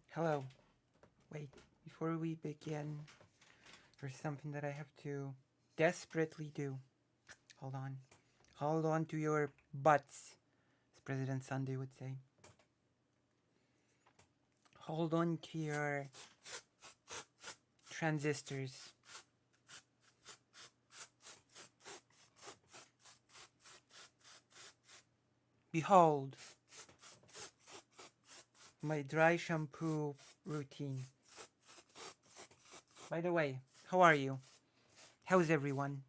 Hello. Wait, before we begin, there's something that I have to desperately do. Hold on. Hold on to your butts, as President Sunday would say. Hold on to your transistors. Behold, my dry shampoo routine. By the way, how are you? How's everyone?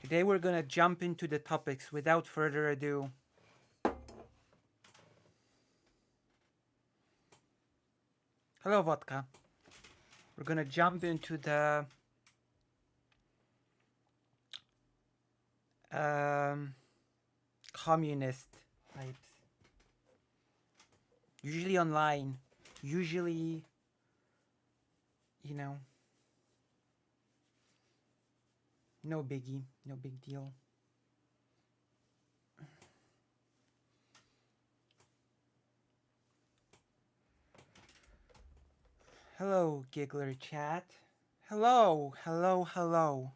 Today we're gonna jump into the topics without further ado. Hello, vodka. We're gonna jump into the um, communist types. Usually online. Usually, you know, no biggie, no big deal. Hello, Giggler chat. Hello, hello, hello.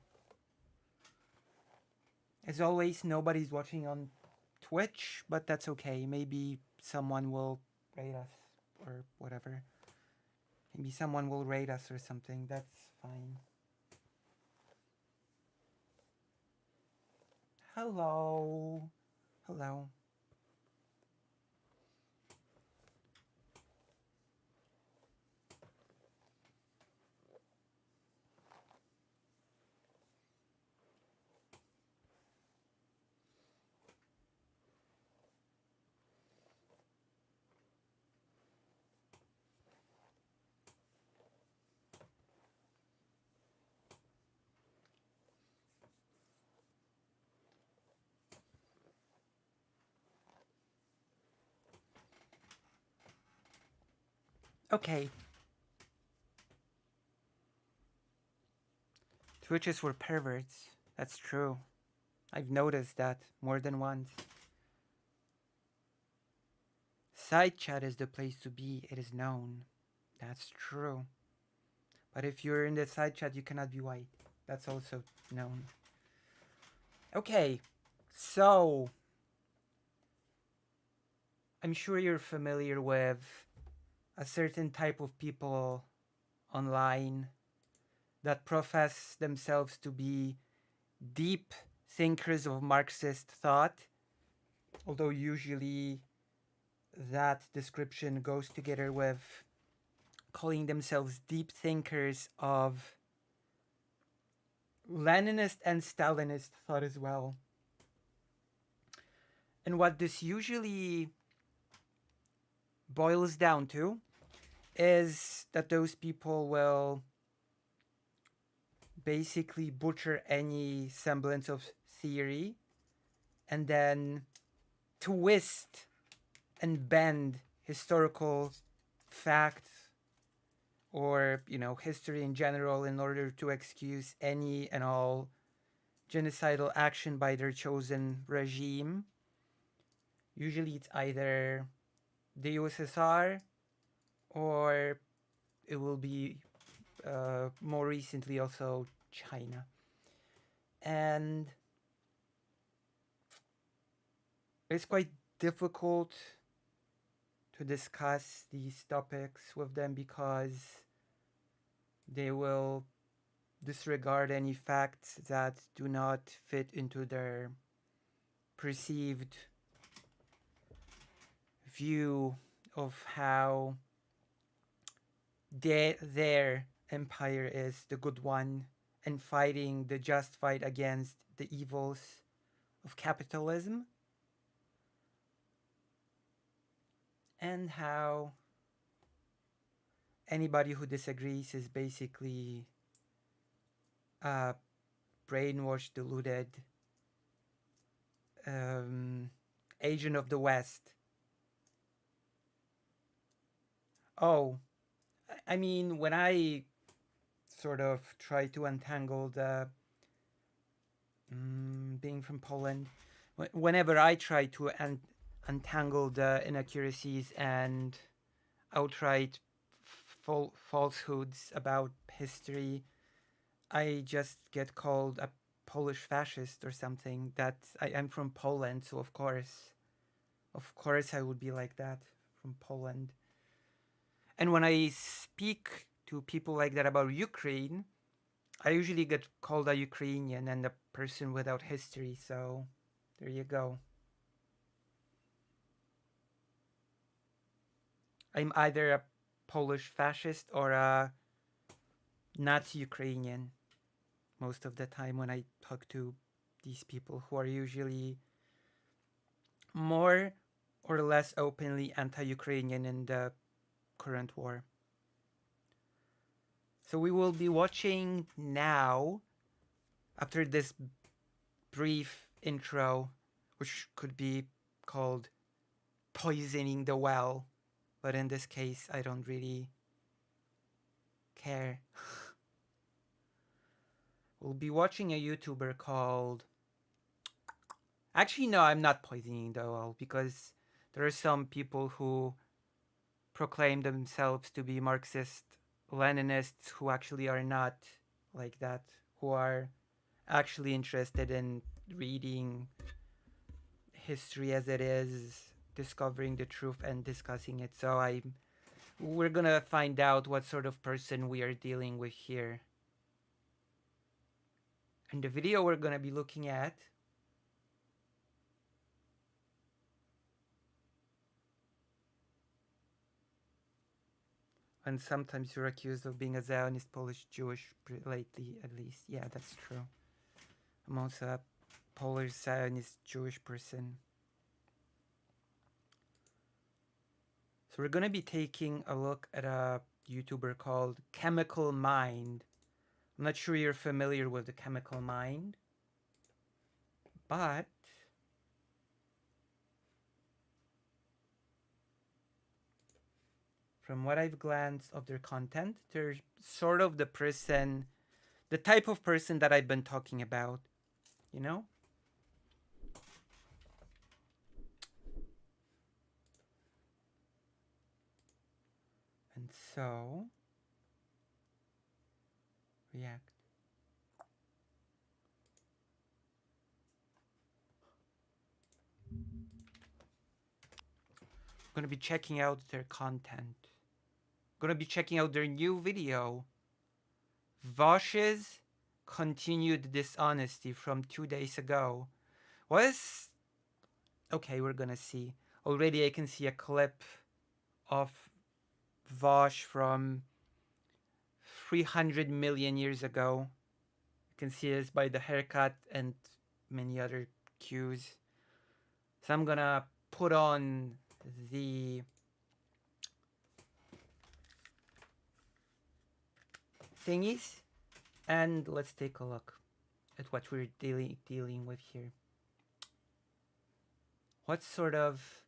As always, nobody's watching on Twitch, but that's okay. Maybe someone will rate us or whatever. Maybe someone will rate us or something. That's fine. Hello. Hello. Okay. Twitches were perverts. That's true. I've noticed that more than once. Side chat is the place to be, it is known. That's true. But if you're in the side chat, you cannot be white. That's also known. Okay, so I'm sure you're familiar with a certain type of people online that profess themselves to be deep thinkers of Marxist thought, although usually that description goes together with calling themselves deep thinkers of Leninist and Stalinist thought as well. And what this usually boils down to is that those people will basically butcher any semblance of theory and then twist and bend historical facts or, history in general in order to excuse any and all genocidal action by their chosen regime. Usually it's either the USSR or it will be more recently also China. And it's quite difficult to discuss these topics with them because they will disregard any facts that do not fit into their perceived view of how their empire is the good one and fighting the just fight against the evils of capitalism, and how anybody who disagrees is basically a brainwashed, deluded agent of the West. Oh, I mean, when I sort of try to untangle the being from Poland, whenever I try to untangle the inaccuracies and outright falsehoods about history, I just get called a Polish fascist or something. That I'm from Poland, so of course, I would be like that from Poland. And when I speak to people like that about Ukraine, I usually get called a Ukrainian and a person without history. So there you go. I'm either a Polish fascist or a Nazi Ukrainian most of the time when I talk to these people who are usually more or less openly anti Ukrainian in the current war. So we will be watching now, after this brief intro, which could be called Poisoning the Well, but in this case, I don't really care. We'll be watching a YouTuber called. Actually, no, I'm not poisoning the well because there are some people who proclaim themselves to be Marxist Leninists who actually are not like that, who are actually interested in reading history as it is, discovering the truth and discussing it. So we're gonna find out what sort of person we are dealing with here. And the video we're gonna be looking at and sometimes you're accused of being a Zionist Polish Jewish lately, at least. Yeah, that's true. I'm also a Polish Zionist Jewish person. So we're gonna be taking a look at a YouTuber called Chemical Mind. I'm not sure you're familiar with the Chemical Mind, but from what I've glanced of their content, they're sort of the type of person that I've been talking about, you know? And so, react. I'm gonna be checking out their content. I'm gonna be checking out their new video, Vosh's continued dishonesty from 2 days ago. Was okay, we're gonna see. Already I can see a clip of Vosh from 300 million years ago. You can see this by the haircut and many other cues. So I'm gonna put on the thingies and let's take a look at what we're dealing with here. What sort of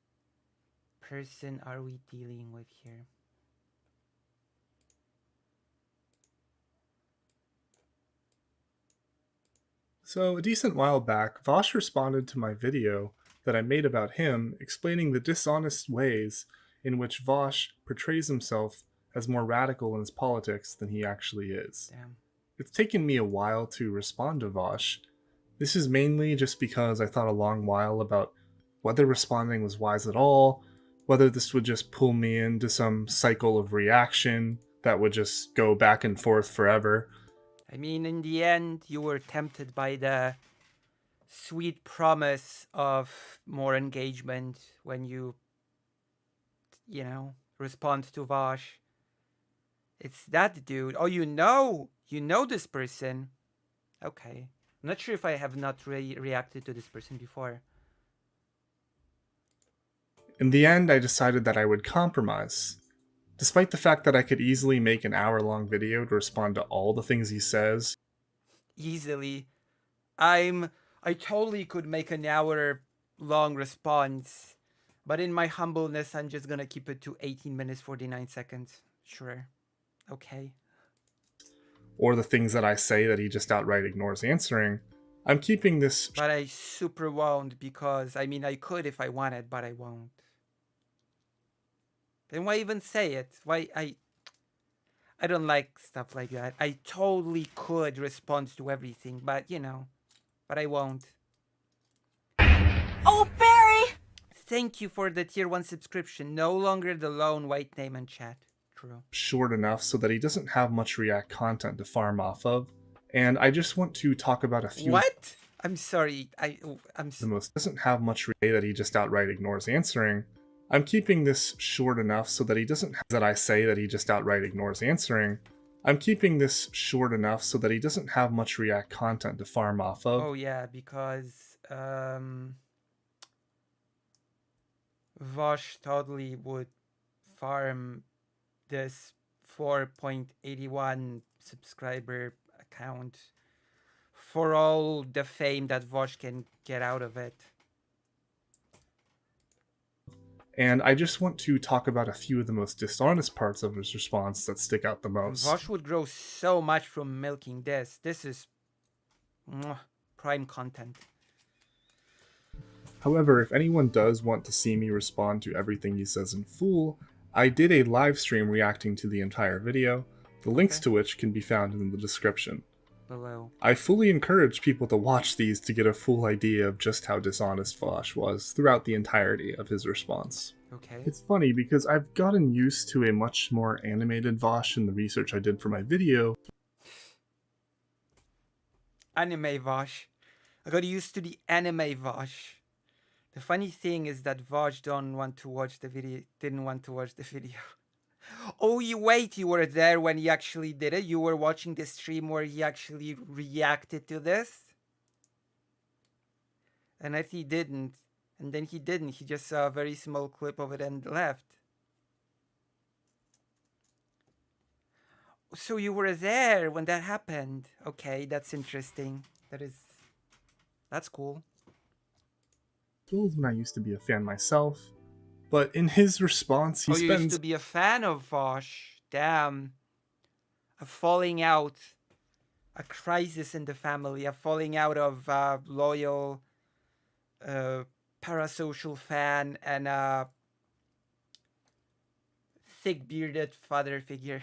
person are we dealing with here? So, a decent while back, Vosh responded to my video that I made about him, explaining the dishonest ways in which Vosh portrays himself as more radical in his politics than he actually is. Damn. It's taken me a while to respond to Vosh. This is mainly just because I thought a long while about whether responding was wise at all, whether this would just pull me into some cycle of reaction that would just go back and forth forever. I mean, in the end, you were tempted by the sweet promise of more engagement when you respond to Vosh. It's that dude. Oh, you know this person. Okay. I'm not sure if I have not reacted to this person before. In the end, I decided that I would compromise. Despite the fact that I could easily make an hour-long video to respond to all the things he says, Easily. I totally could make an hour long response, but in my humbleness, I'm just gonna keep it to 18 minutes 49 seconds. Sure. Okay. or the things that I say that he just outright ignores answering, I'm keeping this. But I super won't because, I mean, I could if I wanted, but I won't. Then why even say it? Why I don't like stuff like that. I totally could respond to everything, but you know, but I won't. Oh, Barry! Thank you for the tier 1 subscription. No longer the lone white name in chat. True. Short enough so that he doesn't have much React content to farm off of. And I just want to talk about a few. What? I'm sorry. The most doesn't have much that he just outright ignores answering. I'm keeping this short enough so that he doesn't that I say that he just outright ignores answering. I'm keeping this short enough so that he doesn't have much React content to farm off of. Oh yeah, because Vosh totally would farm this 4.81 subscriber account for all the fame that Vosh can get out of it. And I just want to talk about a few of the most dishonest parts of his response that stick out the most. Vosh would grow so much from milking this. This is prime content. However, if anyone does want to see me respond to everything he says in full, I did a live stream reacting to the entire video, the links to which can be found in the description. Below. I fully encourage people to watch these to get a full idea of just how dishonest Vosh was throughout the entirety of his response. Okay. It's funny because I've gotten used to a much more animated Vosh in the research I did for my video. Anime Vosh. I got used to the anime Vosh. The funny thing is that Vosh didn't want to watch the video. Oh, you were there when he actually did it? You were watching the stream where he actually reacted to this? And if he didn't, and then he didn't, he just saw a very small clip of it and left. So you were there when that happened. Okay, that's interesting. That's cool. When I used to be a fan myself, but in his response, he you spends. used to be a fan of Vosh. Damn. A falling out. A crisis in the family. A falling out of loyal parasocial fan and a thick bearded father figure.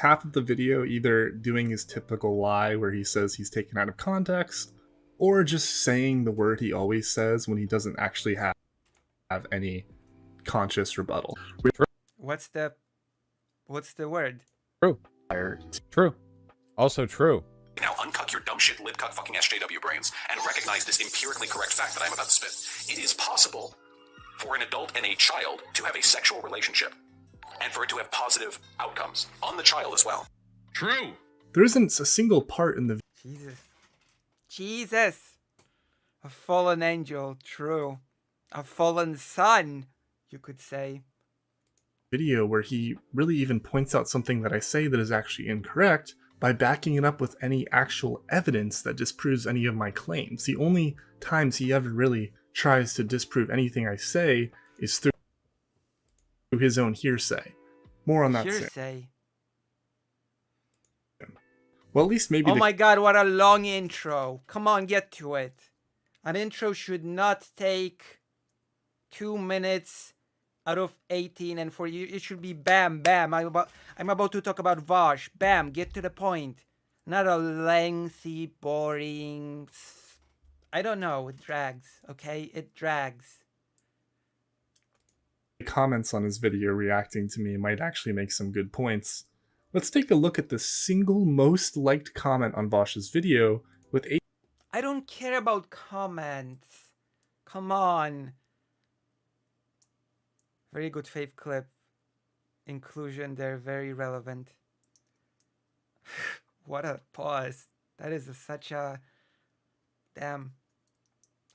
Half of the video either doing his typical lie where he says he's taken out of context, or just saying the word he always says when he doesn't actually have any conscious rebuttal. What's the word? True. True. Also true. Now uncuck your dumb shit lip cuck fucking SJW brains and recognize this empirically correct fact that I'm about to spit. It is possible for an adult and a child to have a sexual relationship and for it to have positive outcomes on the child as well. True. There isn't a single part in the Jesus. A fallen angel, true. A fallen son, you could say. Video where he really even points out something that I say that is actually incorrect by backing it up with any actual evidence that disproves any of my claims. The only times he ever really tries to disprove anything I say is through his own hearsay. More on that soon. Hearsay. Well, at least maybe. Oh my god, what a long intro. Come on, get to it. An intro should not take 2 minutes out of 18, and for you, it should be bam, bam. I'm about to talk about Vosh. Bam, get to the point. Not a lengthy, boring. I don't know. It drags, okay? It drags. Comments on his video reacting to me might actually make some good points. Let's take a look at the single most liked comment on Vosh's video with 8. I don't care about comments. Come on. Very good fave clip. Inclusion there, very relevant. What a pause. That is such a... Damn.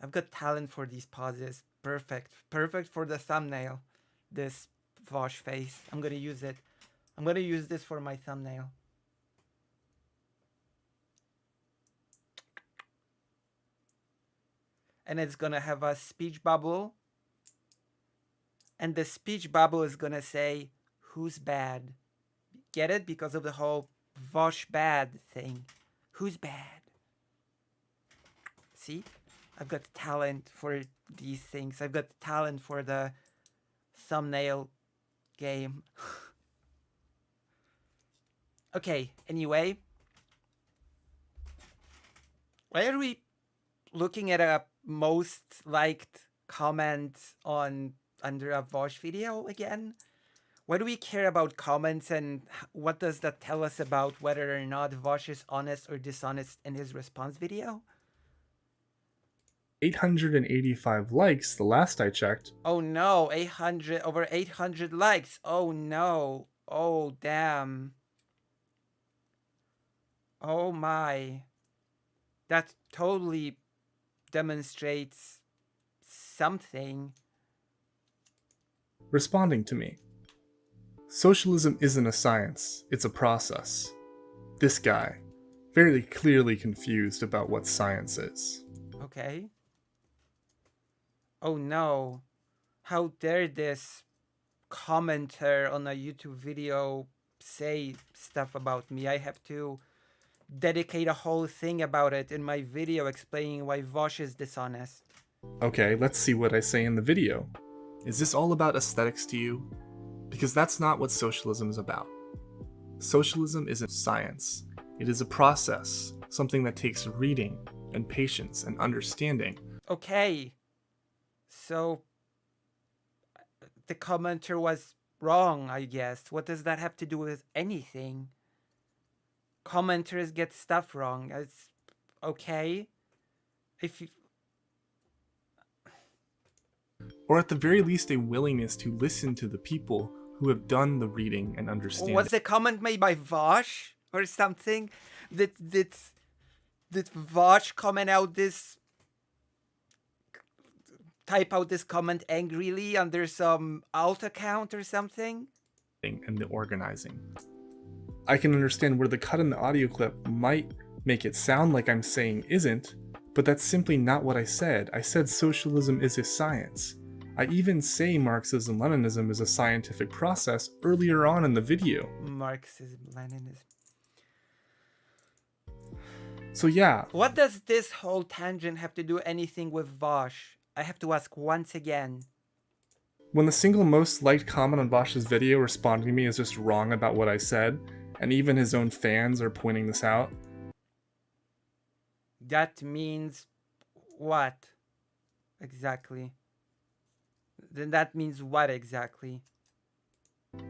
I've got talent for these pauses. Perfect. Perfect for the thumbnail. This Vosh face. I'm gonna use it. I'm gonna use this for my thumbnail. And it's gonna have a speech bubble. And the speech bubble is gonna say, who's bad? Get it? Because of the whole Vosh bad thing. Who's bad? See? I've got talent for these things. I've got talent for the thumbnail game. Okay, anyway. Why are we looking at a most liked comment on under a Vosh video again? Why do we care about comments, and what does that tell us about whether or not Vosh is honest or dishonest in his response video? 885 likes the last I checked. Oh no, over 800 likes. Oh no. Oh damn. Oh my. That totally demonstrates something. Responding to me. Socialism isn't a science, it's a process. This guy, very clearly confused about what science is. Okay. Oh no. How dare this commenter on a YouTube video say stuff about me? I have to dedicate a whole thing about it in my video explaining why Vosh is dishonest. Okay, let's see what I say in the video. Is this all about aesthetics to you? Because that's not what socialism is about. Socialism isn't science. It is a process, something that takes reading and patience and understanding. Okay. So the commenter was wrong, I guess. What does that have to do with anything? Commenters get stuff wrong. It's okay. If you... Or at the very least, a willingness to listen to the people who have done the reading and understanding. Was the comment made by Vosh or something? Did Vosh comment out this... type out this comment angrily under some alt account or something? And the organizing. I can understand where the cut in the audio clip might make it sound like I'm saying isn't, but that's simply not what I said. I said socialism is a science. I even say Marxism-Leninism is a scientific process earlier on in the video. Marxism-Leninism. So yeah. What does this whole tangent have to do anything with Vosh? I have to ask once again. When the single most liked comment on Vosh's video responding to me is just wrong about what I said, and even his own fans are pointing this out. That means what? Exactly. Then that means what exactly?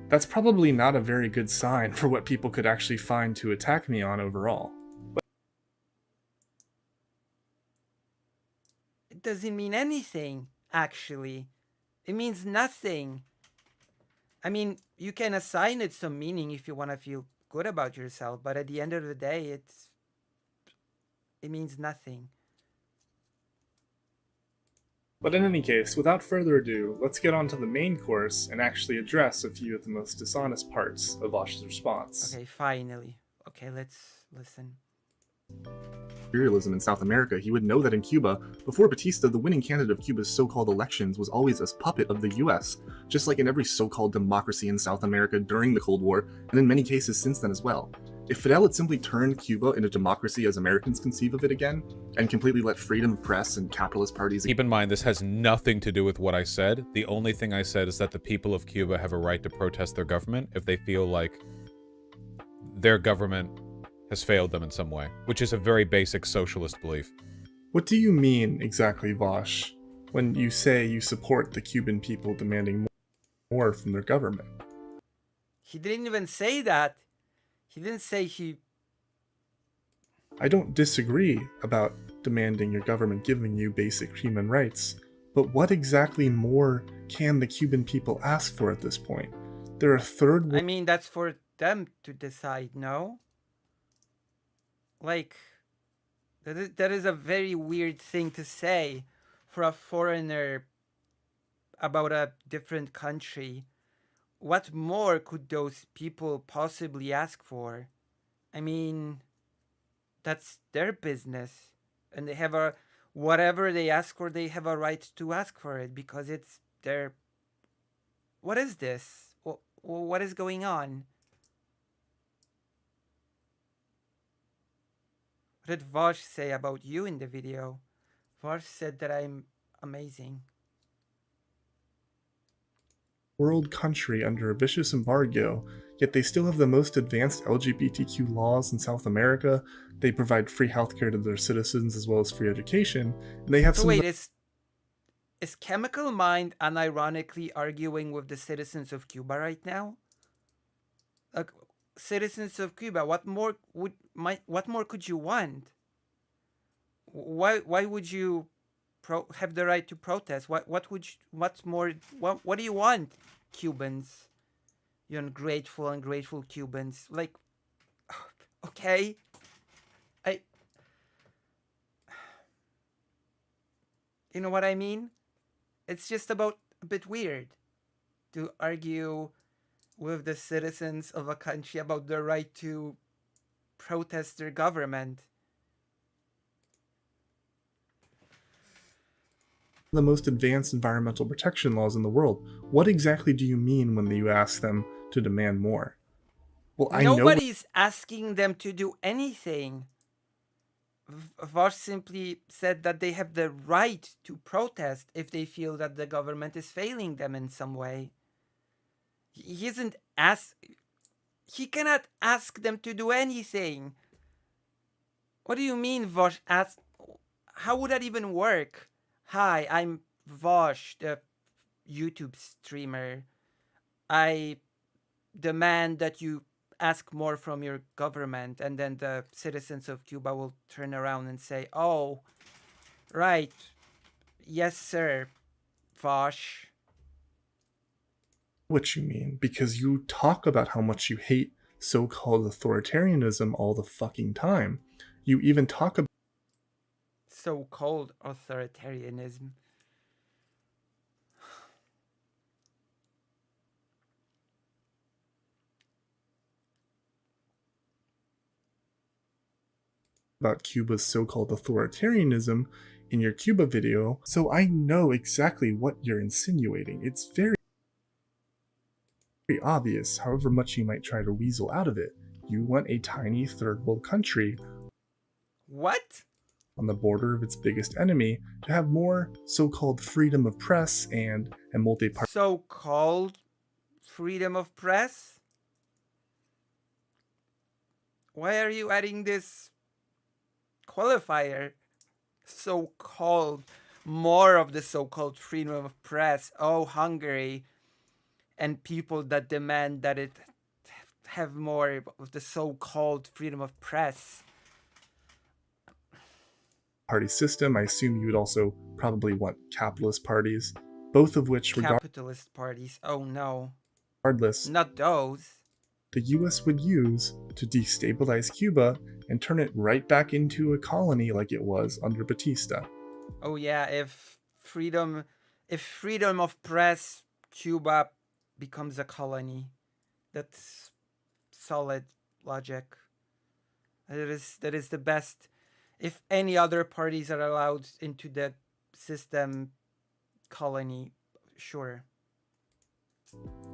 That's probably not a very good sign for what people could actually find to attack me on overall. It doesn't mean anything, actually. It means nothing. I mean, you can assign it some meaning if you want to feel good about yourself, but at the end of the day, it means nothing. But in any case, without further ado, let's get on to the main course and actually address a few of the most dishonest parts of Vosh's response. Okay, finally. Okay, let's listen. Imperialism in South America, he would know that in Cuba, before Batista, the winning candidate of Cuba's so-called elections was always a puppet of the US, just like in every so-called democracy in South America during the Cold War, and in many cases since then as well. If Fidel had simply turned Cuba into democracy as Americans conceive of it again, and completely let freedom of press and capitalist parties... Keep in mind, this has nothing to do with what I said. The only thing I said is that the people of Cuba have a right to protest their government if they feel like their government has failed them in some way, which is a very basic socialist belief. What do you mean exactly, Vosh, when you say you support the Cuban people demanding more from their government? He didn't even say that. He didn't say he... I don't disagree about demanding your government giving you basic human rights, but what exactly more can the Cuban people ask for at this point? They're a third... I mean, that's for them to decide, no? Like, that is a very weird thing to say for a foreigner about a different country. What more could those people possibly ask for? I mean, that's their business. And they have a... whatever they ask for, they have a right to ask for it because it's their... What is this? What is going on? did Vosh say about you in the video? Vosh said that I'm amazing. World country under a vicious embargo, yet they still have the most advanced LGBTQ laws in South America. They provide free healthcare to their citizens as well as free education, and they have So some of wait, the is Chemical Mind unironically arguing with the citizens of Cuba right now? Like, citizens of Cuba, what more could you want? Why would you have the right to protest? What do you want, Cubans? You ungrateful Cubans. Like, okay, I, you know what I mean? It's just about a bit weird to argue with the citizens of a country about their right to protest their government. most advanced environmental protection laws in the world. What exactly do you mean when you ask them to demand more? Well, I know Nobody's asking them to do anything. Vosh simply said that they have the right to protest if they feel that the government is failing them in some way. He isn't he cannot ask them to do anything. What do you mean, Vosh asked? How would that even work? Hi, I'm Vosh, the YouTube streamer. I demand that you ask more from your government, and then the citizens of Cuba will turn around and say, "Oh, right, yes, sir, Vosh." what you mean because you talk about how much you hate so-called authoritarianism all the fucking time. You even talk So-called authoritarianism. about Cuba's so-called authoritarianism in your Cuba video, so I know exactly what you're insinuating. It's very obvious, however much you might try to weasel out of it. You want a tiny third world country What? on the border of its biggest enemy to have more so-called freedom of press and a multi-party So-called freedom of press? Why are you adding this qualifier? So-called, more of the so-called freedom of press. Oh, Hungary and people that demand that it have more of the so-called freedom of press. party system. I assume you would also probably want capitalist parties, both of which, Capitalist parties. Oh no, regardless, not those. the US would use to destabilize Cuba and turn it right back into a colony like it was under Batista. Oh yeah, if freedom of press, Cuba becomes a colony. That's solid logic. That is the best. If any other parties are allowed into the system, colony, sure.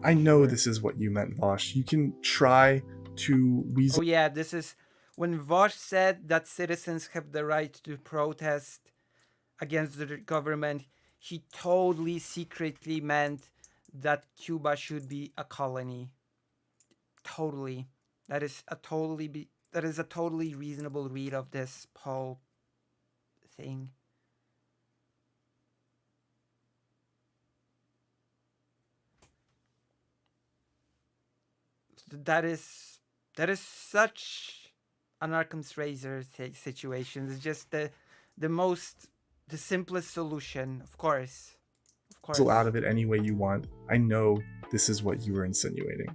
I know Sure. this is what you meant, Vosh. You can try to weasel Oh yeah, this is when Vosh said that citizens have the right to protest against the government. He totally secretly meant that Cuba should be a colony. Totally. That is a totally reasonable read of this whole thing. That is such an Arkham's Razor situation. It's just the simplest solution, of course. Of course. out of it any way you want. I know this is what you were insinuating.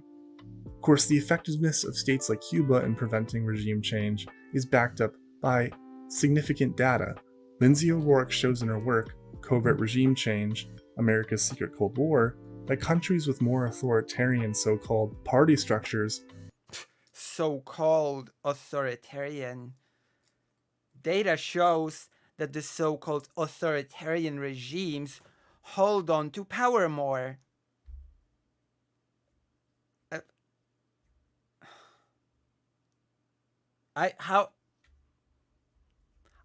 Of course, the effectiveness of states like Cuba in preventing regime change is backed up by significant data. Lindsay O'Rourke shows in her work, Covert Regime Change, America's Secret Cold War, that countries with more authoritarian so-called party structures So-called authoritarian data shows that the so-called authoritarian regimes hold on to power more. I how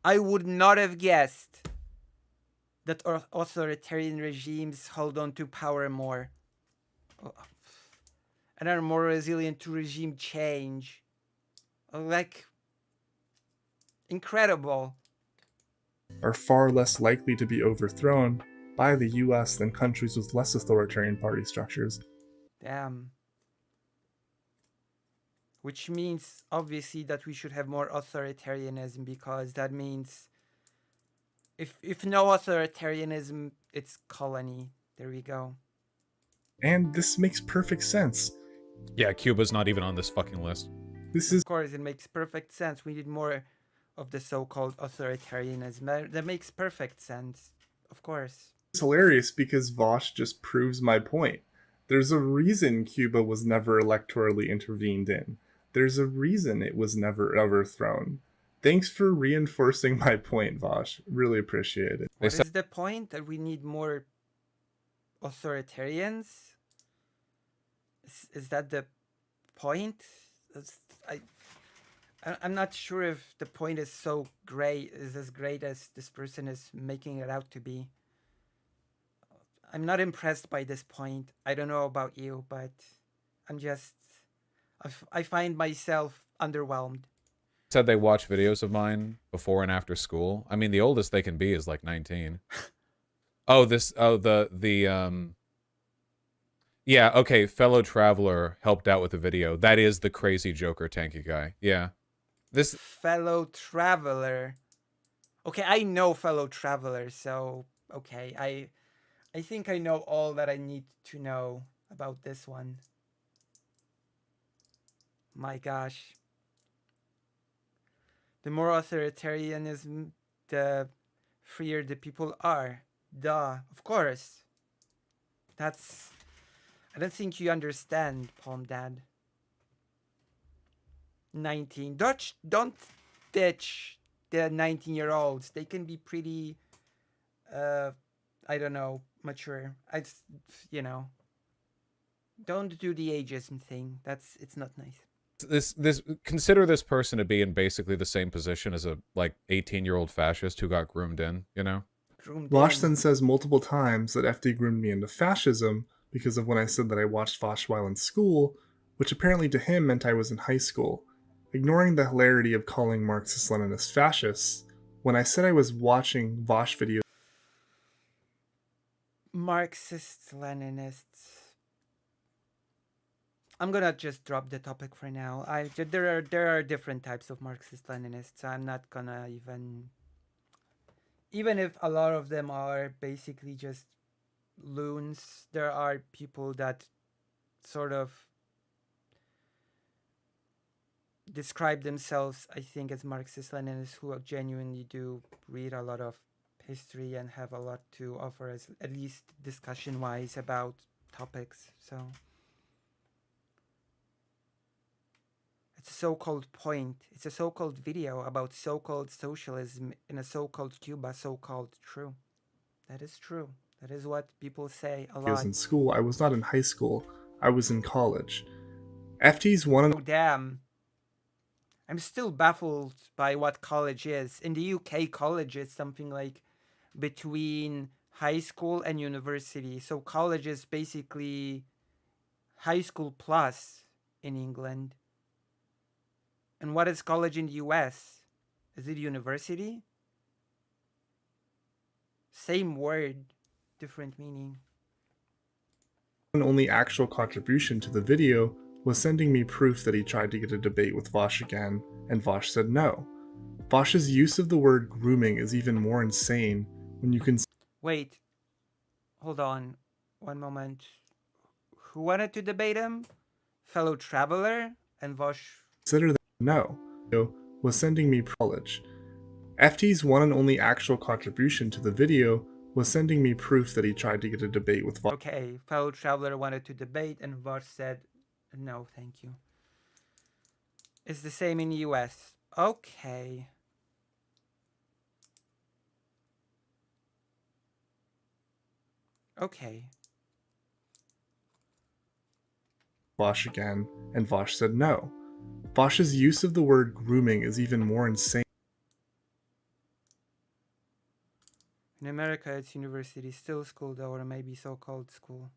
I would not have guessed that authoritarian regimes hold on to power more and are more resilient to regime change. Like, incredible. are far less likely to be overthrown by the US than countries with less authoritarian party structures. Damn. Which means, obviously, that we should have more authoritarianism, because that means if no authoritarianism, it's colony. There we go. And this makes perfect sense. Yeah, Cuba's not even on this fucking list. This is Of course, it makes perfect sense. We need more of the so-called authoritarianism. That makes perfect sense. Of course. hilarious because Vosh just proves my point. There's a reason Cuba was never electorally intervened in. There's a reason it was never overthrown. Thanks for reinforcing my point, Vosh. Really appreciate it. They What said is the point? That we need more authoritarians? Is that the point? I'm not sure if the point is so great, is as great as this person is making it out to be. I'm not impressed by this point. I don't know about you, but I'm just, I find myself underwhelmed. said they watch videos of mine before and after school. I mean, the oldest they can be is like 19. Yeah, okay, fellow traveler helped out with the video. That is the crazy Joker tanky guy. Yeah. This Fellow traveler. Okay, I know fellow traveler, so okay, I think I know all that I need to know about this one. My gosh. The more authoritarianism, the freer the people are. Duh, of course. That's... I don't think you understand, Palm Dad. 19. Don't ditch the 19-year-olds. They can be pretty, I don't know, mature. Don't do the ageism thing. It's not nice. this consider this person to be in basically the same position as a like 18-year-old fascist who got groomed in, you know? Vosh then says multiple times that FD groomed me into fascism because of when I said that I watched Vosh while in school, which apparently to him meant I was in high school. Ignoring the hilarity of calling Marxist-Leninists fascists, when I said I was watching Vosh videos, Marxist-Leninists. I'm gonna just drop the topic for now. There are different types of Marxist-Leninists. I'm not gonna even if a lot of them are basically just loons, there are people that sort of describe themselves, I think, as Marxist-Leninists who genuinely do read a lot of history and have a lot to offer, as at least discussion-wise, about topics. So it's a so-called point. It's a so-called video about so-called socialism in a so-called Cuba, so-called true. That is true. That is what people say a lot. in school, I was not in high school, I was in college. FT's one Oh, damn. I'm still baffled by what college is. In the UK, college is something like between high school and university. So college is basically high school plus in England. And what is college in the US? Is it university? Same word, different meaning. only actual contribution to the video was sending me proof that he tried to get a debate with Vosh again, and Vosh said no. Vosh's use of the word grooming is even more insane when you consider Wait, hold on, one moment. Who wanted to debate him? Fellow traveler? And Vosh? that no was sending me college. FT's one and only actual contribution to the video was sending me proof that he tried to get a debate with Vosh. Okay, fellow traveler wanted to debate, and Vosh said, no, thank you. It's the same in the US. Okay. Okay. Vosh again, and Vosh said no. Vosh's use of the word grooming is even more insane In America, it's university, still school though, or maybe so-called school.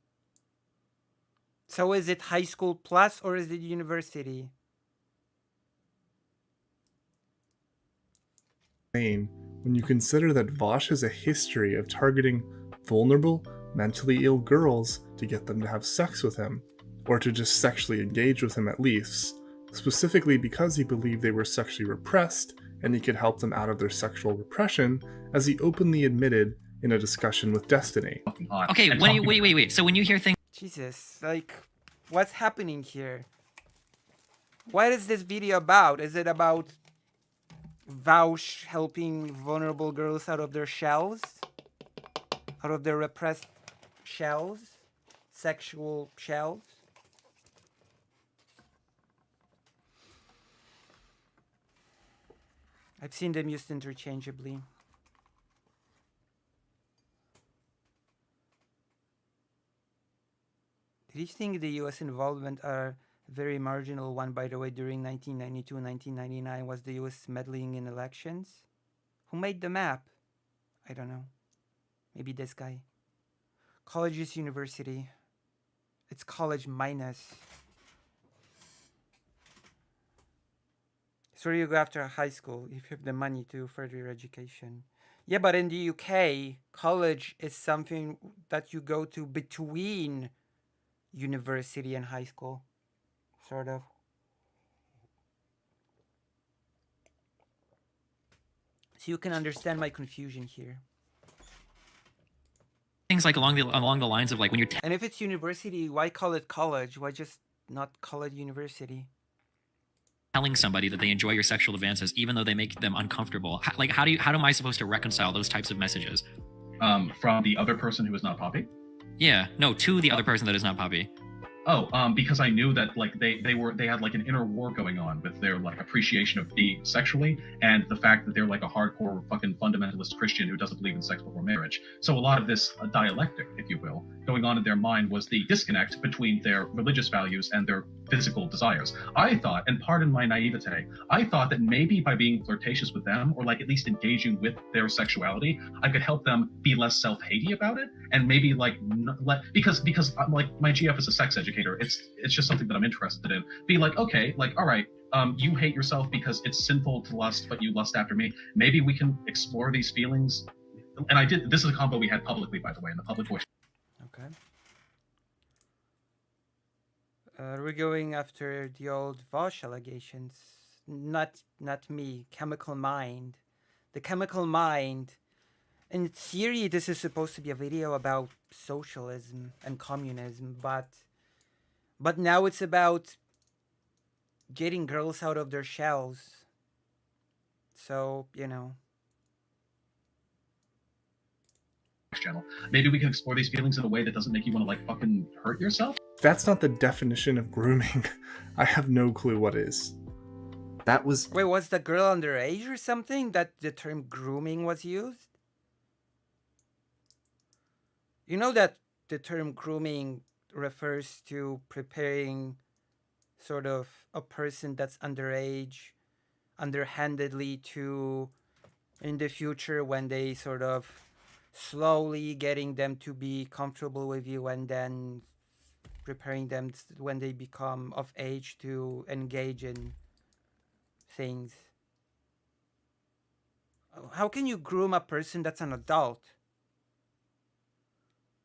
So is it high school plus or is it university? When you consider that Vosh has a history of targeting vulnerable, mentally ill girls to get them to have sex with him, or to just sexually engage with him at least, specifically because he believed they were sexually repressed and he could help them out of their sexual repression, as he openly admitted in a discussion with Destiny. Okay, wait. So when you hear things Jesus, like, what's happening here? What is this video about? Is it about Vaush helping vulnerable girls out of their shells? Out of their repressed shells? Sexual shells? I've seen them used interchangeably. Do you think the US involvement are very marginal one, by the way, during 1992 and 1999 was the US meddling in elections? Who made the map? I don't know. Maybe this guy. College is university. It's college minus. So you go after high school if you have the money to further your education. Yeah, but in the UK, college is something that you go to between university and high school. Sort of. So you can understand my confusion here. things like along the lines of like when you're And if it's university, why call it college? Why just not call it university? telling somebody that they enjoy your sexual advances even though they make them uncomfortable, how am I supposed to reconcile those types of messages? From the other person who is not Poppy? Yeah, no, to the other person that is not Poppy. Because I knew that like they had like an inner war going on with their like appreciation of being sexually and the fact that they're like a hardcore fucking fundamentalist Christian who doesn't believe in sex before marriage. So a lot of this dialectic, if you will, going on in their mind was the disconnect between their religious values and their physical desires. I thought, and pardon my naivete, I thought that maybe by being flirtatious with them or like at least engaging with their sexuality, I could help them be less self-hatey about it and maybe like because I'm like my GF is a sex educator. It's just something that I'm interested in. Be like, okay, like, all right, you hate yourself because it's sinful to lust, but you lust after me. Maybe we can explore these feelings. And I did. This is a combo we had publicly, by the way, in the public voice. Okay. We're going after the old Vosh allegations. Not me. Chemical Mind. The Chemical Mind. In theory, this is supposed to be a video about socialism and communism, but now it's about getting girls out of their shells. So, you know. Channel. Maybe we can explore these feelings in a way that doesn't make you want to like fucking hurt yourself. That's not the definition of grooming. I have no clue what is. That was Wait, was the girl underage or something that the term grooming was used? You know that the term grooming refers to preparing sort of a person that's underage underhandedly to in the future when they sort of slowly getting them to be comfortable with you and then preparing them when they become of age to engage in things. How can you groom a person that's an adult?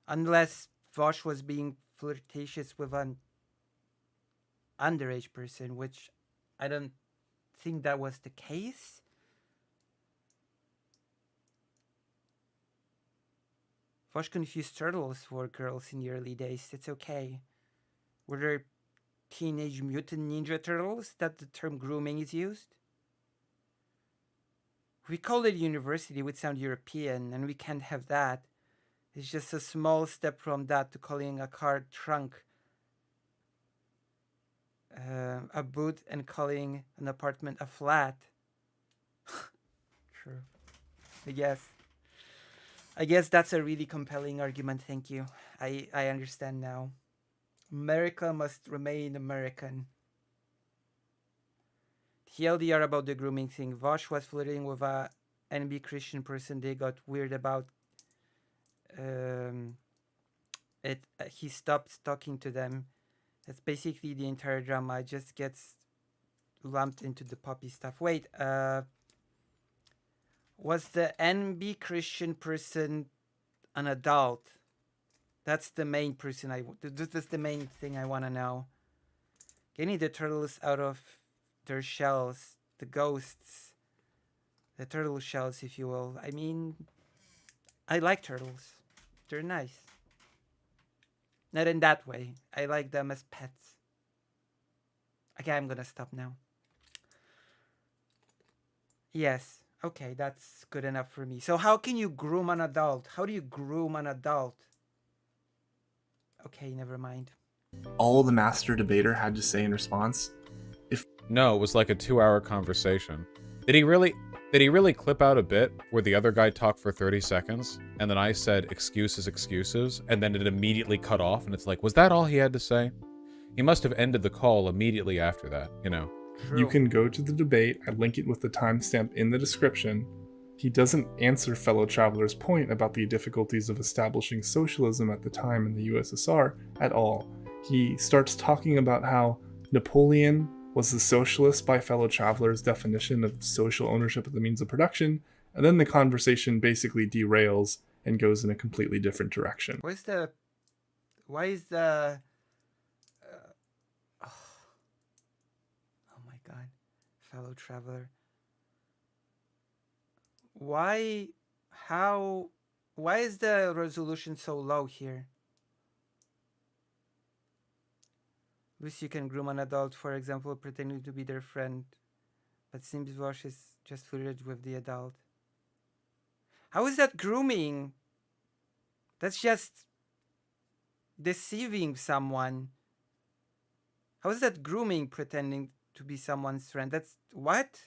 Unless Vosh was being flirtatious with an underage person, which I don't think that was the case. Vosh confused turtles for girls in the early days. It's okay. Were there Teenage Mutant Ninja Turtles that the term grooming is used? If we call it university, it would sound European, and we can't have that. It's just a small step from that to calling a car trunk a boot and calling an apartment a flat. True. I guess that's a really compelling argument. Thank you. I understand now. America must remain American. TLDR about the grooming thing. Vosh was flirting with a NB Christian person they got weird about um, he stops talking to them. That's basically the entire drama. It just gets lumped into the poppy stuff. Wait, was the NB Christian person an adult? That's the main person that's the main thing I want to know. Getting the turtles out of their shells, the ghosts, the turtle shells, if you will. I mean, I like turtles. They're nice. Not in that way. I like them as pets. Okay, I'm gonna stop now. Yes. Okay, that's good enough for me. So how can you groom an adult? How do you groom an adult? Okay, never mind. All the master debater had to say in response, No, it was like a 2-hour conversation. Did he really clip out a bit where the other guy talked for 30 seconds, and then I said excuses, and then it immediately cut off, and it's like, was that all he had to say? He must have ended the call immediately after that, you know. True. You can go to the debate. I link it with the timestamp in the description. He doesn't answer fellow traveler's point about the difficulties of establishing socialism at the time in the USSR at all. He starts talking about how Napoleon was the socialist by fellow traveler's definition of social ownership of the means of production, and then the conversation basically derails and goes in a completely different direction. Why is the oh my god, fellow traveler. Why is the resolution so low here? Lucy can groom an adult, for example, pretending to be their friend, but seems Vosh is just flirted with the adult. How is that grooming? That's just deceiving someone. How is that grooming, pretending to be someone's friend? That's what?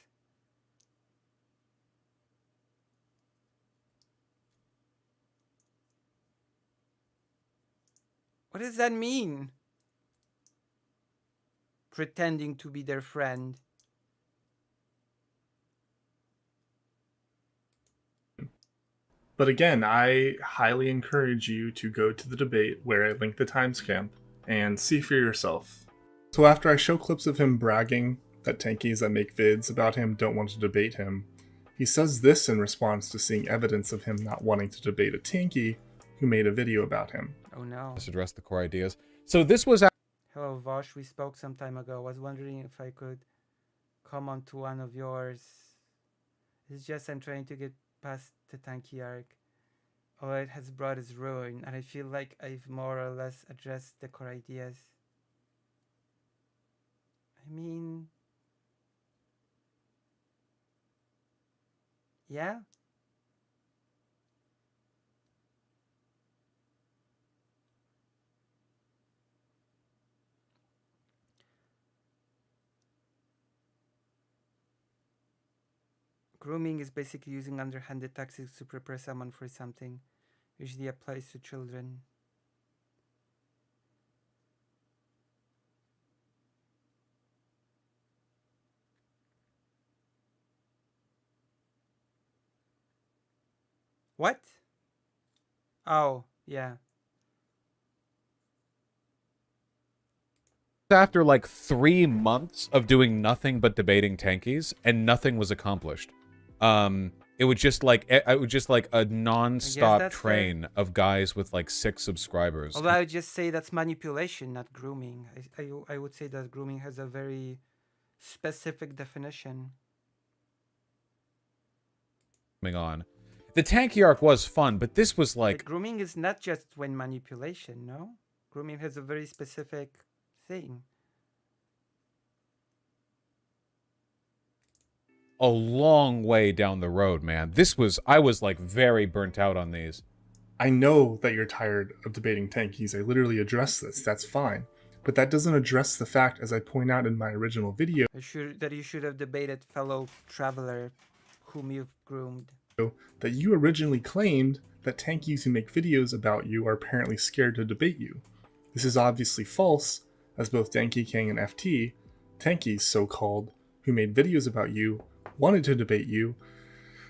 What does that mean? Pretending to be their friend. But again, I highly encourage you to go to the debate where I link the timestamp and see for yourself. So after I show clips of him bragging that tankies that make vids about him don't want to debate him, he says this in response to seeing evidence of him not wanting to debate a tanky who made a video about him. Oh no. Let's address the core ideas. So this was Hello Vosh, we spoke some time ago. I was wondering if I could come on to one of yours. It's just I'm trying to get past the tanky arc. All it has brought is ruin, and I feel like I've more or less addressed the core ideas. I mean, yeah. Grooming is basically using underhanded tactics to prepare someone for something. Usually applies to children. What? Oh, yeah. after like 3 months of doing nothing but debating tankies, and nothing was accomplished. It was just like a non-stop that's train of guys with like 6 subscribers. Although I would just say that's manipulation, not grooming. I would say that grooming has a very specific definition. On. The tanky arc was fun, but this was like... But grooming is not just when manipulation, no? Grooming has a very specific thing. a long way down the road, man. I was like very burnt out on these. I know that you're tired of debating tankies. I literally addressed this. That's fine. But that doesn't address the fact, as I point out in my original video, That you should have debated fellow traveler whom you've groomed. that you originally claimed that tankies who make videos about you are apparently scared to debate you. This is obviously false, as both Danky King and FT, tankies so-called, who made videos about you, wanted to debate you,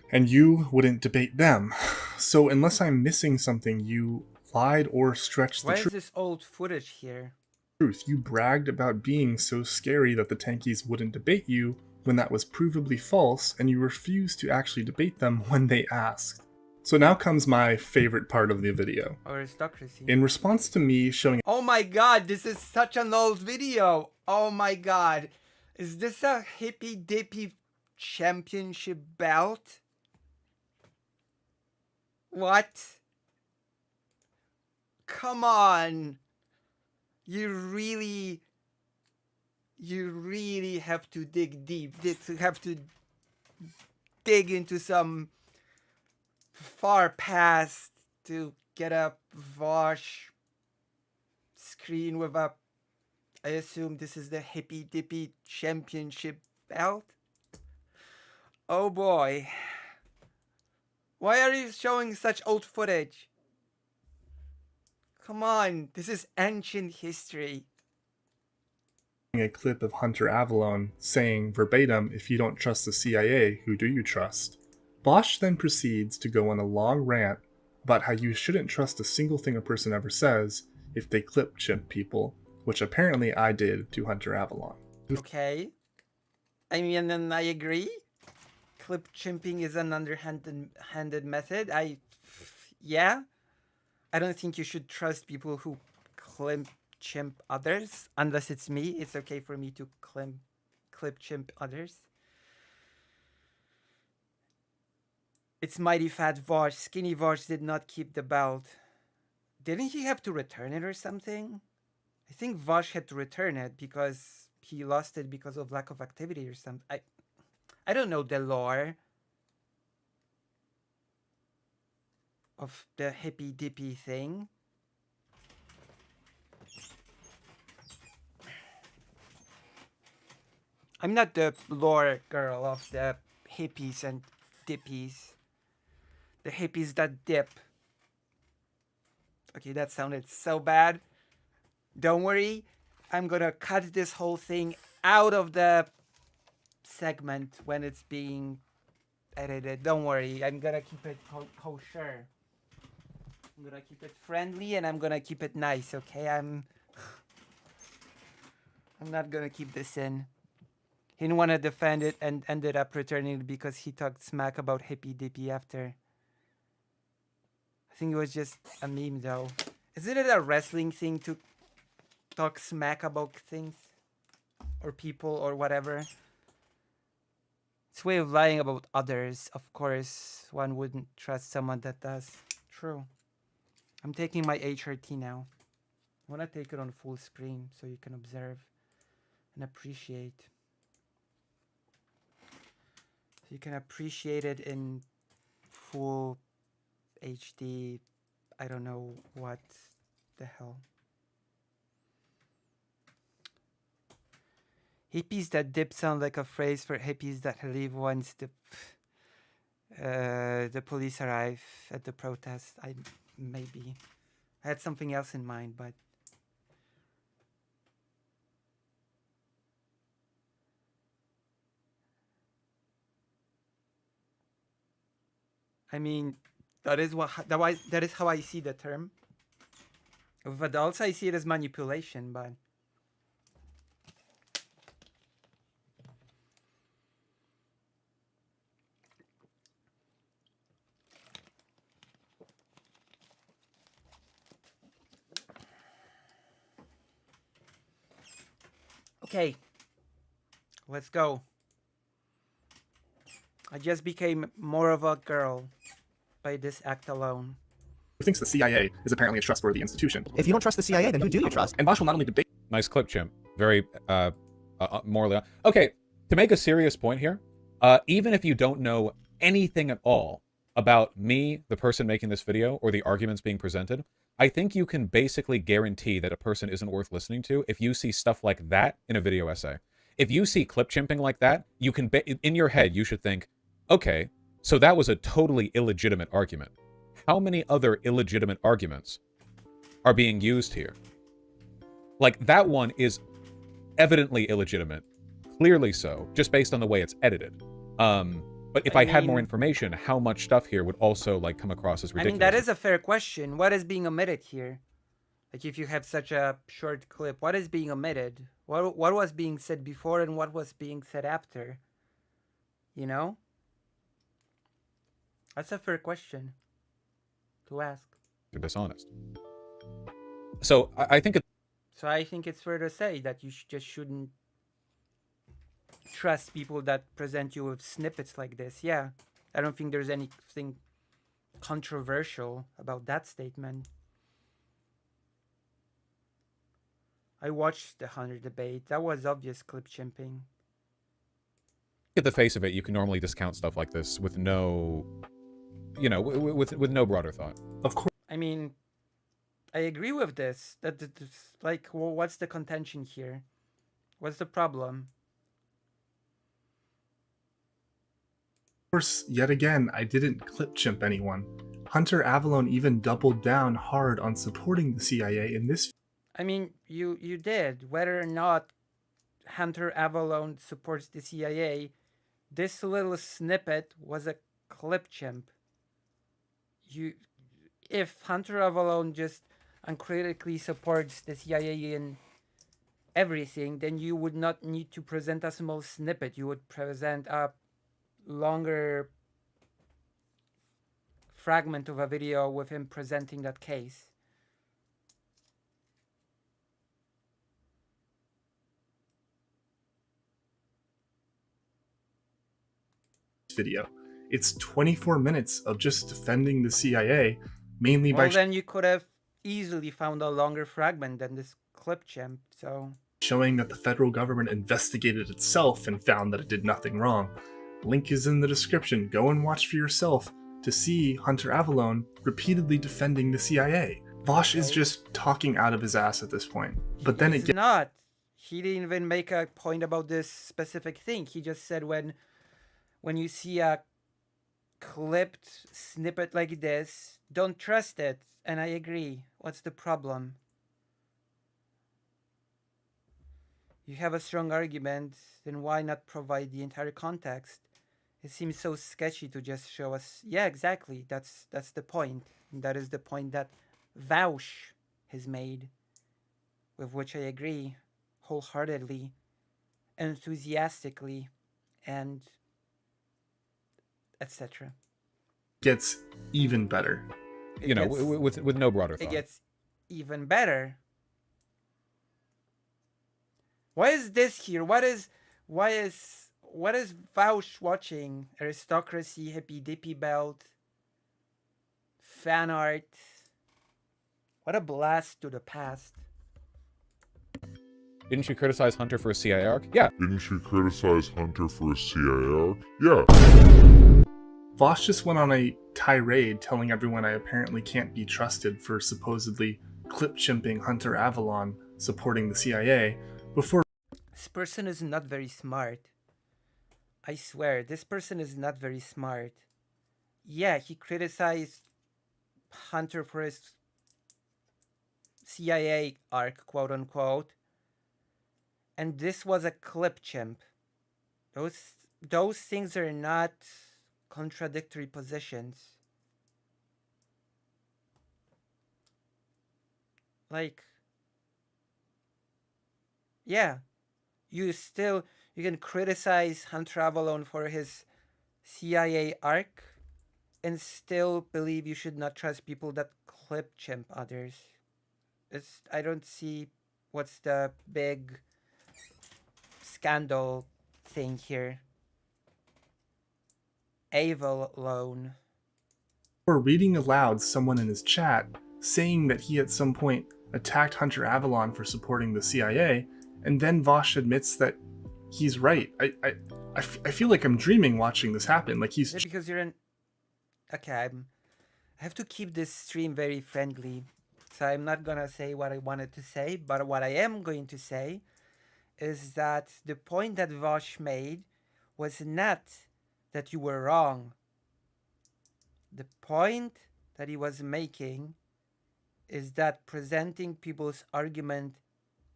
And you wouldn't debate them. So unless I'm missing something, you lied or stretched the Why is this old footage here? truth. You bragged about being so scary that the tankies wouldn't debate you when that was provably false, and you refused to actually debate them when they asked. So now comes my favorite part of the video. Aristocracy. In response to me showing Oh my god, this is such an old video. Oh my god. Is this a hippy dippy championship belt? What? Come on. You really have to dig deep. You have to dig into some far past to get a Vosh screen with a, I assume this is the hippy dippy championship belt. Oh boy. Why are you showing such old footage? Come on, this is ancient history. a clip of Hunter Avalon saying verbatim, "If you don't trust the CIA, who do you trust?" Bosch then proceeds to go on a long rant about how you shouldn't trust a single thing a person ever says if they clip chimp people, which apparently I did to Hunter Avalon. Okay. I mean, and I agree. Clip chimping is an underhanded method. Yeah. I don't think you should trust people who chimp others. Unless it's me. It's okay for me to clip chimp others. It's mighty fat Vosh. Skinny Vosh did not keep the belt. Didn't he have to return it or something? I think Vosh had to return it because he lost it because of lack of activity or something. I don't know the lore of the hippy dippy thing. I'm not the lore girl of the hippies and dippies. The hippies that dip. Okay, that sounded so bad. Don't worry, I'm gonna cut this whole thing out of the segment when it's being edited. Don't worry, I'm gonna keep it kosher. I'm gonna keep it friendly and I'm gonna keep it nice, okay? I'm not gonna keep this in. He didn't want to defend it and ended up returning it because he talked smack about hippy dippy after. I think it was just a meme though. Isn't it a wrestling thing to talk smack about things? Or people or whatever? It's a way of lying about others. Of course, one wouldn't trust someone that does. True. I'm taking my HRT now. I want to take it on full screen so you can observe and appreciate. So you can appreciate it in full HD. I don't know what the hell. Hippies that dip sound like a phrase for hippies that leave once the police arrive at the protest. I had something else in mind, but I mean that is how I see the term. With adults, I see it as manipulation, but okay, let's go. I just became more of a girl by this act alone. Who thinks the CIA is apparently a trustworthy institution. If you don't trust the CIA, then who do you trust? And Bosch will not only debate Nice clip, Chimp. Very, morally... Okay, to make a serious point here, even if you don't know anything at all about me, the person making this video, or the arguments being presented, I think you can basically guarantee that a person isn't worth listening to if you see stuff like that in a video essay. If you see clip chimping like that, you can, in your head, you should think, okay, so that was a totally illegitimate argument. How many other illegitimate arguments are being used here? Like, that one is evidently illegitimate. Clearly so, just based on the way it's edited. But But if I I had more mean- information, how much stuff here would also like come across as I ridiculous? mean, that is a fair question. What is being omitted here? Like, if you have such a short clip, what is being omitted? What was being said before and what was being said after? You know? That's a fair question to ask. They're dishonest. So I think So I think it's fair to say that you just shouldn't trust people that present you with snippets like this. Yeah. I don't think there's anything controversial about that statement. I watched the Hunter debate. That was obvious clip chimping. at the face of it, you can normally discount stuff like this with no, you know, with no broader thought. Of course, I mean, I agree with this. That it's like, well, what's the contention here? What's the problem? yet again, I didn't clip chimp anyone. Hunter Avalon even doubled down hard on supporting the CIA in this I mean, you did. Whether or not Hunter Avalon supports the CIA, this little snippet was a clip chimp. If Hunter Avalon just uncritically supports the CIA in everything, then you would not need to present a small snippet. You would present a longer fragment of a video with him presenting that case. video. It's 24 minutes of just defending the CIA, mainly Well, by then you could have easily found a longer fragment than this clip chimp, so... showing that the federal government investigated itself and found that it did nothing wrong. Link is in the description. Go and watch for yourself to see Hunter Avalon repeatedly defending the CIA. Vosh is just talking out of his ass at this point. But then He's it gets not. He didn't even make a point about this specific thing. He just said when you see a clipped snippet like this, don't trust it. And I agree. What's the problem? You have a strong argument, then why not provide the entire context? It seems so sketchy to just show us. Yeah, exactly. That's the point. And that is the point that Vaush has made, with which I agree wholeheartedly, enthusiastically, and etc. gets even better. You know, with no broader It thought. gets even better. Why is this here? What is Vaush watching? Aristocracy, hippy dippy belt, fan art. What a blast to the past. Didn't you criticize Hunter for a CIA arc? Yeah. Didn't you criticize Hunter for a CIA arc? Yeah. Vosh just went on a tirade telling everyone I apparently can't be trusted for supposedly clip chimping Hunter Avalon supporting the CIA before This person is not very smart. I swear, this person is not very smart. Yeah, he criticized Hunter for his CIA arc, quote unquote. And this was a clip chimp. Those things are not contradictory positions. Like, yeah, you can criticize Hunter Avalon for his CIA arc and still believe you should not trust people that clip chimp others. I don't see what's the big scandal thing here. Avalon. reading aloud someone in his chat saying that he at some point attacked Hunter Avalon for supporting the CIA, and then Vosh admits that he's right. I feel like I'm dreaming watching this happen. Like he's Yeah, because you're an... Okay, I have to keep this stream very friendly, so I'm not gonna say what I wanted to say, but what I am going to say is that the point that Vosh made was not that you were wrong. The point that he was making is that presenting people's argument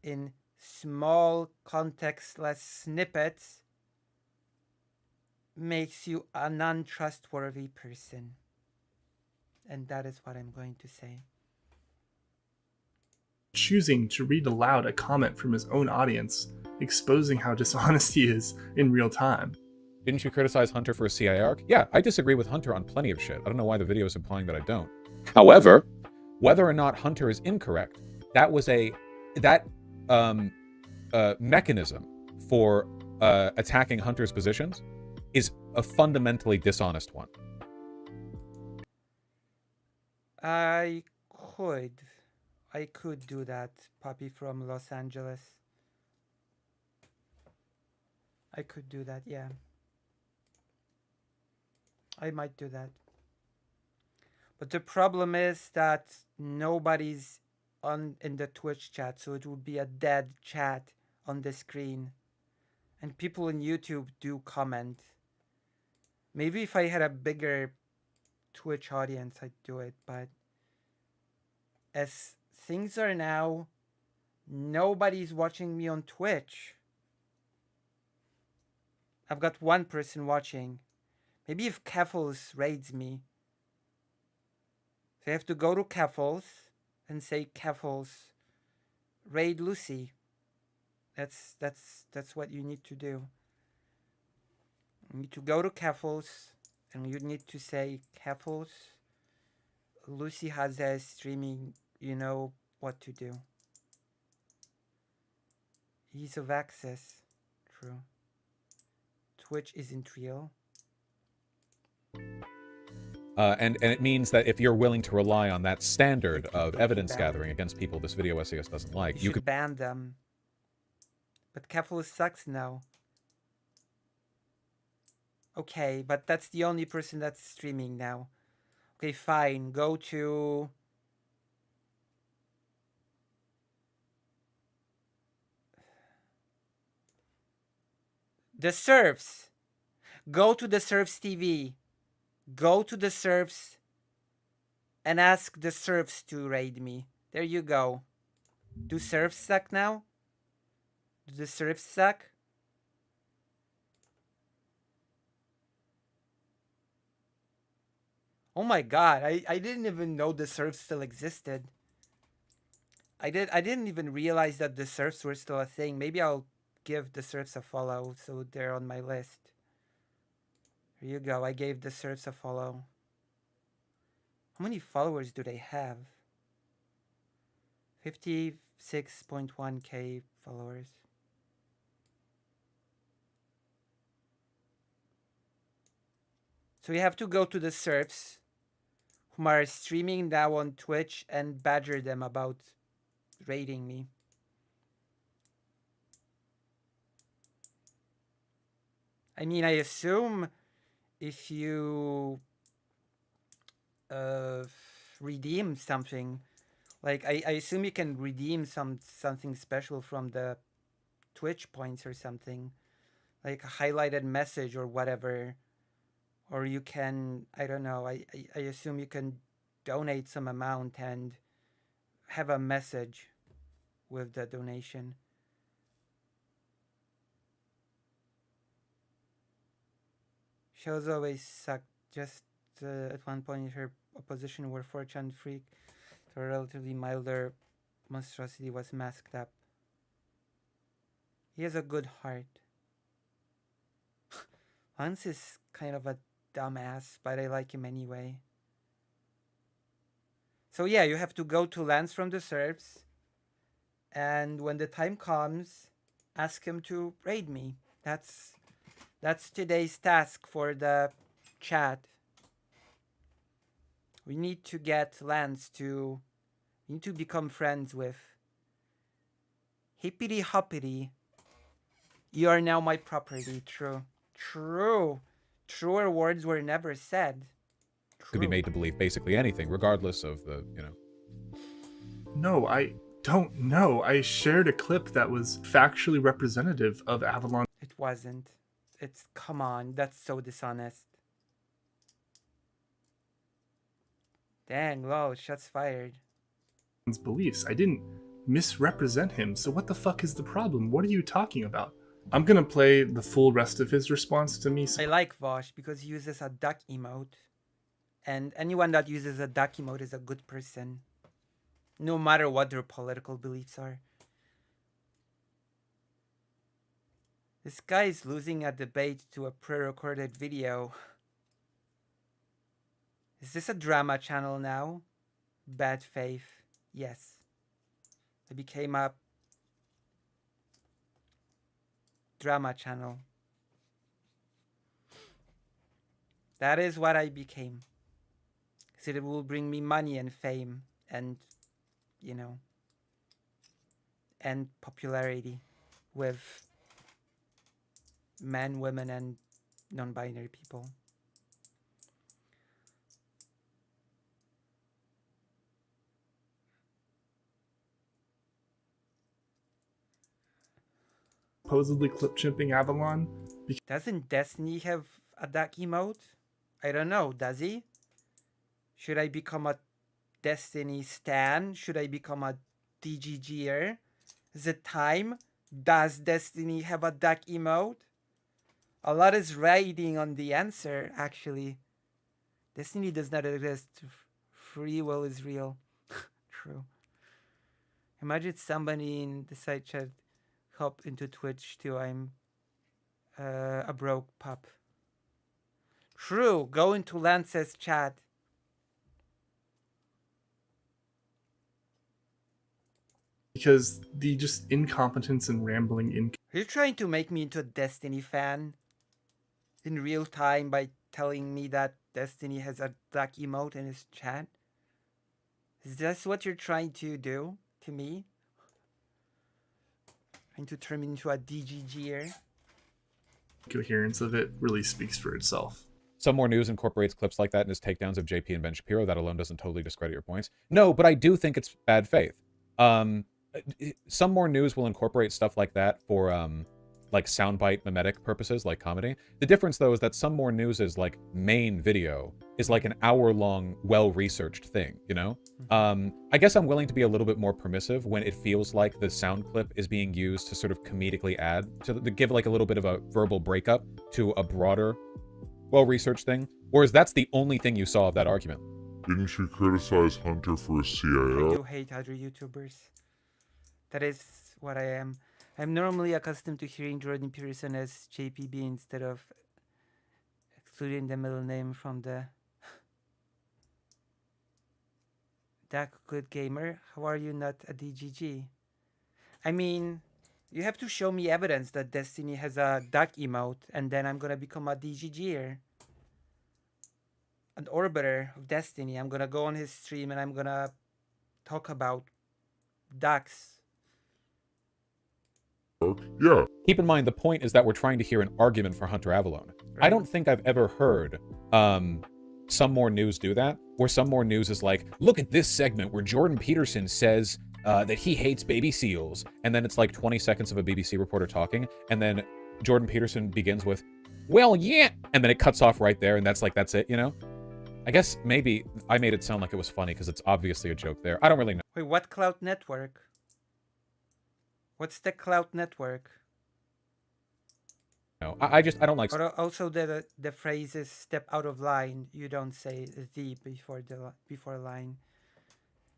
in small contextless snippets makes you a non-trustworthy person. And that is what I'm going to say. Choosing to read aloud a comment from his own audience, exposing how dishonest he is in real time. Didn't you criticize Hunter for a CIA arc? Yeah, I disagree with Hunter on plenty of shit. I don't know why the video is implying that I don't. However, whether or not Hunter is incorrect, that was that mechanism for attacking Hunter's positions is a fundamentally dishonest one. I could do that, Puppy from Los Angeles. I could do that, yeah. I might do that. But the problem is that nobody's in the Twitch chat, so it would be a dead chat on the screen. And people on YouTube do comment. Maybe if I had a bigger Twitch audience, I'd do it, but as things are now, nobody's watching me on Twitch. I've got one person watching. Maybe if Keffels raids me. So I have to go to Keffels and say, Keffels, raid Lucy. That's what you need to do. You need to go to Keffels and you need to say, Keffels, Lucy has a streaming, you know what to do. Ease of access. True. Twitch isn't real. And it means that if you're willing to rely on that standard of evidence gathering against people this video essayist doesn't like, you could ban them. But Keffels sucks now. Okay, but that's the only person that's streaming now. Okay, fine. Go to... The Serfs. Go to the Serfs TV. Go to the Serfs and ask the Serfs to raid me. There you go. Do Serfs suck now? Do the Serfs suck? Oh my god, I didn't even know the Serfs still existed. I didn't even realize that the Serfs were still a thing. Maybe I'll give the Serfs a follow so they're on my list. Here you go, I gave the Serfs a follow. How many followers do they have? 56.1k followers. So you have to go to the Serfs whom are streaming now on Twitch and badger them about raiding me. I mean, I assume if you redeem something, like I assume you can redeem something special from the Twitch points or something, like a highlighted message or whatever. Or you can, I don't know, I assume you can donate some amount and have a message with the donation. Shows always suck. Just at one point her opposition were 4chan freak. So a relatively milder monstrosity was masked up. He has a good heart. Lance is kind of a dumbass, but I like him anyway. So yeah, you have to go to Lance from the Serfs, and when the time comes, ask him to raid me. That's today's task for the chat. We need to get Lance to... We need to become friends with... Hippity hoppity. You are now my property. True. True. Truer words were never said. True. Could be made to believe basically anything, regardless of the, you know. No, I don't know. I shared a clip that was factually representative of Avalon. It wasn't. It's... Come on. That's so dishonest. Dang, whoa, shots fired. Beliefs. I didn't misrepresent him, so what the fuck is the problem? What are you talking about? I'm gonna play the full rest of his response to me. I like Vosh because he uses a duck emote. And anyone that uses a duck emote is a good person. No matter what their political beliefs are. This guy is losing a debate to a pre-recorded video. Is this a drama channel now? Bad faith. Yes. I became a drama channel. That is what I became. So it will bring me money and fame and, you know, and popularity with men, women, and non-binary people. Supposedly clip chimping Avalon. Doesn't Destiny have a duck emote? I don't know, does he? Should I become a Destiny stan? Should I become a DGGer? Is it time? Does Destiny have a duck emote? A lot is riding on the answer, actually. Destiny does not exist. Free will is real. True. Imagine somebody in the side chat hop into Twitch too. I'm a broke pup. True. Go into Lance's chat. Because the just incompetence and rambling in. Are you trying to make me into a Destiny fan in real time by telling me that Destiny has a duck emote in his chat? Is this what you're trying to do to me? Trying to turn me into a DGGer? Coherence of it really speaks for itself. Some More News incorporates clips like that in his takedowns of JP and Ben Shapiro. That alone doesn't totally discredit your points. No, but I do think it's bad faith. Some More News will incorporate stuff like that for like soundbite mimetic purposes, like comedy. The difference, though, is that Some More News' like main video is like an hour-long, well-researched thing, you know? I guess I'm willing to be a little bit more permissive when it feels like the sound clip is being used to sort of comedically add, to give like a little bit of a verbal breakup to a broader, well-researched thing. Whereas that's the only thing you saw of that argument. Didn't you criticize Hunter for a I CIA? do hate other YouTubers. That is what I am. I'm normally accustomed to hearing Jordan Peterson as JPB instead of excluding the middle name from the Dak Good Gamer. How are you not a DGG? I mean, you have to show me evidence that Destiny has a duck emote, and then I'm gonna become a DGGer. An orbiter of Destiny. I'm gonna go on his stream and I'm gonna talk about ducks. Yeah. Keep in mind, the point is that we're trying to hear an argument for Hunter Avalon. Right. I don't think I've ever heard Some More News do that, where Some More News is like, look at this segment where Jordan Peterson says that he hates baby seals. And then it's like 20 seconds of a BBC reporter talking. And then Jordan Peterson begins with, well, yeah. And then it cuts off right there. And that's it, you know? I guess maybe I made it sound like it was funny because it's obviously a joke there. I don't really know. Wait, what Cloud Network? What's the Cloud Network? I don't like. Also, the phrase is "step out of line." You don't say "the" before line.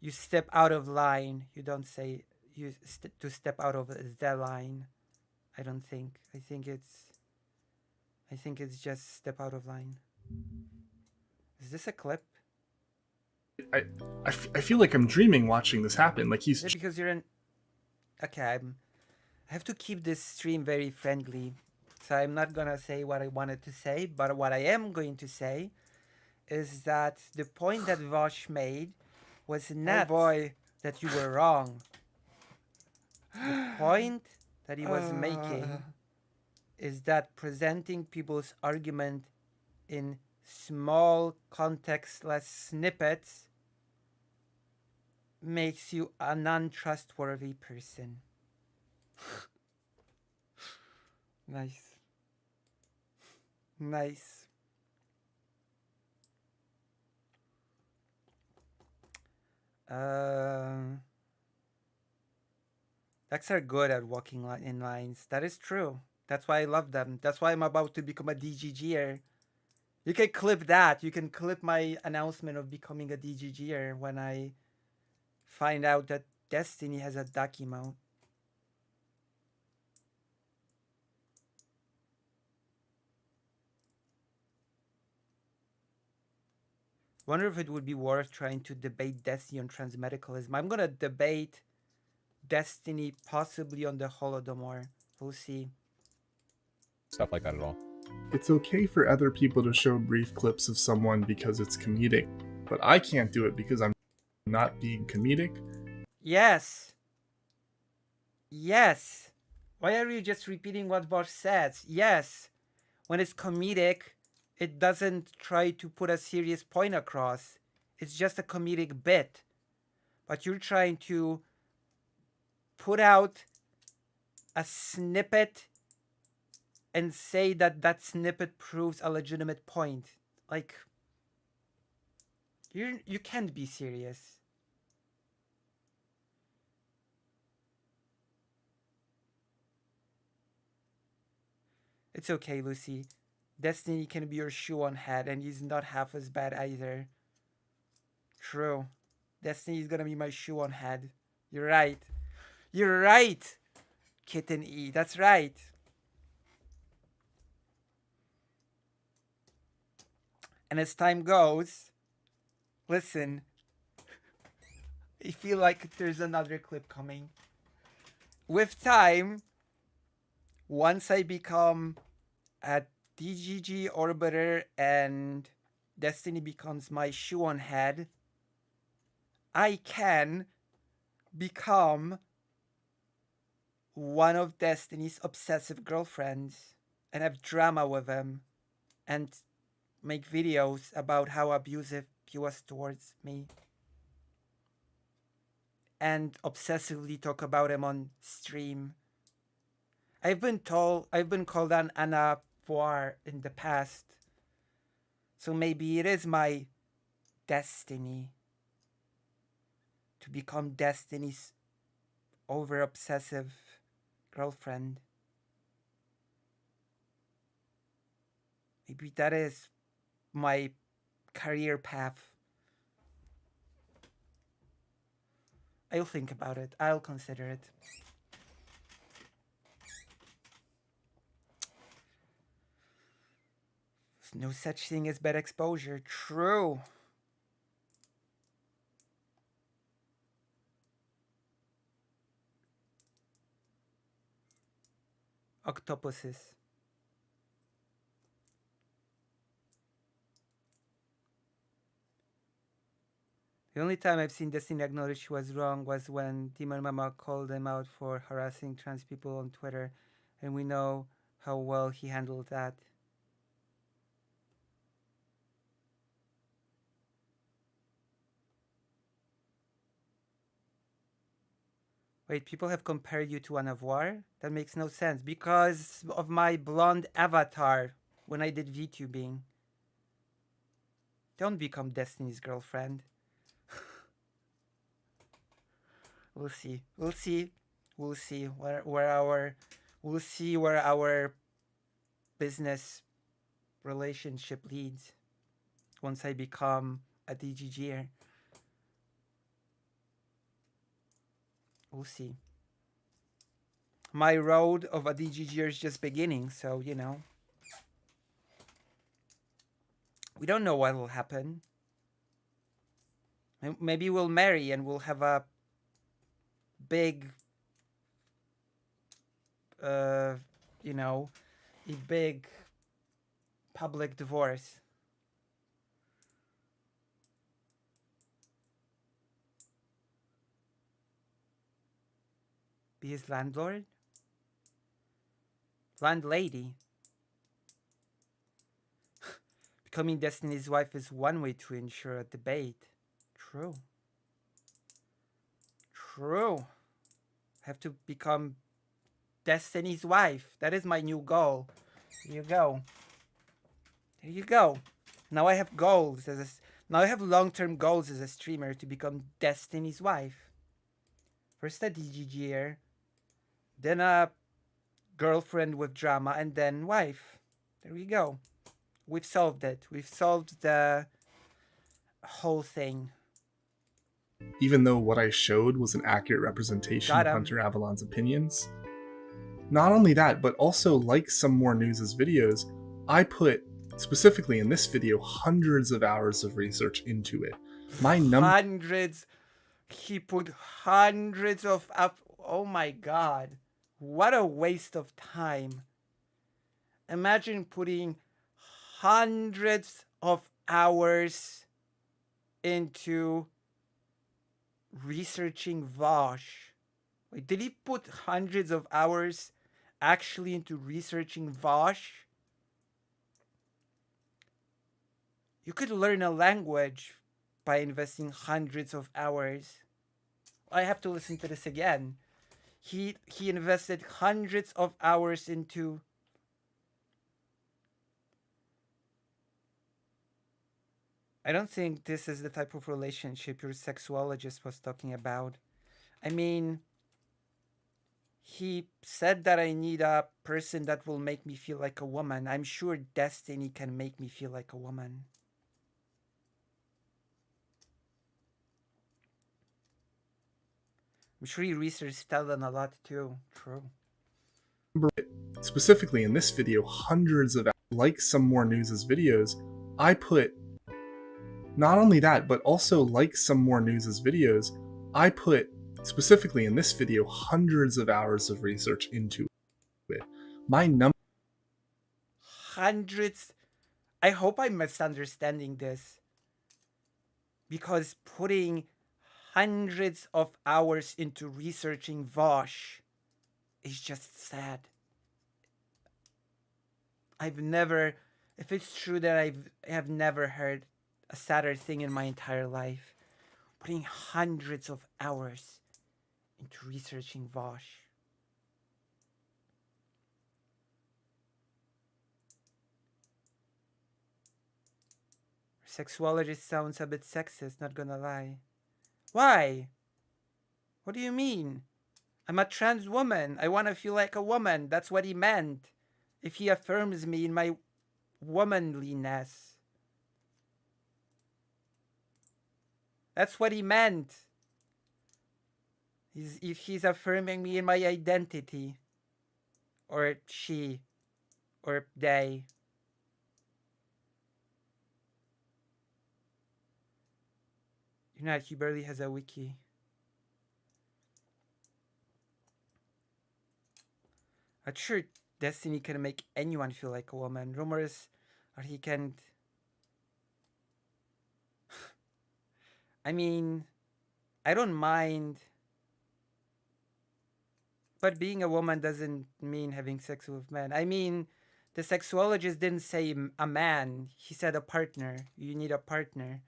You step out of line. You don't say to step out of the line. I don't think. I think it's just step out of line. Is this a clip? I feel like I'm dreaming watching this happen. Like he's. Yeah, because you're in. Okay, I have to keep this stream very friendly, so I'm not gonna say what I wanted to say. But what I am going to say is that the point that Vosh made was not that you were wrong. The point that he was making is that presenting people's argument in small contextless snippets makes you a non-trustworthy person. Nice. Nice. Ducks are good at walking in lines. That is true. That's why I love them. That's why I'm about to become a DGGer. You can clip that. You can clip my announcement of becoming a DGGer when I find out that Destiny has a duck emote. Wonder if it would be worth trying to debate Destiny on transmedicalism. I'm gonna debate Destiny possibly on the Holodomor. We'll see. Stuff like that at all. It's okay for other people to show brief clips of someone because it's comedic, but I can't do it because I'm not being comedic. Yes. Yes. Why are you just repeating what Vosh says? Yes. When it's comedic, it doesn't try to put a serious point across. It's just a comedic bit. But you're trying to put out a snippet and say that that snippet proves a legitimate point. Like, you can't be serious. It's okay, Lucy. Destiny can be your shoe on head, and he's not half as bad either. True. Destiny is gonna be my shoe on head. You're right. You're right, Kitten E. That's right. And as time goes, listen, I feel like there's another clip coming. With time, once I become a DGG orbiter and Destiny becomes my shoe on head, I can become one of Destiny's obsessive girlfriends and have drama with him and make videos about how abusive he was towards me and obsessively talk about him on stream. I've been called an Anna Voir in the past, so maybe it is my destiny to become Destiny's over obsessive girlfriend. Maybe that is my career path. I'll think about it. I'll consider it. There's no such thing as bad exposure. True. Octopuses. The only time I've seen Destiny acknowledge she was wrong was when Demon Mama called him out for harassing trans people on Twitter, and we know how well he handled that. Wait, people have compared you to an avoir? That makes no sense. Because of my blonde avatar when I did VTubing. Don't become Destiny's girlfriend. We'll see. We'll see. We'll see where our business relationship leads once I become a DGGer. We'll see. My road of a DGGer is just beginning, so you know. We don't know what will happen. Maybe we'll marry and we'll have a big, you know, a big public divorce. Be his landlord? Landlady? Becoming Destiny's wife is one way to ensure a debate. True. True. Have to become Destiny's wife. That is my new goal. There you go. There you go. Now I have goals now I have long-term goals as a streamer to become Destiny's wife. First a DGGer, then a girlfriend with drama, and then wife. There we go. We've solved it. We've solved the whole thing. Even though what I showed was an accurate representation Got of 'em. Hunter Avalon's opinions. Not only that, but also like some more News' videos, I put, specifically in this video, hundreds of hours of research into it. My number Hundreds. He put hundreds of up. Oh my god. What a waste of time. Imagine putting hundreds of hours into researching Vosh. Wait, did he put hundreds of hours actually into researching Vosh? You could learn a language by investing hundreds of hours. I have to listen to this again. He invested hundreds of hours into I don't think this is the type of relationship your sexologist was talking about. I mean, he said that I need a person that will make me feel like a woman. I'm sure Destiny can make me feel like a woman. I'm sure he researched Stellan a lot too. True. specifically in this video, hundreds of like some more News' videos, I put, not only that, but also like some more News' videos, I put, specifically in this video, hundreds of hours of research into it. My number Hundreds. I hope I'm misunderstanding this. Because putting hundreds of hours into researching Vosh is just sad. I've never, if it's true that I have never heard a sadder thing in my entire life. Putting hundreds of hours into researching Vosh. Sexuality sounds a bit sexist, not gonna lie. Why? What do you mean? I'm a trans woman. I want to feel like a woman. That's what he meant. If he affirms me in my womanliness. That's what he meant. If he's affirming me in my identity. Or she. Or they. You know, he barely has a wiki. I'm sure Destiny can make anyone feel like a woman. Rumors are he can. I mean, I don't mind. But being a woman doesn't mean having sex with men. I mean, the sexologist didn't say a man. He said a partner. You need a partner.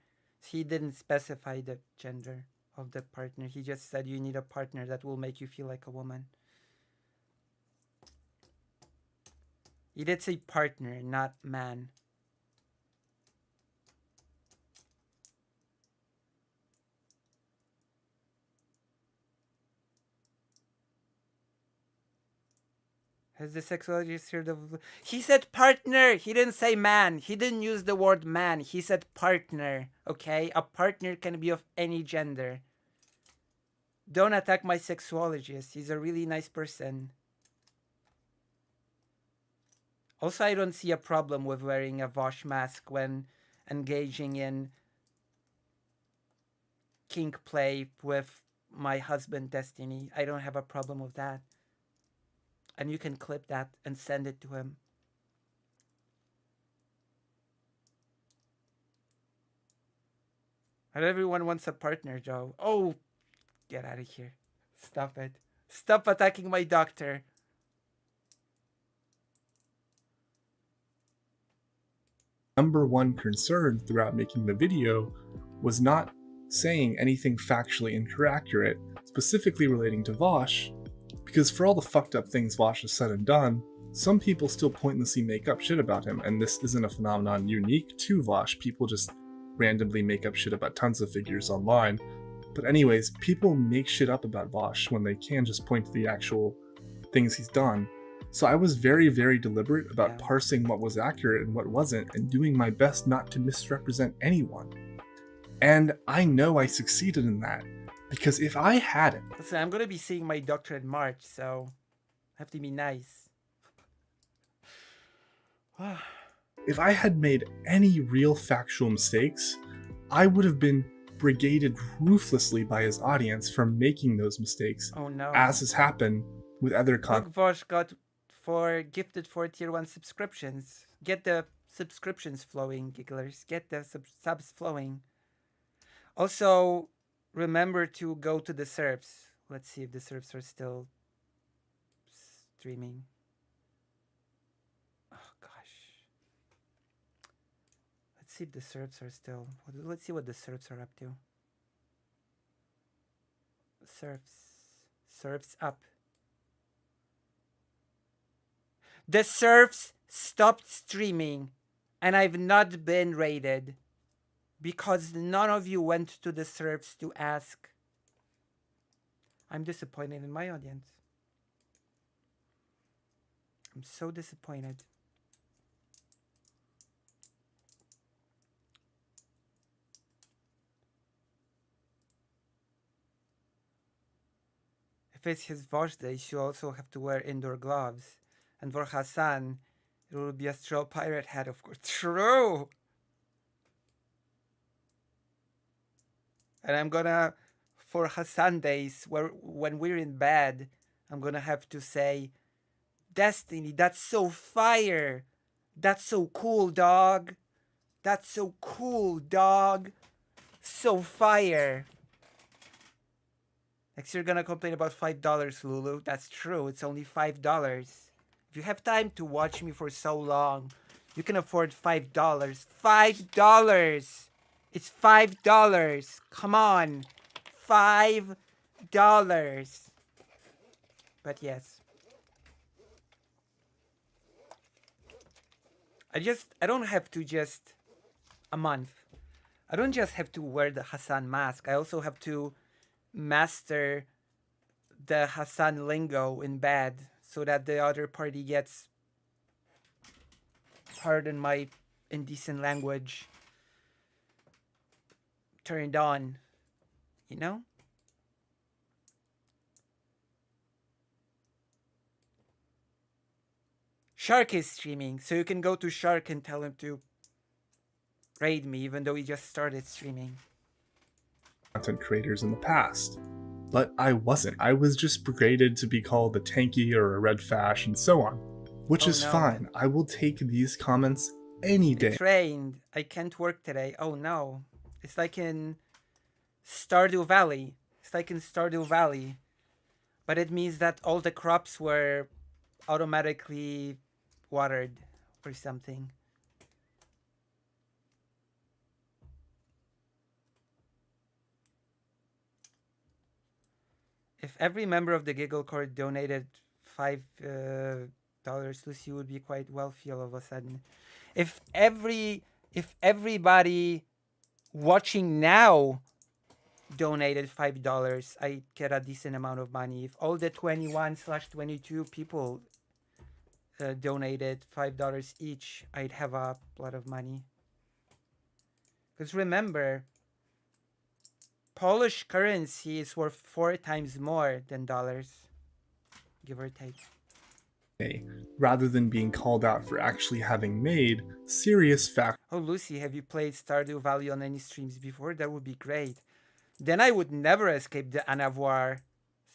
He didn't specify the gender of the partner. He just said you need a partner that will make you feel like a woman. He did say partner, not man. Has the sexologist heard of... He said partner! He didn't say man. He didn't use the word man. He said partner, okay? A partner can be of any gender. Don't attack my sexologist. He's a really nice person. Also, I don't see a problem with wearing a Vosh mask when engaging in kink play with my husband, Destiny. I don't have a problem with that. And you can clip that and send it to him. Not everyone wants a partner, Joe. Oh, get out of here. Stop it. Stop attacking my doctor. number one concern throughout making the video was not saying anything factually inaccurate, specifically relating to Vosh, because for all the fucked up things Vosh has said and done, some people still pointlessly make up shit about him, and this isn't a phenomenon unique to Vosh. People just randomly make up shit about tons of figures online. But anyways, people make shit up about Vosh when they can just point to the actual things he's done. So I was very, very deliberate about Yeah. parsing what was accurate and what wasn't, and doing my best not to misrepresent anyone. And I know I succeeded in that, because if I hadn't, Listen, I'm gonna be seeing my doctor in March, so I have to be nice. if I had made any real factual mistakes, I would have been brigaded ruthlessly by his audience for making those mistakes, Oh no. as has happened with other Look, Vosh got gifted 4 tier 1 subscriptions. Get the subscriptions flowing, gigglers. Get the subs flowing. Also, remember to go to the SERPs. Let's see if the SERPs are still streaming. Oh gosh. Let's see if the SERPs are still. Let's see what the SERPs are up to. SERPs up. The SERPs stopped streaming, and I've not been raided because none of you went to the SERPs to ask. I'm disappointed in my audience. I'm so disappointed. If it's his Vosh day, you also have to wear indoor gloves. And for Hassan, it will be a straw pirate hat, of course. True! And I'm gonna, for Hassan days, when we're in bed, I'm gonna have to say, Destiny, that's so fire! That's so cool, dog! That's so cool, dog! So fire! Next you're gonna complain about $5, Lulu. That's true, it's only $5. If you have time to watch me for so long, you can afford $5. $5! It's $5! Come on! $5! But yes. I don't have to just a month. I don't just have to wear the Hassan mask. I also have to master the Hassan lingo in bed so that the other party gets, pardon my indecent language, turned on. You know? Shark is streaming, so you can go to Shark and tell him to raid me, even though he just started streaming. Content creators in the past. But I wasn't. I was just brigaded to be called a tanky or a red fash and so on. Which is fine. I will take these comments any day. It's rained. I can't work today. Oh no. It's like in Stardew Valley. But it means that all the crops were automatically watered or something. If every member of the Giggle Court donated $5, Lucy would be quite wealthy all of a sudden. If everybody watching now donated $5, I'd get a decent amount of money. If all the 21/22 people donated $5 each, I'd have a lot of money. Because remember, Polish currency is worth 4 times more than dollars, give or take. Rather than being called out for actually having made serious fact. Oh, Lucy, have you played Stardew Valley on any streams before? That would be great. Then I would never escape the Anavoir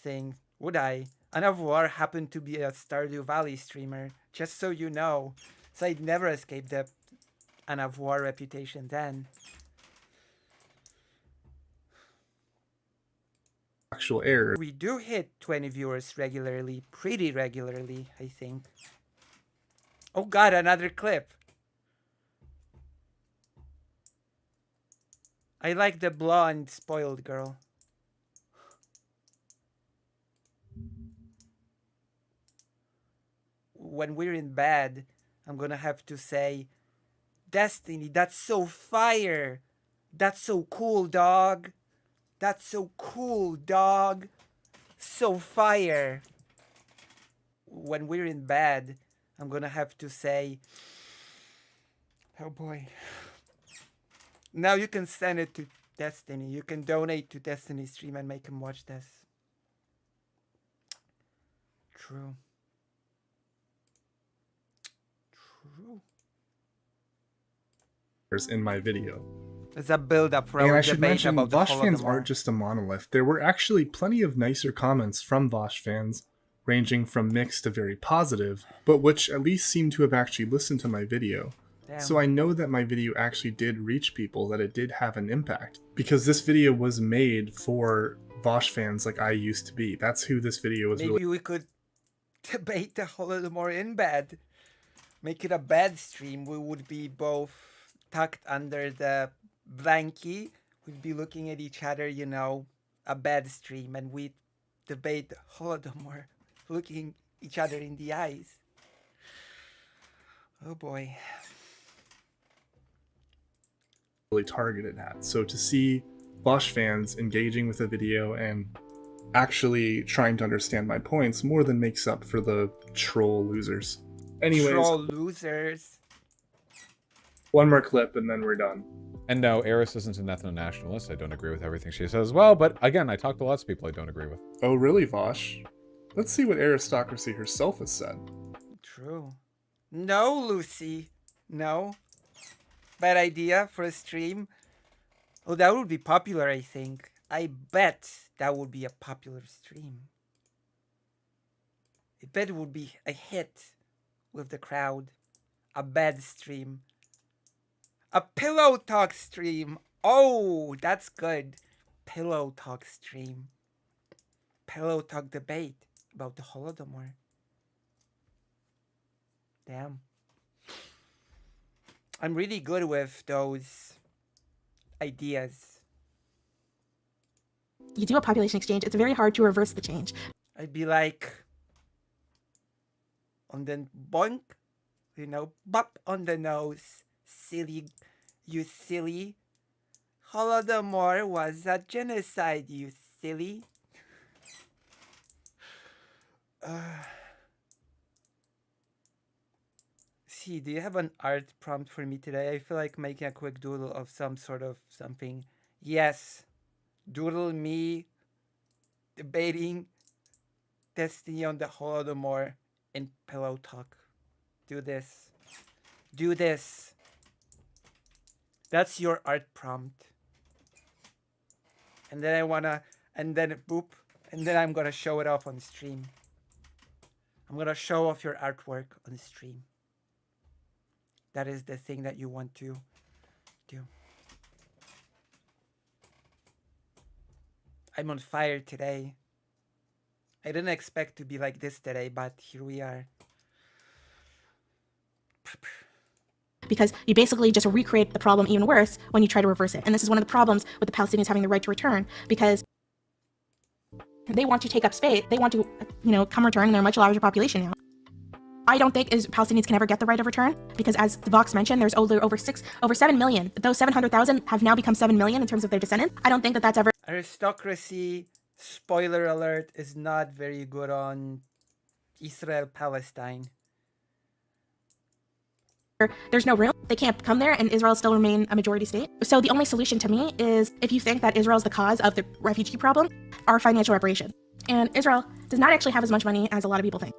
thing, would I? Anavoir happened to be a Stardew Valley streamer, just so you know. So I'd never escape the Anavoir reputation then. Actual error. We do hit 20 viewers regularly, pretty regularly, I think. Oh god, another clip. I like the blonde spoiled girl. When we're in bed, I'm gonna have to say, Destiny, that's so fire. That's so cool, dog. That's so cool, dog. So fire. when we're in bed, I'm gonna have to say, oh boy. Now you can send it to Destiny. You can donate to Destiny stream and make him watch this. True. True. In my video. There's a build-up for And our I should debate mention, about the Vosh fans Holodomor. aren't just a monolith. There were actually plenty of nicer comments from Vosh fans, ranging from mixed to very positive, but which at least seem to have actually listened to my video. Damn. So I know that my video actually did reach people, that it did have an impact. Because this video was made for Vosh fans like I used to be. That's who this video was Maybe really... we could debate the Holodomor in bed. Make it a bed stream. We would be both tucked under the blankie. We'd be looking at each other, you know, a bed stream, and we'd debate the Holodomor, looking each other in the eyes. Oh boy. really targeted at. So to see Vosh fans engaging with the video and actually trying to understand my points more than makes up for the troll losers. Anyways, Troll losers. one more clip and then we're done. And no, Eris isn't an ethno-nationalist. I don't agree with everything she says as well, but again, I talk to lots of people I don't agree with. Oh really, Vosh? Let's see what aristocracy herself has said. True. No, Lucy. No. Bad idea for a stream. Oh, that would be popular, I think. I bet that would be a popular stream. I bet it would be a hit with the crowd. A bed stream. A pillow talk stream. Oh, that's good. Pillow talk stream. Pillow talk debate about the Holodomor. Damn. I'm really good with those ideas. You do a population exchange, it's very hard to reverse the change. I'd be like, and then boink, you know, bop on the nose. Silly, you silly. Holodomor was a genocide, you silly. See, do you have an art prompt for me today? I feel like making a quick doodle of some sort of something. Yes. Doodle me debating Destiny on the Holodomor in Pillow Talk. Do this. Do this. That's your art prompt. And then I wanna, and then boop, and then I'm gonna show it off on stream. I'm gonna show off your artwork on stream. That is the thing that you want to do. I'm on fire today. I didn't expect to be like this today, but here we are. Because you basically just recreate the problem even worse when you try to reverse it. And this is one of the problems with the Palestinians having the right to return, because they want to take up space. They want to, come return, and they're a much larger population now. I don't think Palestinians can ever get the right of return, because as the Vox mentioned, there's over 7 million. Those 700,000 have now become 7 million in terms of their descendants. I don't think that that's ever... Aristocracy, spoiler alert, is not very good on Israel-Palestine. There's no room. They can't come there, and Israel still remain a majority state. So the only solution to me is, if you think that Israel's the cause of the refugee problem, are financial reparations. And Israel does not actually have as much money as a lot of people think.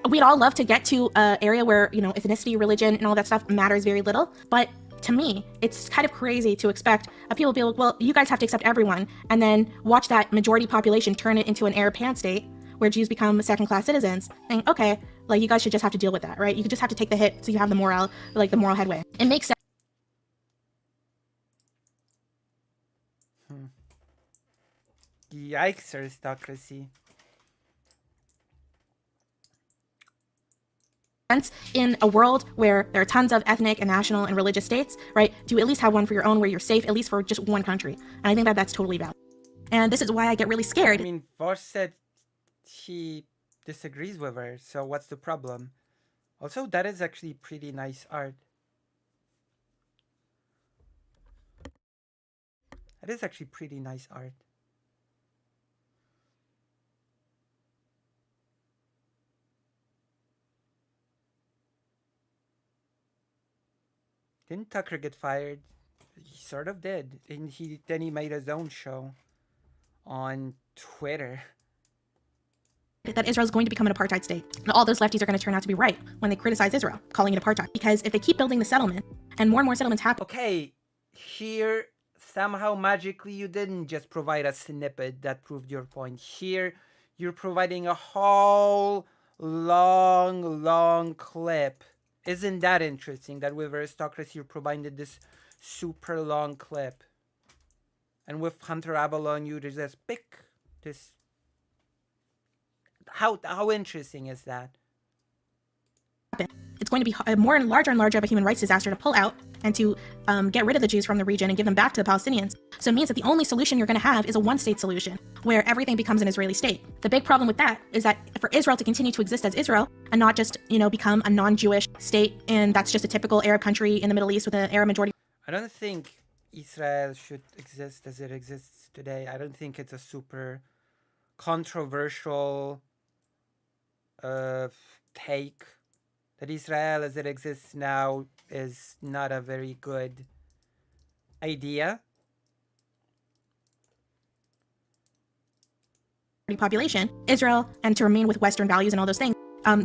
We'd all love to get to an area where, ethnicity, religion, and all that stuff matters very little. But to me, it's kind of crazy to expect people to be like, well, you guys have to accept everyone, and then watch that majority population turn it into an Arab pan state where Jews become second-class citizens. And okay, you guys should just have to deal with that, right? You just have to take the hit so you have the moral headway. It makes sense. Yikes, aristocracy. In a world where there are tons of ethnic and national and religious states, right, to at least have one for your own where you're safe, at least for just one country. And I think that that's totally valid. And this is why I get really scared. I mean, Vosh said he disagrees with her, so what's the problem? Also, that is actually pretty nice art. That is actually pretty nice art. Didn't Tucker get fired? He sort of did. And then he made his own show on Twitter. That Israel's going to become an apartheid state. And all those lefties are going to turn out to be right when they criticize Israel, calling it apartheid. Because if they keep building the settlement, and more settlements happen. Okay, here, somehow magically you didn't just provide a snippet that proved your point. Here, you're providing a whole long clip. Isn't that interesting that with aristocracy you provided this super long clip? And with Hunter Avalon you just pick this. How interesting is that? It's going to be more and larger of a human rights disaster to pull out and to get rid of the Jews from the region and give them back to the Palestinians. So it means that the only solution you're going to have is a one-state solution, where everything becomes an Israeli state. The big problem with that is that for Israel to continue to exist as Israel and not just, become a non-Jewish state, and that's just a typical Arab country in the Middle East with an Arab majority. I don't think Israel should exist as it exists today. I don't think it's a super controversial take. That Israel as it exists now is not a very good idea. Population, Israel, and to remain with Western values and all those things,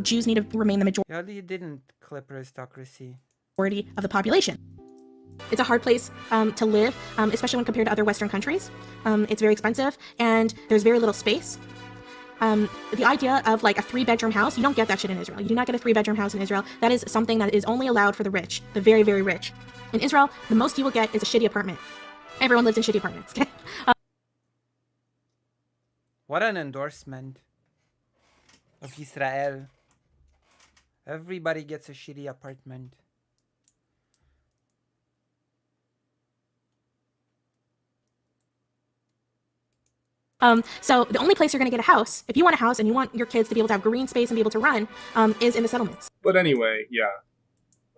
Jews need to remain the majority. Yeah, you didn't clip aristocracy. Of the population. It's a hard place to live, especially when compared to other Western countries. It's very expensive, and there's very little space. The idea of like a 3-bedroom house, you don't get that shit in Israel. You do not get a 3-bedroom house in Israel. That is something that is only allowed for the rich, the very, very rich. In Israel, the most you will get is a shitty apartment. Everyone lives in shitty apartments. What an endorsement of Israel. Everybody gets a shitty apartment. So the only place you're going to get a house, if you want a house and you want your kids to be able to have green space and be able to run, is in the settlements. But anyway, yeah.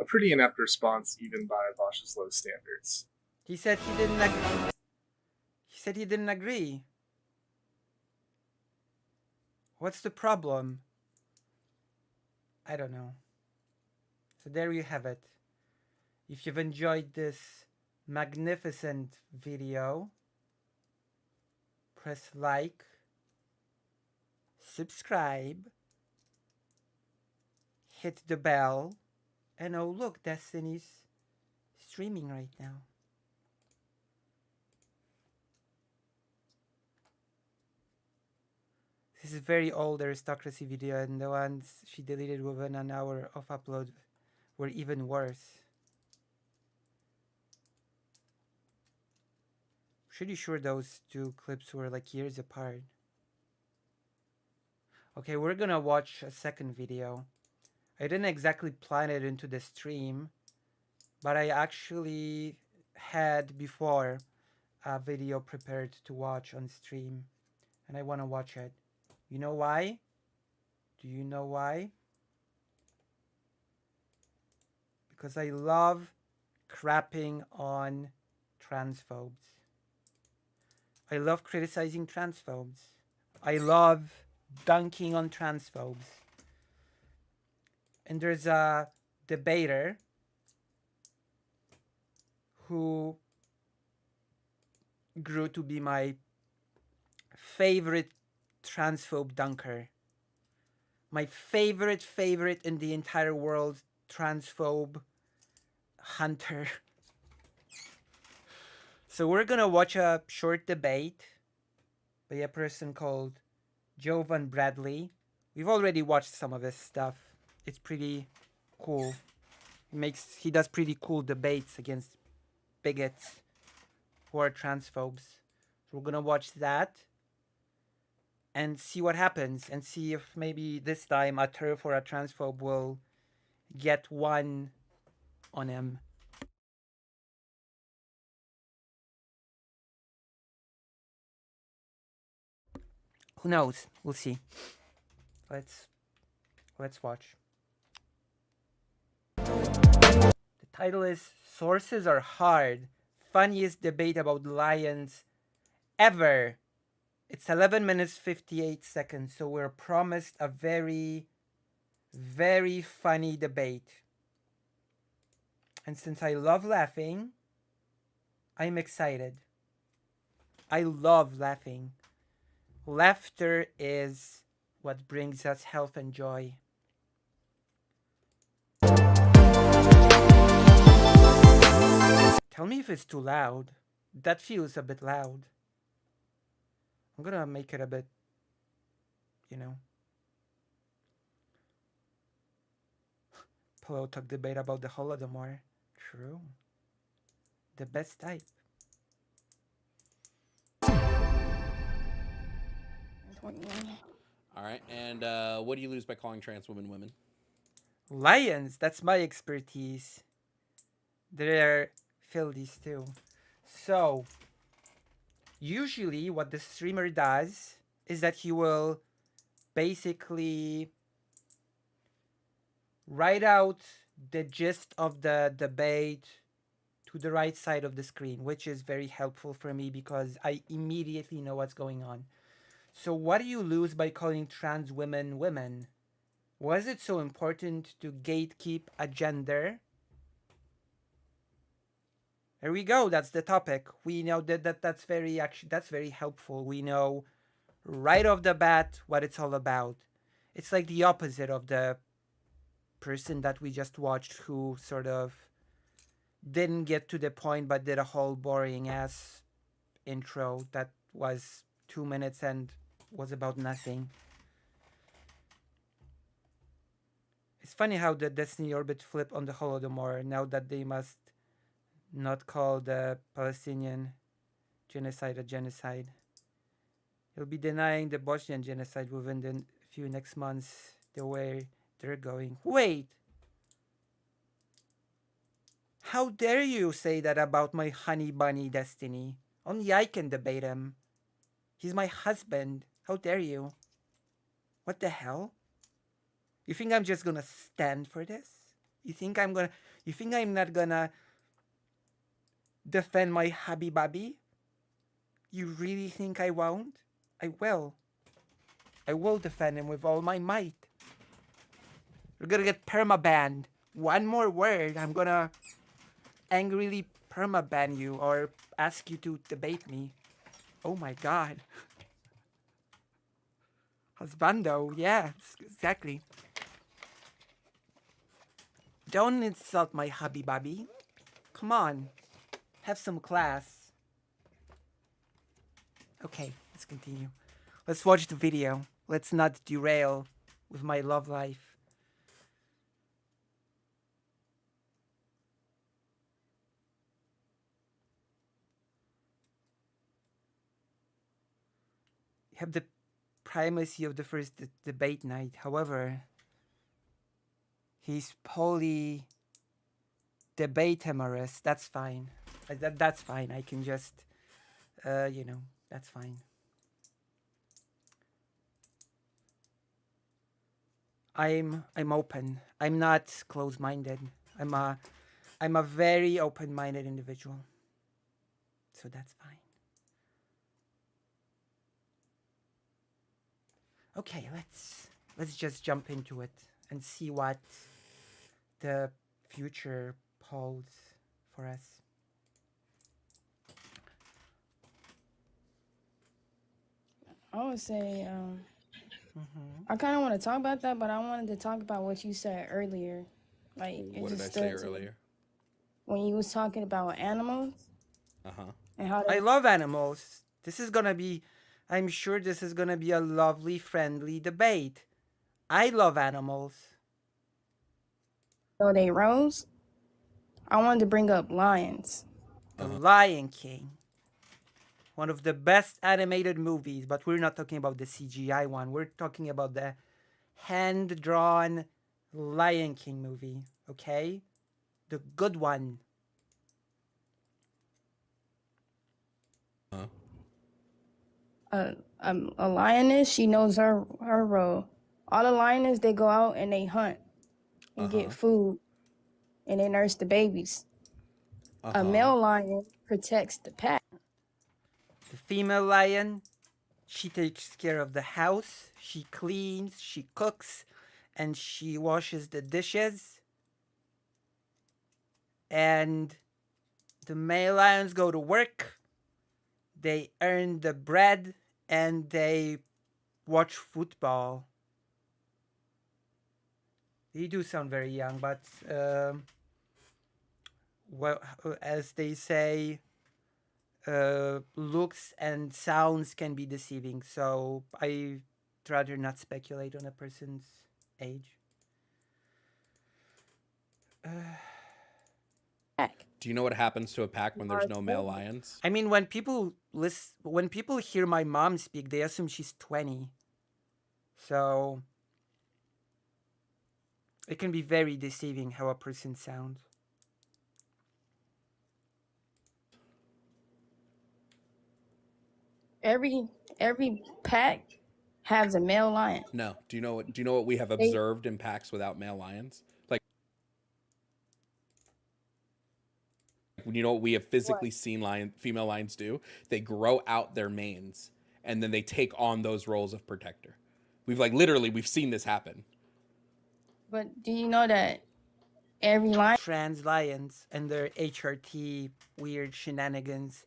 A pretty inept response even by Vosh's low standards. He said he didn't agree. He didn't agree. What's the problem? I don't know. So there you have it. If you've enjoyed this magnificent video, press like, subscribe, hit the bell, and oh look, Destiny's streaming right now. This is a very old aristocracy video, and the ones she deleted within an hour of upload were even worse. Pretty sure those two clips were like years apart. Okay, we're gonna watch a second video. I didn't exactly plan it into the stream, but I actually had before a video prepared to watch on stream, and I want to watch it. You know why? Do you know why? Because I love crapping on transphobes. I love criticizing transphobes. I love dunking on transphobes. And there's a debater who grew to be my favorite transphobe dunker. My favorite in the entire world transphobe hunter. So we're gonna watch a short debate by a person called Jovan Bradley. We've already watched some of his stuff. It's pretty cool. He does pretty cool debates against bigots who are transphobes. So we're gonna watch that and see what happens, and see if maybe this time a TERF or a transphobe will get one on him. Who knows? We'll see. Let's watch. The title is Sources Are Hard. Funniest debate about lions ever. It's 11 minutes 58 seconds, so we're promised a very, very funny debate. And since I love laughing, I'm excited. I love laughing. Laughter is what brings us health and joy. Tell me if it's too loud. That feels a bit loud. I'm gonna make it a bit, you know. Pillow talk debate about the Holodomor. True. The best type. All right, and what do you lose by calling trans women women? Lions, that's my expertise. They're filthies too. So, usually what the streamer does is that he will basically write out the gist of the debate to the right side of the screen, which is very helpful for me because I immediately know what's going on. So, what do you lose by calling trans women women? Was it so important to gatekeep a gender? There we go. That's the topic. We know that's very helpful. We know right off the bat what it's all about. It's like the opposite of the person that we just watched who sort of didn't get to the point but did a whole boring ass intro that was 2 minutes and was about nothing. It's funny how the Destiny Orbit flip on the Holodomor now that they must not call the Palestinian genocide a genocide. He'll be denying the Bosnian genocide within the few next months the way they're going. Wait! How dare you say that about my honey bunny Destiny? Only I can debate him. He's my husband. How dare you? What the hell? You think I'm just gonna stand for this? You think I'm not gonna defend my hubby bubby? You really think I won't? I will. I will defend him with all my might. You're gonna get permabanned. One more word, I'm gonna angrily permaban you or ask you to debate me. Oh my god. Husbando, yeah, exactly. Don't insult my hubby bubby. Come on. Have some class. Okay, let's continue. Let's watch the video. Let's not derail with my love life. You have the primacy of the first debate night. However, he's poly debate humorous. That's fine. That's fine. I can just, that's fine. I'm open. I'm not closed-minded. I'm a very open-minded individual. So that's fine. Okay, let's just jump into it and see what the future holds for us. I would say I kind of want to talk about that, but I wanted to talk about what you said earlier. Like, What did I say earlier? When you was talking about animals. And how I love animals. I'm sure this is gonna be a lovely, friendly debate. I love animals. So they rose. I wanted to bring up lions. The Lion King. One of the best animated movies, but we're not talking about the CGI one. We're talking about the hand-drawn Lion King movie, okay? The good one. A lioness, she knows her role. All the lioness, they go out and they hunt and get food, and they nurse the babies. A male lion protects the pack. The female lion, she takes care of the house, she cleans, she cooks, and she washes the dishes. and the male lions go to work, they earn the bread, and they watch football. You do sound very young, but well, as they say, looks and sounds can be deceiving. So I'd rather not speculate on a person's age. Do you know what happens to a pack when there's no male lions? I mean, when people hear my mom speak, they assume she's 20. So it can be very deceiving how a person sounds. Every pack has a male lion. No. Do you know what we have observed in packs without male lions? Like, you know what we have physically seen female lions do? They grow out their manes and then they take on those roles of protector. We've seen this happen. But do you know that every lion trans lions and their HRT weird shenanigans?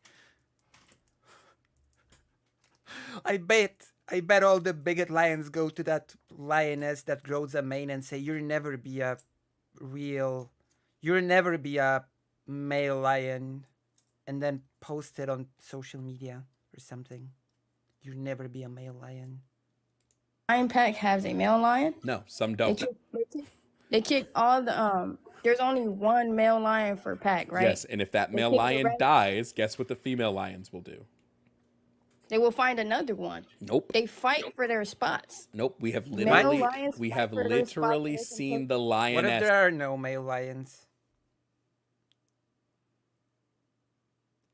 I bet all the bigot lions go to that lioness that grows a mane and say, you'll never be a male lion, and then post it on social media or something. You'll never be a male lion. lion pack has a male lion? No, some don't. They kick all the there's only one male lion per pack, right? Yes, and if that male lion dies, guess what the female lions will do? They will find another one. Nope. They fight for their spots. Nope. We have Male literally lions we fight have for their spots literally so they can seen take- the lioness. What if there are no male lions?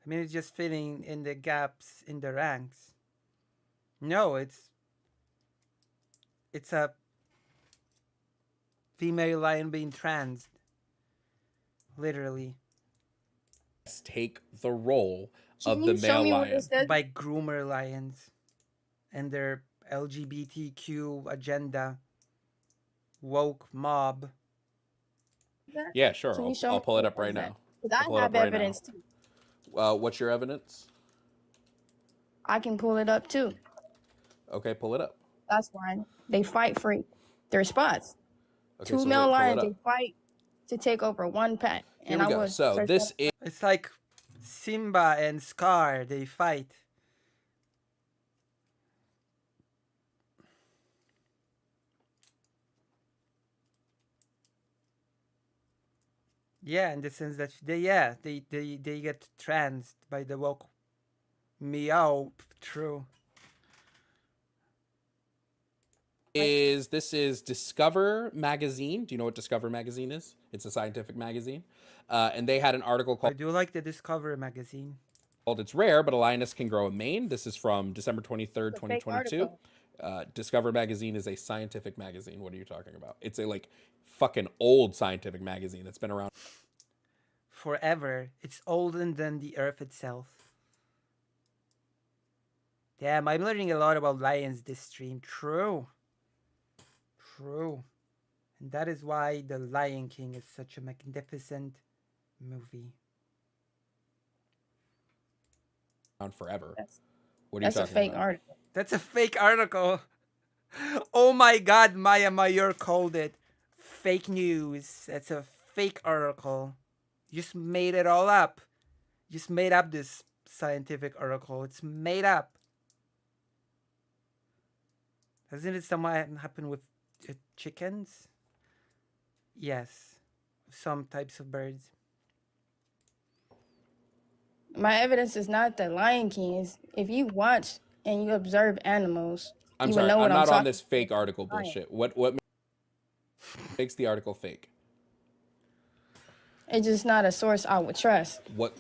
I mean, it's just filling in the gaps in the ranks. No, it's a female lion being trans. Literally. Take the role of Can the you show male me what lion. it says? By groomer lions and their LGBTQ agenda, woke mob. Yeah, sure. Can you show I'll me pull it what up right that? now. 'Cause I'll pull it I up have right now. evidence too. What's your evidence? I can pull it up too. Okay, pull it up. That's fine. They fight for their spots. Okay, Two so male pull it lions, up. they fight to take over one pack. Here And we I go. was So this is It's like Simba and Scar, they fight. Yeah, in the sense that they get transed by the woke meow. True. this is Discover magazine. Do you know what Discover magazine is? It's a scientific magazine, and they had an article I called do like the Discover magazine. "It's Rare, but a lioness can grow a mane." This is from December 23rd, It's a fake 2022. article. Discover magazine is a scientific magazine. What are you talking about? It's a fucking old scientific magazine that's been around Forever. It's older than the earth itself. Damn, I'm learning a lot about lions this stream. True. And that is why The Lion King is such a magnificent movie. forever. What are you That's a talking fake about? article. That's a fake article. Oh my god, Maya Mayor called it fake news. That's a fake article. You just made it all up. You just made up this scientific article. It's made up. Hasn't it somewhat happened with chickens? Yes. Some types of birds. My evidence is not the Lion King. Is if you watch and you observe animals, I'm you sorry. would know I'm what I'm not on talking this fake about. article bullshit. What makes the article fake? It's just not a source I would trust. What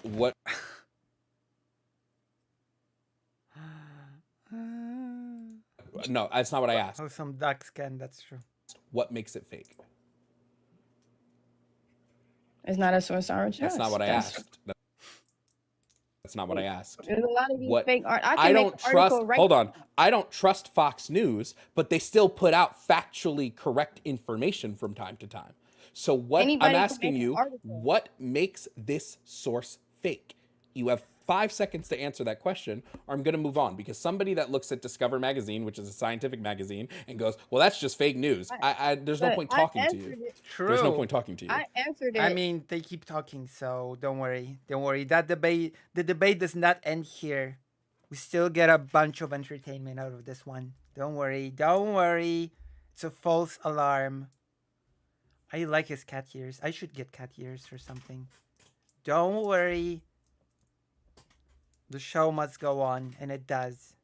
No, that's not what I asked. Oh, some duck scan, that's true. What makes it fake? It's not a source I would trust. That's not what I asked. That's not what I asked. There's a lot of these What fake art. I don't trust. Hold on. I don't trust Fox News, but they still put out factually correct information from time to time. So what Anybody I'm can asking make an you, article. what makes this source fake? You have 5 seconds to answer that question, or I'm going to move on, because somebody that looks at Discover magazine, which is a scientific magazine, and goes, "Well, that's just fake news." There's no But point I talking to you. answered it. There's no True. point talking to you. I answered it. I mean, they keep talking, so don't worry. Don't worry. The debate does not end here. We still get a bunch of entertainment out of this one. Don't worry. Don't worry. It's a false alarm. I like his cat ears. I should get cat ears or something. Don't worry. The show must go on, and it does.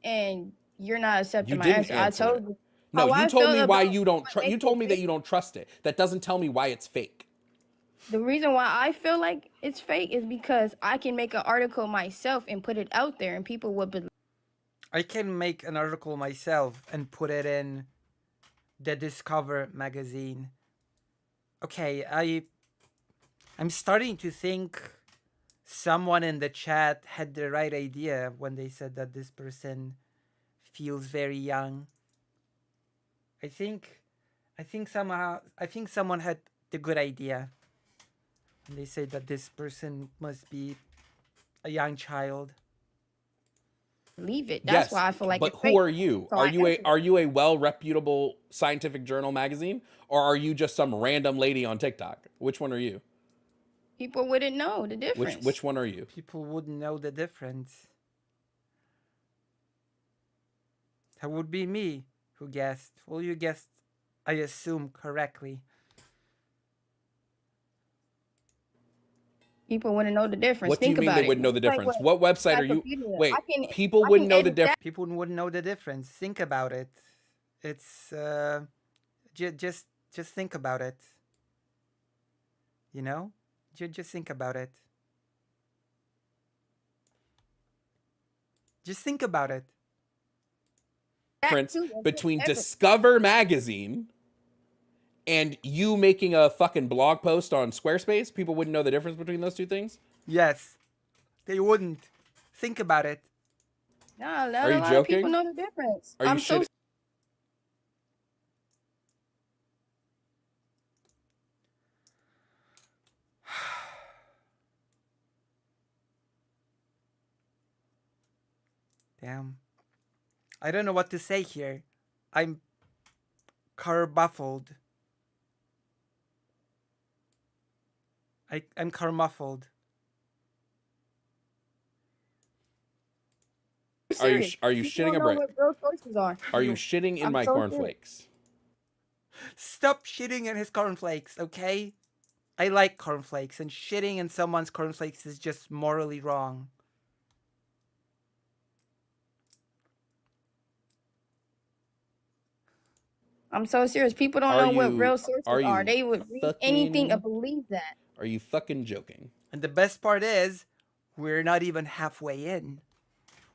And you're not accepting You my didn't answer. I answer told it. you. No, how you I told felt me why about you don't what trust. You makes told it me that fake. you don't trust it. That doesn't tell me why it's fake. The reason why I feel like it's fake is because I can make an article myself and put it out there, and people would believe. I can make an article myself and put it in the Discover magazine. Okay, I'm starting to think someone in the chat had the right idea when they said that this person feels very young. I think someone had the good idea. And they say that this person must be a young child. Leave it. That's Yes, why I feel like but it's who fake. are you? So Are I you a answered it. are you a well reputable scientific journal magazine, or are you just some random lady on TikTok? Which one are you? People wouldn't know the difference. Which one are you? People wouldn't know the difference. That would be me who guessed. Well, you guessed, I assume, correctly. People wouldn't know the difference. What do you Think mean about they it. wouldn't know the It's like difference? What website are you? encyclopedia. Wait, I people can wouldn't know the edit that. difference. People wouldn't know the difference. Think about it. It's just think about it. You know, just think about it. Just think about it. Difference between Discover magazine and you making a fucking blog post on Squarespace. People wouldn't know the difference between those two things. Yes, they wouldn't. Think about it. Nah, not Are a you lot of people joking? know the difference. Are you I'm so shitting? Damn. I don't know what to say here. I'm carbuffled. I'm carmuffled. Are you serious. are you People shitting don't a know brick? what real choices are. Are you shitting in I'm my so cornflakes? Stop shitting in his cornflakes, okay? I like cornflakes, and shitting in someone's cornflakes is just morally wrong. I'm so serious. People don't know what real sources are. They would read anything and believe that. Are you fucking joking? And the best part is, we're not even halfway in.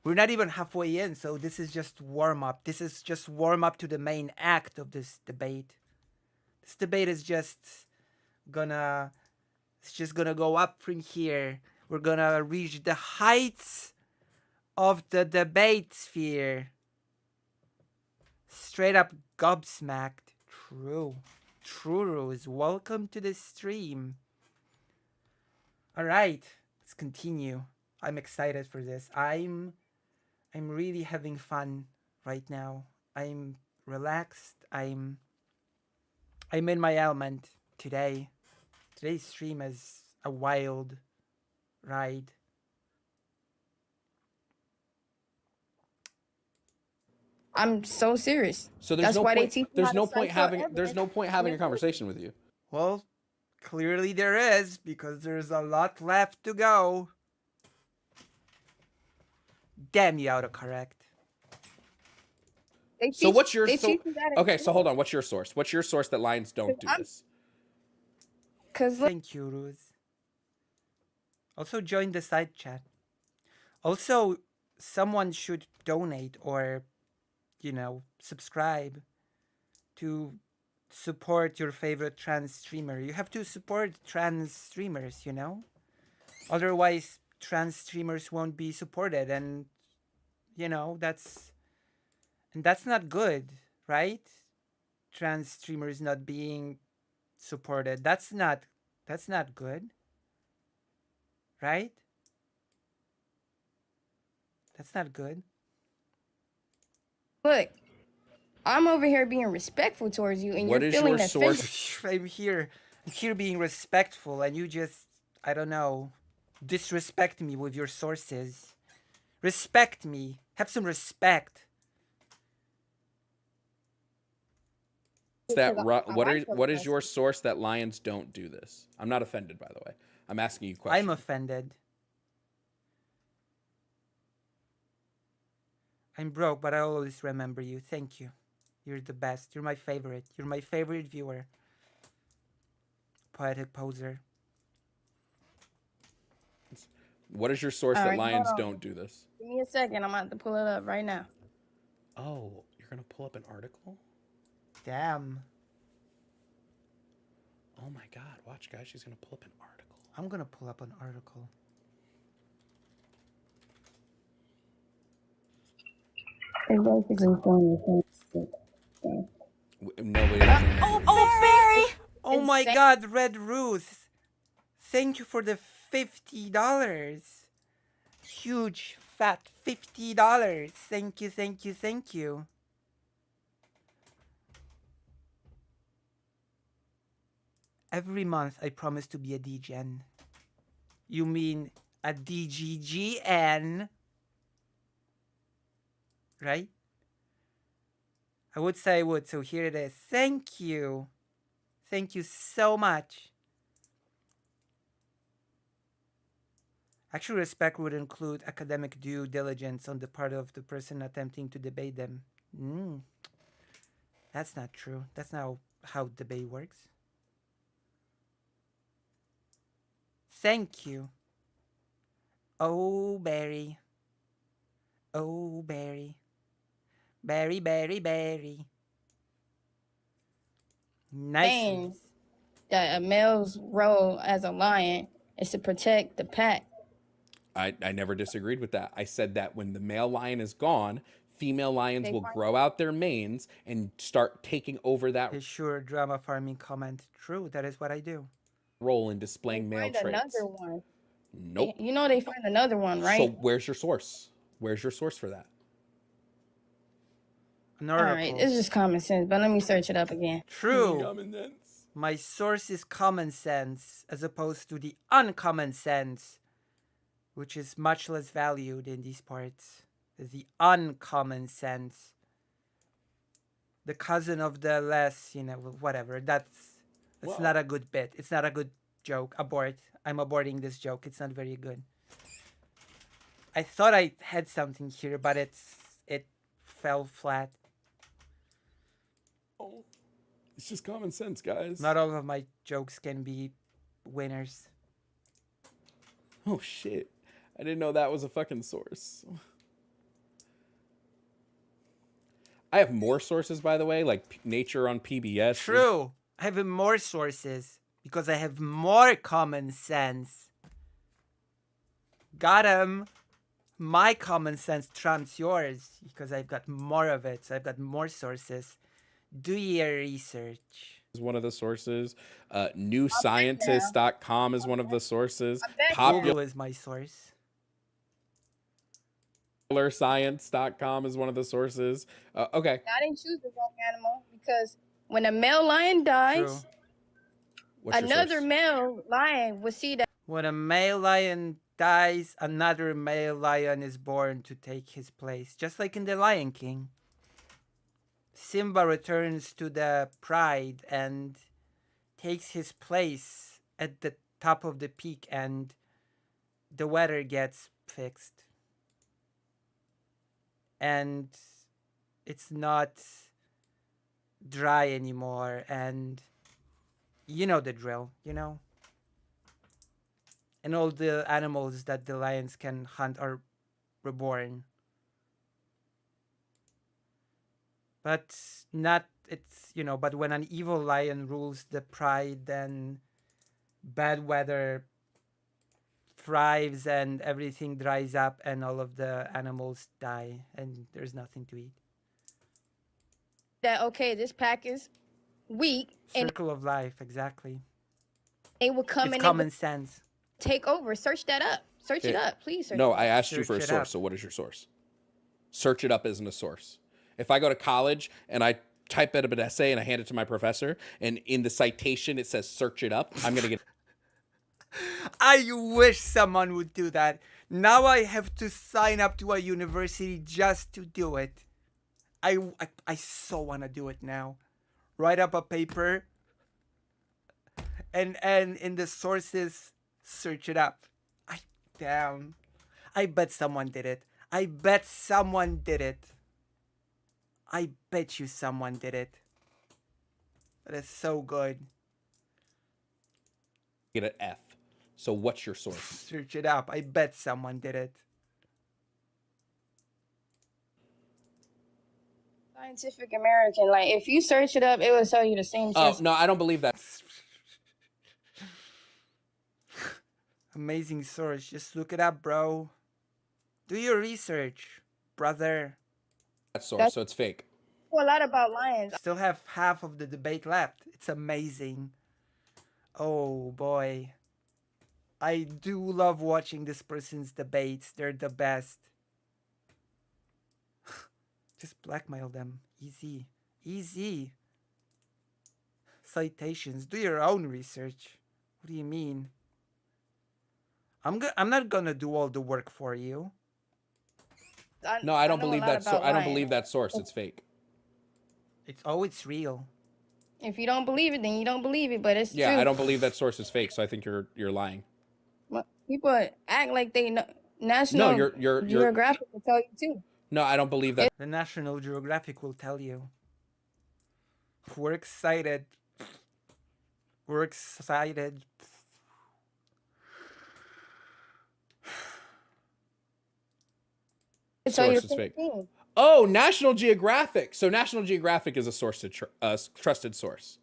We're not even halfway in, so this is just warm up. This is just warm up to the main act of this debate. This debate is just gonna go up from here. We're gonna reach the heights of the debate sphere. Straight up gobsmacked. True. Rose. Welcome to the stream. Alright, let's continue. I'm excited for this. I'm really having fun right now. I'm relaxed. I'm in my element today. Today's stream is a wild ride. I'm so serious. So there's That's no why point. they teach There's how no to point cite having. evidence. There's no point having a conversation with you. Well, clearly there is, because there's a lot left to go. Damn you, autocorrect. So what's your okay? So hold on. What's your source? What's your source that lions don't do this? Thank you, Ruse. Also join the side chat. Also, someone should donate or, subscribe to support your favorite trans streamer. You have to support trans streamers, Otherwise, trans streamers won't be supported, and, that's And that's not good, right? Trans streamers not being supported. That's not good, right? That's not good. Look, I'm over here being respectful towards you, and What you're is feeling your offended. source? I'm here being respectful, and you just, I don't know, disrespect me with your sources. Respect me. Have some respect. That Because I like those what is your messages. source that lions don't do this? I'm not offended, by the way. I'm asking you I'm questions. offended. I'm broke, but I always remember you. Thank you. You're the best. You're my favorite. You're my favorite viewer. Poetic poser. What is your source All that right, hold lions on. don't do this? Give me a second. I'm about to pull it up right now. Oh, you're gonna pull up an article? Damn. Oh my god, watch guys, she's gonna pull up an article. I'm gonna pull up an article. It's basically saying Nobody doesn't hear you. Barry! Oh my Insane. god, Red Ruth. Thank you for the $50. Huge fat $50. Thank you, thank you, thank you. Every month I promise to be a DGen. You mean a DGGN? Right? I would say I would, so here it is. Thank you. Thank you so much. Actual respect would include academic due diligence on the part of the person attempting to debate them. That's not true. That's not how debate works. Thank you. Oh, Barry. Oh, Barry. Barry, Barry, Barry. Nice. saying that a male's role as a lion is to protect the pack. I never disagreed with that. I said that when the male lion is gone, female lions They will find- grow out their manes and start taking over that Is sure drama farming comment. True, that is what I do. role in They displaying male find traits. another one. Nope. You know they find another one, right? So where's your source? Where's your source for that? An All article. right, it's just common sense, but let me search it up again. True. Common sense. My source is common sense as opposed to the uncommon sense, which is much less valued in these parts. The uncommon sense. The cousin of the less, whatever. That's Well- not a good bit. It's not a good joke. Abort. I'm aborting this joke. It's not very good. I thought I had something here, but it fell flat. Oh, it's just common sense, guys. Not all of my jokes can be winners. Oh shit. I didn't know that was a fucking source. I have more sources, by the way, like Nature on PBS. True. I have more sources because I have more common sense. Got 'em. My common sense trumps yours because I've got more of it. So I've got more sources. Do your research. Is one of the sources. Newscientist.com is one of the sources. Google is my source. PopularScience.com is one of the sources. Okay. I didn't choose the wrong animal because when a male lion dies, What's your another source? male lion will see that. When a male lion dies, another male lion is born to take his place. Just like in The Lion King. Simba returns to the pride and takes his place at the top of the peak, and the weather gets fixed. And it's not dry anymore, and you know the drill, And all the animals that the lions can hunt are reborn. But but when an evil lion rules the pride, then bad weather thrives and everything dries up and all of the animals die and there's nothing to eat. that okay, this pack is weak, and Circle of life, exactly. they will come It's and they common will sense. take over. Search that up. Search it up, please. Search No, it I up. asked you for a Search it source. up. So what is your source? Search it up isn't a source. If I go to college and I type out an essay and I hand it to my professor, and in the citation it says search it up, I'm gonna get. I wish someone would do that. Now I have to sign up to a university just to do it. I so want to do it now. Write up a paper and in the sources search it up. Damn. I bet someone did it. I bet someone did it. I bet you someone did it. That is so good. Get an F. So what's your source? Search it up. I bet someone did it. Scientific American. Like if you search it up, it will tell you the same. Oh no, I don't believe that. Amazing source. Just look it up, bro. Do your research, brother. That source, so it's fake. A lot about lions. Still have half of the debate left. It's amazing. Oh boy. I do love watching this person's debates. They're the best. Just blackmail them. Easy. Easy. Citations. Do your own research. What do you mean? I'm not gonna do all the work for you. No, I don't believe that. I don't believe that source. It's fake. It's real. If you don't believe it, then you don't believe it. But it's true. I don't believe that source is fake. So I think you're lying. People act like they know. National Geographic will tell you too. No, I don't believe that. The National Geographic will tell you. We're excited. We're excited. Source is fake. Oh, National Geographic. So National Geographic is a source to trusted source.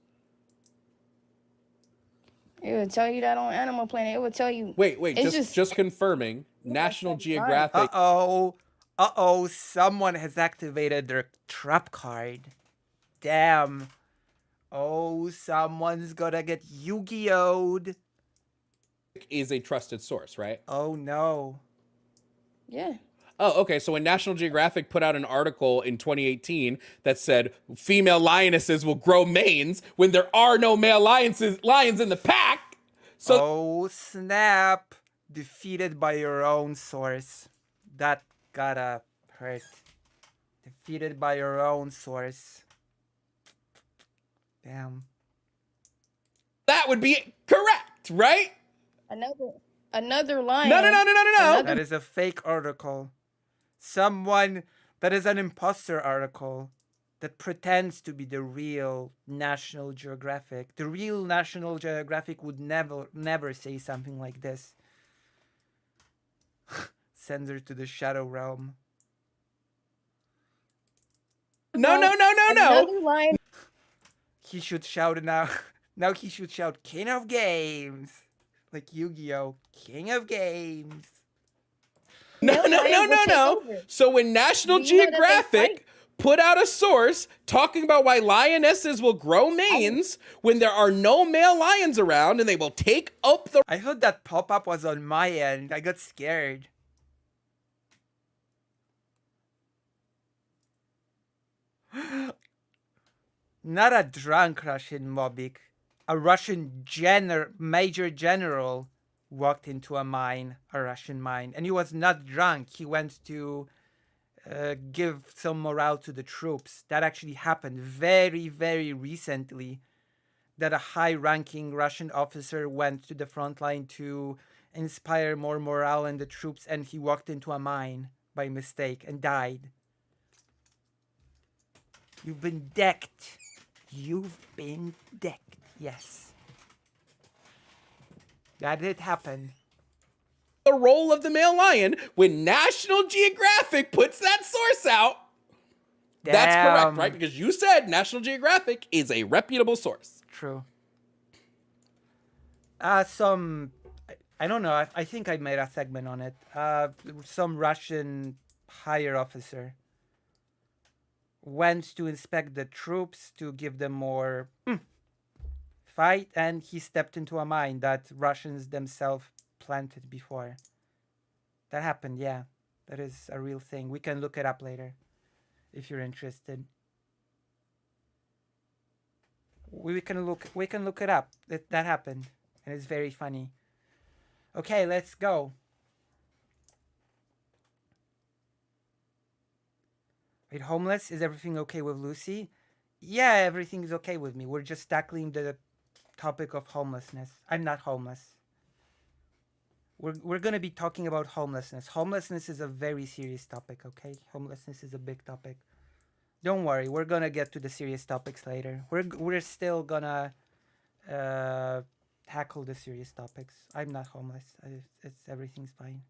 It would tell you that on Animal Planet. It would tell you. Wait. Just confirming. National Geographic. Uh-oh. Someone has activated their trap card. Damn. Oh, someone's gonna get Yu-Gi-Oh'd. Is a trusted source, right? Oh, no. Yeah. Oh, okay. So when National Geographic put out an article in 2018 that said female lionesses will grow manes when there are no male lions in the pack. So oh, snap. Defeated by your own source. That gotta hurt. Defeated by your own source. Damn. That would be correct, right? Another lion. No. That is a fake article. That is an imposter article that pretends to be the real National Geographic. The real National Geographic would never say something like this. Sends her to the Shadow Realm. No. Another lion. He should shout now. Now he should shout King of Games. Like Yu-Gi-Oh! King of Games. No. So when National Geographic put out a source talking about why lionesses will grow manes when there are no male lions around and they will take up the... I thought that pop-up was on my end. I got scared. Not a drunk Russian Mobik. A Russian major general walked into a Russian mine. And he was not drunk. He went to give some morale to the troops. That actually happened very, very recently. That a high-ranking Russian officer went to the front line to inspire more morale in the troops, and he walked into a mine by mistake and died. You've been decked. You've been decked. Yes. That did happen. The role of the male lion when National Geographic puts that source out. Damn. That's correct, right? Because you said National Geographic is a reputable source. True. I don't know. I think I made a segment on it. Some Russian higher officer went to inspect the troops to give them more fight, and he stepped into a mine that Russians themselves planted before. That happened, yeah. That is a real thing. We can look it up later if you're interested. We can look it up. That happened, and it's very funny. Okay, let's go. Wait, homeless? Is everything okay with Lucy? Yeah, everything's okay with me. We're just tackling the topic of homelessness. I'm not homeless. We're gonna be talking about homelessness. Homelessness is a very serious topic, okay? Homelessness is a big topic. Don't worry, we're gonna get to the serious topics later. We're still gonna tackle the serious topics. I'm not homeless. Everything's fine.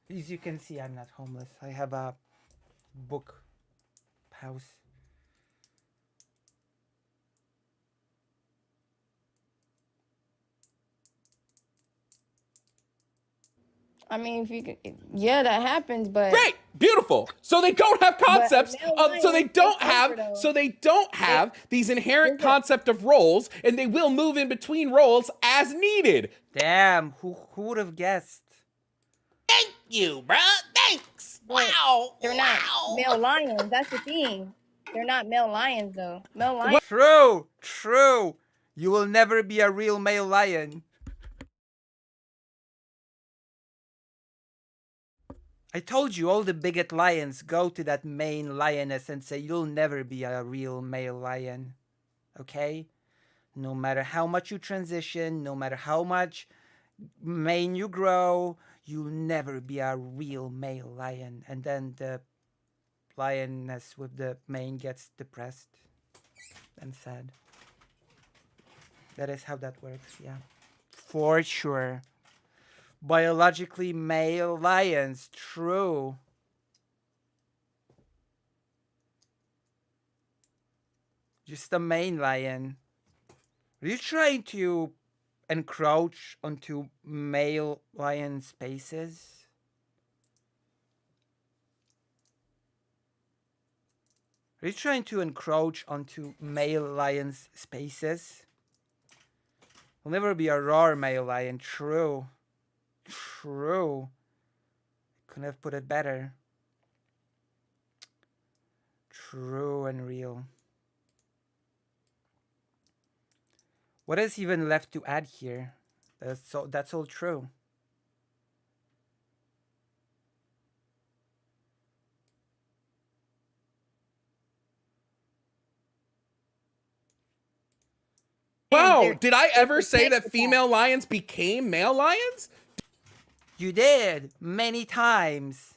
As you can see, I'm not homeless. I have a book house. I mean, if you could, yeah, that happens, but Great, beautiful. So they don't have concepts. So they don't have these inherent concept of roles, and they will move in between roles as needed. Damn, who would have guessed? Thank you, bruh. Thanks. Wow. They're not male lions. That's the thing. They're not male lions, though. Male lions. True. You will never be a real male lion. I told you all the bigot lions go to that main lioness and say you'll never be a real male lion. Okay? No matter how much you transition, no matter how much mane you grow, you'll never be a real male lion. And then the lioness with the mane gets depressed and sad. That is how that works, yeah. For sure. Biologically male lions, true. Just a main lion. Are you trying to encroach onto male lion spaces? Are you trying to encroach onto male lions' spaces? Will never be a raw male lion, true. True. Couldn't have put it better. True and real. What is even left to add here? That's all true. Wow, did I ever say that female lions became male lions? You did, many times.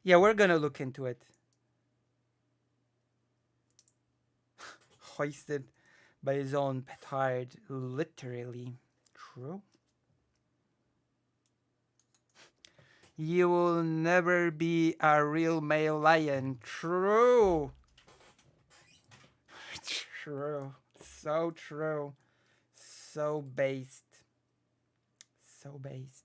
Yeah, we're gonna look into it. Hoisted by his own petard, literally. True. You will never be a real male lion. True. True. So true. So based. So based.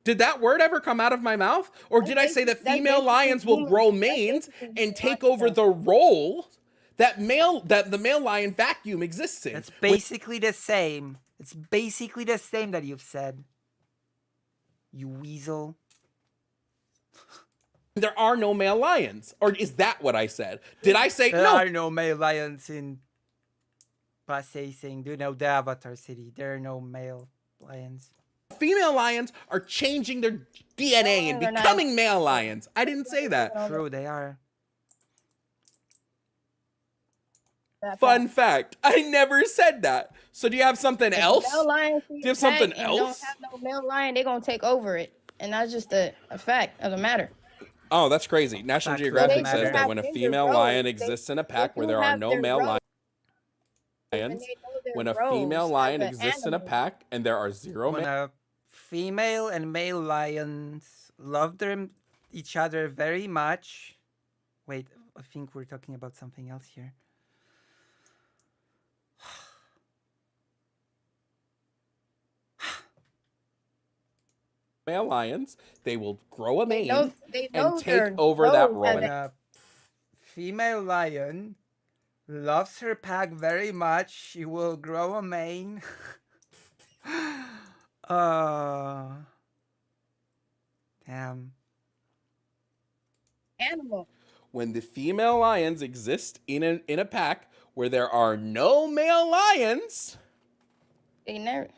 Did that word ever come out of my mouth? Or did I say that female lions will grow manes and take over the role that the male lion vacuum exists in? It's basically the same. It's basically the same that you've said. You weasel. There are no male lions. Or is that what I said? Did I say There are no male lions in Pasay, do you know the Avatar City? There are no male lions. Female lions are changing their DNA and becoming male lions. I didn't say that. True, they are. Fun fact, I never said that. So do you have something else? Male lion Do you have something else? Don't have no male lion, they're gonna take over it, and that's just a fact of the matter. Oh, that's crazy. National Geographic says that when a female lion exists in a pack where there are no male lions, when a female lion exists in a pack and there are zero when a female and male lions love each other very much. Wait, I think we're talking about something else here. male lions, they will grow a mane They and know take their over that roles role. When a female lion loves her pack very much, she will grow a mane. Damn. animal. When the female lions exist in a pack where there are no male lions, They never.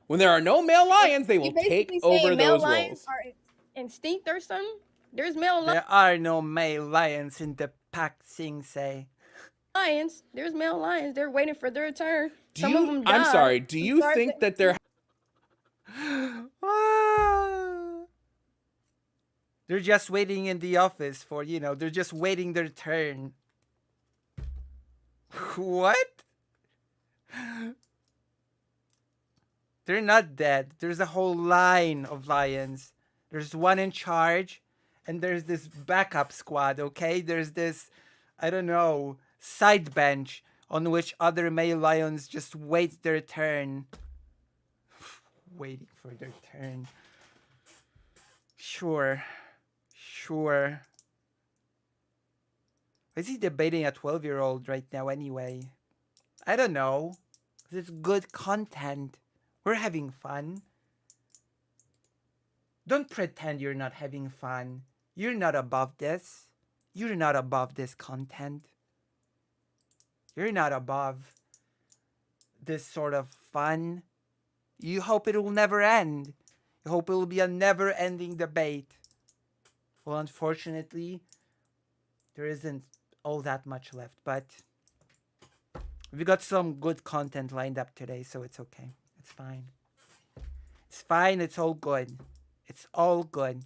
when there are no male lions, they You will take basically over saying male those lions roles. are instinct or something? There's male There are no male lions in the pack, Sing say. lions. There's male lions. They're waiting for their turn. Do Some of you? them I'm die. sorry. Do you think that they're They're just waiting in the office for, they're just waiting their turn. What? They're not dead. There's a whole line of lions. There's one in charge, and there's this backup squad, okay? There's this, I don't know, side bench on which other male lions just wait their turn. Waiting for their turn. Sure. Why is he debating a 12-year-old right now anyway? I don't know. It's good content. We're having fun. Don't pretend you're not having fun. You're not above this. You're not above this content. You're not above this sort of fun. You hope it will never end. You hope it will be a never-ending debate. Well, unfortunately, there isn't all that much left, but we got some good content lined up today, so it's okay. It's fine. It's fine. It's all good. It's all good.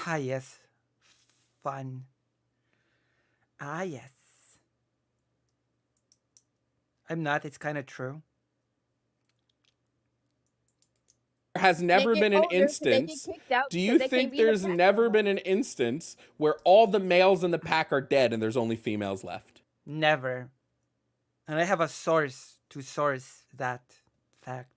Ah, yes. Fun. Ah, yes. I'm not. It's kind of true. has never been an instance. Do you think there's never been an instance where all the males in the pack are dead and there's only females left? Never. And I have a source to source that fact.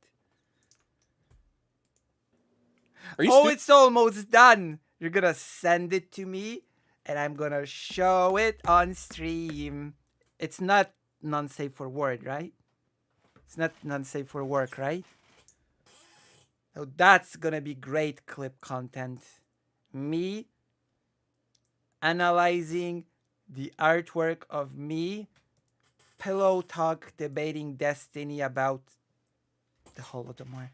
It's almost done. You're gonna send it to me and I'm gonna show it on stream. It's not non-safe for word, right? It's not non-safe for work, right? So that's gonna be great clip content. Me analyzing the artwork of me pillow talk debating Destiny about the Holodomor.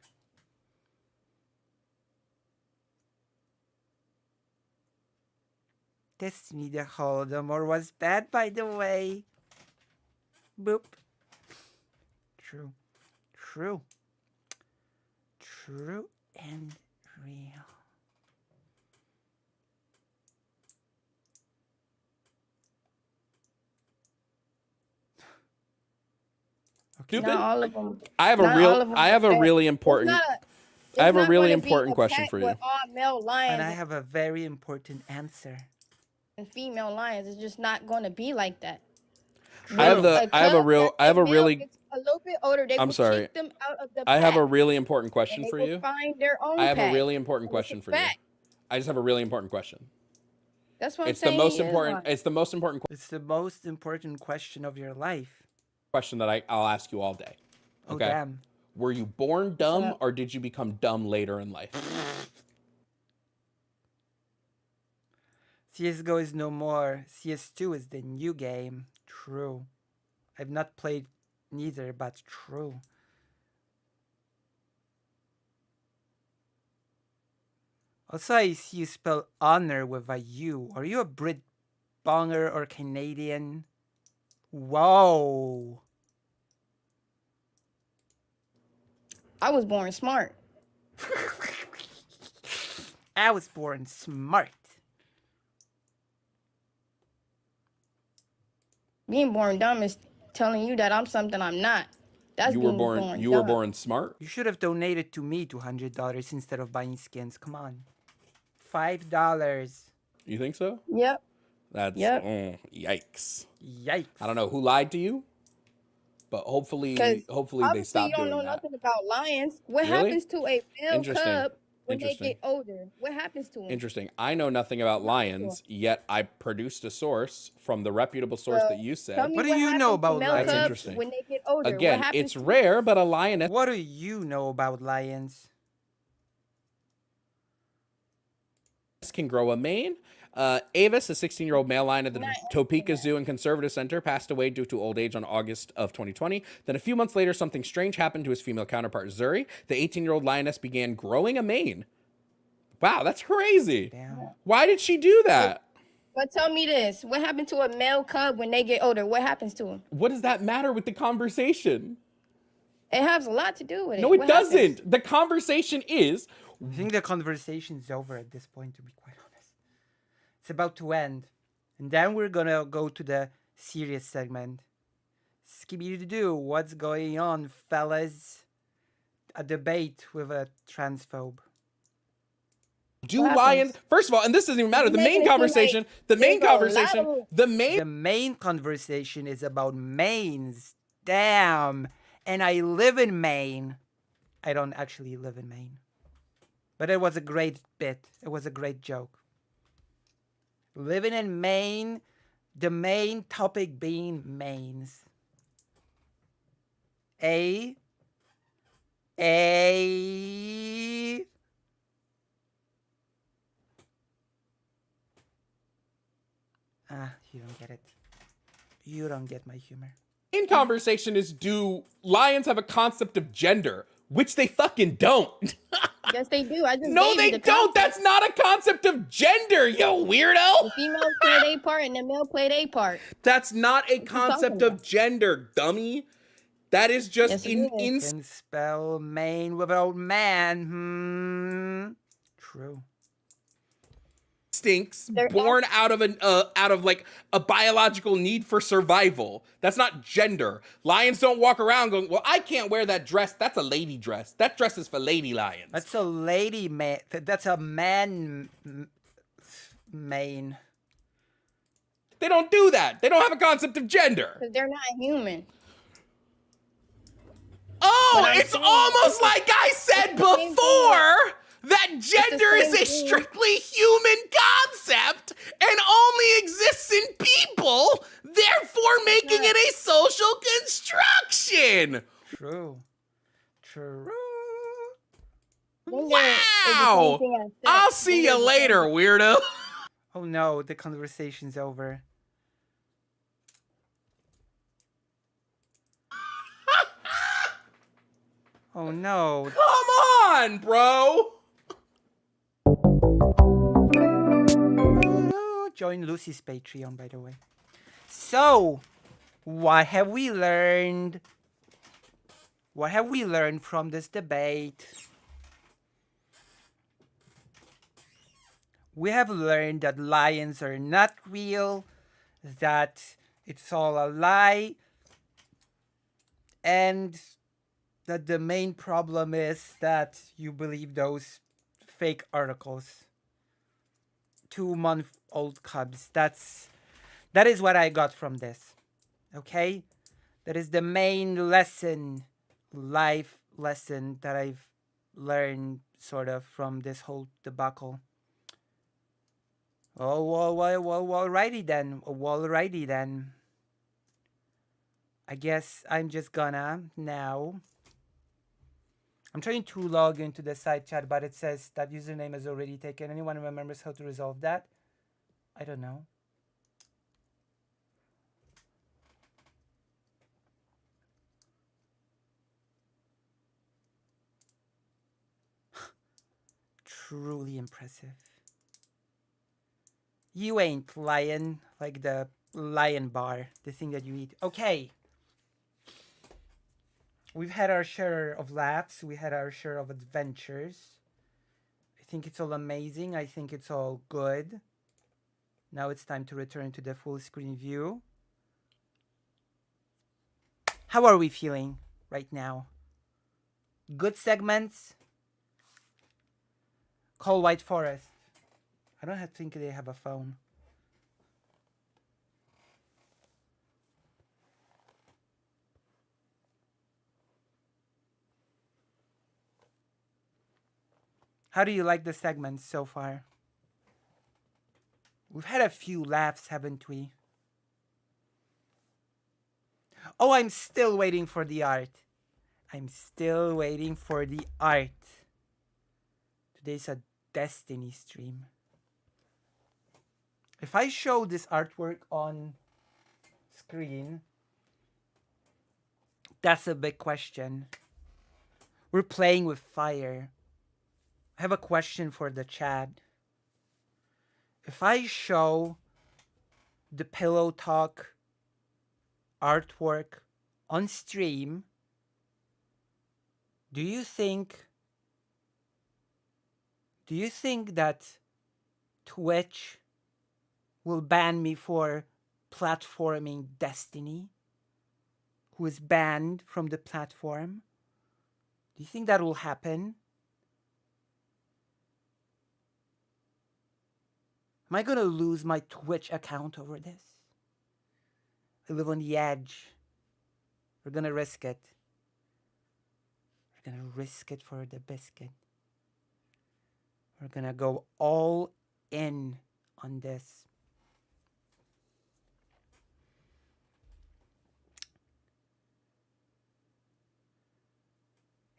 Destiny the Holodomor was bad, by the way. Boop. True. True. True and real. Stupid. Not all of them. I have a really important question for you. All male lions And I have a very important answer. and female lions. It's just not going to be like that. I have a really gets a little bit older. They I'm will sorry. kick them out of the I have a pack, really important question and for they will you. Find their own I have a pack. really important question It's for you. fact. I just have a really important question. That's what I'm It's saying. the most important. It's the most important It's the most important question of your life. question that I'll ask you all day. Okay. Oh, damn. Were you born dumb or did you become dumb later in life? CSGO is no more. CS2 is the new game. True. I've not played neither, but true. Also, I see you spell honor with a U. Are you a Brit bonger or Canadian? Whoa. I was born smart. I was born smart. Being born dumb is telling you that I'm something I'm not. That's You were born smart? You should have donated to me $200 instead of buying skins. Come on. $5. You think so? Yep. That's Yep. Yikes. Yikes. I don't know who lied to you. but hopefully Because they obviously stop you don't doing know that. nothing about lions. What Really? happens to a male Interesting. cub when they Interesting. get older? What happens to them? Interesting. I know nothing about lions, yet I produced a source from the reputable source that you Tell said. me What do what you know happens to about male That's lions? cubs interesting. when they get older. What Again, happens it's to rare, but a lioness. What do you know about lions? Can grow a mane. Avis, a 16-year-old male lion at the Not Topeka Zoo and Conservative Center, passed away due to old age on August of 2020. Then a few months later, something strange happened to his female counterpart, Zuri. The 18-year-old lioness began growing a mane. Wow, that's crazy. Damn. Why did she do that? But tell me this: what happened to a male cub when they get older? What happens to him? What does that matter with the conversation? It has a lot to do with it. No, it What doesn't. happens? The conversation is I think the conversation's over at this point, to be quite honest. It's about to end. And then we're gonna go to the serious segment. Skibidi-doo, what's going on, fellas? A debate with a transphobe. do What lions happens? first of all, and this doesn't even matter. The You're main making it seem conversation, like there's a lot of- The main conversation is about Maines. Damn. And I live in Maine. I don't actually live in Maine. But it was a great bit. It was a great joke. Living in Maine, the main topic being Maines. A. You don't get it. You don't get my humor. main conversation is, do lions have a concept of gender? Which they fucking don't. Yes, they do. I just No, gave they you the don't. concept. That's not a concept of gender, yo weirdo. The females play their part and the male play their part. That's not a What you concept talking of gender, dummy. That is just Yes, it is. Can spell Maine without man. True. instincts They're born out of like a biological need for survival. That's not gender. Lions don't walk around going, well, I can't wear that dress. That's a lady dress. That dress is for lady lions. That's a lady man. That's a man mane. They don't do that. They don't have a concept of gender. Because they're not human. Oh, But I'm it's saying almost like I said the same before that gender is same a thing. strictly human concept and only exists in people, therefore making it a social construction. True. True. Wow. I'll see you later, weirdo. Oh no, the conversation's over. Oh no. Come on, bro. Join Lucy's Patreon, by the way. So, what have we learned? What have we learned from this debate? We have learned that lions are not real, that it's all a lie, and that the main problem is that you believe those fake articles. 2-month-old cubs. That is what I got from this. Okay? That is the main lesson, life lesson that I've learned sort of from this whole debacle. Oh, alrighty then. I guess I'm just gonna now. I'm trying to log into the side chat, but it says that username is already taken. Anyone remembers how to resolve that? I don't know. Truly impressive. You ain't lion, like the lion bar, the thing that you eat. Okay. We've had our share of laughs. We had our share of adventures. I think it's all amazing. I think it's all good. Now it's time to return to the full screen view. How are we feeling right now? Good segments? Call White Forest. I don't think they have a phone. How do you like the segments so far? We've had a few laughs, haven't we? Oh, I'm still waiting for the art. I'm still waiting for the art. Today's a Destiny stream. If I show this artwork on screen, that's a big question. We're playing with fire. I have a question for the chat. If I show the Pillow Talk artwork on stream, do you think that Twitch will ban me for platforming Destiny, who is banned from the platform? Do you think that will happen? Am I gonna lose my Twitch account over this? I live on the edge. We're gonna risk it. We're gonna risk it for the biscuit. We're gonna go all in on this.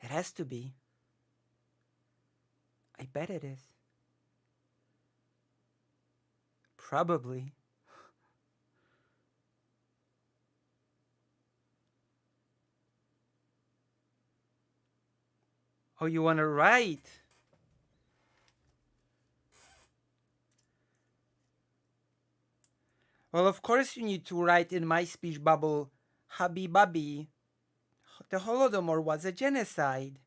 It has to be. I bet it is. Probably. Oh, you wanna write? Well, of course you need to write in my speech bubble, Habibabi, the Holodomor was a genocide.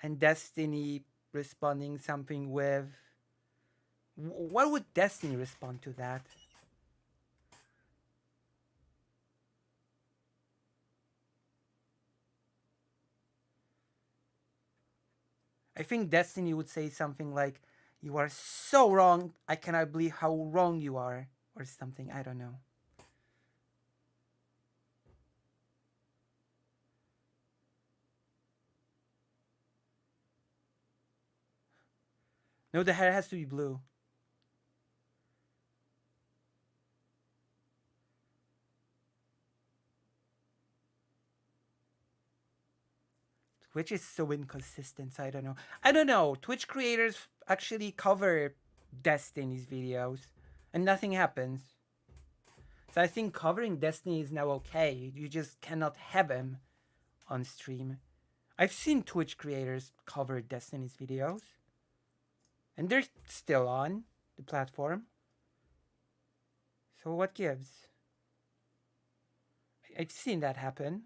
And Destiny responding something with... What would Destiny respond to that? I think Destiny would say something like, "You are so wrong, I cannot believe how wrong you are," or something, I don't know. No, the hair has to be blue. Twitch is so inconsistent, so I don't know. I don't know. Twitch creators actually cover Destiny's videos, and nothing happens. So I think covering Destiny is now okay. You just cannot have him on stream. I've seen Twitch creators cover Destiny's videos, and they're still on the platform. So what gives? I've seen that happen.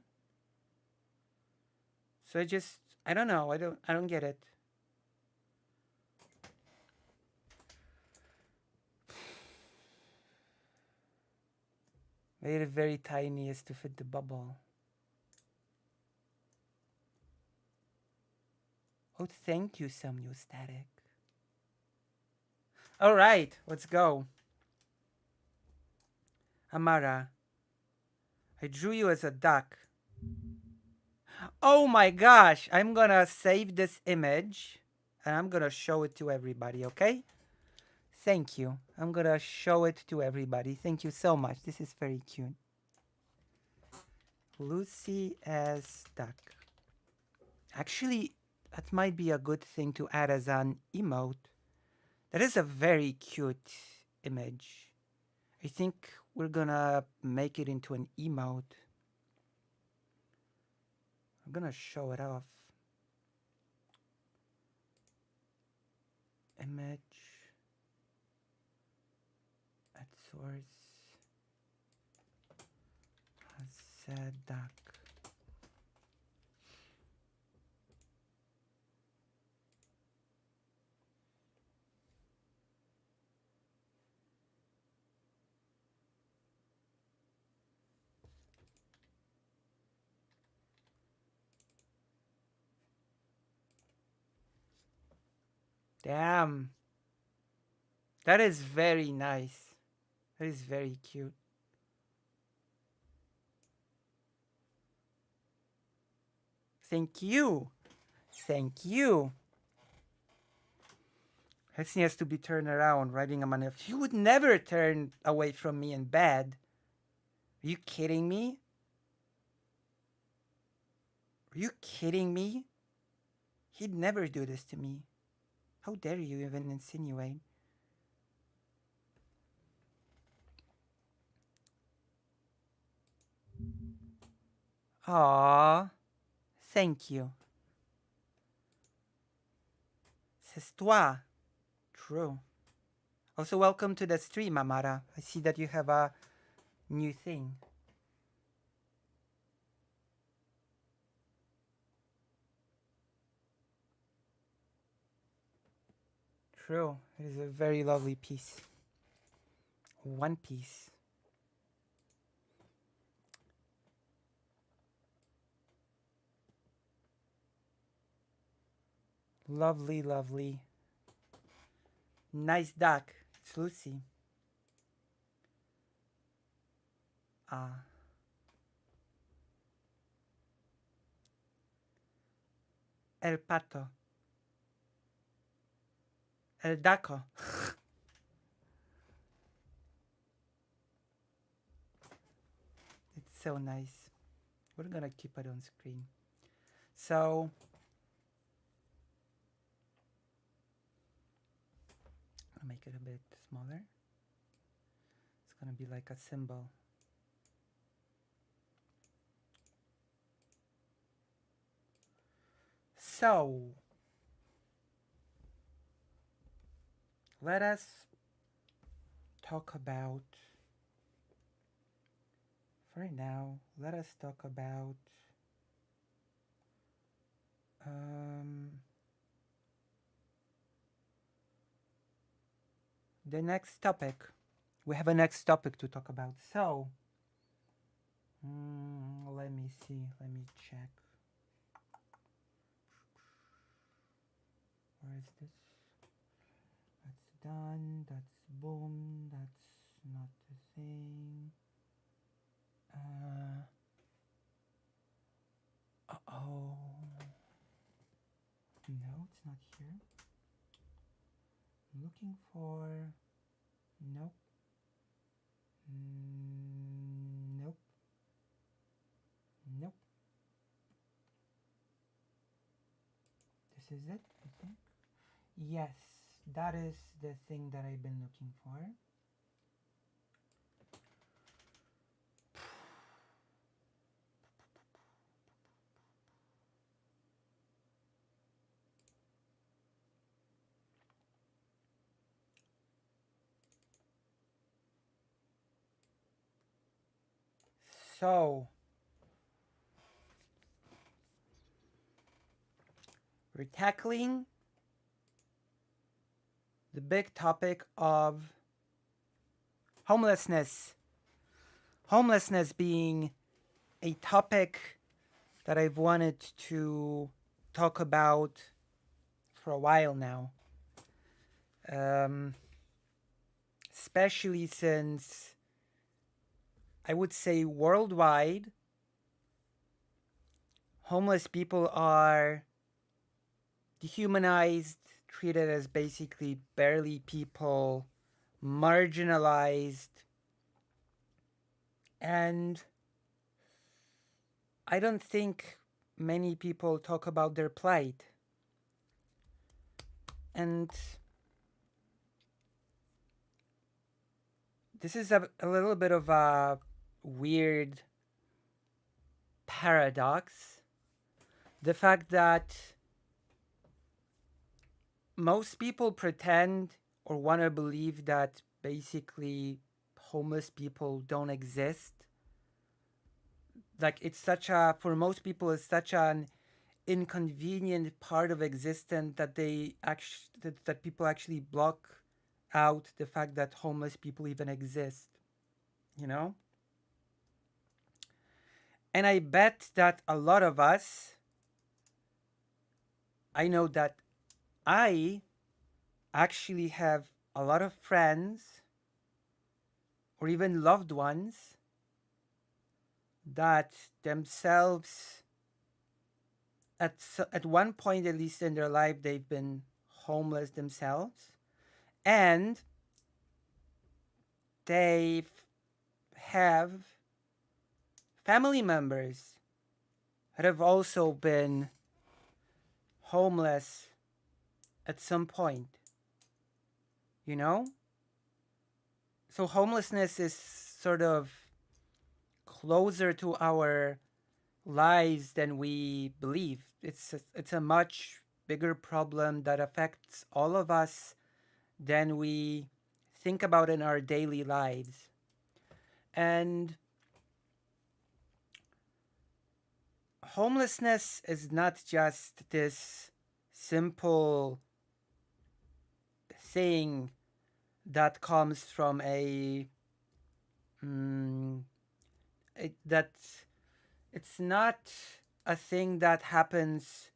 So I don't know. I don't get it. Made it very tiny as to fit the bubble. Oh, thank you, Samuel Static. All right, let's go. Amara, I drew you as a duck. Oh my gosh, I'm gonna save this image and I'm gonna show it to everybody, okay? Thank you. I'm gonna show it to everybody. Thank you so much. This is very cute. Lucy as duck. Actually, that might be a good thing to add as an emote. That is a very cute image. I think we're gonna make it into an emote. I'm gonna show it off. Image at source. Said duck. Damn. That is very nice. That is very cute. Thank you. Thank you. Hesney has to be turned around, riding a man. He would never turn away from me in bed. Are you kidding me? Are you kidding me? He'd never do this to me. How dare you even insinuate? Aww. Thank you. C'est toi. True. Also, welcome to the stream, Amara. I see that you have a new thing. True. It is a very lovely piece. One Piece. Lovely, lovely. Nice duck. It's Lucy. Ah. El pato. El daco. It's so nice. We're gonna keep it on screen. So I'll make it a bit smaller. It's gonna be like a symbol. So let us talk about, for now, let us talk about the next topic. We have a next topic to talk about. So let me see. Let me check. Where is this? That's done. That's boom. That's not the thing. Uh-oh. No, it's not here. I'm looking for... Nope. Nope. Nope. This is it, I think. Yes, that is the thing that I've been looking for. So, we're tackling the big topic of homelessness. Homelessness being a topic that I've wanted to talk about for a while now. Especially since I would say worldwide, homeless people are dehumanized, treated as basically barely people, marginalized, and I don't think many people talk about their plight. And this is a little bit of a weird paradox. The fact that most people pretend or want to believe that basically homeless people don't exist. Like it's such a, for most people, it's such an inconvenient part of existence that they actually, that people actually block out the fact that homeless people even exist, you know? And I bet that a lot of us, I know that I actually have a lot of friends or even loved ones that themselves, at one point at least in their life, they've been homeless themselves. And they have family members that have also been homeless at some point, you know? So homelessness is sort of closer to our lives than we believe. It's a much bigger problem that affects all of us than we think about in our daily lives. And homelessness is not just this simple thing that comes from that it's not a thing that happens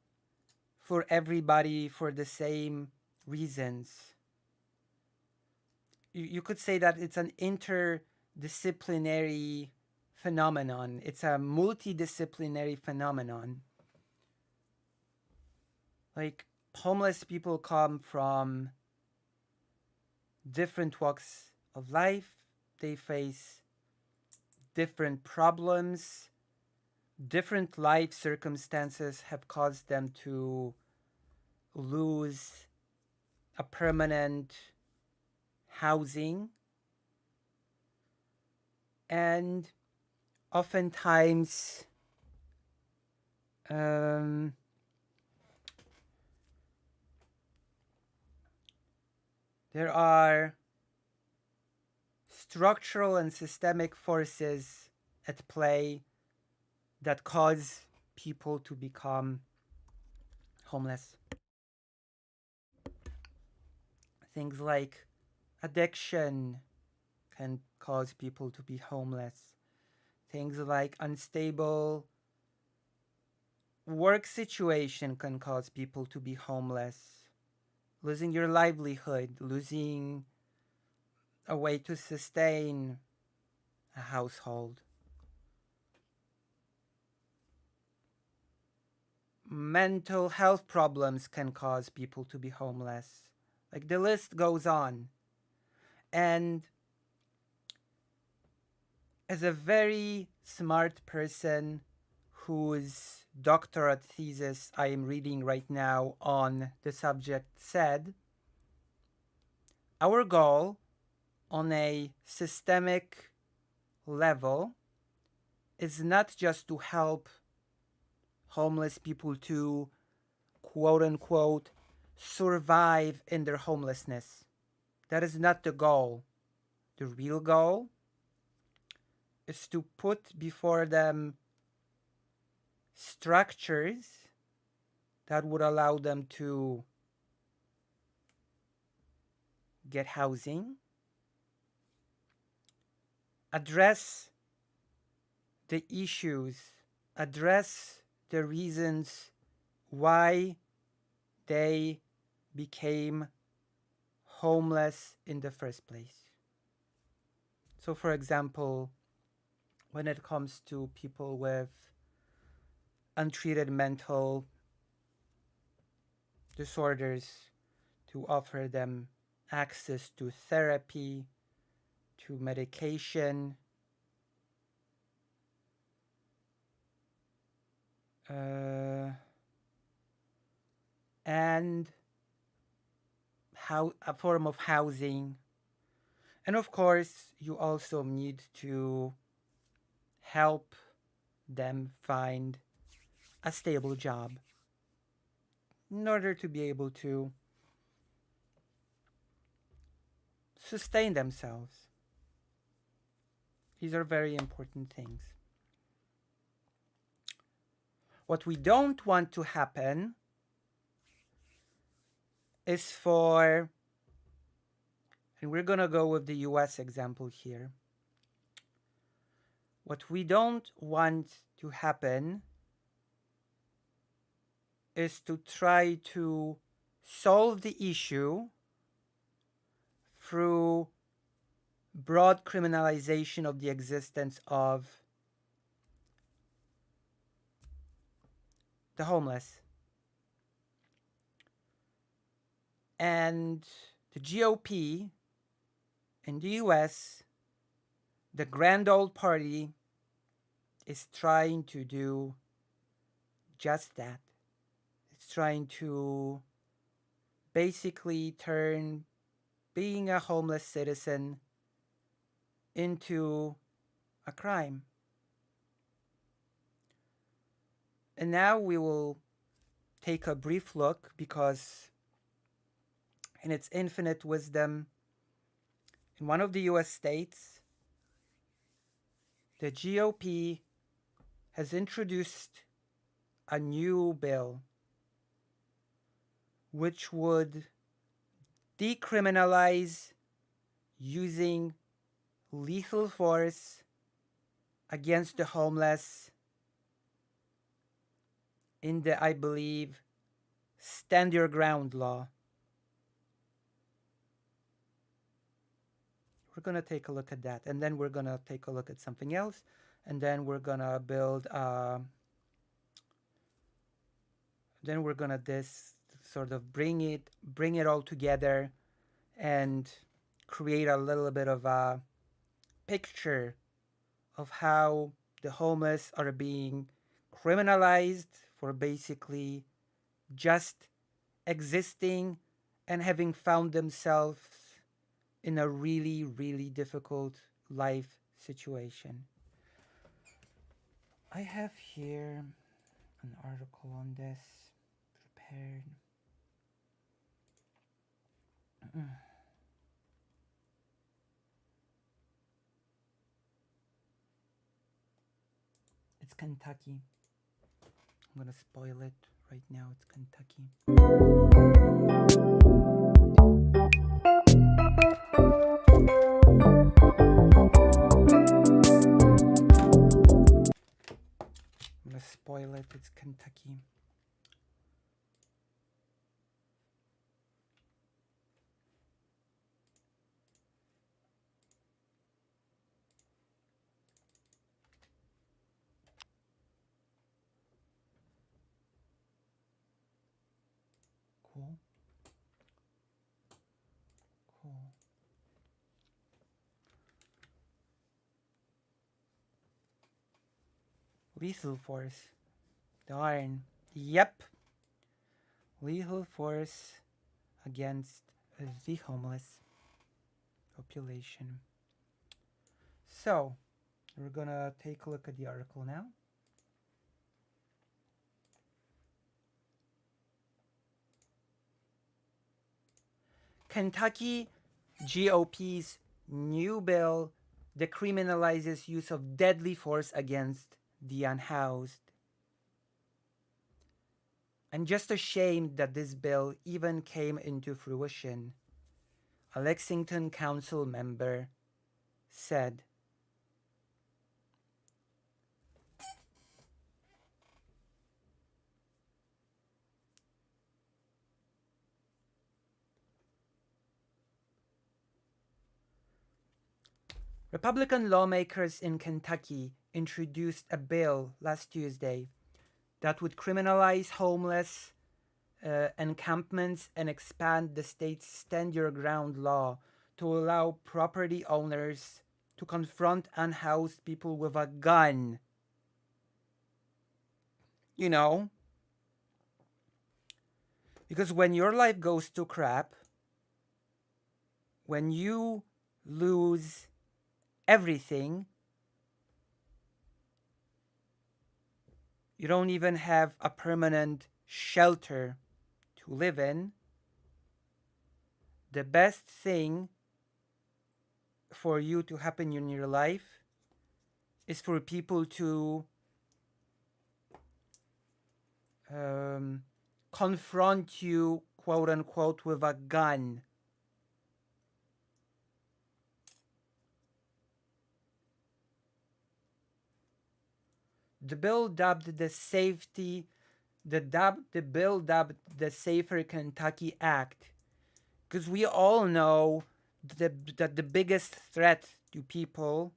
for everybody for the same reasons. You could say that it's an interdisciplinary phenomenon. It's a multidisciplinary phenomenon. Like, homeless people come from different walks of life. They face different problems. Different life circumstances have caused them to lose a permanent housing. And oftentimes, there are structural and systemic forces at play that cause people to become homeless. Things like addiction can cause people to be homeless. Things like unstable work situation can cause people to be homeless. Losing your livelihood, losing a way to sustain a household. Mental health problems can cause people to be homeless. Like, the list goes on. And as a very smart person whose doctorate thesis I am reading right now on the subject said, our goal on a systemic level is not just to help homeless people to, quote unquote, survive in their homelessness. That is not the goal. The real goal is to put before them structures that would allow them to get housing, address the issues, address the reasons why they became homeless in the first place. So, for example, when it comes to people with untreated mental disorders, to offer them access to therapy, to medication, and a form of housing. And of course, you also need to help them find a stable job in order to be able to sustain themselves. These are very important things. What we don't want to happen is for, and we're going to go with the US example here. What we don't want to happen is to try to solve the issue through broad criminalization of the existence of the homeless. And the GOP in the US, the grand old party, is trying to do just that. It's trying to basically turn being a homeless citizen into a crime. And now we will take a brief look, because in its infinite wisdom, in one of the US states, the GOP has introduced a new bill which would decriminalize using lethal force against the homeless in the, I believe, Stand Your Ground law. We're going to take a look at that, and then we're going to take a look at something else, and then we're going to build then we're going to this sort of bring it all together and create a little bit of a picture of how the homeless are being criminalized for basically just existing and having found themselves in a really, really difficult life situation. I have here an article on this prepared. It's Kentucky. I'm gonna spoil it right now. It's Kentucky. I'm gonna spoil it. It's Kentucky. Cool. Cool. Lethal force. Darn. Yep. Lethal force against the homeless population. So, we're gonna take a look at the article now. Kentucky GOP's new bill decriminalizes use of deadly force against the unhoused. I'm just ashamed that this bill even came into fruition, a Lexington council member said. Republican lawmakers in Kentucky introduced a bill last Tuesday that would criminalize homeless encampments and expand the state's Stand Your Ground law to allow property owners to confront unhoused people with a gun. You know? Because when your life goes to crap, when you lose everything, you don't even have a permanent shelter to live in, the best thing for you to happen in your life is for people to confront you, quote unquote, with a gun. The bill dubbed the Safer Kentucky Act, because we all know that the biggest threat to people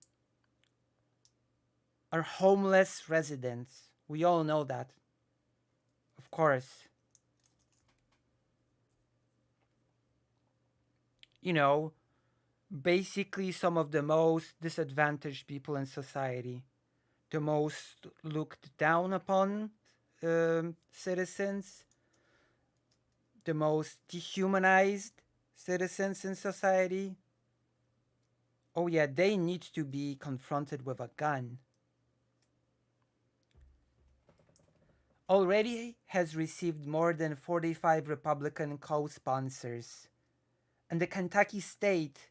are homeless residents. We all know that, of course. you know, basically some of the most disadvantaged people in society, the most looked down upon citizens, the most dehumanized citizens in society. Oh, yeah, they need to be confronted with a gun. Already has received more than 45 Republican co sponsors, and the Kentucky State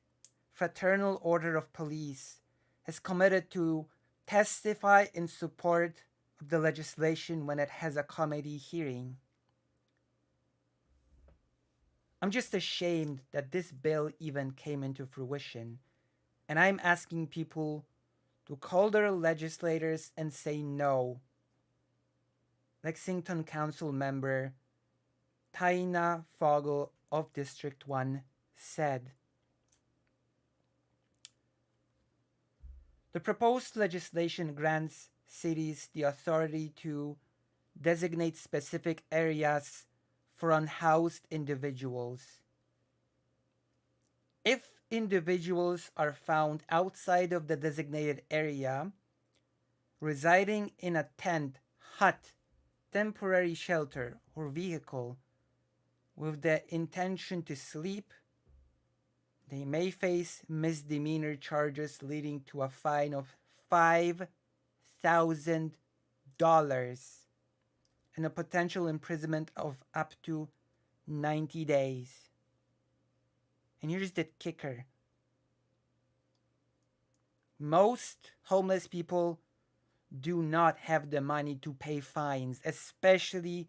Fraternal Order of Police has committed to testify in support of the legislation when it has a committee hearing. I'm just ashamed that this bill even came into fruition, and I'm asking people to call their legislators and say no. Lexington Council member Taina Fogel of District 1 said. The proposed legislation grants cities the authority to designate specific areas for unhoused individuals. If individuals are found outside of the designated area, residing in a tent, hut, temporary shelter, or vehicle with the intention to sleep, they may face misdemeanor charges leading to a fine of $5,000 and a potential imprisonment of up to 90 days. And here's the kicker. Most homeless people do not have the money to pay fines, especially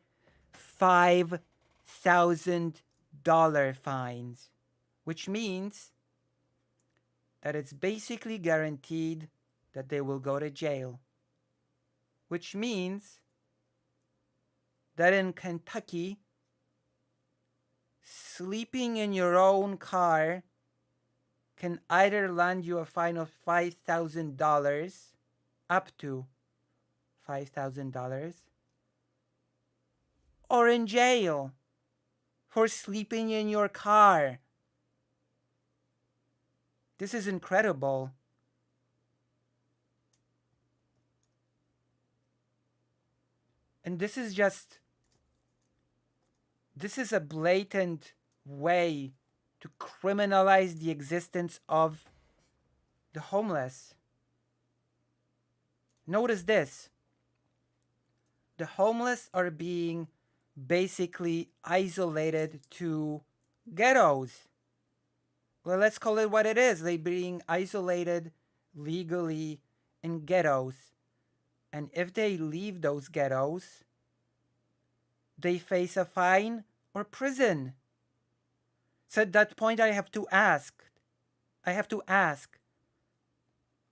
$5,000 fines, which means that it's basically guaranteed that they will go to jail, which means that in Kentucky, sleeping in your own car can either land you a fine of $5,000, up to $5,000, or in jail for sleeping in your car. This is incredible. And this is a blatant way to criminalize the existence of the homeless. Notice this. The homeless are being basically isolated to ghettos. Well, let's call it what it is. They're being isolated legally in ghettos. And if they leave those ghettos, they face a fine or prison. So at that point, I have to ask,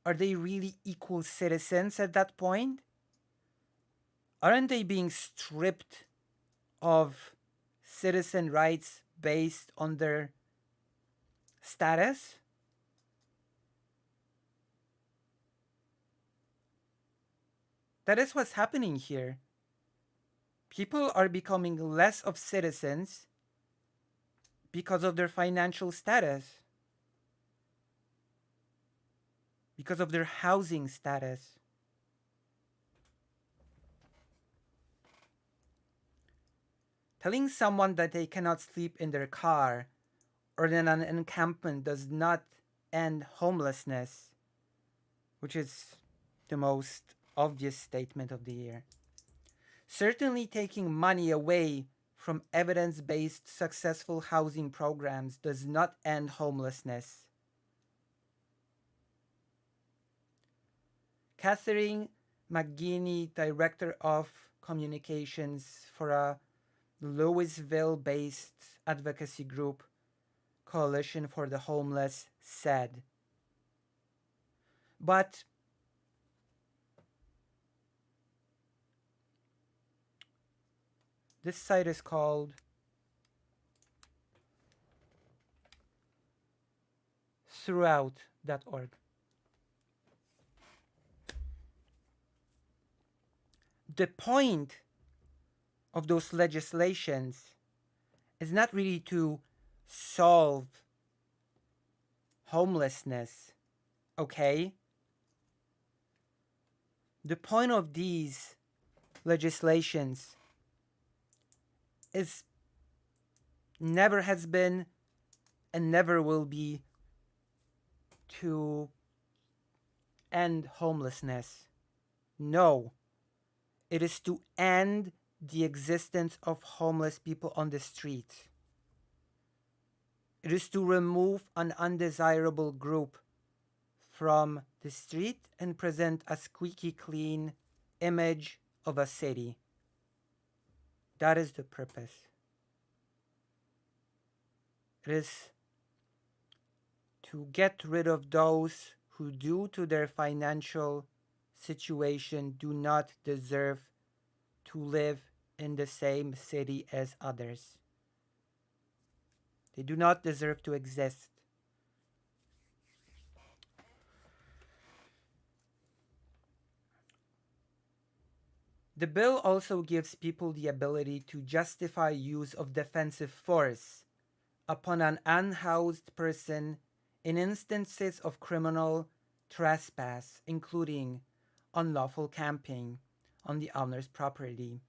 are they really equal citizens at that point? Aren't they being stripped of citizen rights based on their status? That is what's happening here. People are becoming less of citizens because of their financial status, because of their housing status. Telling someone that they cannot sleep in their car or in an encampment does not end homelessness, which is the most obvious statement of the year. Certainly, taking money away from evidence-based successful housing programs does not end homelessness. Catherine McGinney, Director of Communications for a Louisville-based advocacy group, Coalition for the Homeless, said, but this site is called throughout.org. The point of those legislations is not really to solve homelessness. Okay? The point of these legislations is never has been and never will be to end homelessness. No, it is to end the existence of homeless people on the street. It is to remove an undesirable group from the street and present a squeaky clean image of a city. That is the purpose. It is to get rid of those who, due to their financial situation, do not deserve to live in the same city as others. They do not deserve to exist. The bill also gives people the ability to justify use of defensive force upon an unhoused person in instances of criminal trespass, including unlawful camping on the owner's property.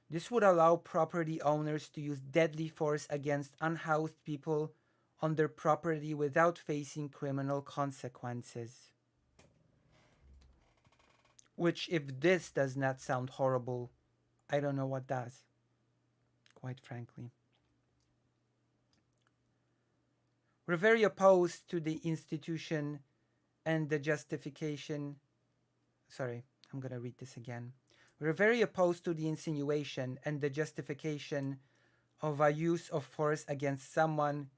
This would allow property owners to use deadly force against unhoused people on their property without facing criminal consequences. Which, if this does not sound horrible, I don't know what does, quite frankly. We're very opposed to the institution and the justification. Sorry, I'm going to read this again. We're very opposed to the insinuation and the justification of a use of force against someone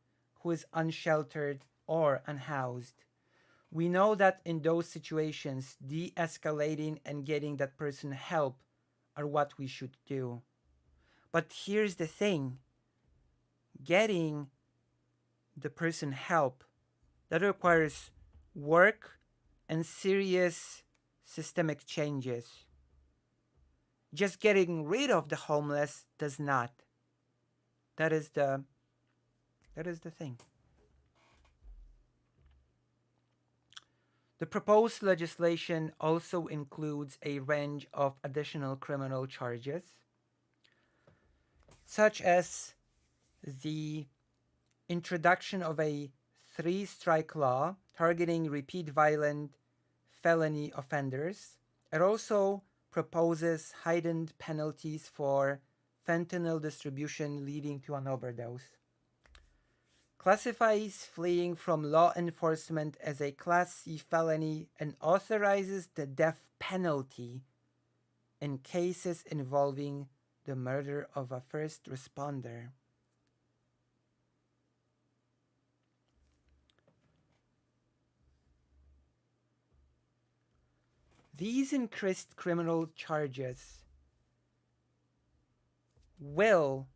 who is unsheltered or unhoused. We know that in those situations, de-escalating and getting that person help are what we should do. But here's the thing. Getting the person help, that requires work and serious systemic changes. Just getting rid of the homeless does not. That is the thing. The proposed legislation also includes a range of additional criminal charges, such as the introduction of a three-strike law targeting repeat violent felony offenders. It also proposes heightened penalties for fentanyl distribution leading to an overdose. Classifies fleeing from law enforcement as a Class C felony and authorizes the death penalty in cases involving the murder of a first responder. These increased criminal charges will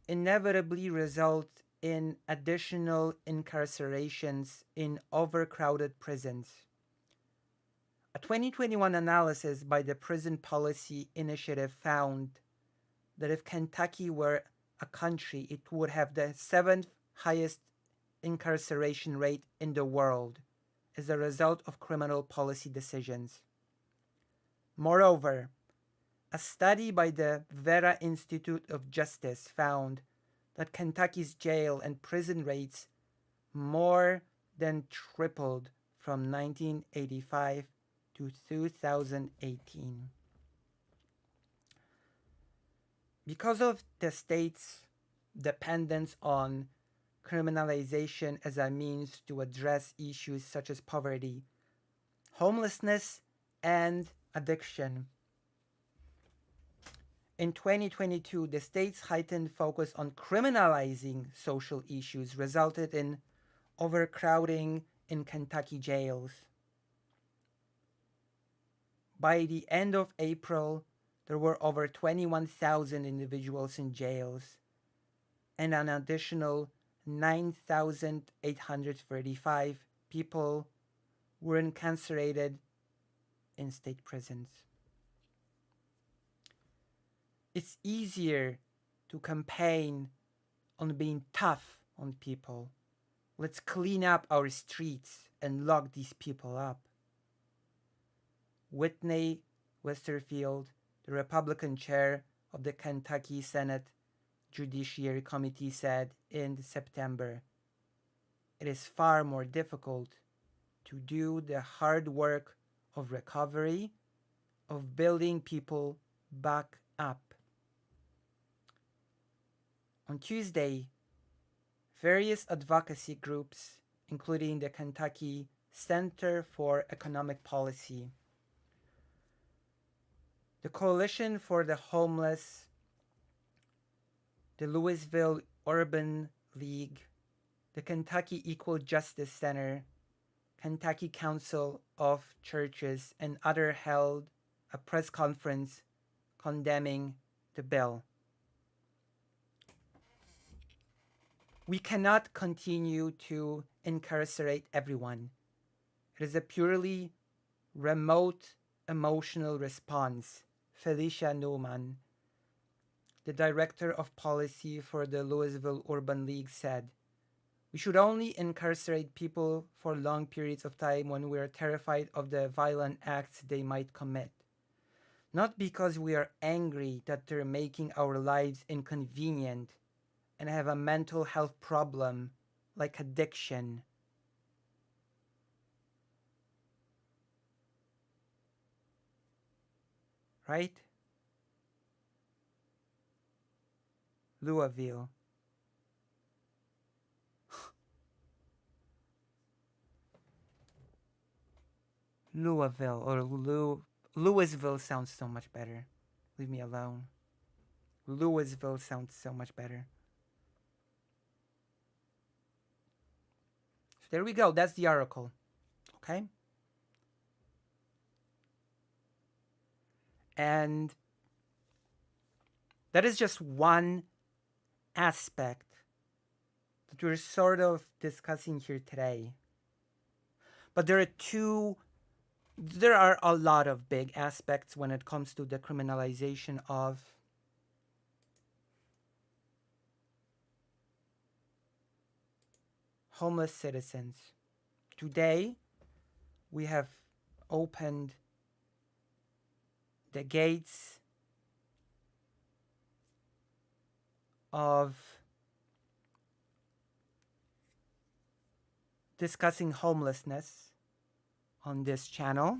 inevitably result in additional incarcerations in overcrowded prisons. A 2021 analysis by the Prison Policy Initiative found that if Kentucky were a country, it would have the 7th highest incarceration rate in the world as a result of criminal policy decisions. Moreover, a study by the Vera Institute of Justice found that Kentucky's jail and prison rates more than tripled from 1985 to 2018. Because of the state's dependence on criminalization as a means to address issues such as poverty, homelessness, and addiction. In 2022, the state's heightened focus on criminalizing social issues resulted in overcrowding in Kentucky jails. By the end of April, there were over 21,000 individuals in jails, and an additional 9,835 people were incarcerated in state prisons. It's easier to campaign on being tough on people Let's clean up our streets and lock these people up. Whitney Westerfield, the Republican chair of the Kentucky Senate Judiciary Committee, said in September, "It is far more difficult to do the hard work of recovery, of building people back up." On Tuesday, various advocacy groups, including the Kentucky Center for Economic Policy, the Coalition for the Homeless, the Louisville Urban League, the Kentucky Equal Justice Center, Kentucky Council of Churches, and others held a press conference condemning the bill. We cannot continue to incarcerate everyone. It is a purely remote emotional response, Felicia Newman, the director of policy for the Louisville Urban League, said. "We should only incarcerate people for long periods of time when we are terrified of the violent acts they might commit. Not because we are angry that they're making our lives inconvenient and have a mental health problem like addiction." Right? Louisville. Louisville or Louisville sounds so much better. Leave me alone. Louisville sounds so much better. So there we go. That's the article. Okay? And that is just one aspect that we're sort of discussing here today. But there are a lot of big aspects when it comes to the criminalization of homeless citizens. Today, we have opened the gates of discussing homelessness on this channel.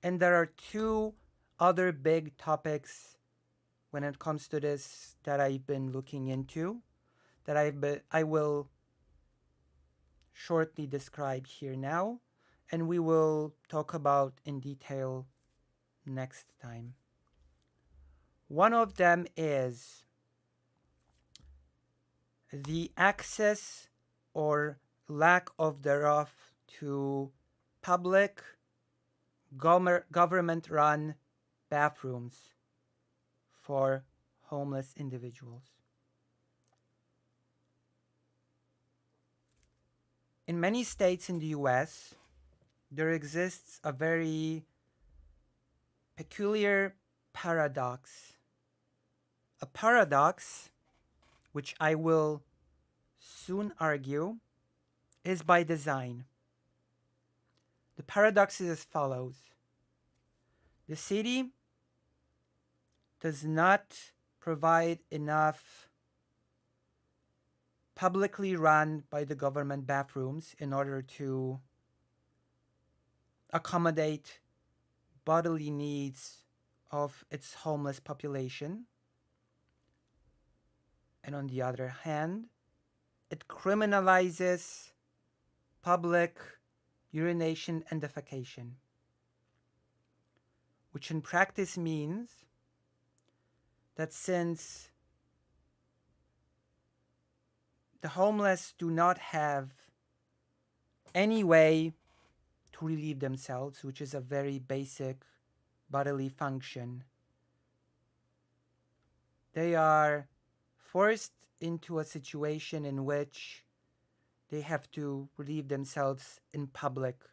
And there are two other big topics when it comes to this that I've been looking into, that I will shortly describe here now, and we will talk about in detail next time. One of them is the access or lack of thereof to public government-run bathrooms for homeless individuals. In many states in the US, there exists a very peculiar paradox. A paradox, which I will soon argue, is by design. The paradox is as follows. The city does not provide enough publicly run by the government bathrooms in order to accommodate bodily needs of its homeless population. And on the other hand, it criminalizes public urination and defecation, which in practice means that since the homeless do not have any way to relieve themselves, which is a very basic bodily function, they are forced into a situation in which they have to relieve themselves in public,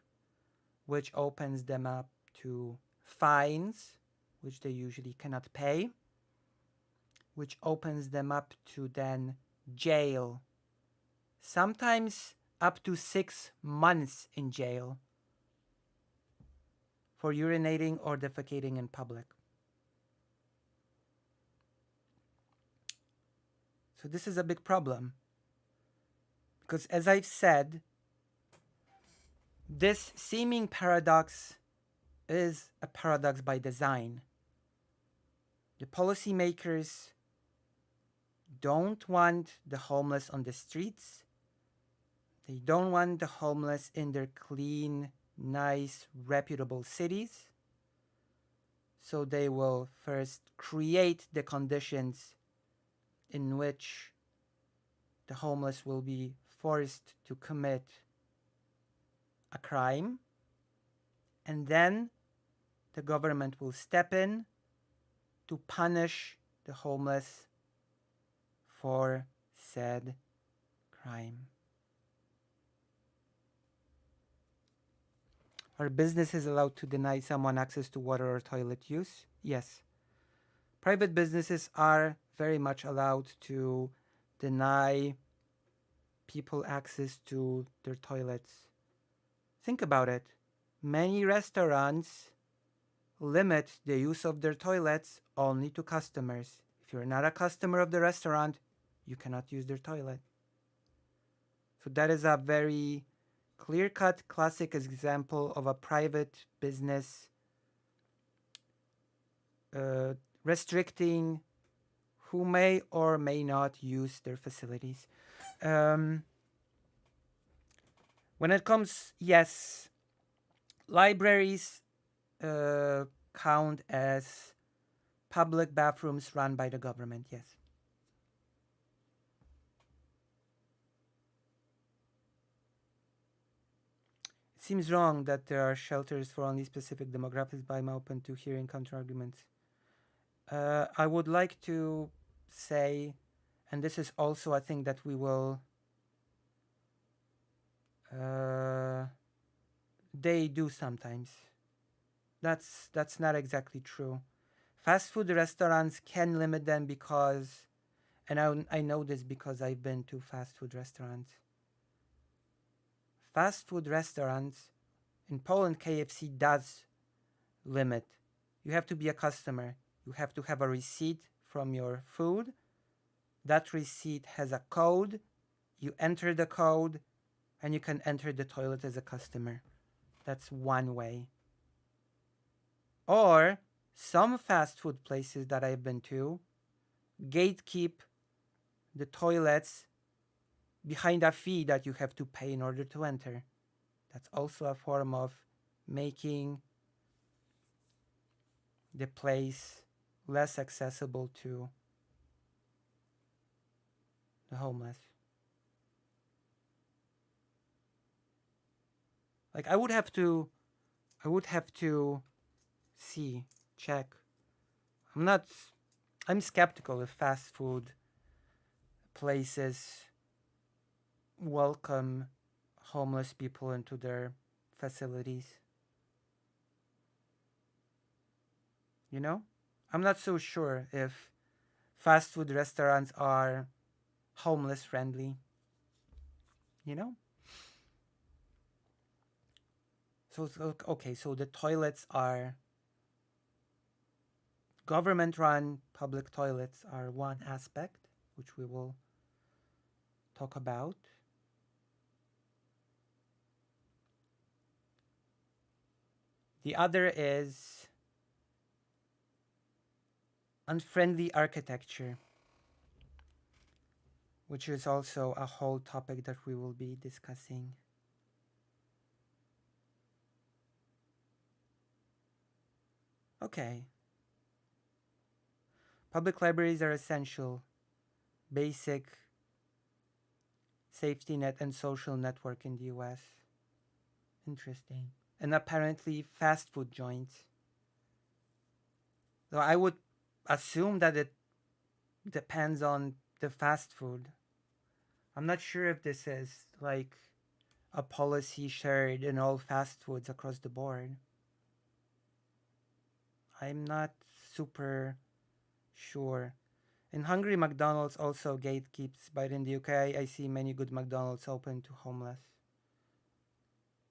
which opens them up to fines, which they usually cannot pay, which opens them up to then jail, sometimes up to 6 months in jail for urinating or defecating in public. So this is a big problem. Because as I've said, this seeming paradox is a paradox by design. The policymakers don't want the homeless on the streets. They don't want the homeless in their clean, nice, reputable cities. So they will first create the conditions in which the homeless will be forced to commit a crime, and then the government will step in to punish the homeless for said crime. Are businesses allowed to deny someone access to water or toilet use? Yes. Private businesses are very much allowed to deny people access to their toilets. Think about it. Many restaurants limit the use of their toilets only to customers. If you're not a customer of the restaurant, you cannot use their toilet. So that is a very clear-cut classic example of a private business restricting who may or may not use their facilities. When it comes, yes, libraries count as public bathrooms run by the government, yes. It seems wrong that there are shelters for only specific demographics, but I'm open to hearing counter-arguments. I would like to say, and this is also a thing that we will they do sometimes. That's not exactly true. Fast food restaurants can limit them because, and I know this because I've been to fast food restaurants. Fast food restaurants in Poland, KFC does limit. You have to be a customer. You have to have a receipt from your food. That receipt has a code. You enter the code and you can enter the toilet as a customer. That's one way. Or some fast food places that I've been to gatekeep the toilets behind a fee that you have to pay in order to enter. That's also a form of making the place less accessible to the homeless. Like I would have to check. I'm skeptical if fast food places welcome homeless people into their facilities. You know? I'm not so sure if fast food restaurants are homeless friendly. You know? So okay, so the toilets are government-run public toilets are one aspect, which we will talk about. The other is unfriendly architecture, which is also a whole topic that we will be discussing. Okay. Public libraries are essential, basic safety net and social network in the US. Interesting. And apparently fast food joints. So I would assume that it depends on the fast food. I'm not sure if this is like a policy shared in all fast foods across the board. I'm not super sure. In Hungary, McDonald's also gatekeeps, but in the UK, I see many good McDonald's open to homeless.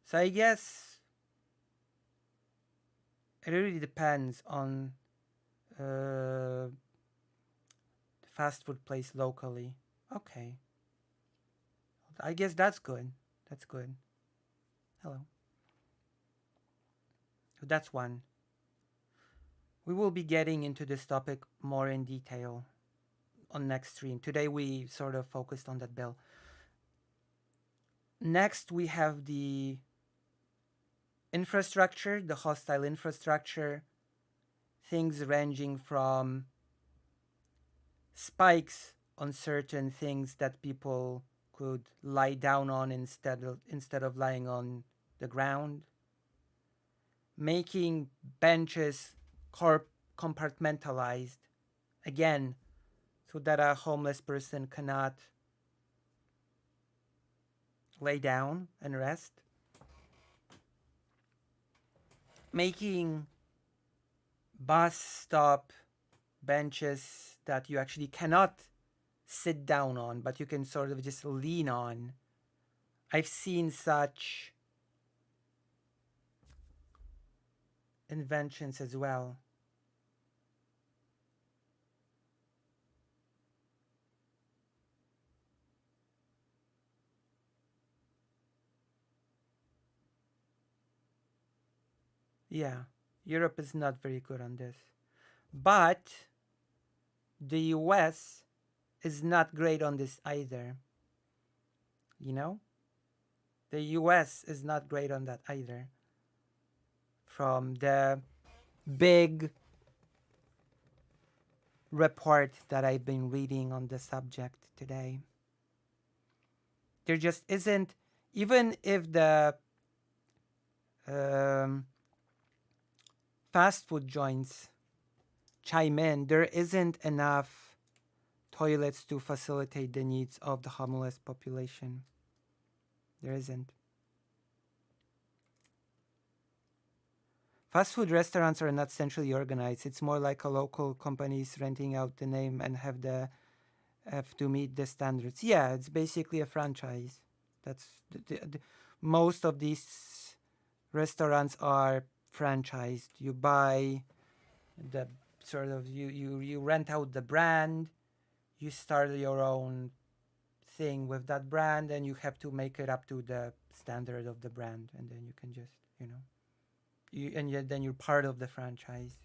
So I guess it really depends on the fast food place locally. Okay. I guess that's good. That's good. Hello. So that's one. We will be getting into this topic more in detail on next stream. Today we sort of focused on that bill. Next we have the infrastructure, the hostile infrastructure, things ranging from spikes on certain things that people could lie down on instead of lying on the ground, making benches compartmentalized, again, so that a homeless person cannot lay down and rest, making bus stop benches that you actually cannot sit down on, but you can sort of just lean on. I've seen such inventions as well. Yeah, Europe is not very good on this. But the US is not great on this either. You know? The US is not great on that either. From the big report that I've been reading on the subject today, there just isn't, even if the fast food joints chime in, there isn't enough toilets to facilitate the needs of the homeless population. There isn't. Fast food restaurants are not centrally organized. It's more like a local companies renting out the name and have to meet the standards. Yeah, it's basically a franchise. That's most of these restaurants are franchised. You buy the sort of you rent out the brand, you start your own thing with that brand, and you have to make it up to the standard of the brand, and then you can just, then you're part of the franchise.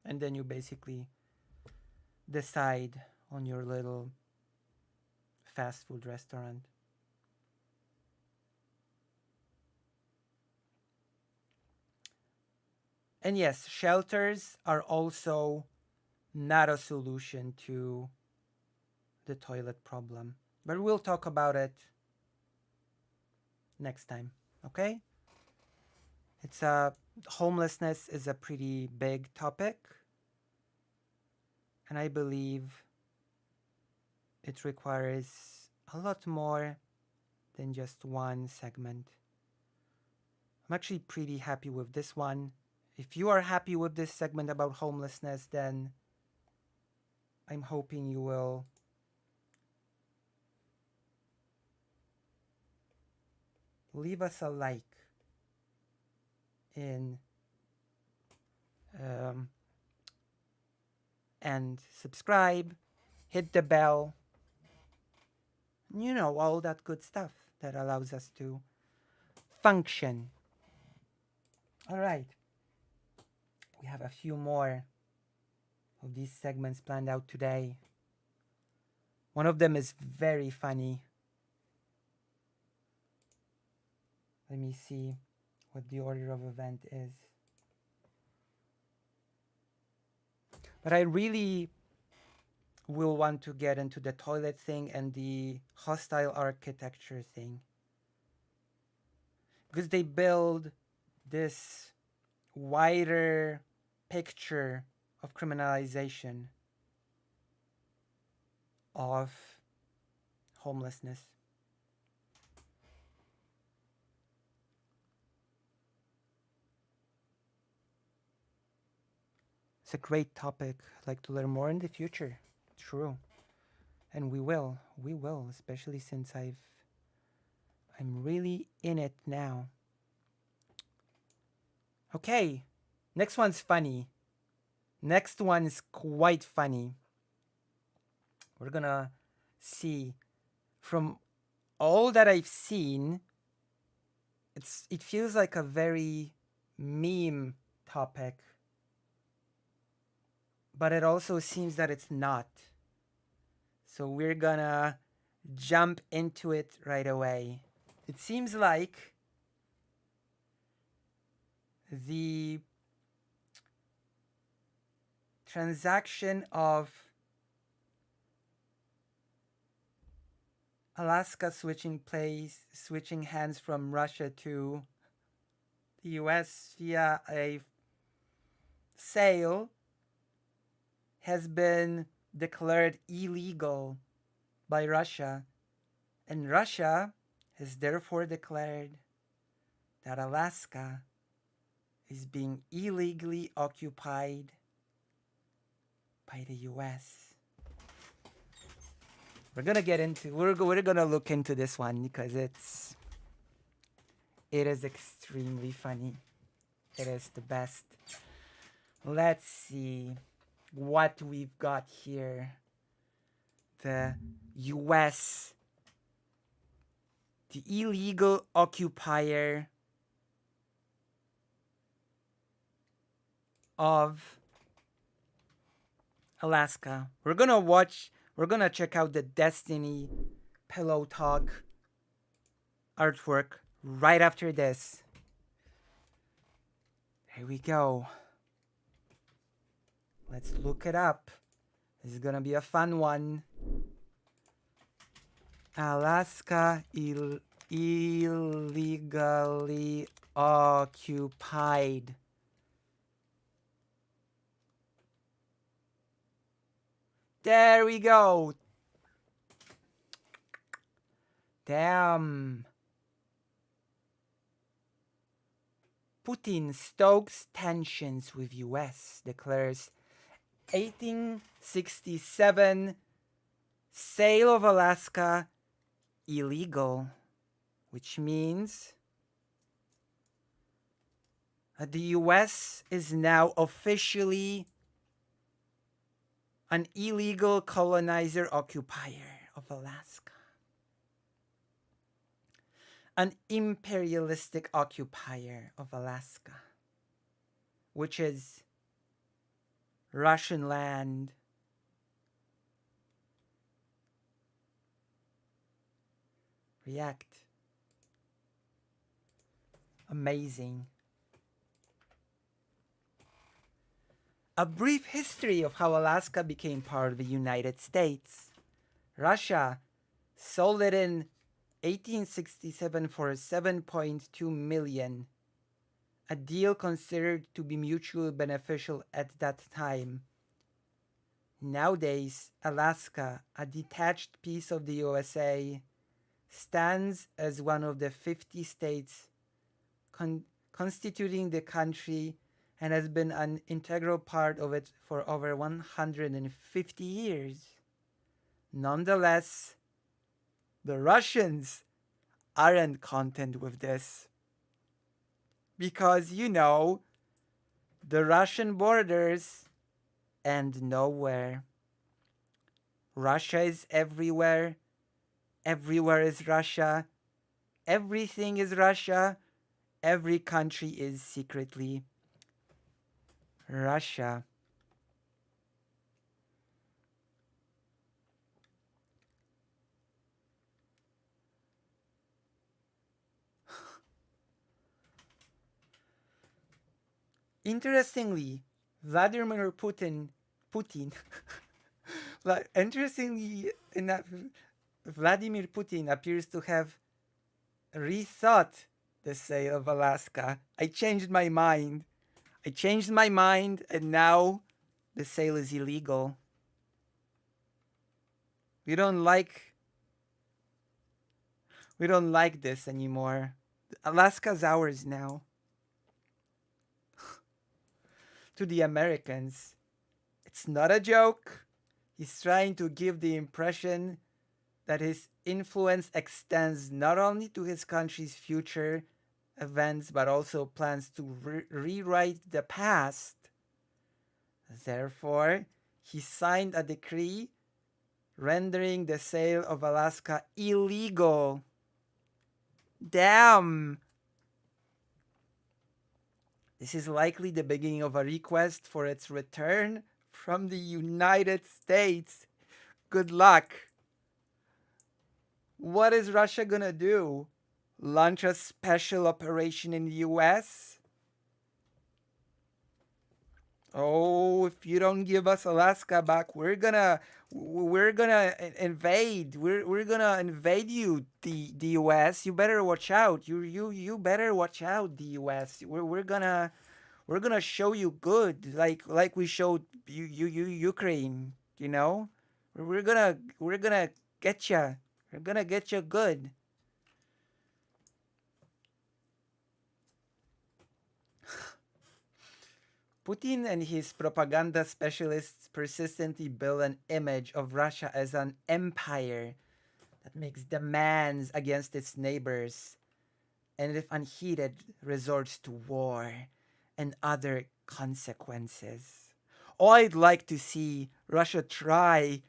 And then you basically decide on your little fast food restaurant. And yes, shelters are also not a solution to the toilet problem. But we'll talk about it next time, okay? Homelessness is a pretty big topic. And I believe it requires a lot more than just one segment. I'm actually pretty happy with this one. If you are happy with this segment about homelessness, then I'm hoping you will leave us a like and subscribe, hit the bell, all that good stuff that allows us to function. All right. We have a few more of these segments planned out today. One of them is very funny. Let me see what the order of event is. But I really will want to get into the toilet thing and the hostile architecture thing. Because they build this wider picture of criminalization of homelessness. It's a great topic. I'd like to learn more in the future. True. And we will. We will, especially since I'm really in it now. Okay. Next one's funny. Next one is quite funny. We're gonna see from all that I've seen, it feels like a very meme topic. But it also seems that it's not. So we're gonna jump into it right away. It seems like the transaction of Alaska switching hands from Russia to the US via a sale has been declared illegal by Russia, and Russia has therefore declared that Alaska is being illegally occupied by the US. We're gonna look into this one because it is extremely funny. It is the best. Let's see what we've got here. The US, the illegal occupier of Alaska. We're gonna check out the Destiny Pillow Talk artwork right after this. Here we go. Let's look it up. This is gonna be a fun one. Alaska illegally occupied. There we go. Damn. Putin stokes tensions with US, declares 1867 sale of Alaska illegal, which means that the US is now officially an illegal colonizer occupier of Alaska. An imperialistic occupier of Alaska, which is Russian land. React. Amazing. A brief history of how Alaska became part of the United States. Russia sold it in 1867 for $7.2 million, a deal considered to be mutually beneficial at that time. Nowadays, Alaska, a detached piece of the USA, stands as one of the 50 states constituting the country and has been an integral part of it for over 150 years. Nonetheless, the Russians aren't content with this. Because, the Russian borders end nowhere. Russia is everywhere. Everywhere is Russia. Everything is Russia. Every country is secretly Russia. Interestingly, Vladimir Putin Vladimir Putin appears to have rethought the sale of Alaska. I changed my mind, and now the sale is illegal. We don't like this anymore. Alaska's ours now. To the Americans. It's not a joke. He's trying to give the impression that his influence extends not only to his country's future events, but also plans to rewrite the past. Therefore, he signed a decree rendering the sale of Alaska illegal. Damn! This is likely the beginning of a request for its return from the United States. Good luck. What is Russia gonna do? Launch a special operation in the US? Oh, if you don't give us Alaska back, we're gonna invade. We're gonna invade you, the US. You better watch out. You better watch out, the US. We're gonna show you good, like we showed you Ukraine. You know, we're gonna get you. We're gonna get you good. Putin and his propaganda specialists persistently build an image of Russia as an empire that makes demands against its neighbors and, if unheeded, resorts to war and other consequences. I'd like to see Russia try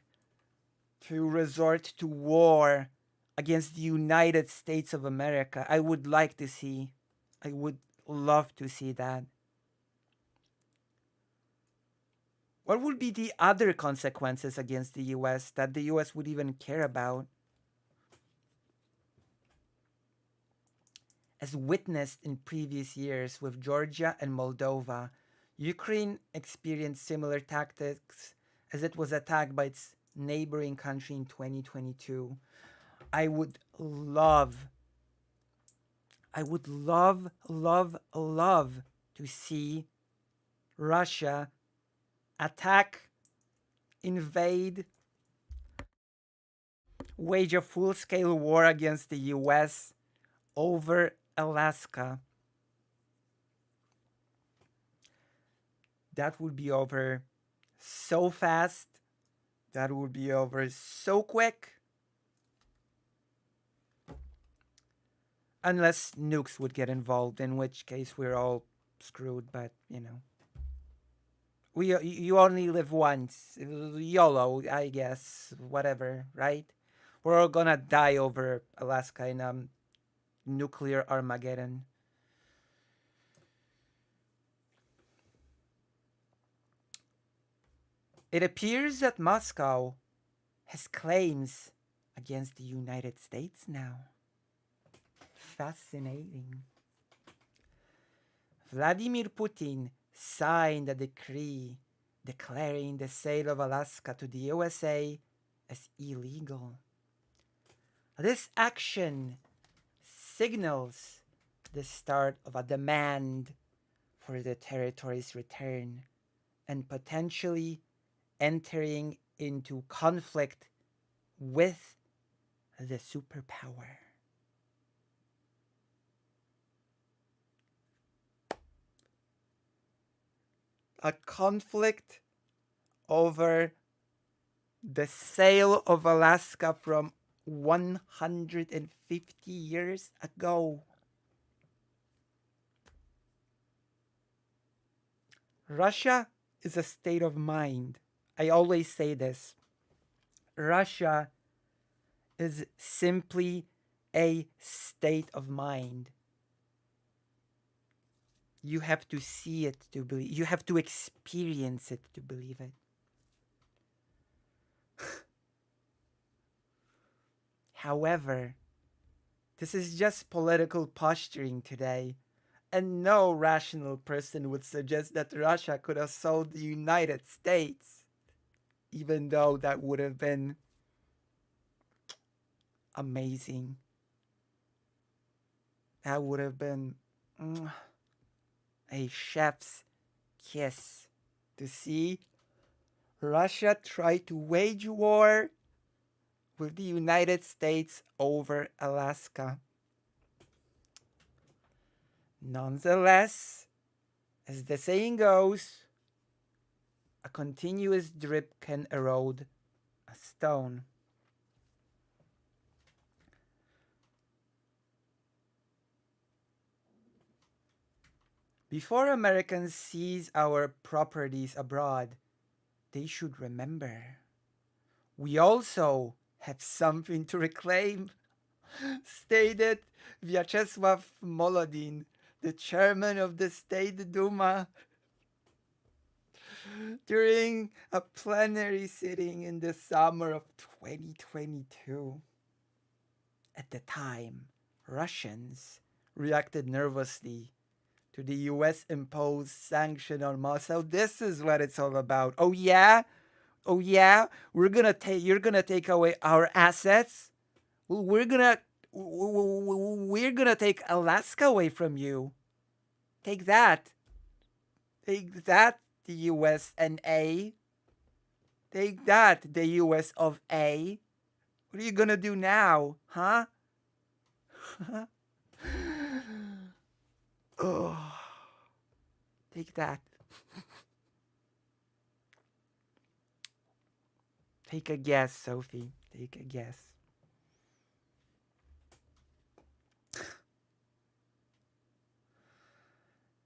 to resort to war against the United States of America. I would love to see that. What would be the other consequences against the US that the US would even care about? As witnessed in previous years with Georgia and Moldova, Ukraine experienced similar tactics as it was attacked by its neighboring country in 2022. I would love, love to see Russia attack, invade, wage a full-scale war against the US over Alaska. That would be over so fast. That would be over so quick. Unless nukes would get involved, in which case we're all screwed, but you know. You only live once. YOLO, I guess. Whatever, right? We're all gonna die over Alaska in nuclear Armageddon. It appears that Moscow has claims against the United States now. Fascinating. Vladimir Putin signed a decree declaring the sale of Alaska to the USA as illegal. This action signals the start of a demand for the territory's return and potentially entering into conflict with the superpower. A conflict over the sale of Alaska from 150 years ago. Russia is a state of mind. I always say this. Russia is simply a state of mind. You have to see it to believe. You have to experience it to believe it. However, this is just political posturing today, and no rational person would suggest that Russia could have sold the United States, even though that would have been amazing. That would have been a chef's kiss to see Russia try to wage war with the United States over Alaska. Nonetheless, as the saying goes, A continuous drip can erode a stone. Before Americans seize our properties abroad, they should remember we also have something to reclaim, stated Vyacheslav Molodin, the chairman of the State Duma, during a plenary sitting in the summer of 2022. At the time, Russians reacted nervously to the US imposed sanction on Moscow. This is what it's all about. Oh yeah? Oh yeah? You're gonna take away our assets? Well, we're gonna take Alaska away from you. Take that. Take that, the US and A. Take that, the US of A. What are you gonna do now? Huh? Oh. Take that. Take a guess, Sophie. Take a guess.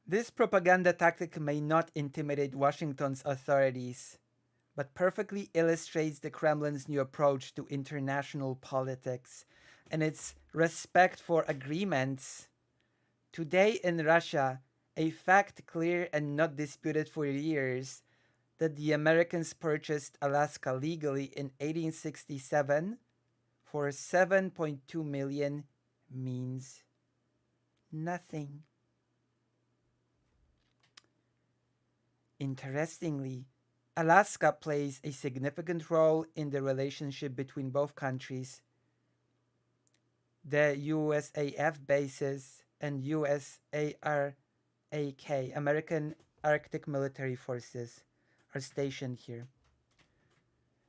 This propaganda tactic may not intimidate Washington's authorities, but perfectly illustrates the Kremlin's new approach to international politics and its respect for agreements. Today in Russia, a fact clear and not disputed for years, that the Americans purchased Alaska legally in 1867 for $7.2 million means nothing. Interestingly, Alaska plays a significant role in the relationship between both countries. The USAF bases and USARAK, American Arctic Military Forces, are stationed here.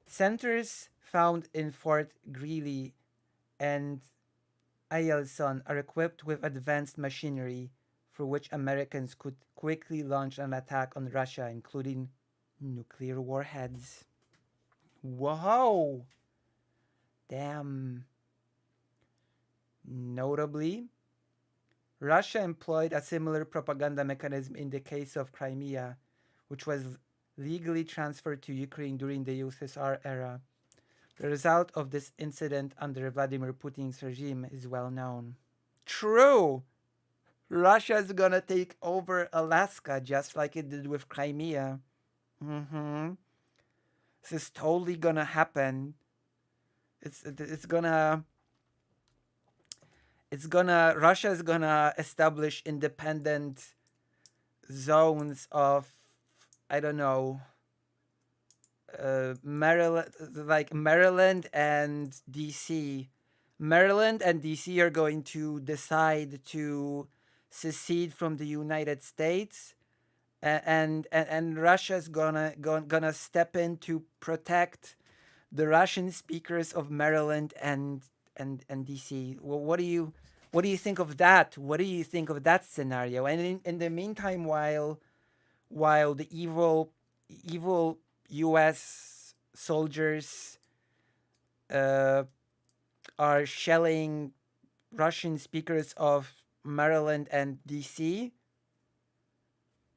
Centers found in Fort Greely and Eielson are equipped with advanced machinery for which Americans could quickly launch an attack on Russia, including nuclear warheads. Whoa! Damn. Notably, Russia employed a similar propaganda mechanism in the case of Crimea, which was legally transferred to Ukraine during the USSR era. The result of this incident under Vladimir Putin's regime is well known. True! Russia's gonna take over Alaska just like it did with Crimea. This is totally gonna happen. Russia's gonna establish independent zones of, I don't know, Maryland and DC. Maryland and DC are going to decide to secede from the United States, and Russia's gonna step in to protect the Russian speakers of Maryland and DC. Well, what do you think of that? What do you think of that scenario? And in the meantime, while the evil U.S. soldiers are shelling Russian speakers of Maryland and DC,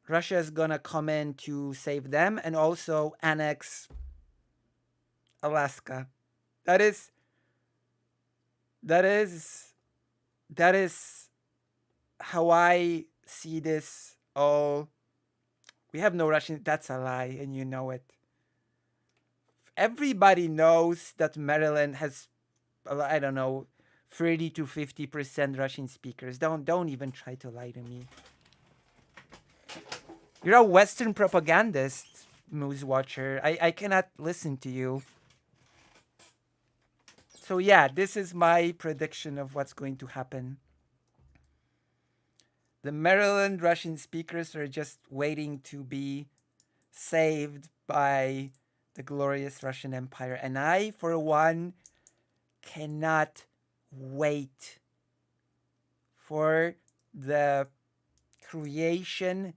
Russia is gonna come in to save them and also annex Alaska. That is how I see this. Oh, we have no Russian. That's a lie, and you know it. Everybody knows that Maryland has, I don't know, 30 to 50% Russian speakers. Don't even try to lie to me. You're a Western propagandist, Moose Watcher. I cannot listen to you. So yeah, this is my prediction of what's going to happen. The Maryland Russian speakers are just waiting to be saved by the glorious Russian Empire. And I, for one, cannot wait for the creation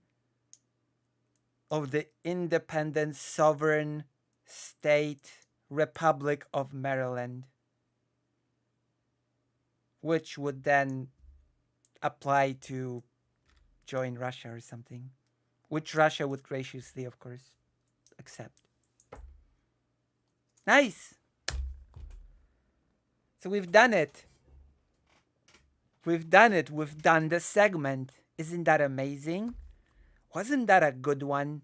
of the independent sovereign state Republic of Maryland, which would then apply to join Russia or something, which Russia would graciously, of course, accept. Nice! So we've done it. We've done it. We've done the segment. Isn't that amazing? Wasn't that a good one?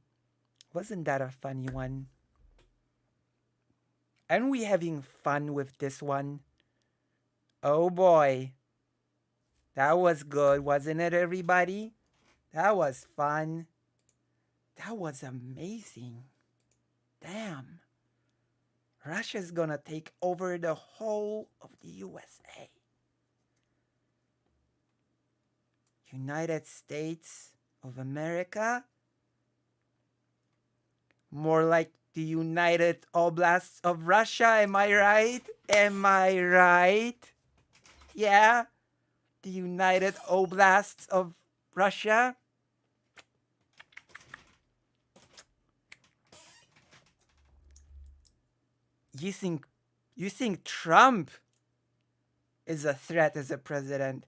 Wasn't that a funny one? Aren't we having fun with this one? Oh boy. That was good, wasn't it, everybody? That was fun. That was amazing. Damn. Russia's gonna take over the whole of the USA. United States of America? More like the United Oblasts of Russia, am I right? Am I right? Yeah? The United Oblasts of Russia? You think Trump is a threat as a president?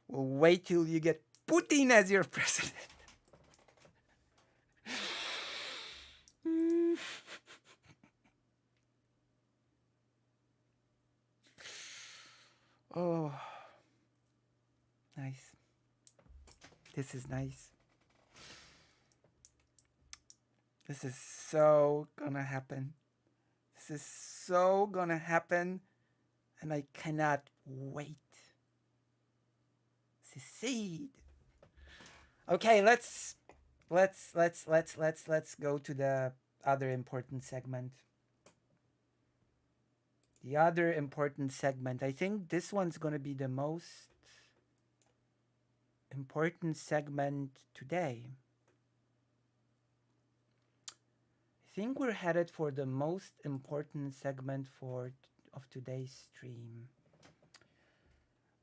Well, wait till you get Putin as your president. Oh, nice. This is nice. This is so gonna happen. This is so gonna happen, and I cannot wait. Secede. Okay, let's go to the other important segment. The other important segment. I think this one's gonna be the most important segment today. I think we're headed for the most important segment of today's stream.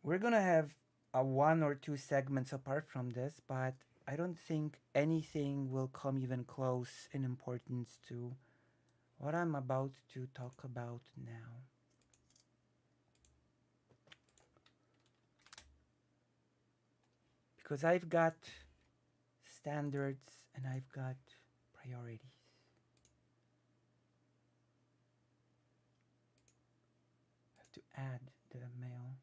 We're gonna have a 1 or 2 segments apart from this, but I don't think anything will come even close in importance to what I'm about to talk about now. Because I've got standards and I've got priorities. I have to add the mail.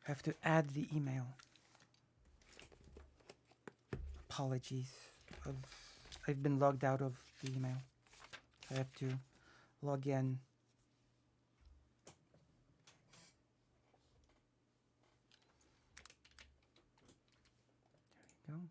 I have to add the email. Apologies. I've been logged out of the email. I have to log in. There we go.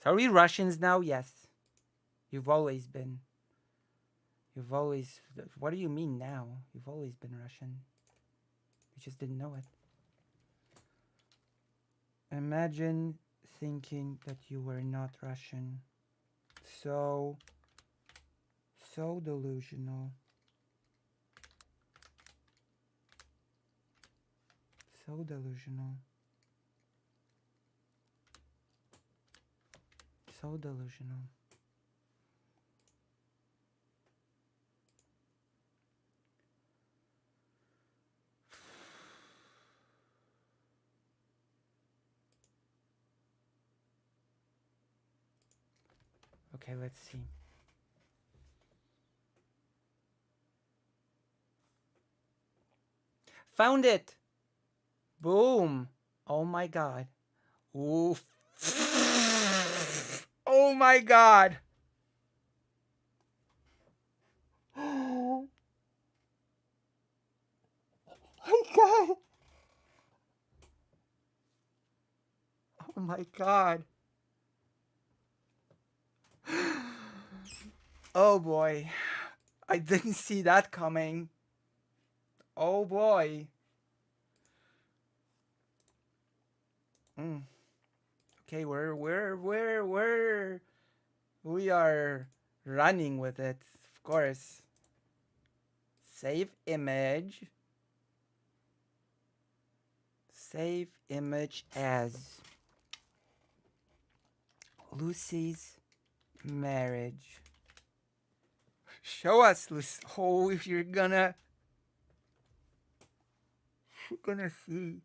Are we Russians now? Yes. You've always been. You've always... What do you mean now? You've always been Russian. You just didn't know it. Imagine thinking that you were not Russian. So delusional. So delusional. So delusional. Okay, let's see. Found it! Boom! Oh my god. Oof. Oh my god! Oh my god! Oh my god! Oh boy. I didn't see that coming. Oh boy. Okay, we are running with it, of course. Save image. Save image as Lucy's marriage. Show us, Lucy. Oh, if you're gonna see.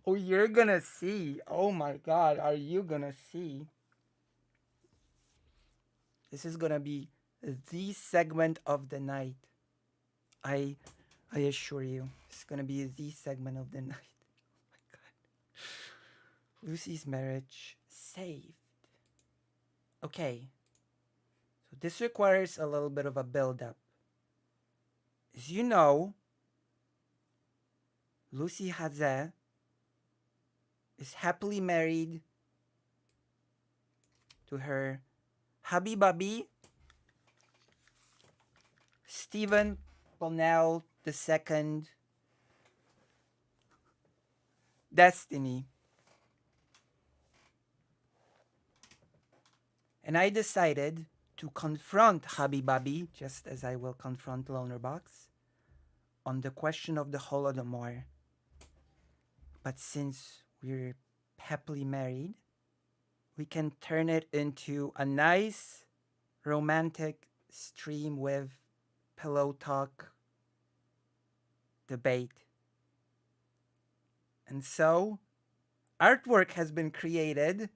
Oh, you're gonna see. Oh my god, are you gonna see? This is gonna be the segment of the night. I assure you, it's gonna be the segment of the night. Oh my god. Lucy's marriage saved. Okay. So this requires a little bit of a build-up. As you know, Lucy Haze is happily married to her hubby bubby, Stephen Bonnell II Destiny. And I decided to confront hubby bubby, just as I will confront Lonerbox, on the question of the Holodomor. But since we're happily married, we can turn it into a nice romantic stream with pillow talk debate. And so, artwork has been created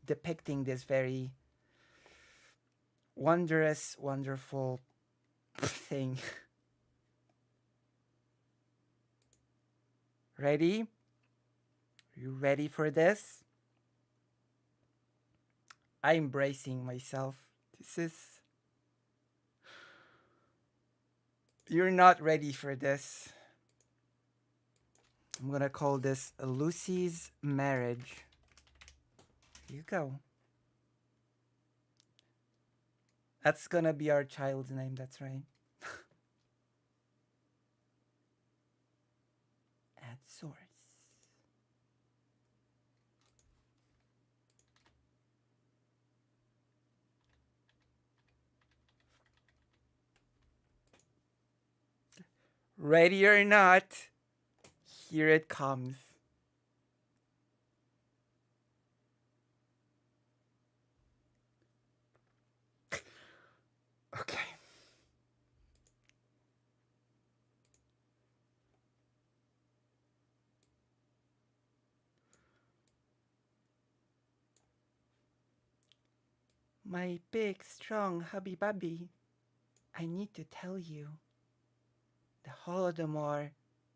depicting this very wondrous, wonderful thing. Ready? Are you ready for this? I'm bracing myself. You're not ready for this. I'm gonna call this Lucy's marriage. Here you go. That's gonna be our child's name, that's right. Add source. Ready or not, here it comes. Okay. My big, strong hubby bubby, I need to tell you, the Holodomor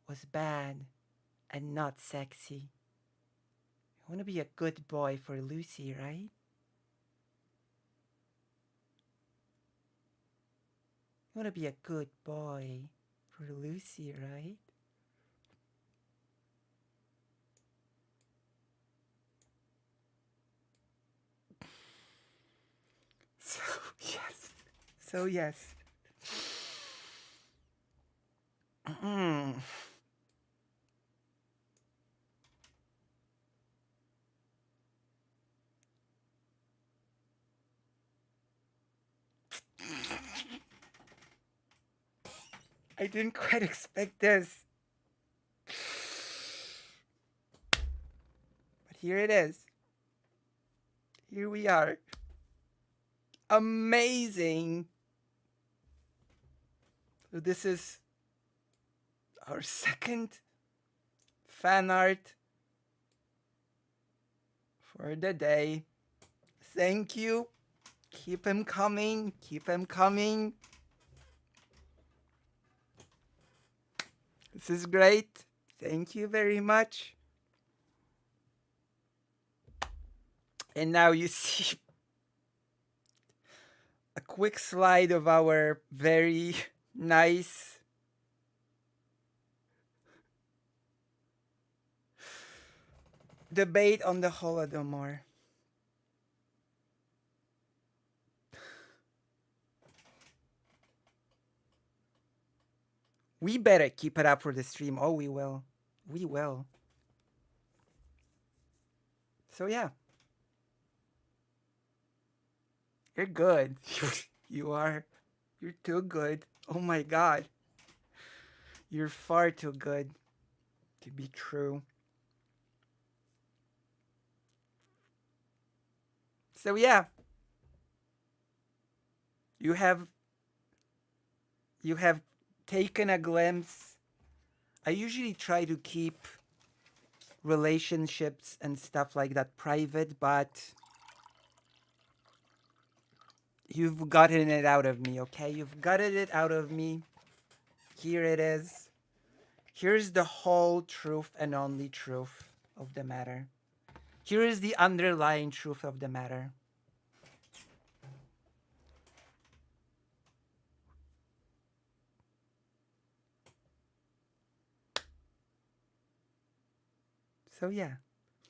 was bad and not sexy. You want to be a good boy for Lucy, right? You want to be a good boy for Lucy, right? So, yes. So, yes. I didn't quite expect this. But here it is. Here we are. Amazing. So this is our second fan art for the day. Thank you. Keep him coming. Keep him coming. This is great. Thank you very much. And now you see a quick slide of our very nice debate on the Holodomor. We better keep it up for the stream. Oh, we will. We will. So yeah. You're good. You are. You're too good. Oh my god. You're far too good to be true. So yeah. You have taken a glimpse. I usually try to keep relationships and stuff like that private, but you've gotten it out of me, okay? You've gotten it out of me. Here it is. Here's the whole truth and only truth of the matter. Here is the underlying truth of the matter. So yeah,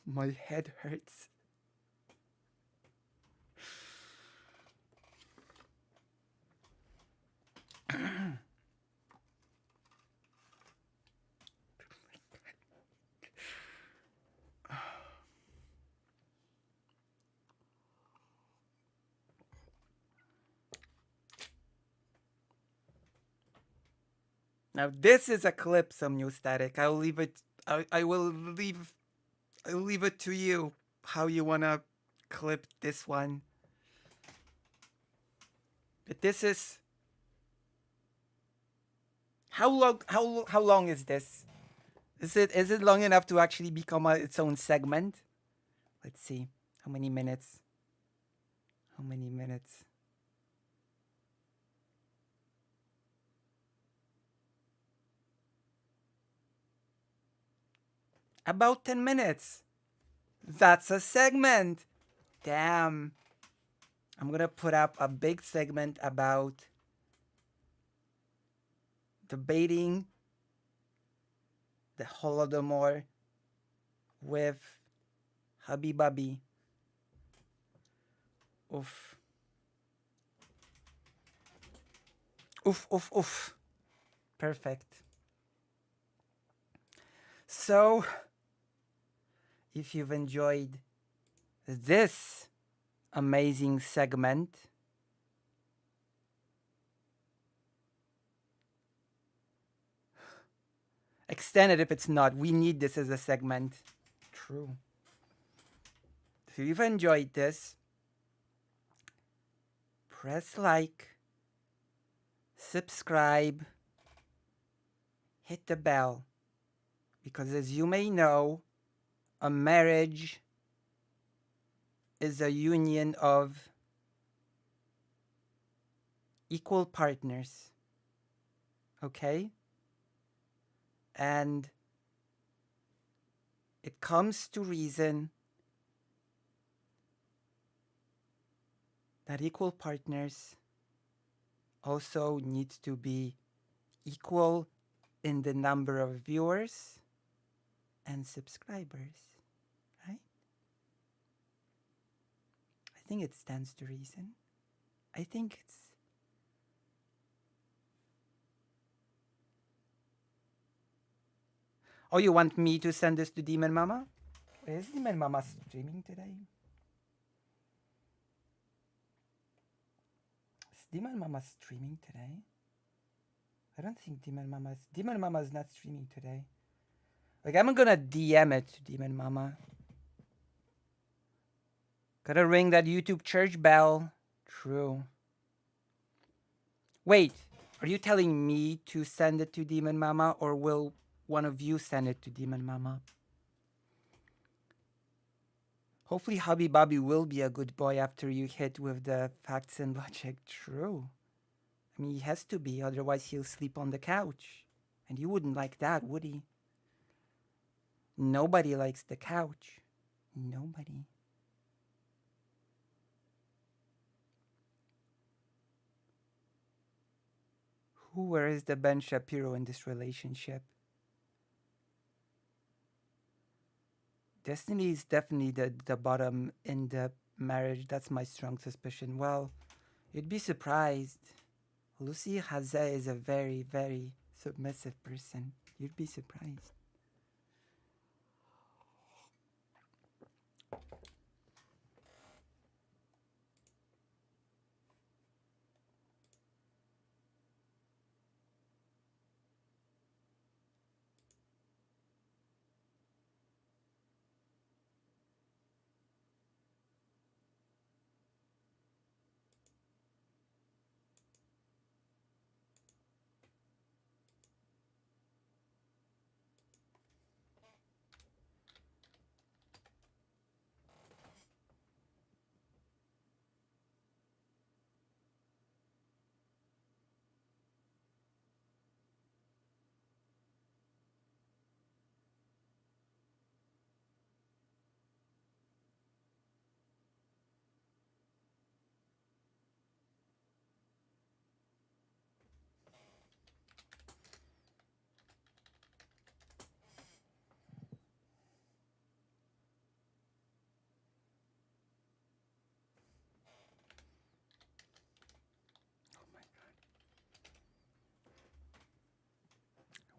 my head hurts. Now this is a clip, some new static. I'll leave it. I will leave. I'll leave it to you how you wanna clip this one. But this is how long? How long is this? Is it long enough to actually become its own segment? Let's see. How many minutes? How many minutes? About 10 minutes. That's a segment. Damn. I'm gonna put up a big segment about debating the Holodomor with Habibabi. Oof. Oof, oof, oof. Perfect. So, if you've enjoyed this amazing segment, extend it if it's not. We need this as a segment. True. If you've enjoyed this, press like, subscribe, hit the bell. Because as you may know, a marriage is a union of equal partners. Okay? And it comes to reason that equal partners also need to be equal in the number of viewers and subscribers, right? I think it stands to reason. I think it's... Oh, you want me to send this to Demon Mama? Is Demon Mama streaming today? Is Demon Mama streaming today? I don't think Demon Mama is not streaming today. Like, I'm gonna DM it to Demon Mama. Gotta ring that YouTube church bell. True. Wait, are you telling me to send it to Demon Mama, or will one of you send it to Demon Mama? Hopefully Hubby Bobby will be a good boy after you hit with the facts and logic. True. I mean, he has to be, otherwise he'll sleep on the couch. And you wouldn't like that, would he? Nobody likes the couch. Nobody. Where is the Ben Shapiro in this relationship? Destiny is definitely the bottom in the marriage. That's my strong suspicion. Well, you'd be surprised. Lucy Hazeh is a very, very Submissive person. You'd be surprised.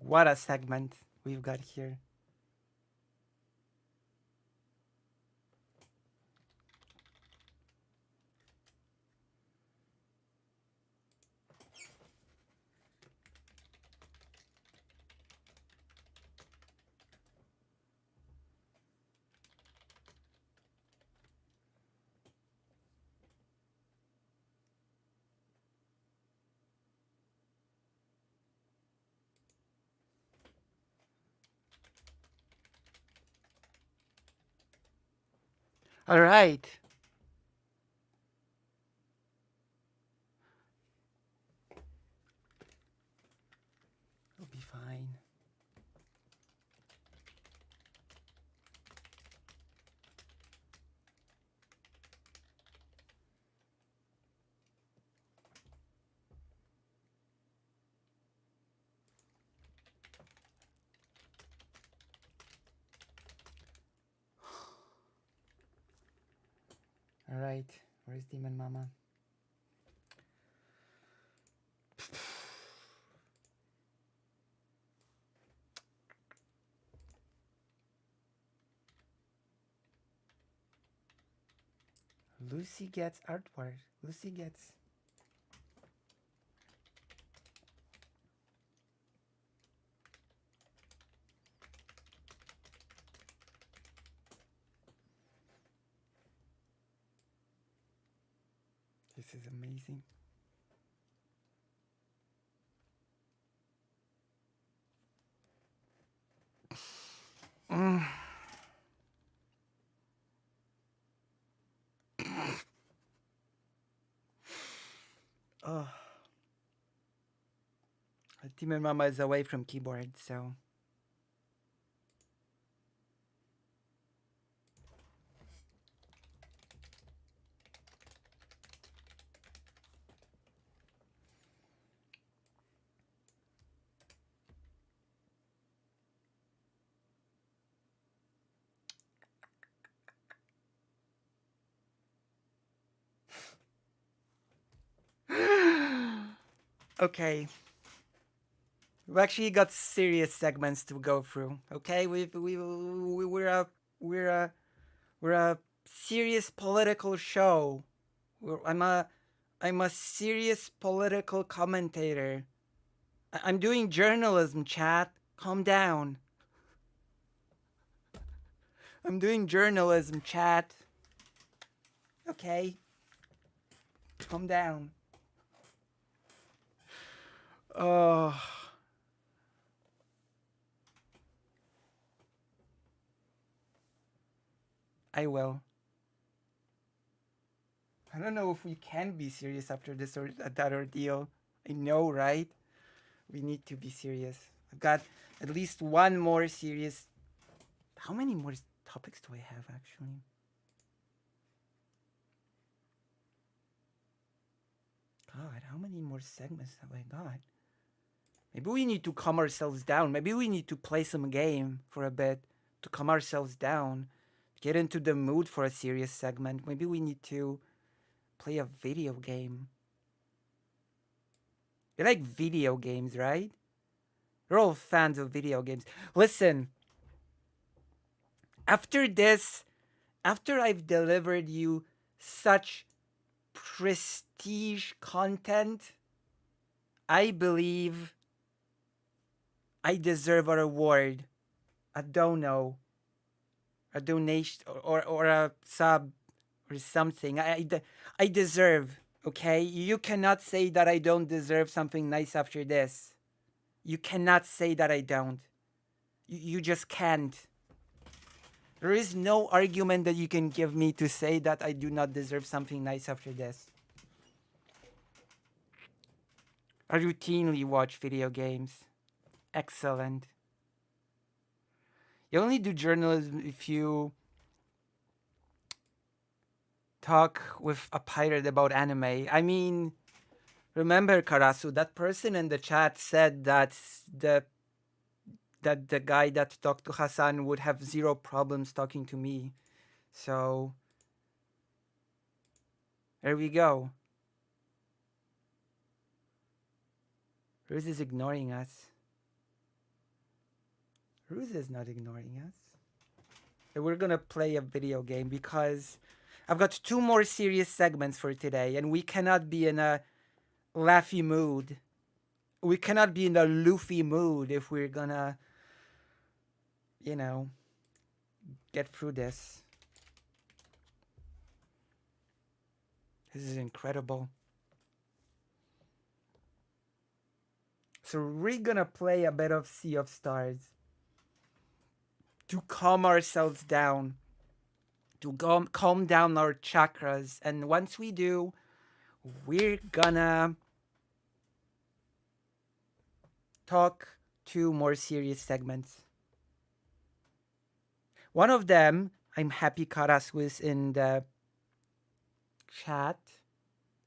What a segment we've got here. All right. It'll be fine. All right. Where's Demon Mama? Lucy gets artwork. Lucy gets. This is amazing. Oh. Demon Mama is away from keyboard, so. Okay. We've actually got serious segments to go through. Okay, we're a serious political show. I'm a serious political commentator. I'm doing journalism, chat. Calm down. I'm doing journalism, chat. Okay. Calm down. Oh. I will. I don't know if we can be serious after this or that ordeal. I know, right? We need to be serious. I've got at least one more serious. How many more topics do I have actually? God, how many more segments have I got? Maybe we need to calm ourselves down. Maybe we need to play some game for a bit to calm ourselves down. Get into the mood for a serious segment. Maybe we need to play a video game. You like video games, right? We're all fans of video games. Listen, after this, after I've delivered you such prestige content, I believe I deserve a reward, a dono, a donation, or a sub, or something. I deserve, okay? You cannot say that I don't deserve something nice after this. You cannot say that I don't. You just can't. There is no argument that you can give me to say that I do not deserve something nice after this. I routinely watch video games. Excellent. You only do journalism if you talk with a pirate about anime. I mean, remember, Karasu, that person in the chat said that the guy that talked to Hassan would have zero problems talking to me. So there we go. Ruse is ignoring us. Ruse is not ignoring us. And we're gonna play a video game because I've got 2 more serious segments for today, and we cannot be in a laughy mood. We cannot be in a loofy mood if we're gonna, you know, get through this. This is incredible. So we're gonna play a bit of Sea of Stars to calm ourselves down, to calm down our chakras. And once we do, we're gonna talk 2 more serious segments. One of them, I'm happy Karas was in the chat,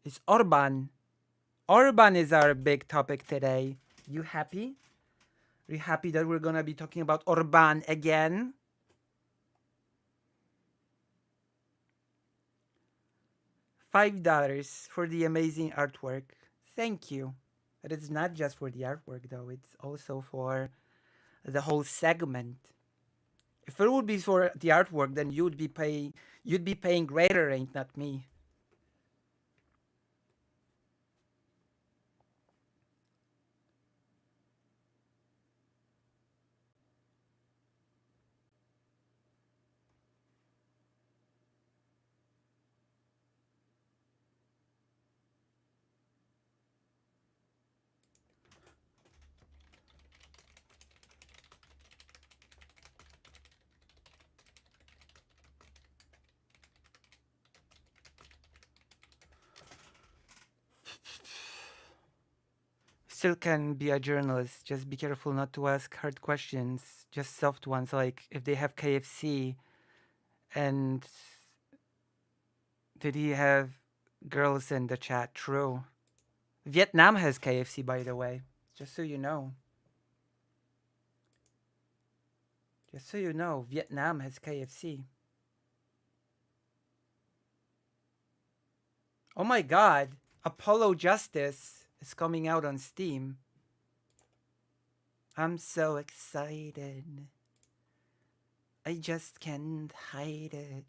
is Orban. Orban is our big topic today. You happy? Are you happy that we're gonna be talking about Orban again? $5 for the amazing artwork. Thank you. But it's not just for the artwork though, it's also for the whole segment. If it would be for the artwork, then you'd be paying greater rent, not me. Still can be a journalist. Just be careful not to ask hard questions. Just soft ones, like if they have KFC, and did he have girls in the chat? True. Vietnam has KFC, by the way. Just so you know. Just so you know, Vietnam has KFC. Oh my god, Apollo Justice is coming out on Steam. I'm so excited. I just can't hide it.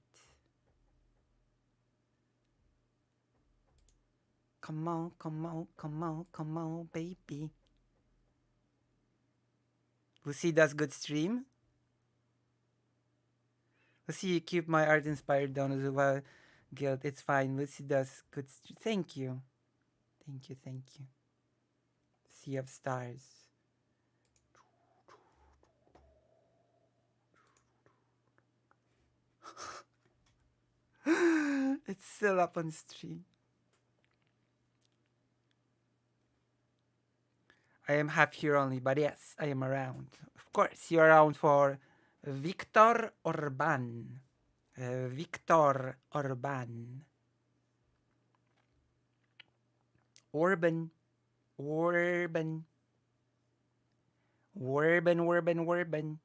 Come on, come on, come on, come on, baby. Lucy does good stream. Lucy, you keep my art-inspired Donozuba guild. It's fine. Lucy does good stream. Thank you. Thank you, thank you. Sea of Stars. It's still up on stream. I am half here only, but yes, I am around. Of course, you're around for Viktor Orban. Viktor Orban. Orban. Orban. Orban, Orban, Orban.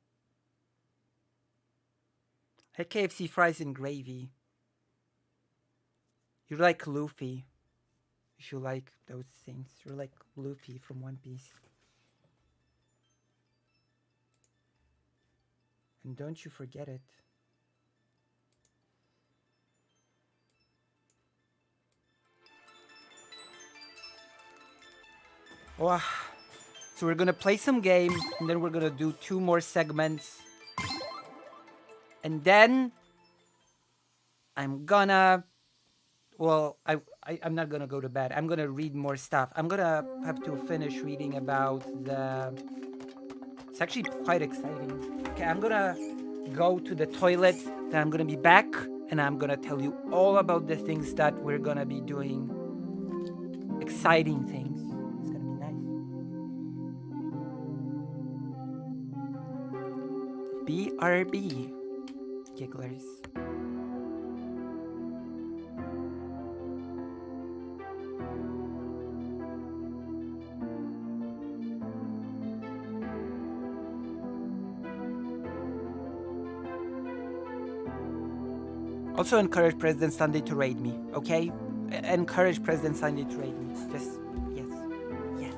Hey, KFC fries and gravy. You're like Luffy. If you like those things. You're like Luffy from One Piece. And don't you forget it. Wow. So we're gonna play some game, and then we're gonna do 2 more segments. And then I'm gonna, well, I'm not gonna go to bed. I'm gonna read more stuff. I'm gonna have to finish reading about the, it's actually quite exciting. Okay, I'm gonna go to the toilet, then I'm gonna be back, and I'm gonna tell you all about the things that we're gonna be doing. Exciting things. It's gonna be nice. BRB, gigglers. Also encourage President Sunday to raid me, okay? Encourage President Sunday to raid me. Just, yes. Yes.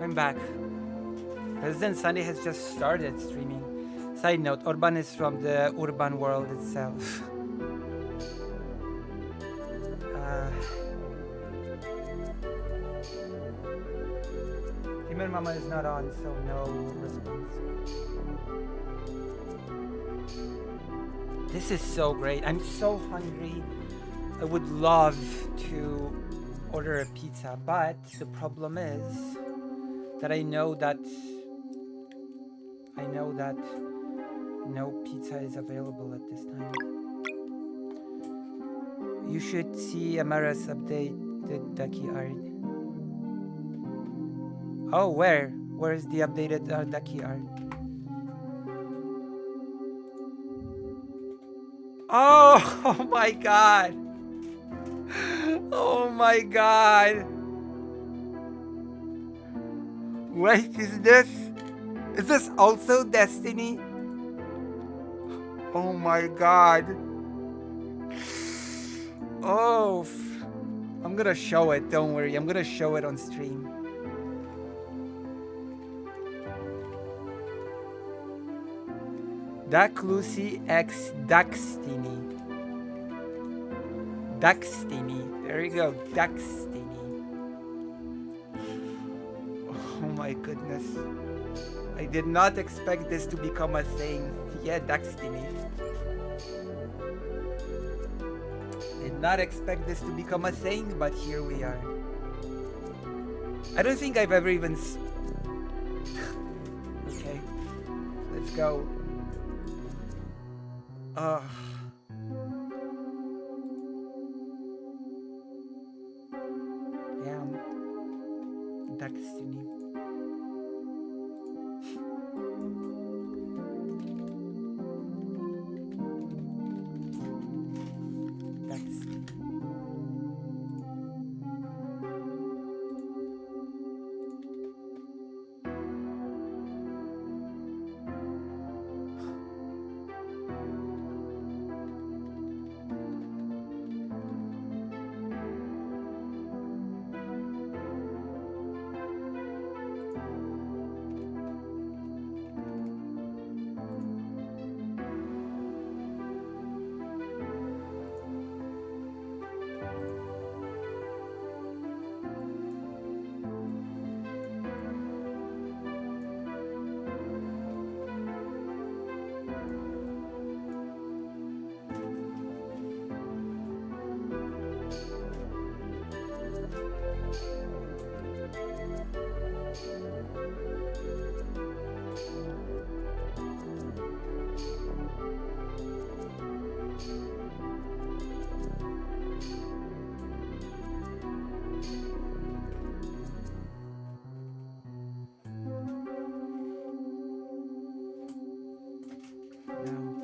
I'm back. President Sunday has just started streaming. Side note, Orban is from the urban world itself. Timur Mama is not on, so no response. This is so great. I'm so hungry. I would love to order a pizza, but the problem is that I know that no pizza is available at this time. You should see Amara's updated Ducky art. Oh, where? Where is the updated Ducky art? Oh, oh my god! Oh my god. Wait, is this also Destiny? Oh my god. Oh, I'm gonna show it, don't worry. I'm gonna show it on stream. Duck Lucy X Duxtini. Duxtini. There you go, Duxtini. Oh my goodness. I did not expect this to become a thing. Yeah, Duxtini. Did not expect this to become a thing, but here we are. I don't think I've ever even... Okay. Let's go. Damn. Destiny.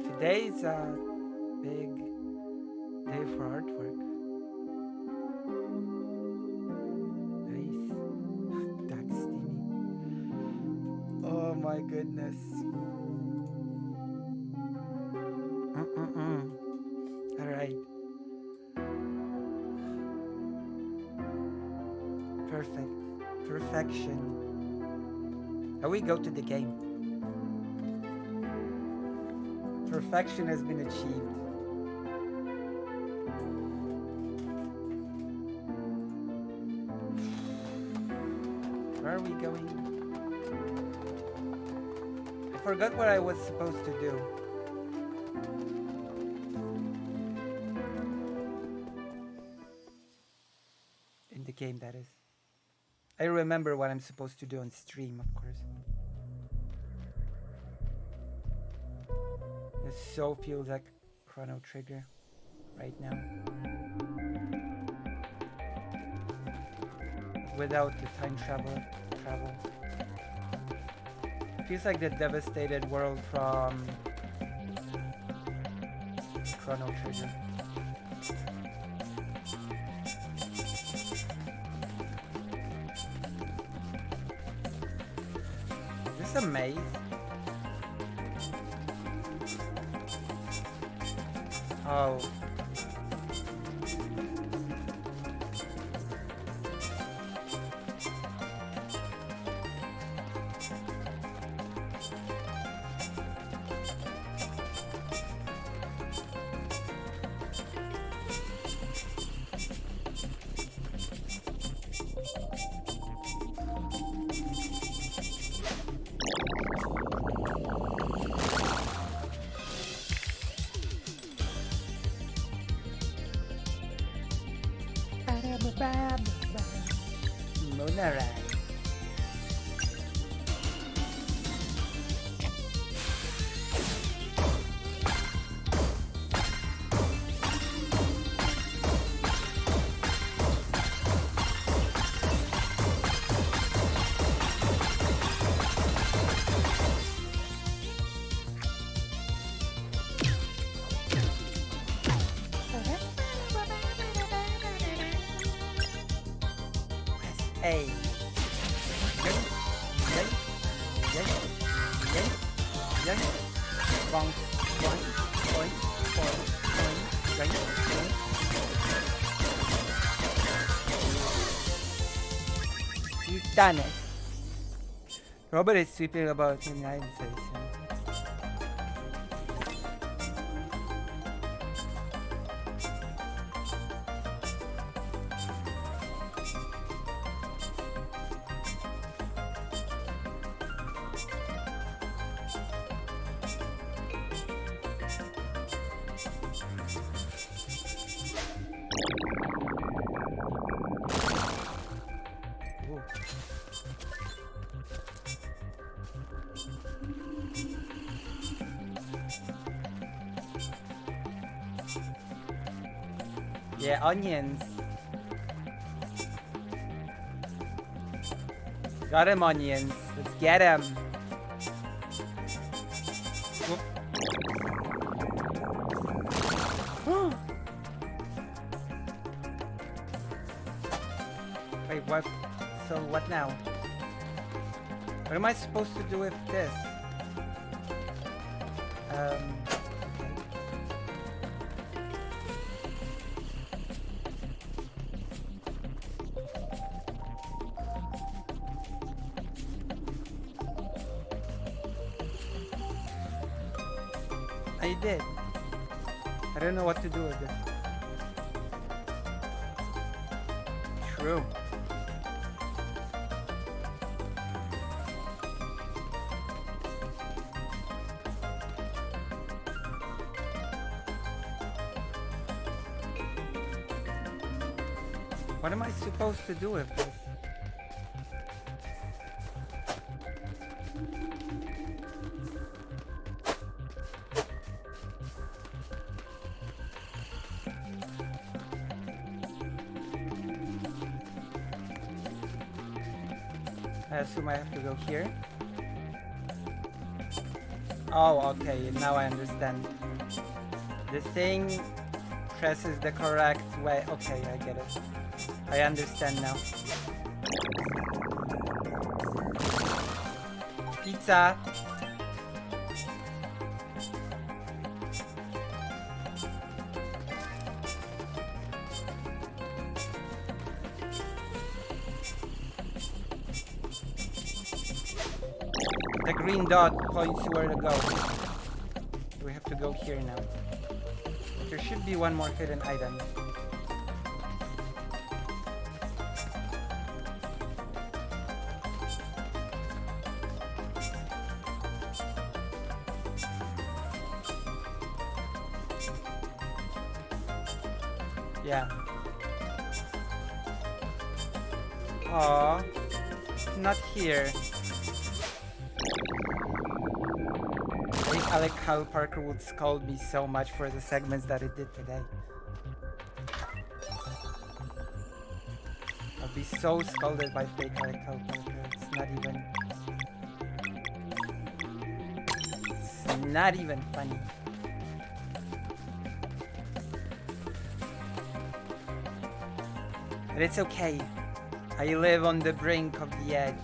Today's a big day for artwork. Nice. Destiny. Oh my goodness. Alright. Perfect. Perfection. Now we go to the game. Perfection has been achieved. Where are we going? I forgot what I was supposed to do. In the game, that is. I remember what I'm supposed to do on stream, of course. This so feels like Chrono Trigger right now. Without the time travel. It feels like the devastated world from Chrono Trigger. Is this a maze? Oh. Monarai. A. Yes. Yes. Yes. Yes. Yes. Bonk. Boink. Boink. Boink. Boink. Boink. Boink. You've done it. Robert is sweeping about the United States. Ooh. Yeah, onions. Got him, onions. Let's get him. Wait, what? So what now? What am I supposed to do with this? Okay. I did. I don't know what to do with this. True. What am I supposed to do with this? I assume I have to go here. Oh, okay, now I understand. The thing presses the correct way. Okay, I get it. I understand now. Pizza! The green dot points to where to go. We have to go here now. There should be one more hidden item. Yeah. Aw, not here. I like how Parker would scold me so much for the segments that it did today. I'll be so scolded by fake Alec Hal Parker. It's not even funny. But it's okay. I live on the brink of the edge.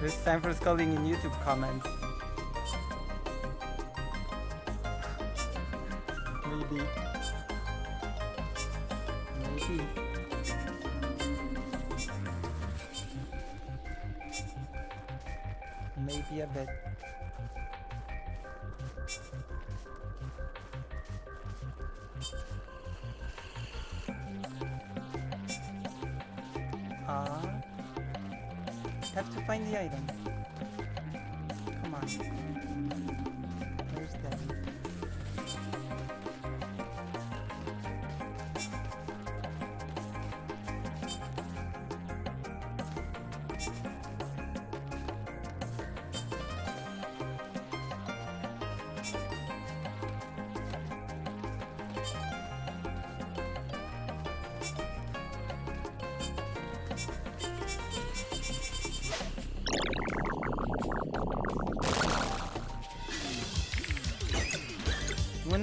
It's time for scolding in YouTube comments. Maybe. Maybe. Maybe a bit. Have to find the item. Come on. Where's that?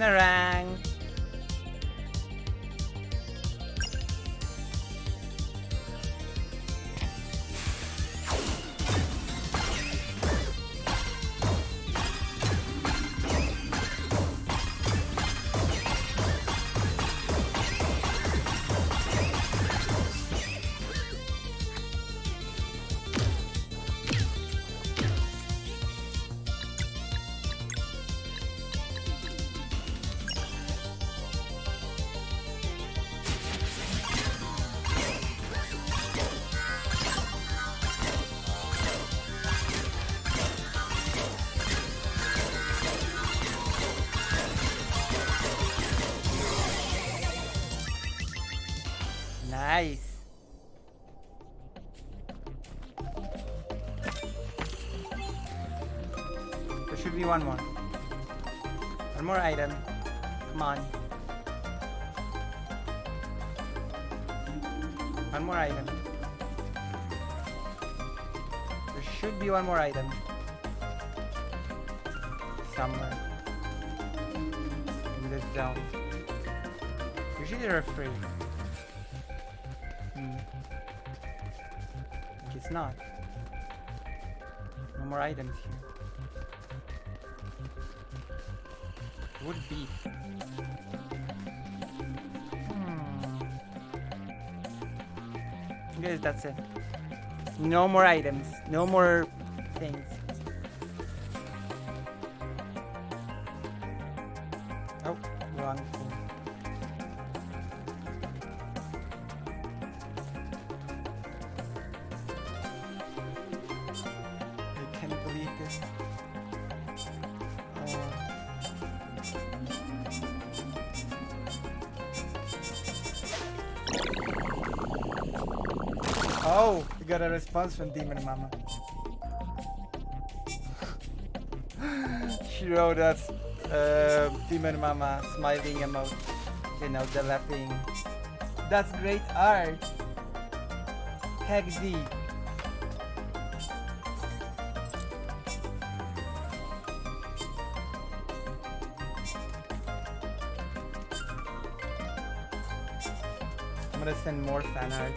Boomerang. Nice. There should be one more. One more item. Come on. One more item. There should be one more item. Somewhere. In this zone. Usually they're free. It's not. No more items here. Would be. Guys, that's it. No more items. No more things. Oh, wrong thing. I can't believe this. Oh, we got a response from Demon Mama. She wrote us Demon Mama smiling emote. You know, the laughing. That's great art. Heck D. I'm gonna send more fan art.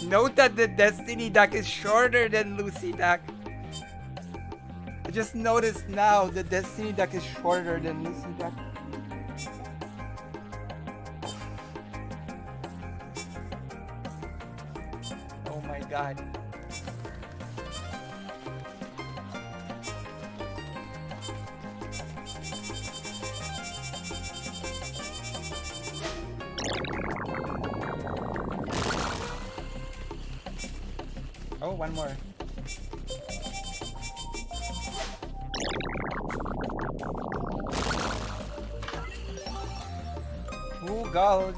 Note that the Destiny duck is shorter than Lucy duck. I just noticed now the Destiny duck is shorter than Lucy duck. Oh my god. Oh, one more. Ooh, gold.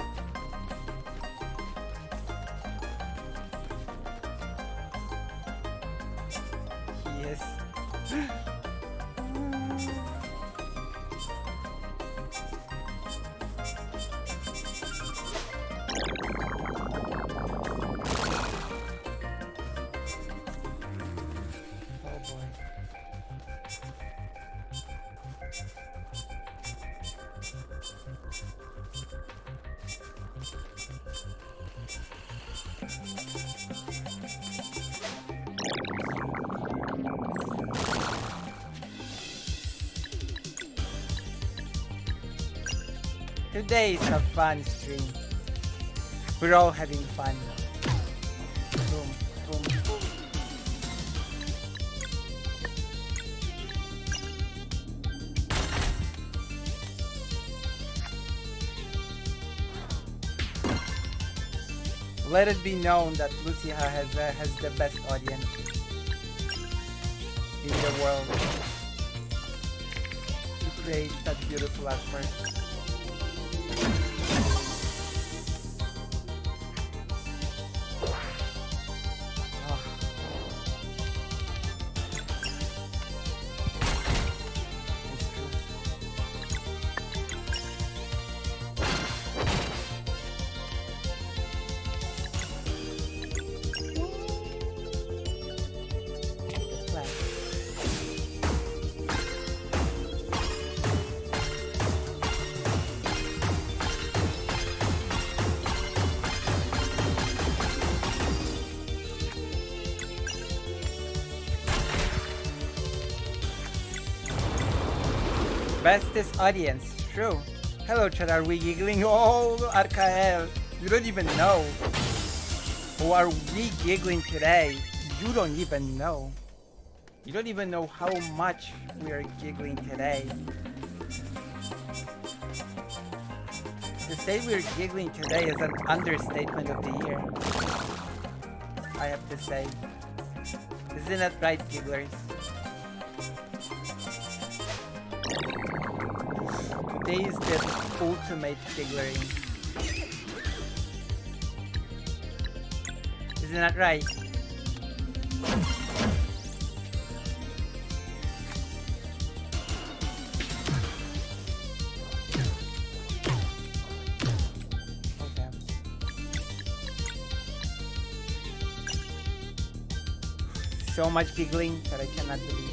Yes. Today is a fun stream. We're all having fun. Boom, boom, boom. Let it be known that Lucia has the best audience in the world to create such beautiful artwork. bestest audience. True. Hello, chat. Are we giggling? Oh, Arkael. You don't even know. Or are we giggling today? You don't even know. You don't even know how much we are giggling today. To say we're giggling today is an understatement of the year. I have to say. Isn't that right, gigglers? Today is the ultimate giggling. Isn't that right? Okay. So much giggling that I cannot believe.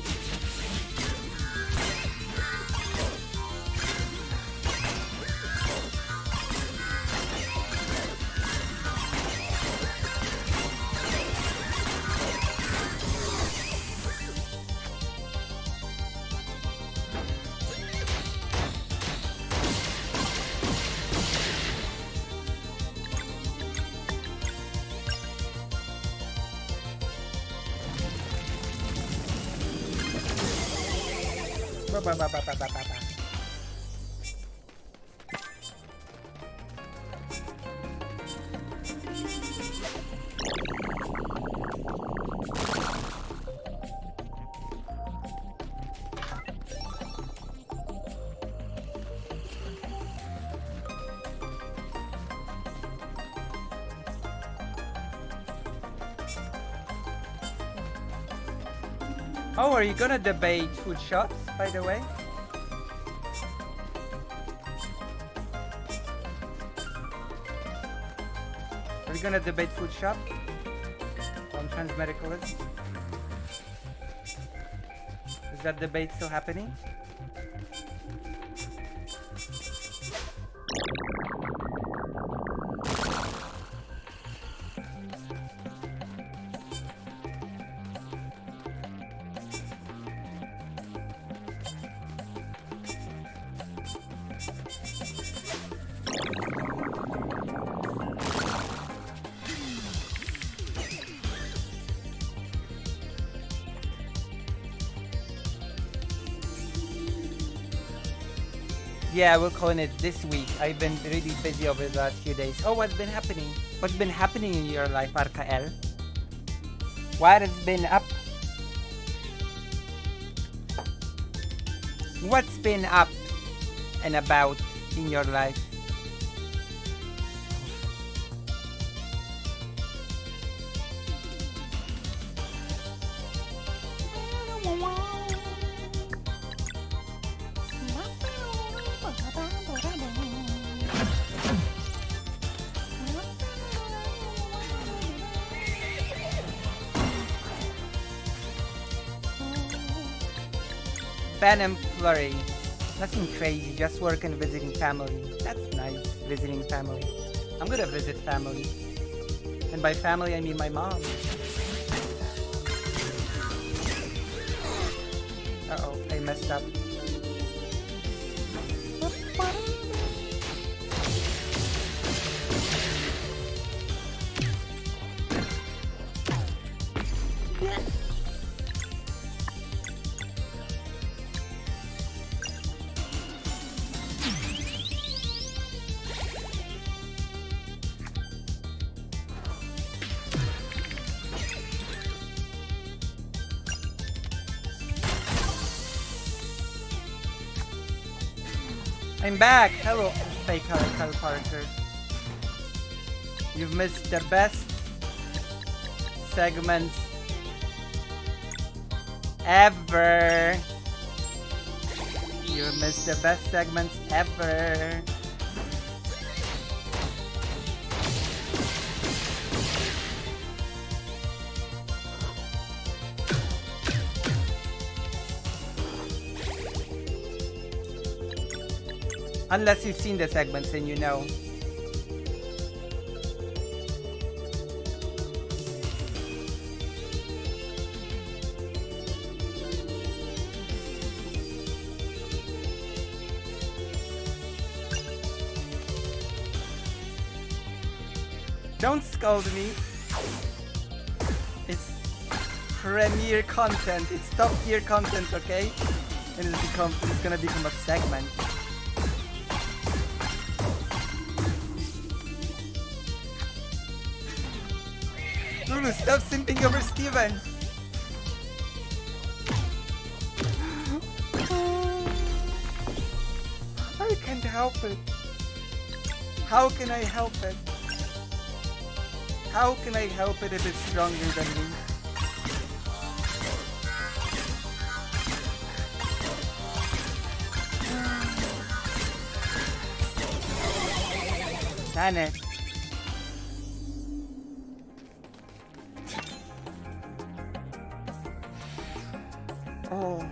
Oh, are you gonna debate food shops, by the way? Are you gonna debate food shops on transmedicalism? Is that debate still happening? Yeah, we're calling it this week. I've been really busy over the last few days. Oh, what's been happening? What's been happening in your life, Arkael? What has been up? What's been up and about in your life? Venom Flurry. Nothing crazy, just work and visiting family. That's nice, visiting family. I'm gonna visit family. And by family, I mean my mom. Uh-oh, I messed up. I'm back! Hello, fake Kyle Parker. You've missed the best segments ever. You missed the best segments ever. Unless you've seen the segments, then you know. Don't scold me. It's premiere content. It's top tier content, okay? And it's gonna become a segment. Lulu, stop simping over Steven. I can't help it. How can I help it? How can I help it if it's stronger than me? Panic. Oh.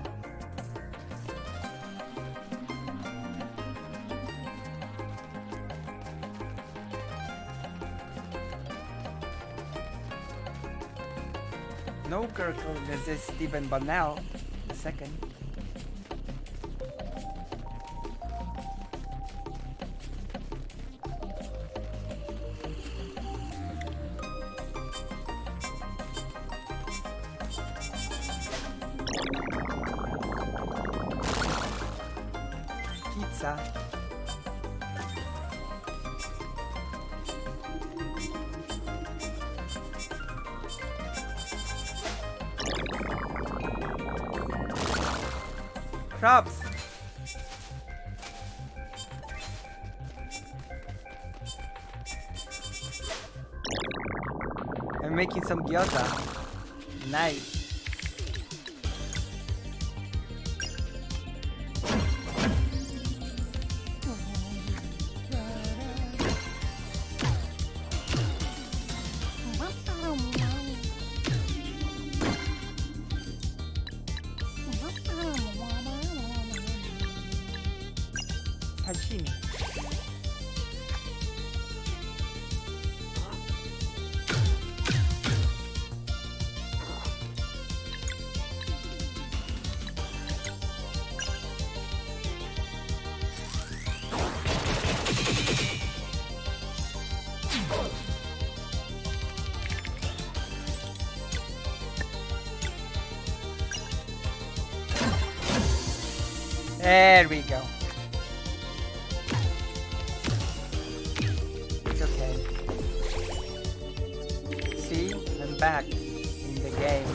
No girl can resist Stephen Bonnell the second. Pizza. Crops. I'm making some gyoza. Nice. Sashimi. There we go. It's okay. See, I'm back in the game.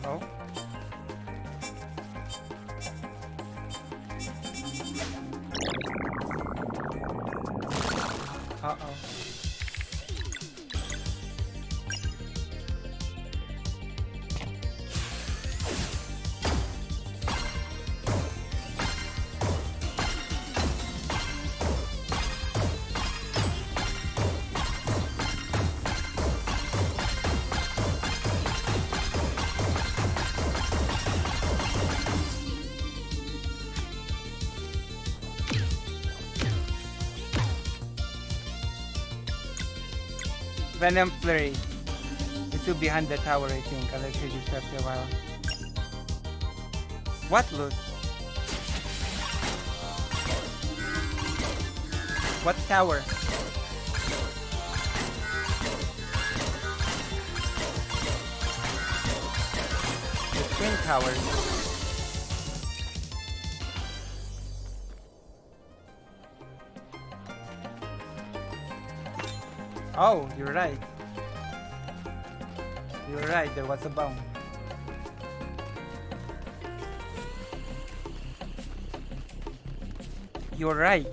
Oh. Uh-oh. Venom Flurry. It's still behind the tower, I think, unless you just after a while. What loot? What tower? The twin towers. Oh, you're right. You're right, there was a bomb. You're right.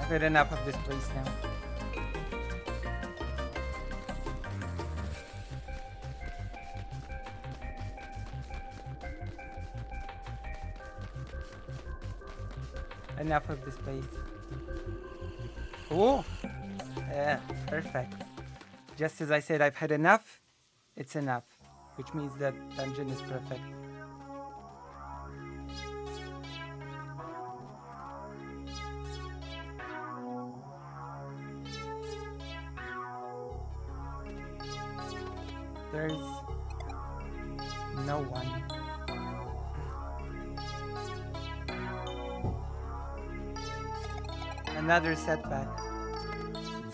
I've had enough of this place now. Enough of this place. Oh! Yeah, perfect. Just as I said, I've had enough. It's enough. Which means that dungeon is perfect. There's no one. Another setback.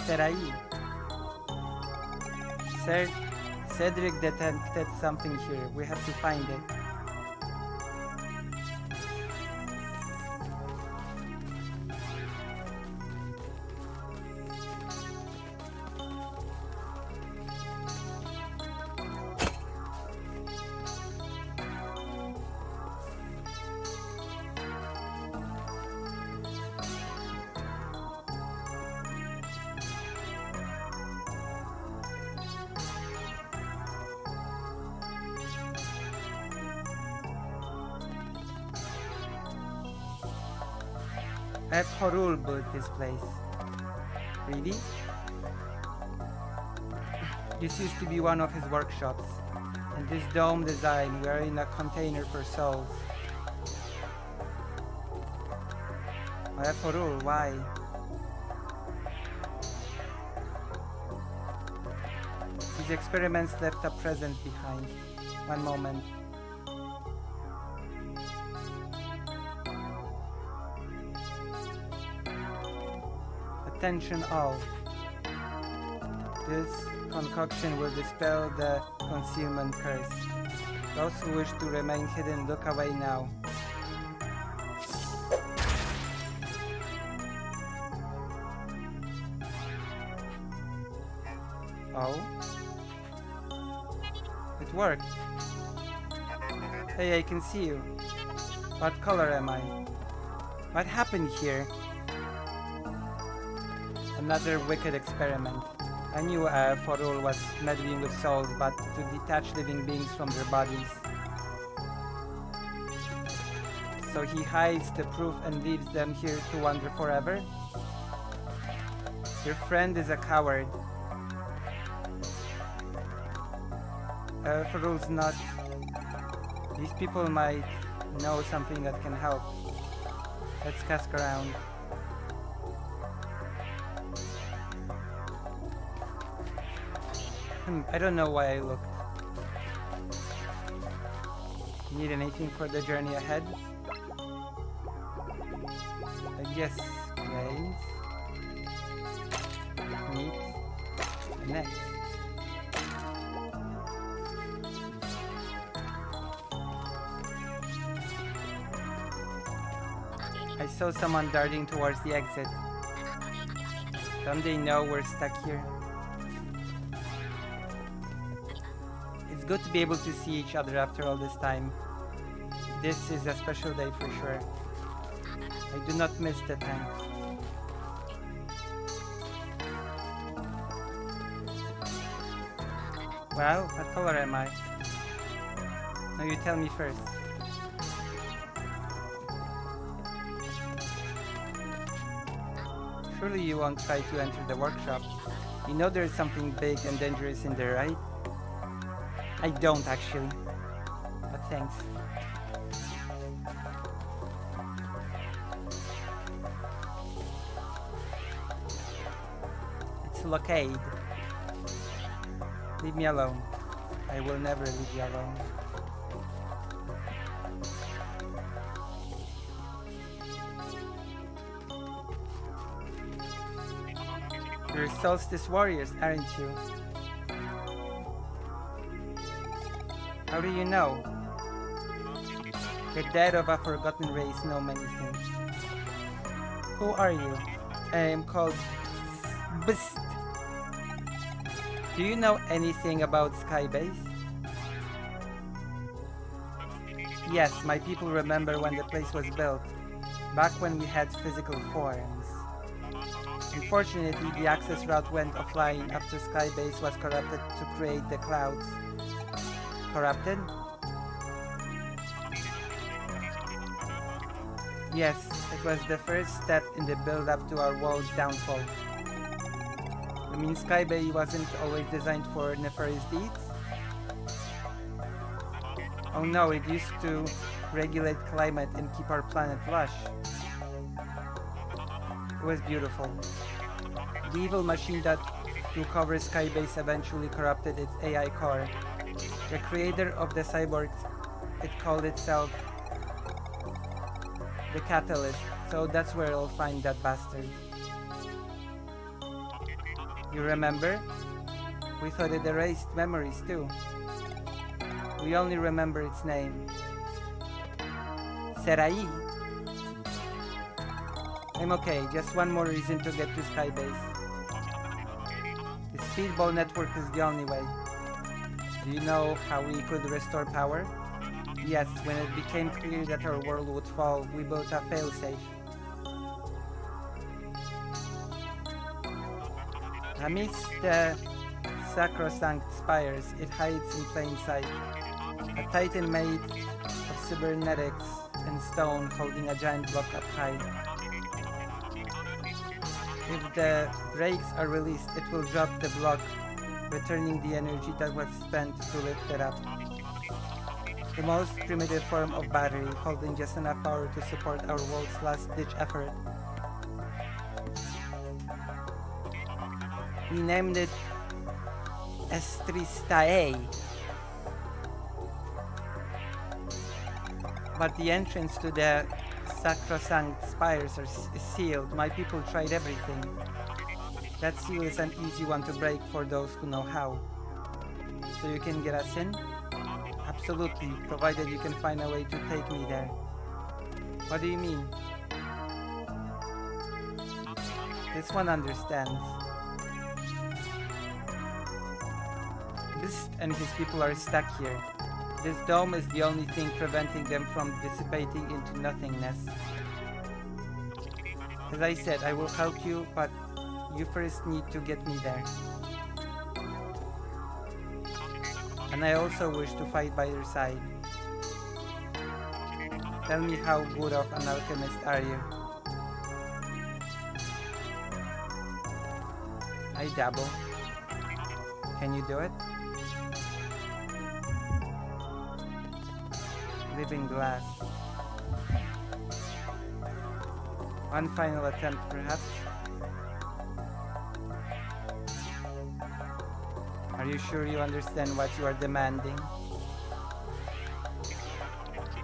Serai. Cedric detected something here. We have to find it. Horul built this place. Really? This used to be one of his workshops. And this dome design, we are in a container for souls. Horul, why? His experiments left a present behind. One moment. Attention all. This concoction will dispel the concealment curse. Those who wish to remain hidden, look away now. Oh? It worked. Hey, I can see you. What color am I? What happened here? Another wicked experiment. I knew Forul was meddling with souls, but to detach living beings from their bodies. So he hides the proof and leaves them here to wander forever? Your friend is a coward. Forul's not. These people might know something that can help. Let's ask around. I don't know why I looked. Need anything for the journey ahead? I guess grains, meat, and eggs. I saw someone darting towards the exit. Don't they know we're stuck here? It's good to be able to see each other after all this time. This is a special day for sure. I do not miss the tank. Well, what color am I? No, you tell me first. Surely you won't try to enter the workshop. You know there's something big and dangerous in there, right? I don't actually, but thanks. It's Locade. Leave me alone. I will never leave you alone. You're Solstice warriors, aren't you? How do you know? The dead of a forgotten race know many things. Who are you? I am called Bst. Do you know anything about Skybase? Yes, my people remember when the place was built, back when we had physical forms. Unfortunately, the access route went offline after Skybase was corrupted to create the clouds. Corrupted? Yes, it was the first step in the build-up to our world's downfall. You mean Skybase wasn't always designed for nefarious deeds? Oh no, it used to regulate climate and keep our planet lush. It was beautiful. The evil machine that took over Skybase eventually corrupted its AI core. The creator of the cyborgs, it called itself the Catalyst, so that's where I'll find that bastard. You remember? We thought it erased memories too. We only remember its name. Serai? I'm okay, just one more reason to get to Skybase. The speedball network is the only way. Do you know how we could restore power? Yes, when it became clear that our world would fall, we built a failsafe. Amidst the sacrosanct spires, it hides in plain sight. A titan made of cybernetics and stone holding a giant block up high. If the brakes are released, it will drop the block, returning the energy that was spent to lift it up. The most primitive form of battery, holding just enough power to support our world's last-ditch effort. We named it Estristae. But the entrance to the sacrosanct spires is sealed. My people tried everything. That seal is an easy one to break for those who know how. So you can get us in? Absolutely, provided you can find a way to take me there. What do you mean? This one understands. This and his people are stuck here. This dome is the only thing preventing them from dissipating into nothingness. As I said, I will help you, but you first need to get me there. And I also wish to fight by your side. Tell me, how good of an alchemist are you? I dabble. Can you do it? Living glass. One final attempt, perhaps? Are you sure you understand what you are demanding?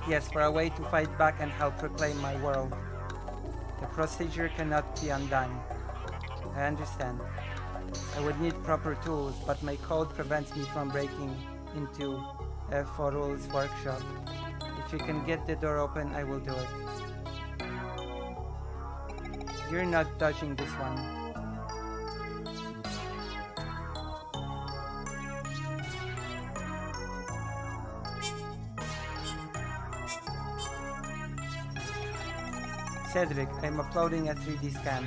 Yes, for a way to fight back and help reclaim my world. The procedure cannot be undone. I understand. I would need proper tools, but my code prevents me from breaking into Forul's workshop. If you can get the door open, I will do it. You're not dodging this one. Cedric, I'm uploading a 3D scan.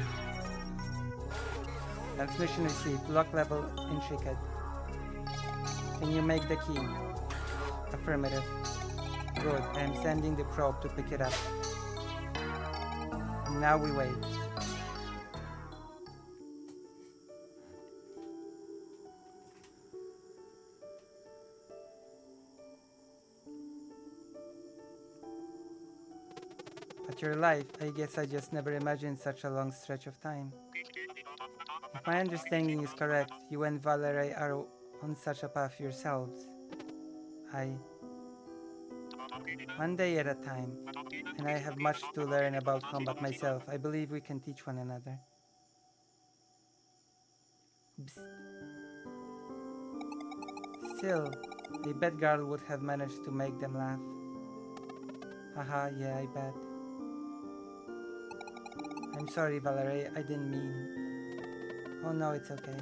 Transmission received. Lock level intricate. Can you make the key? Affirmative. Good. I am sending the probe to pick it up. And now we wait. But your life, I guess I just never imagined such a long stretch of time. If my understanding is correct, you and Valerie are on such a path yourselves. One day at a time, and I have much to learn about combat myself. I believe we can teach one another. Psst. Still, I bet Garl would have managed to make them laugh. Haha, yeah, I bet. I'm sorry, Valerie, I didn't mean. Oh no, it's okay.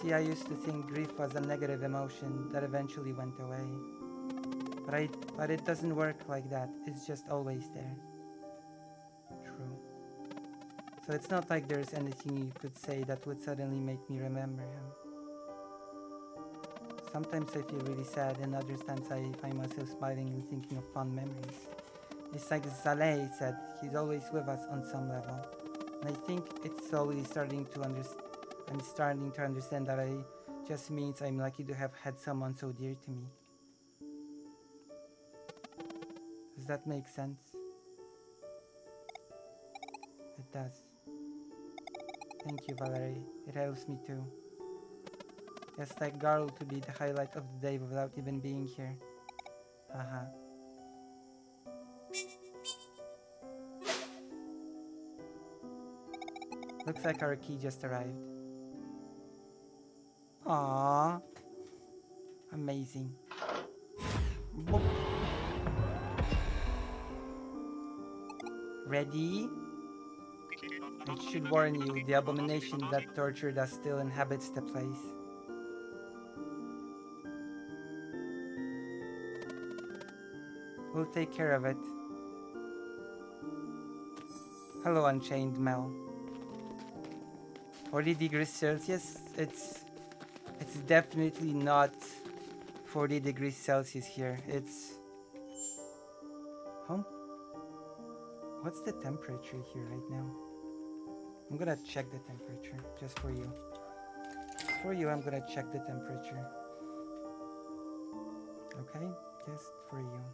See, I used to think grief was a negative emotion that eventually went away. But it doesn't work like that. It's just always there. True. So it's not like there's anything you could say that would suddenly make me remember him. Sometimes I feel really sad, and other times I find myself smiling and thinking of fond memories. It's like Saleh said, he's always with us on some level. And I think it's slowly I'm starting to understand that it just means I'm lucky to have had someone so dear to me. Does that make sense? It does. Thank you, Valerie. It helps me too. It's like Garl to be the highlight of the day without even being here. Haha. Looks like our key just arrived. Aww. Amazing. Boop. Ready? I should warn you, the abomination that tortured us still inhabits the place. We'll take care of it. Hello, Unchained Mel. 40 degrees Celsius? It's definitely not 40 degrees Celsius here. It's... Huh? What's the temperature here right now? I'm gonna check the temperature, just for you. For you, I'm gonna check the temperature. Okay? Just for you.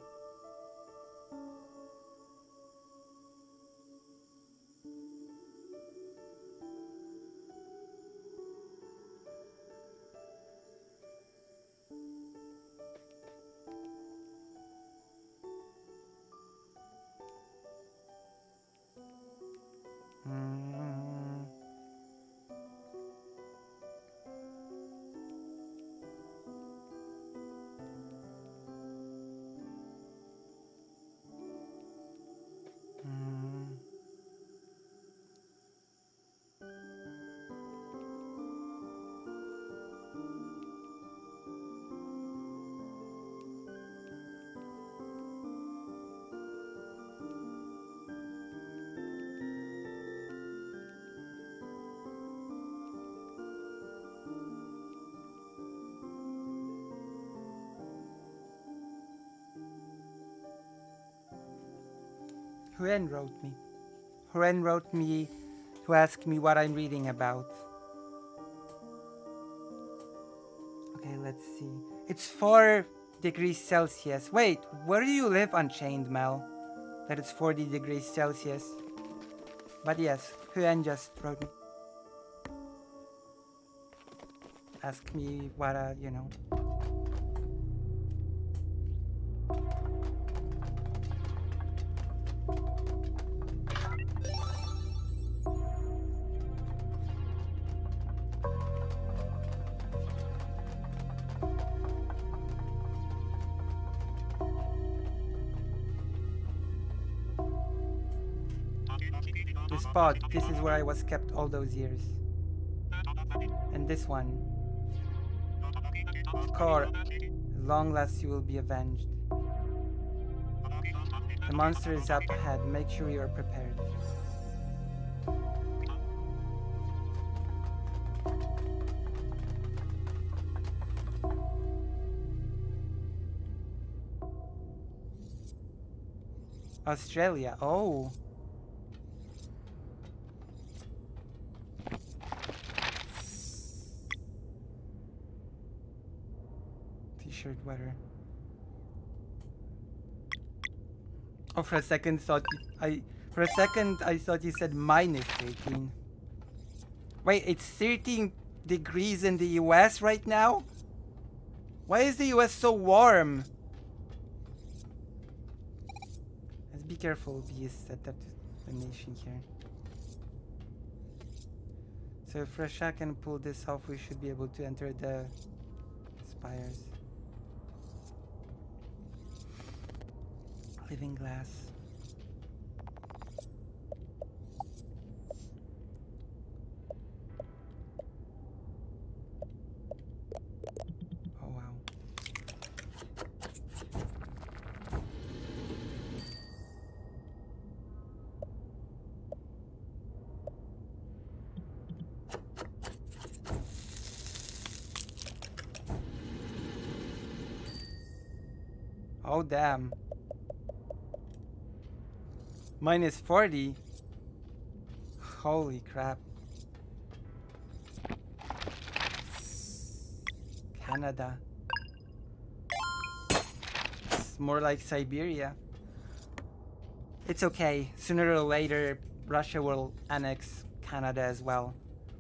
Huren wrote me. Huren wrote me to ask me what I'm reading about. Okay, let's see. It's 4 degrees Celsius. Wait, where do you live, Unchained Mel? That it's 40 degrees Celsius. But yes, Huren just wrote me. Ask me what, you know. This spot, this is where I was kept all those years. And this one. Core, at long last you will be avenged. The monster is up ahead, make sure you are prepared. Australia, oh. T-shirt weather. Oh, for a second I thought you said minus 13. Wait, it's 13 degrees in the US right now? Why is the US so warm? Let's be careful, because set up the nation here. So if Rasha can pull this off, we should be able to enter the spires. Living glass. Oh wow. Oh, damn. Minus 40? Holy crap. Canada. It's more like Siberia. It's okay. Sooner or later, Russia will annex Canada as well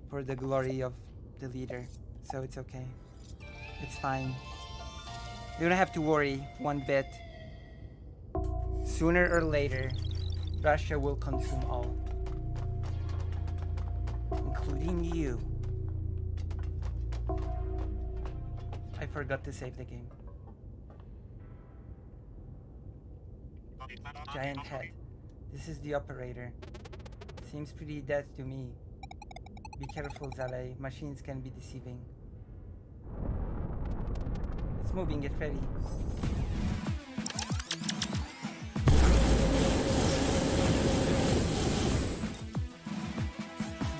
for the glory of the leader. So it's okay. It's fine. You don't have to worry one bit. Sooner or later, Russia will consume all. Including you. I forgot to save the game. Giant head. This is the operator. Seems pretty dead to me. Be careful, Zalay. Machines can be deceiving. It's moving, get ready.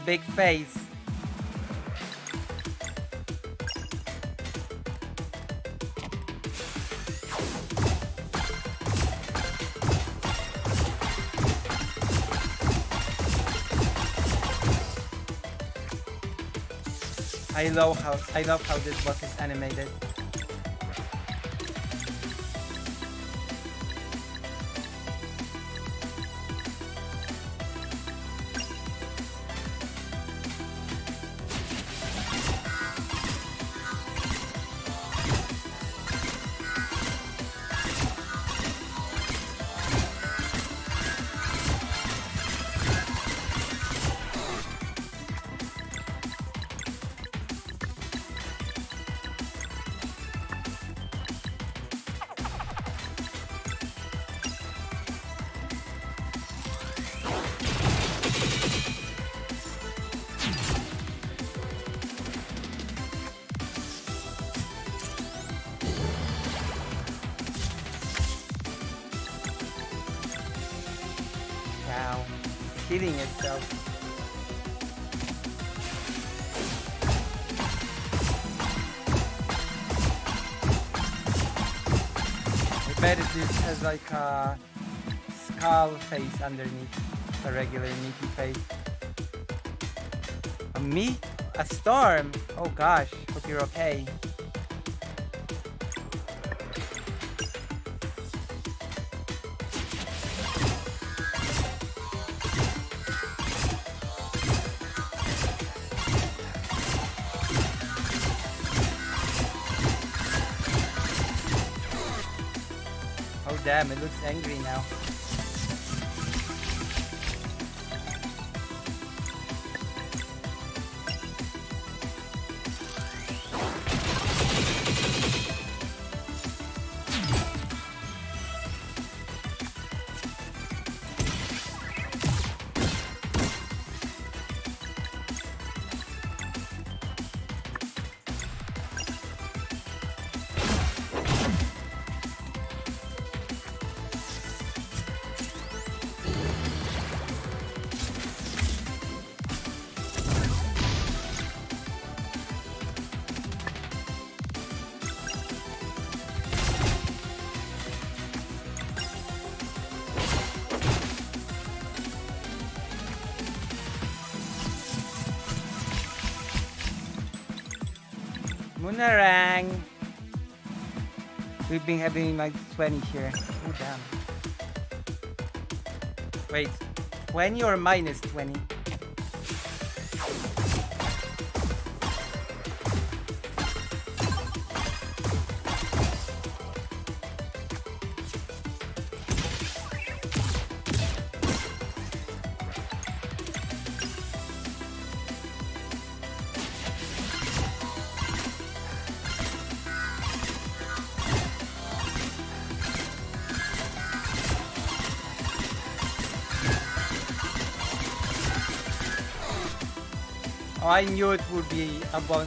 Big face. I love how this boss is animated. Wow, it's healing itself. I bet it just has like a skull face underneath a regular meaty face. A storm? Oh gosh, hope you're okay. Oh damn, it looks angry now. Munarang! We've been having like 20 here. Oh damn. Wait, 20 or minus 20? Oh, I knew it would be a bun.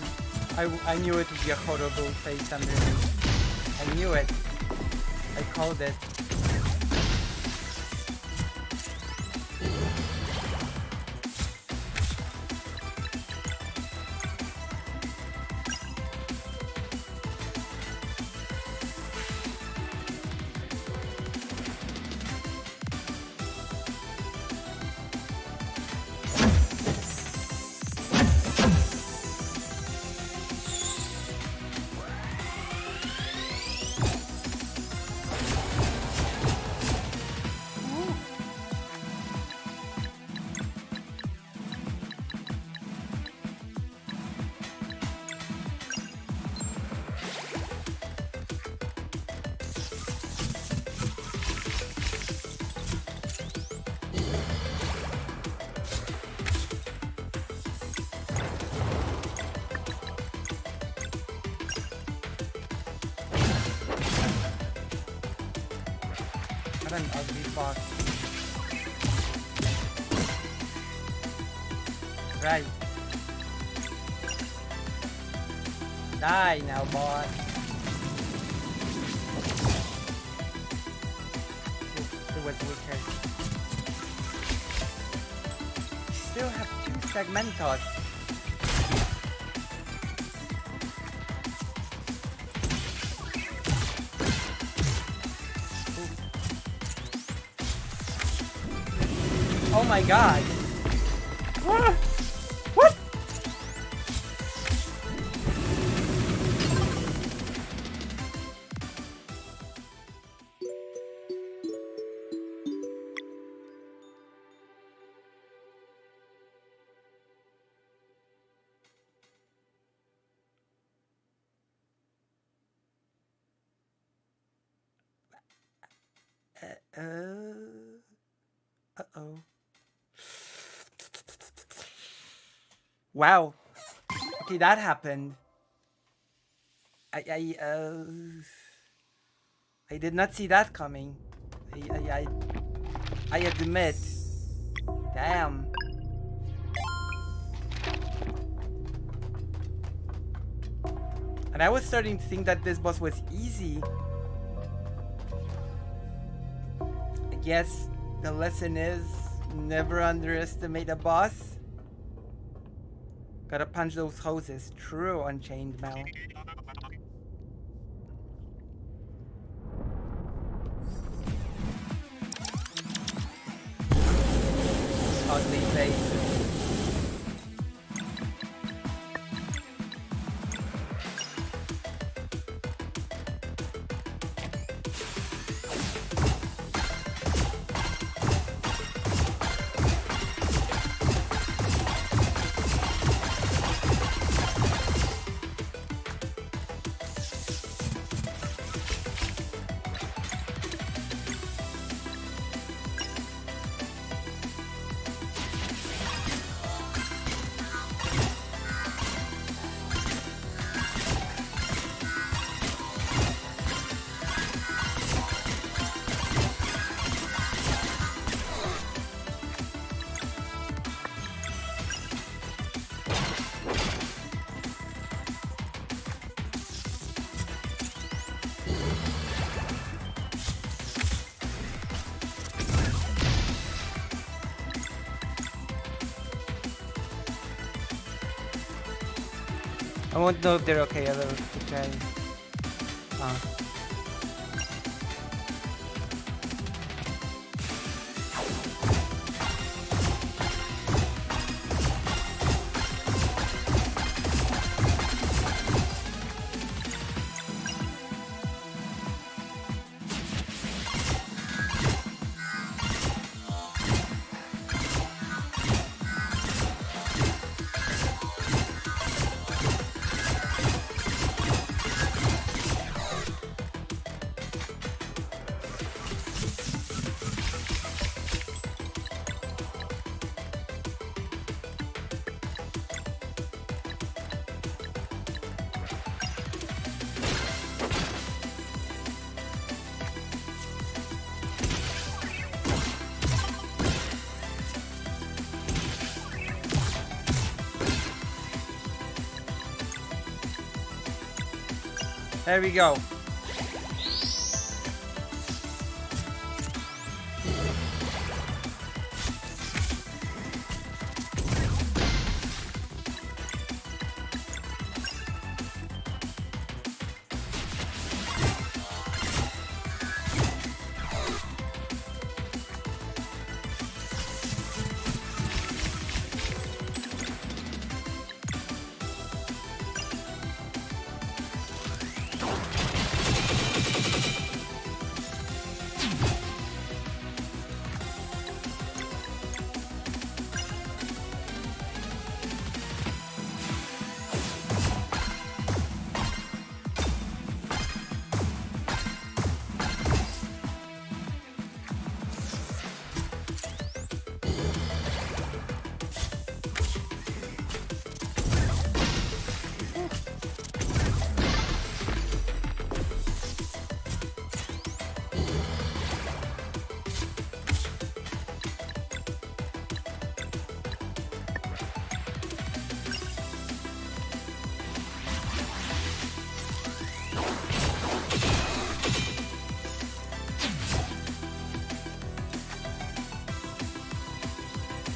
I knew it would be a horrible face underneath. I knew it. I called it. an ugly boss. Right. Die now, boss. It was wicked. Still have 2 segmentos. Oh my god. What? What? Uh-oh. Wow. Okay, that happened. I did not see that coming. I admit. Damn. And I was starting to think that this boss was easy. I guess the lesson is never underestimate a boss. Gotta punch those hoses. True, Unchained Mel. Ugly face. I won't know if they're okay. I'll try. There we go.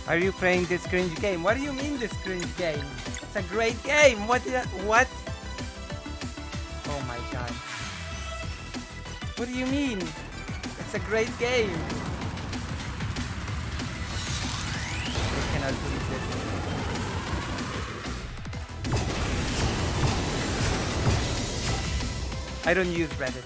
Are you playing this cringe game? What do you mean this cringe game? It's a great game. What? Oh my god. What do you mean? It's a great game. I cannot believe this. I don't use Reddit.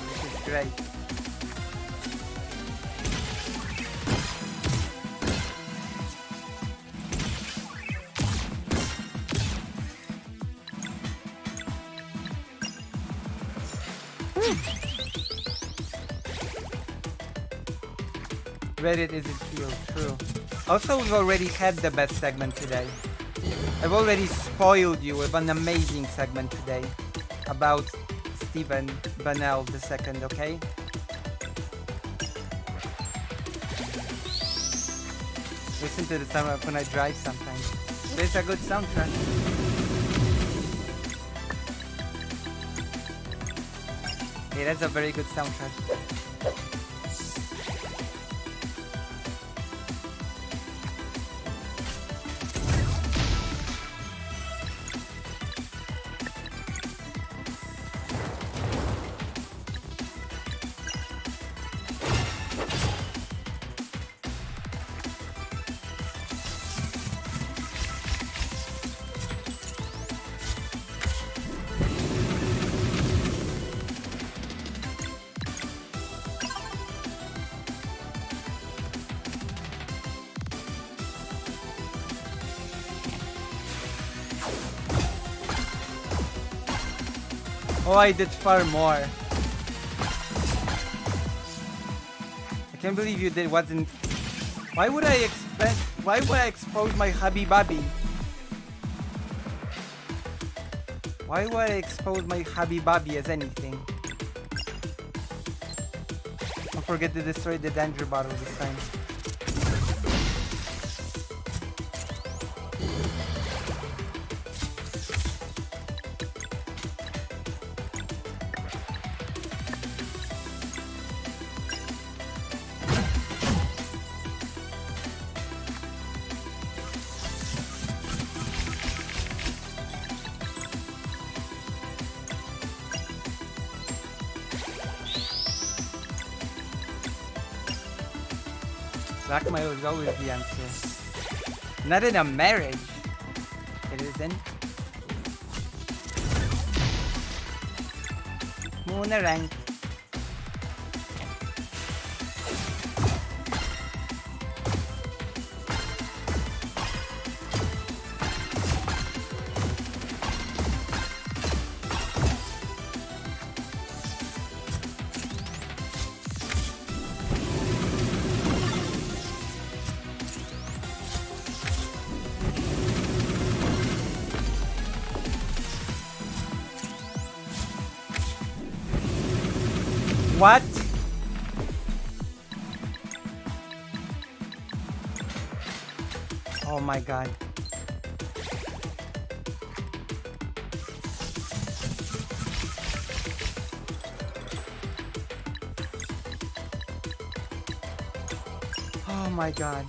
This is great. Reddit is a shield, true. Also, we've already had the best segment today. I've already spoiled you with an amazing segment today about Stephen Bannell II, okay? Listen to the soundtrack when I drive sometimes. It's a good soundtrack. It has a very good soundtrack. Oh, I did far more. I can't believe you did wasn't. Why would I expose my hubby bubby? Why would I expose my hubby bubby as anything? Don't forget to destroy the danger bottle this time. Blackmail is always the answer. Not in a marriage. It isn't. Muna rank. What? Oh my god. Oh my god.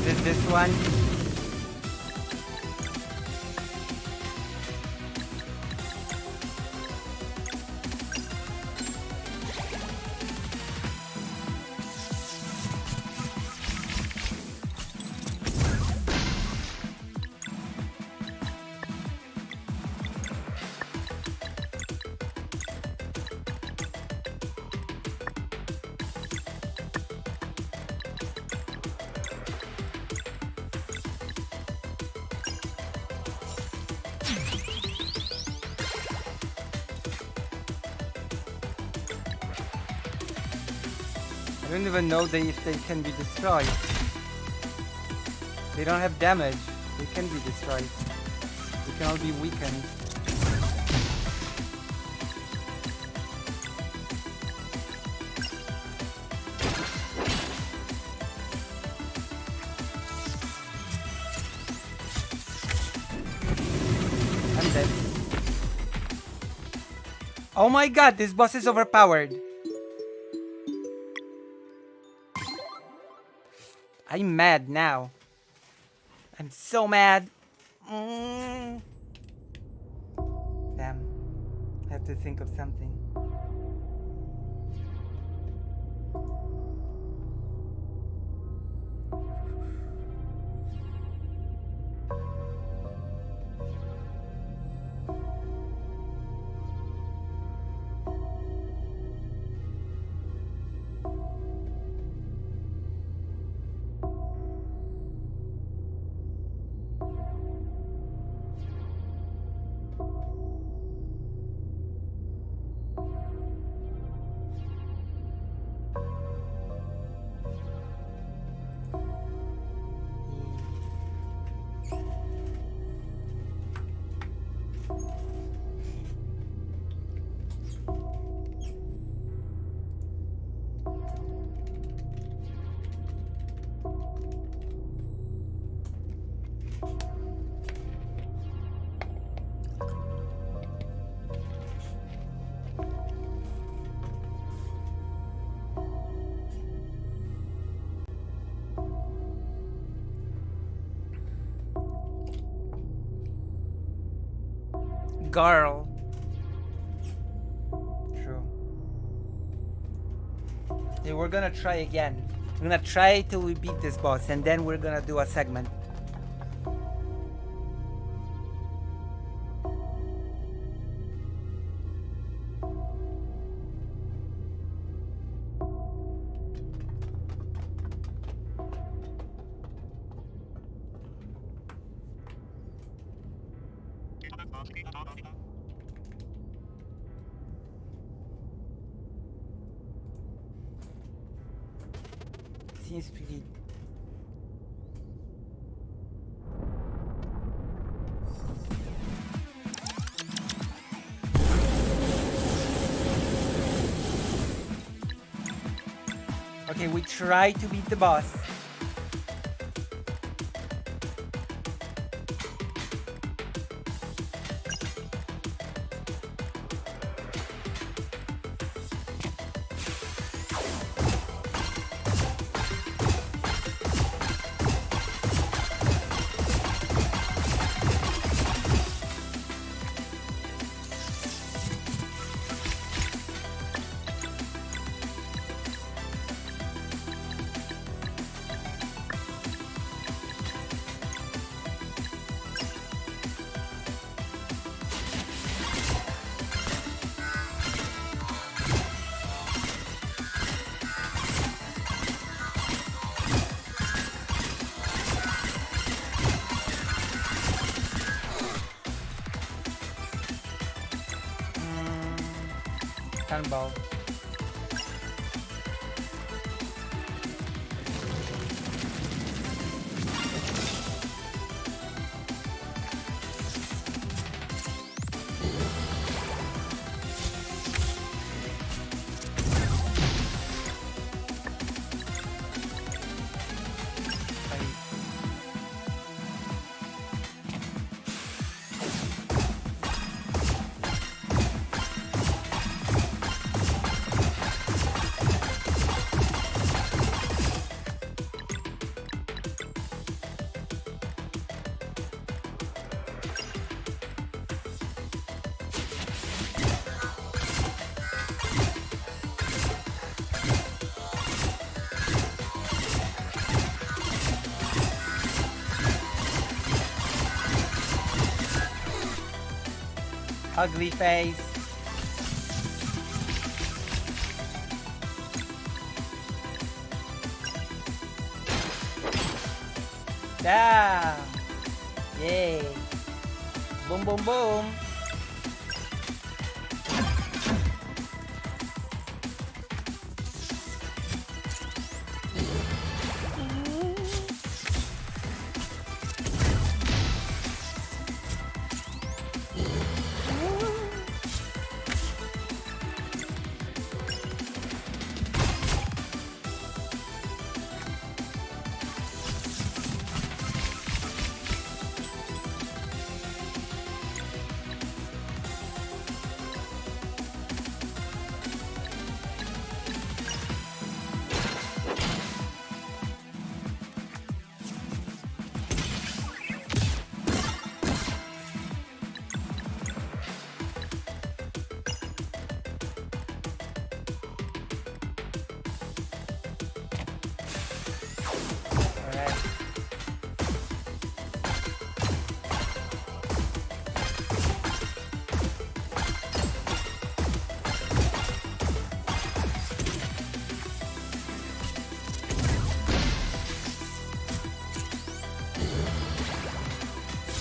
Is it this one? I don't even know if they can be destroyed. They don't have damage. They can be destroyed. They can all be weakened. I'm dead. Oh my god, this boss is overpowered. I'm mad now. I'm so mad. Damn. I have to think of something. Girl. True. Yeah, we're gonna try again. We're gonna try till we beat this boss, and then we're gonna do a segment. Seems pretty. Okay, we try to beat the boss. Cannonball. Ugly face. Damn. Yay. Boom, boom, boom.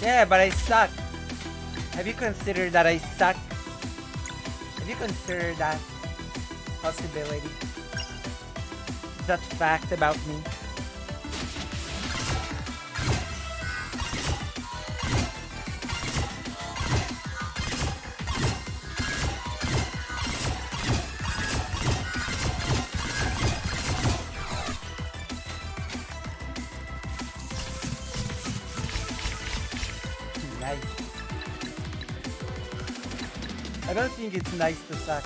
Yeah, but I suck. Have you considered that I suck? Have you considered that possibility? That fact about me? Nice. I don't think it's nice to suck.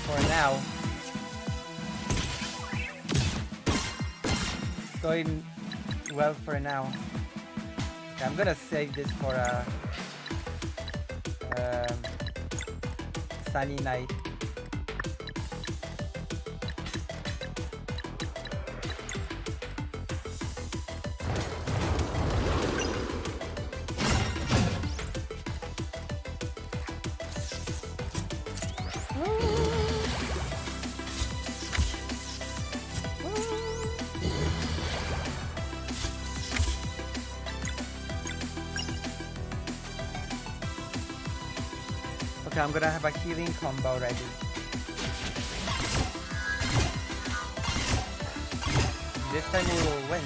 For now. It's going well for now. Okay, I'm gonna save this for a sunny night. Okay, I'm gonna have a healing combo ready. This time we will win.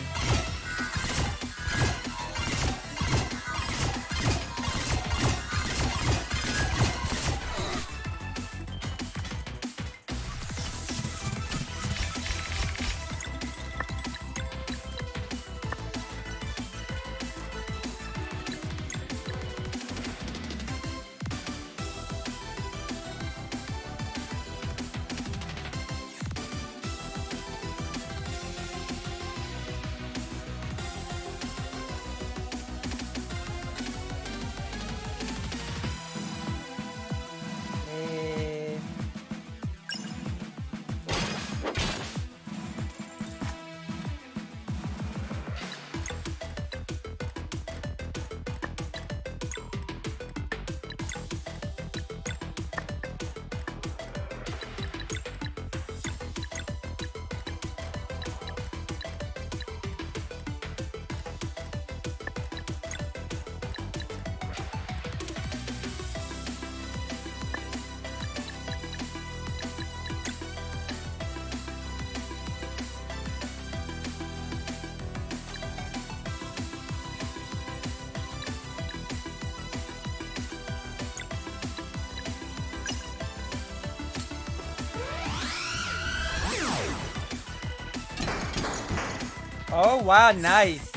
Oh wow, nice.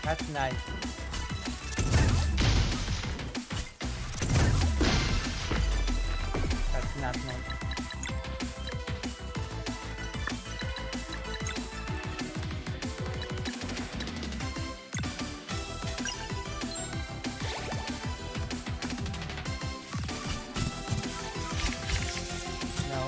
That's nice. That's not nice. No.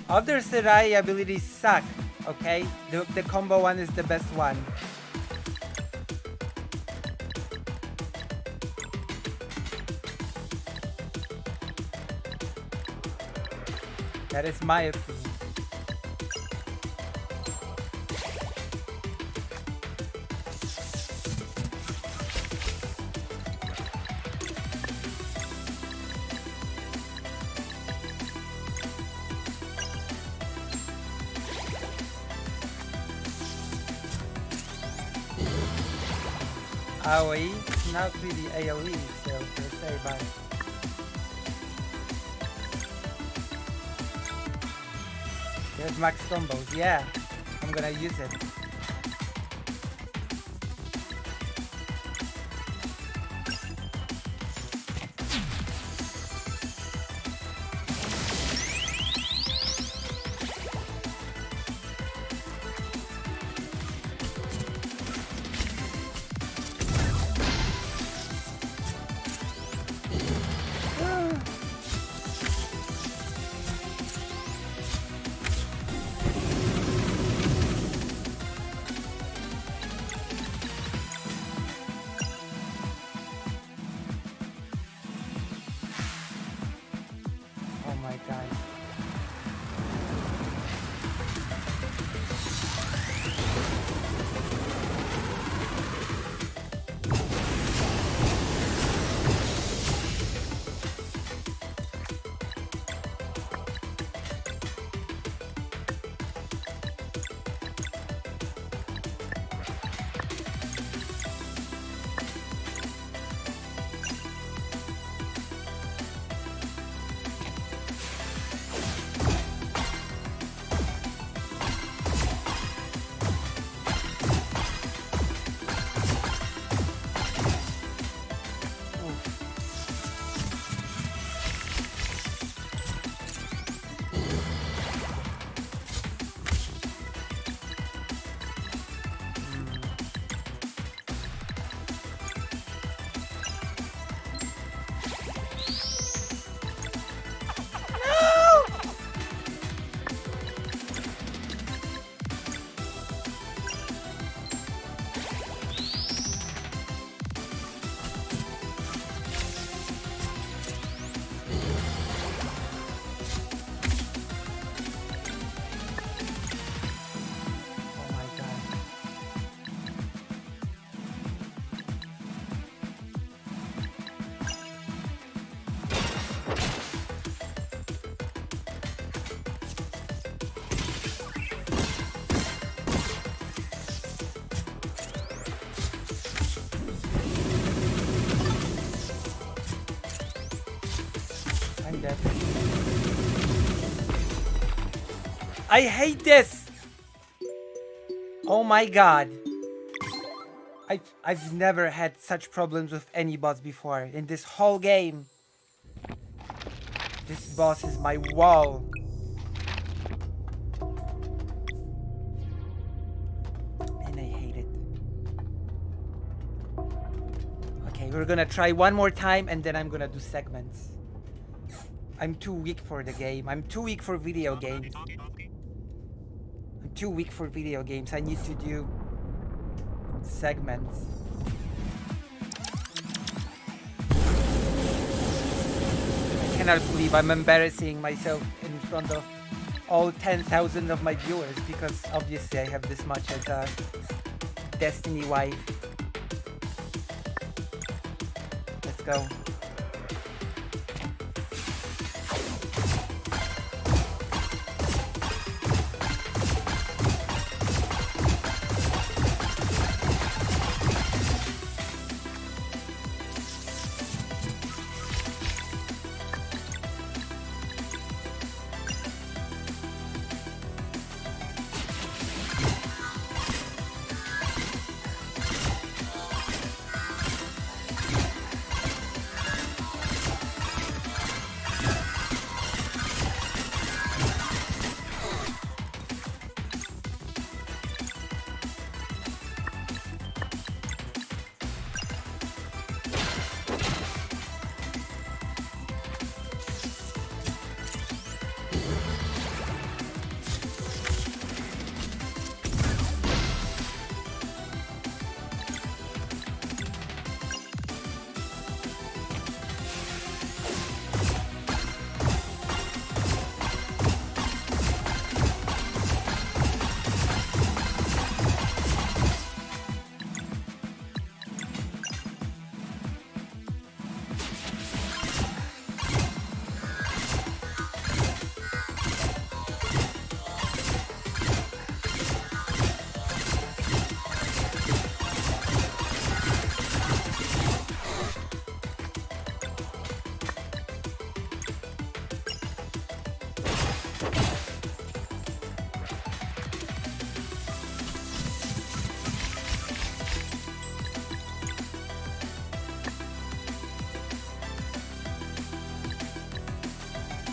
Other Serai abilities suck, okay? The combo one is the best one. That is my opinion. AoE, not really AoE, so let's say bye. There's max combos, yeah. I'm gonna use it. god. Oh my god. I'm dead. I hate this! Oh my god. I've never had such problems with any boss before in this whole game. This boss is my wall. And I hate it. Okay, we're gonna try one more time and then I'm gonna do segments. I'm too weak for the game. I'm too weak for video games. I'm too weak for video games. I need to do segments. I cannot believe I'm embarrassing myself in front of all 10,000 of my viewers because obviously I have this much as a Destiny wife. Let's go.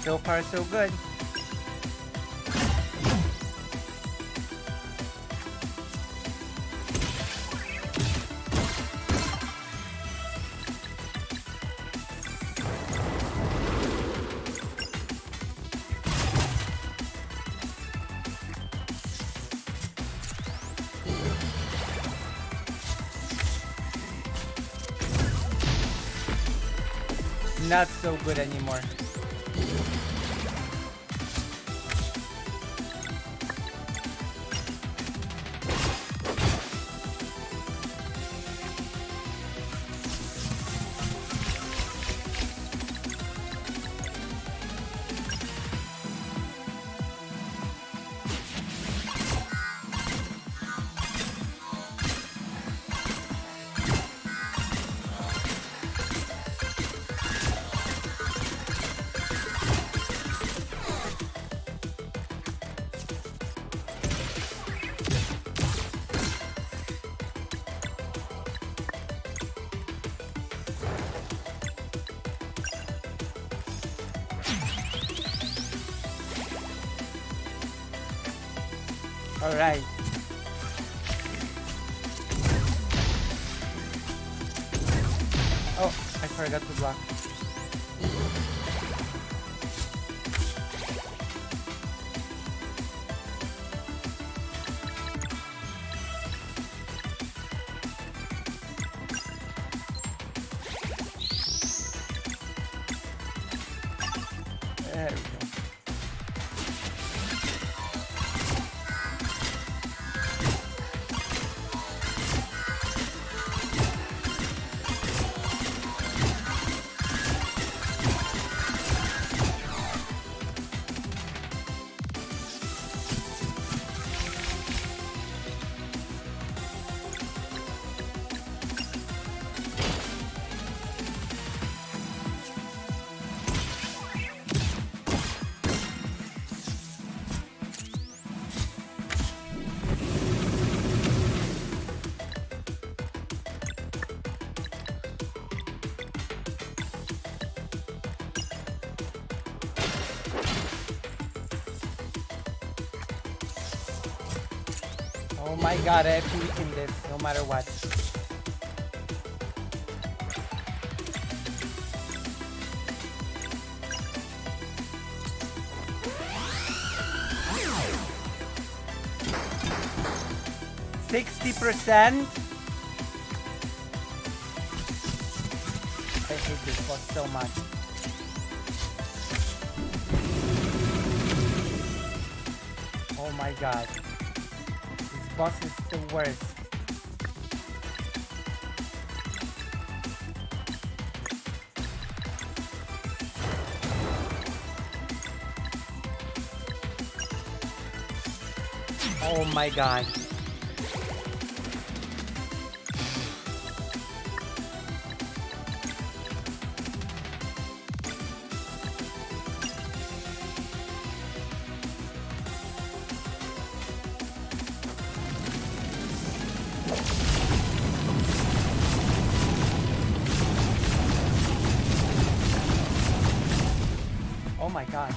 So far, so good. Not so good anymore. Alright. Oh, I forgot to block. There we go. Oh my god, I have to weaken this no matter what. %60%. I hate this boss so much. Oh my god. This boss is the worst. Oh my god. Oh my god.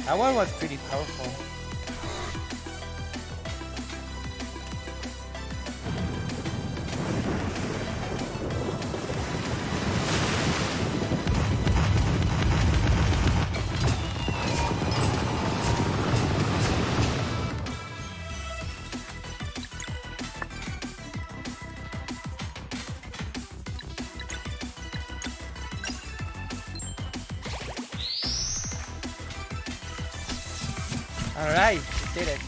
That one was pretty powerful. Alright, we did it.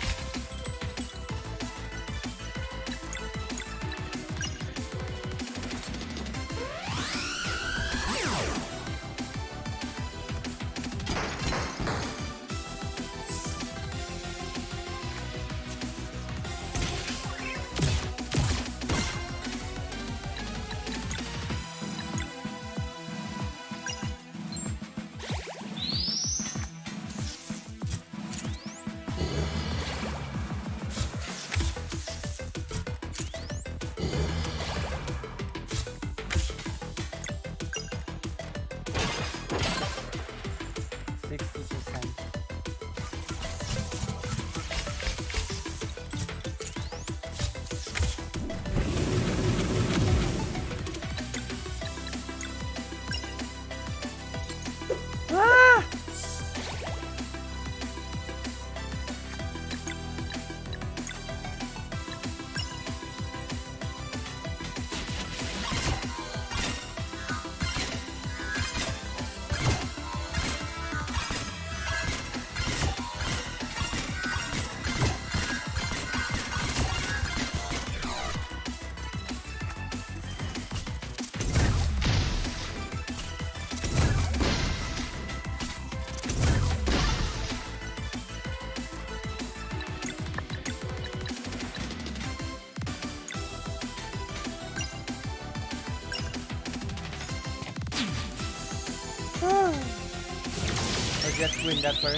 just ruined that work.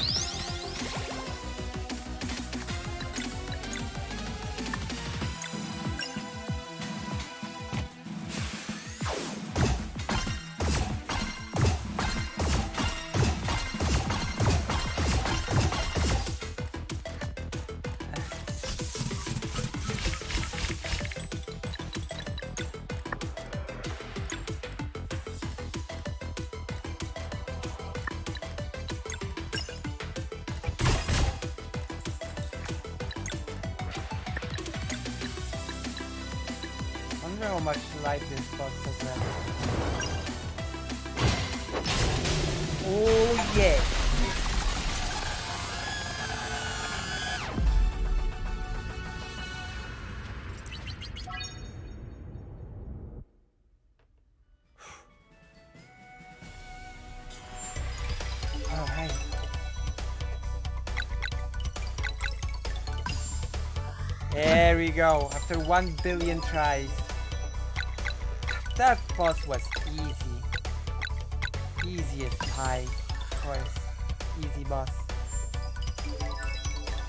I wonder how much life this boss has left. Oh yeah! Alright. There we go, after 1 billion tries. That boss was easy. Easy as pie, of course. Easy boss.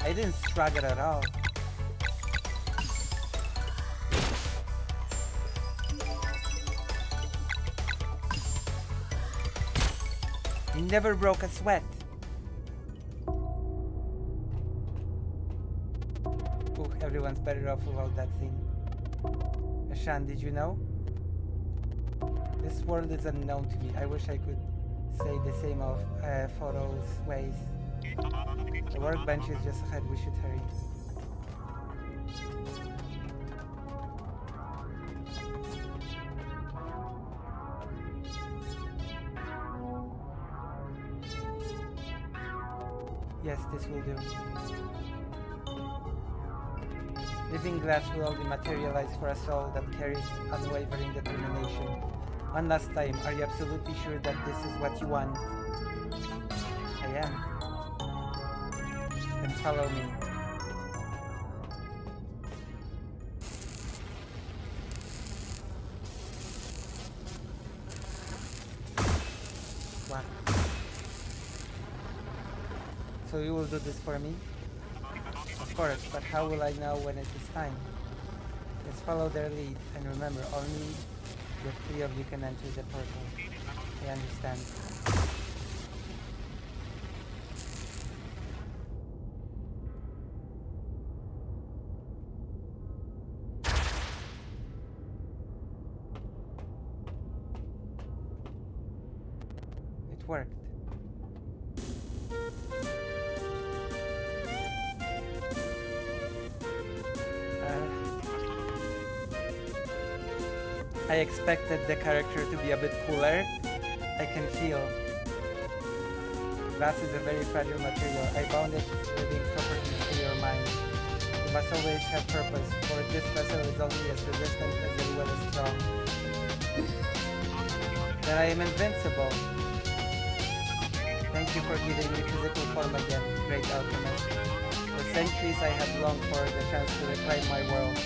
I didn't struggle at all. He never broke a sweat. Ooh, everyone's better off without that thing. Ashan, did you know? This world is unknown to me. I wish I could say the same of Photo's ways. The workbench is just ahead. We should hurry. Yes, this will do. Living glass will only materialize for a soul that carries unwavering determination. One last time, are you absolutely sure that this is what you want? I am. Then follow me. What? So you will do this for me? Of course, but how will I know when it is time? Let's follow their lead, and remember, only the 3 of you can enter the portal. I understand. It worked. I expected the character to be a bit cooler. I can feel. Glass is a very fragile material. I bound it within properties to your mind. You must always have purpose, for this vessel is only as resistant as the will is strong. Then I am invincible. Thank you for giving me physical form again, great alchemist. For centuries I have longed for the chance to reclaim my world.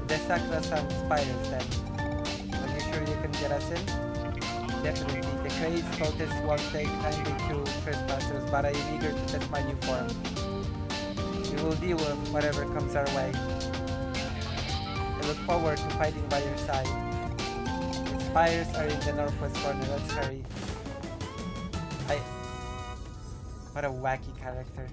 The Sakura-san spiders then. Are you sure you can get us in? Definitely. The crazed cultists won't take kindly to trespassers, but I am eager to test my new form. We will deal with whatever comes our way. I look forward to fighting by your side. The spires are in the northwest corner. Let's hurry. What a wacky character.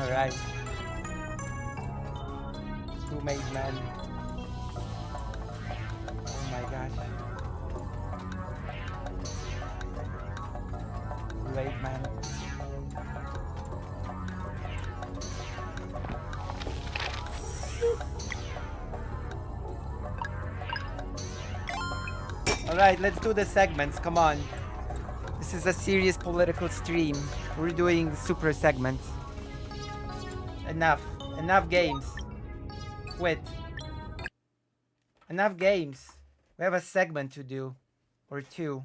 Alright. Who made man? Oh my gosh. Who made man? Alright, let's do the segments, come on. This is a serious political stream. We're doing super segments. Enough. Enough games. Quit. Enough games. We have a segment to do. Or two.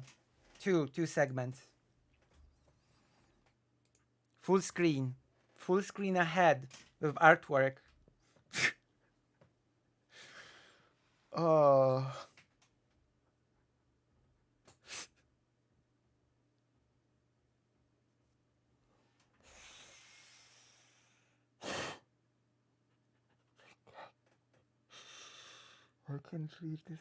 Two segments. Full screen. Full screen ahead with artwork. Oh. I can't read this.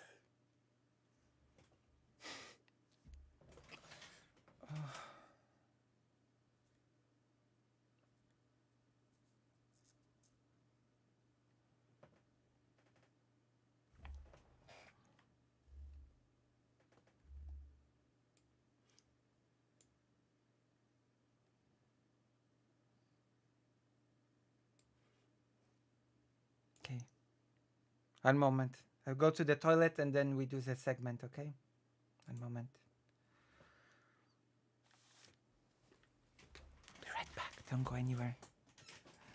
Okay. One moment. I'll go to the toilet and then we do the segment, okay? One moment. Be right back. Don't go anywhere.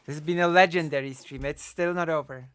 This has been a legendary stream. It's still not over.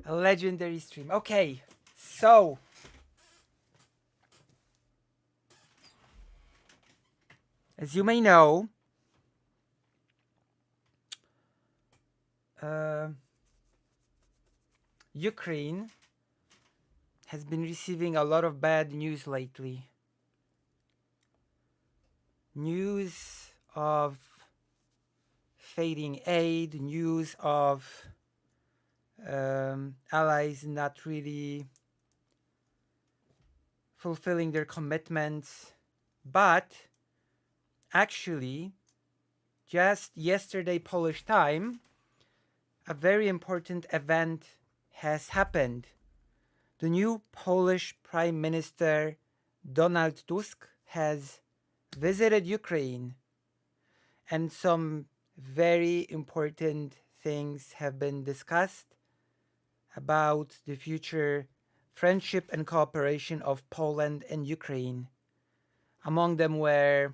A legendary stream. Okay. So, as you may know, Ukraine has been receiving a lot of bad news lately. News of fading aid, news of allies not really fulfilling their commitments. But actually, just yesterday, Polish time, a very important event has happened. The new Polish Prime Minister Donald Tusk has visited Ukraine, and some very important things have been discussed about the future friendship and cooperation of Poland and Ukraine. Among them were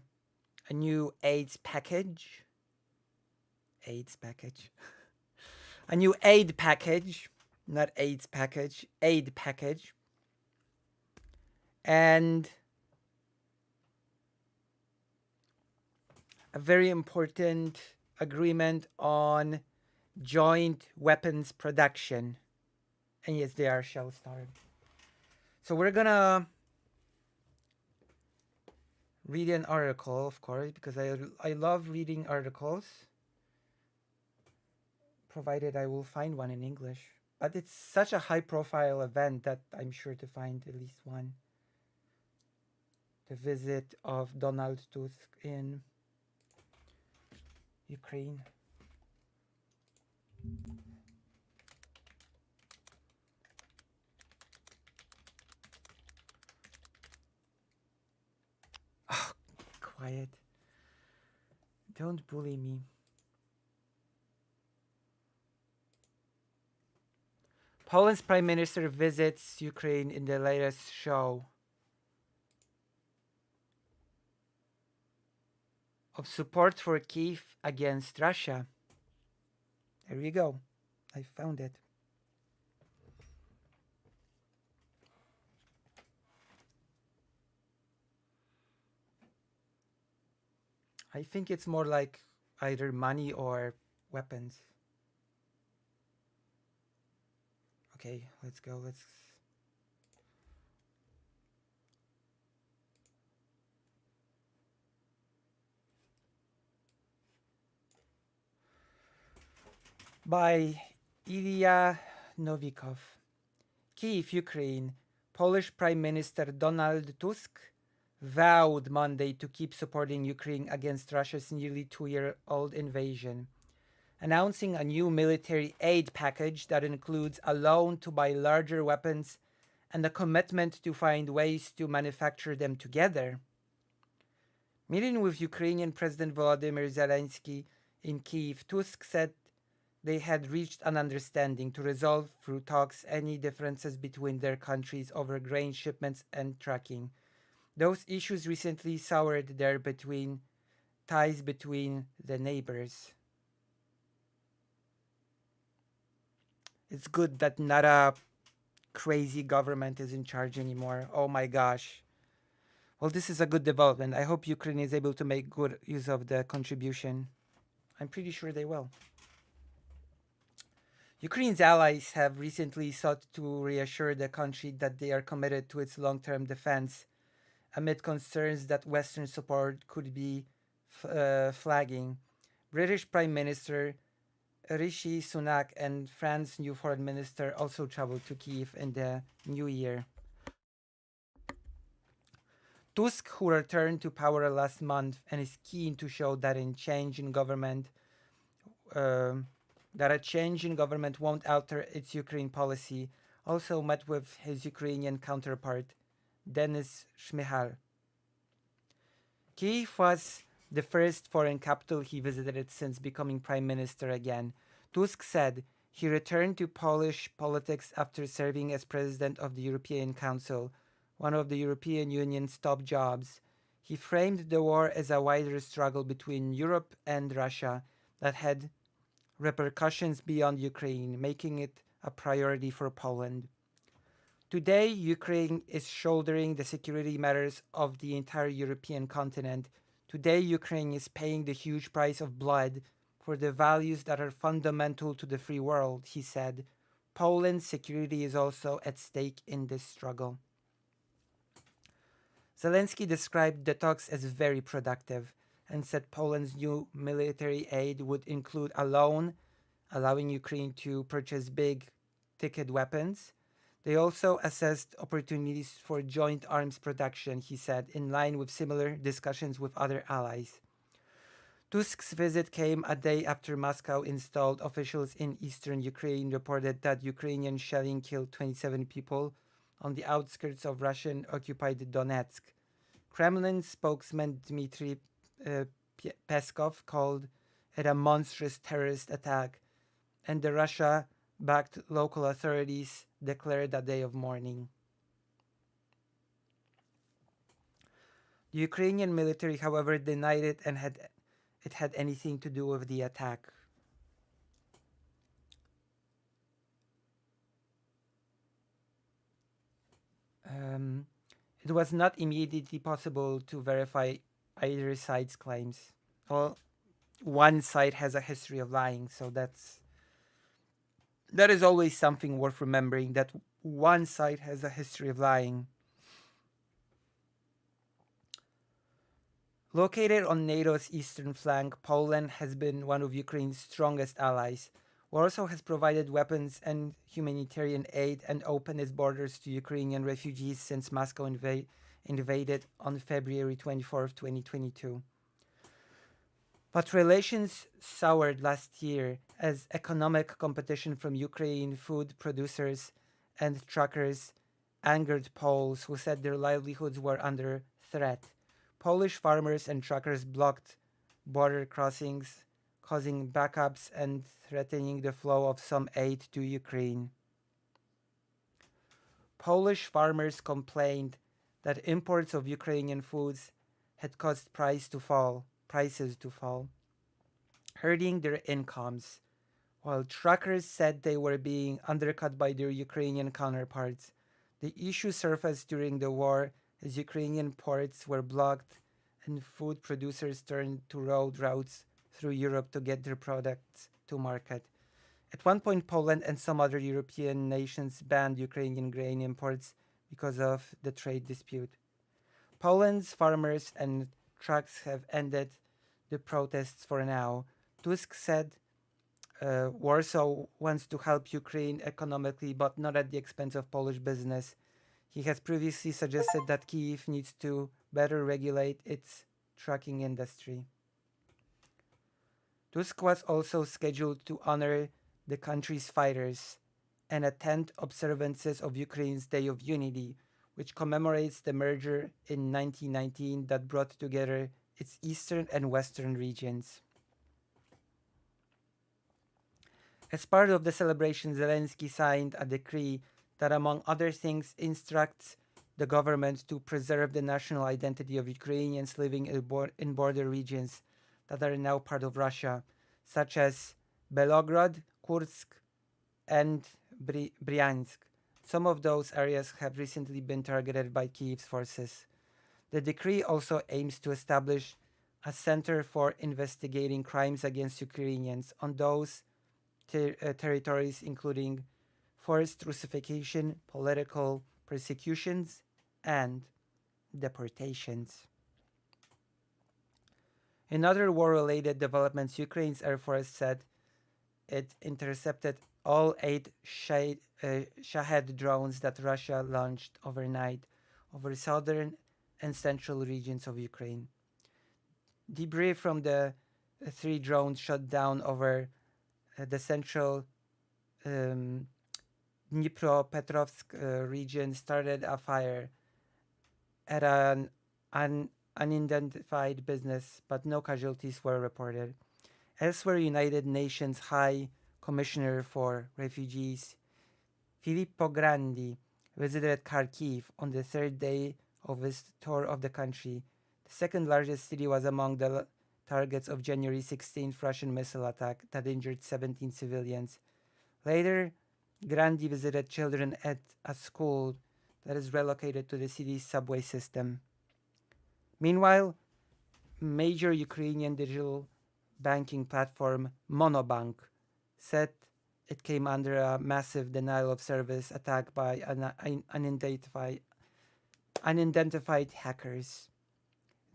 a new AIDS package, a new aid package, not AIDS package, aid package, and a very important agreement on joint weapons production. And yes, they are shell-starved. So we're gonna read an article, of course, because I love reading articles, provided I will find one in English. But it's such a high-profile event that I'm sure to find at least one. The visit of Donald Tusk in Ukraine. Oh, quiet. Don't bully me. Poland's prime minister visits Ukraine in the latest show of support for Kyiv against Russia. There you go. I found it. I think it's more like either money or weapons. Okay, let's go. Let's. By Ilya Novikov. Kyiv, Ukraine. Polish Prime Minister Donald Tusk vowed Monday to keep supporting Ukraine against Russia's nearly 2-year-old invasion, announcing a new military aid package that includes a loan to buy larger weapons and a commitment to find ways to manufacture them together. Meeting with Ukrainian President Volodymyr Zelensky in Kyiv, Tusk said they had reached an understanding to resolve through talks any differences between their countries over grain shipments and tracking. Those issues recently soured their ties between the neighbors. It's good that not a crazy government is in charge anymore. Oh my gosh. Well, this is a good development. I hope Ukraine is able to make good use of the contribution. I'm pretty sure they will. Ukraine's allies have recently sought to reassure the country that they are committed to its long-term defense, amid concerns that Western support could be flagging. British Prime Minister Rishi Sunak and France's new foreign minister also traveled to Kyiv in the new year. Tusk, who returned to power last month and is keen to show that a change in government won't alter its Ukraine policy, also met with his Ukrainian counterpart, Denis Shmyhal. Kyiv was the first foreign capital he visited since becoming prime minister again. Tusk said he returned to Polish politics after serving as president of the European Council, one of the European Union's top jobs. He framed the war as a wider struggle between Europe and Russia that had repercussions beyond Ukraine, making it a priority for Poland. Today, Ukraine is shouldering the security matters of the entire European continent. Today, Ukraine is paying the huge price of blood for the values that are fundamental to the free world, he said. Poland's security is also at stake in this struggle. Zelensky described the talks as very productive and said Poland's new military aid would include a loan, allowing Ukraine to purchase big-ticket weapons. They also assessed opportunities for joint arms production, he said, in line with similar discussions with other allies. Tusk's visit came a day after Moscow installed officials in eastern Ukraine reported that Ukrainian shelling killed 27 people on the outskirts of Russian-occupied Donetsk. Kremlin spokesman Dmitry Peskov called it a monstrous terrorist attack, and the Russia-backed local authorities declared a day of mourning. The Ukrainian military, however, denied it and it had anything to do with the attack. It was not immediately possible to verify either side's claims. Well, one side has a history of lying. So that is always something worth remembering, that one side has a history of lying. Located on NATO's eastern flank, Poland has been one of Ukraine's strongest allies. Warsaw has provided weapons and humanitarian aid and opened its borders to Ukrainian refugees since Moscow invaded on February 24, 2022. But relations soured last year as economic competition from Ukraine food producers and truckers angered Poles who said their livelihoods were under threat. Polish farmers and truckers blocked border crossings, causing backups and threatening the flow of some aid to Ukraine. Polish farmers complained that imports of Ukrainian foods had caused prices to fall, hurting their incomes, while truckers said they were being undercut by their Ukrainian counterparts. The issue surfaced during the war as Ukrainian ports were blocked and food producers turned to road routes through Europe to get their products to market. At one point, Poland and some other European nations banned Ukrainian grain imports because of the trade dispute. Poland's farmers and trucks have ended the protests for now. Tusk said Warsaw wants to help Ukraine economically, but not at the expense of Polish business. He has previously suggested that Kyiv needs to better regulate its trucking industry. Tusk was also scheduled to honor the country's fighters and attend observances of Ukraine's Day of Unity, which commemorates the merger in 1919 that brought together its eastern and western regions. As part of the celebration, Zelensky signed a decree that, among other things, instructs the government to preserve the national identity of Ukrainians living in border regions that are now part of Russia, such as Belgorod, Kursk, and Bryansk. Some of those areas have recently been targeted by Kyiv's forces. The decree also aims to establish a center for investigating crimes against Ukrainians on those territories, including forced Russification, political persecutions, and deportations. In other war-related developments, Ukraine's Air Force said it intercepted all 8 Shahed drones that Russia launched overnight over southern and central regions of Ukraine. Debris from the 3 drones shot down over the central Dnipropetrovsk region started a fire at an unidentified business, but no casualties were reported. Elsewhere, United Nations High Commissioner for Refugees Filippo Grandi visited Kharkiv on the 3rd day of his tour of the country. The second largest city was among the targets of January 16th Russian missile attack that injured 17 civilians. Later, Grandi visited children at a school that is relocated to the city's subway system. Meanwhile, major Ukrainian digital banking platform Monobank said it came under a massive denial of service attack by unidentified hackers.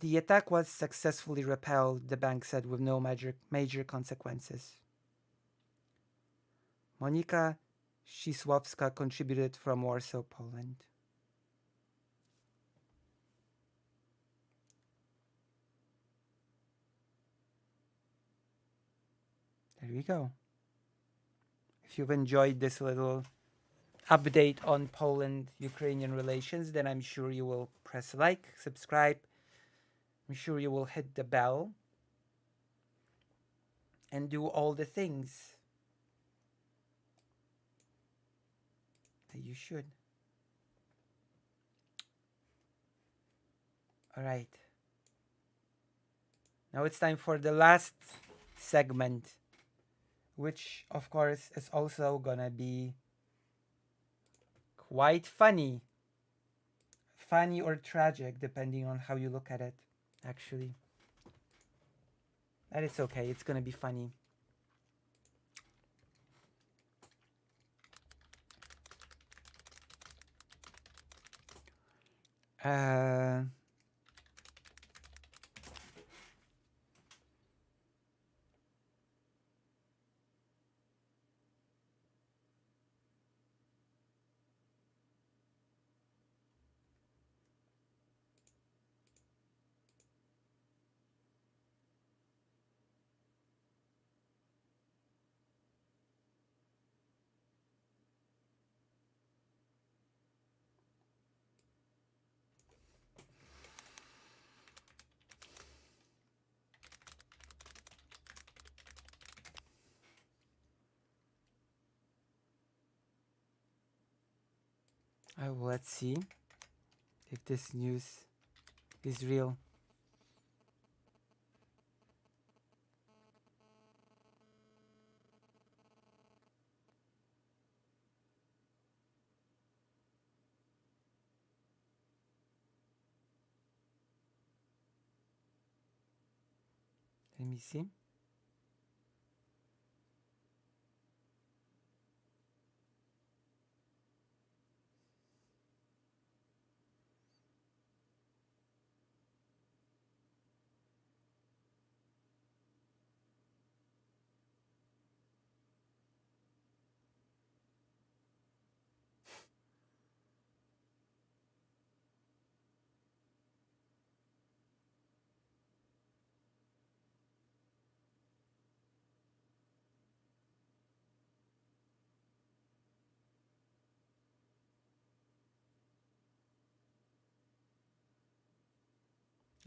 The attack was successfully repelled, the bank said, with no major consequences. Monika Szysłowska contributed from Warsaw, Poland. There we go. If you've enjoyed this little update on Poland-Ukrainian relations, then I'm sure you will press like, subscribe. I'm sure you will hit the bell and do all the things that you should. All right. Now it's time for the last segment, which of course is also gonna be quite funny or tragic depending on how you look at it, actually. And it's okay. It's gonna be funny. Uh, oh, let's see if this news is real. Let me see.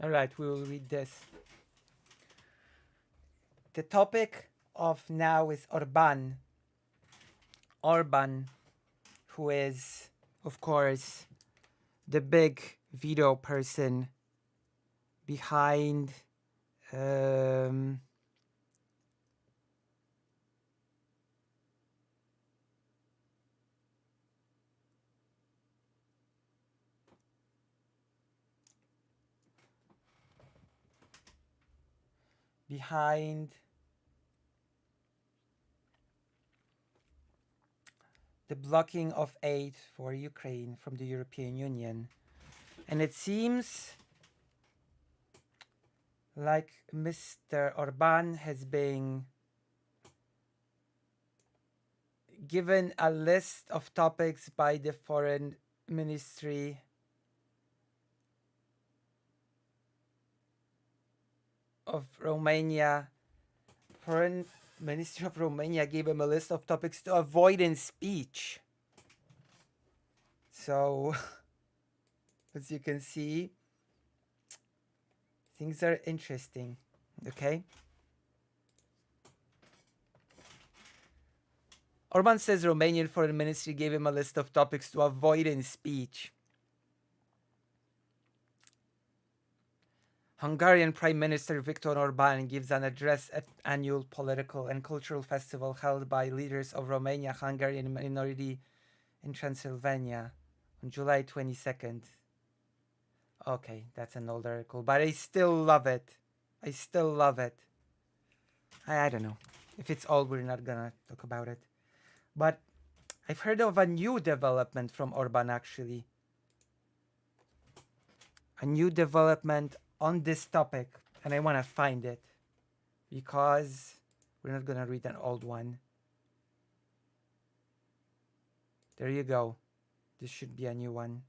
All right, we will read this. The topic of now is Orban. Orban, who is, of course, the big veto person behind behind the blocking of aid for Ukraine from the European Union. And it seems like Mr. Orban has been given a list of topics by the foreign ministry of Romania. Foreign Ministry of Romania gave him a list of topics to avoid in speech. So, as you can see, things are interesting. Okay? Orban says Romanian Foreign Ministry gave him a list of topics to avoid in speech. Hungarian Prime Minister Viktor Orban gives an address at annual political and cultural festival held by leaders of Romania, Hungarian minority in Transylvania on July 22nd. Okay, that's an old article, but I still love it. I still love it. I don't know. If it's old, we're not gonna talk about it. But I've heard of a new development from Orban, actually. A new development on this topic, and I want to find it because we're not gonna read an old one. There you go. This should be a new one.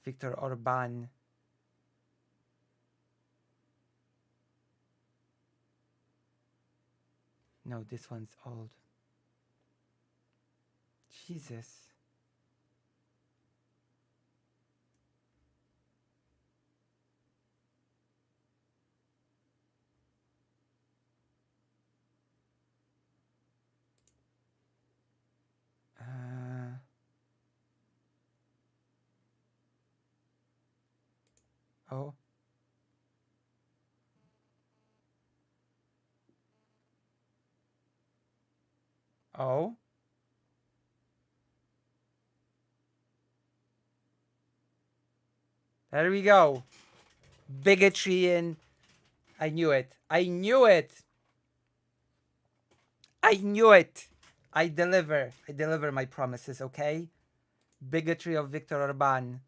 Viktor Orban. No, this one's old. Jesus. Oh. Oh. There we go. Bigotry in I knew it. I knew it. I knew it. I deliver. I deliver my promises, okay? Bigotry of Viktor Orban.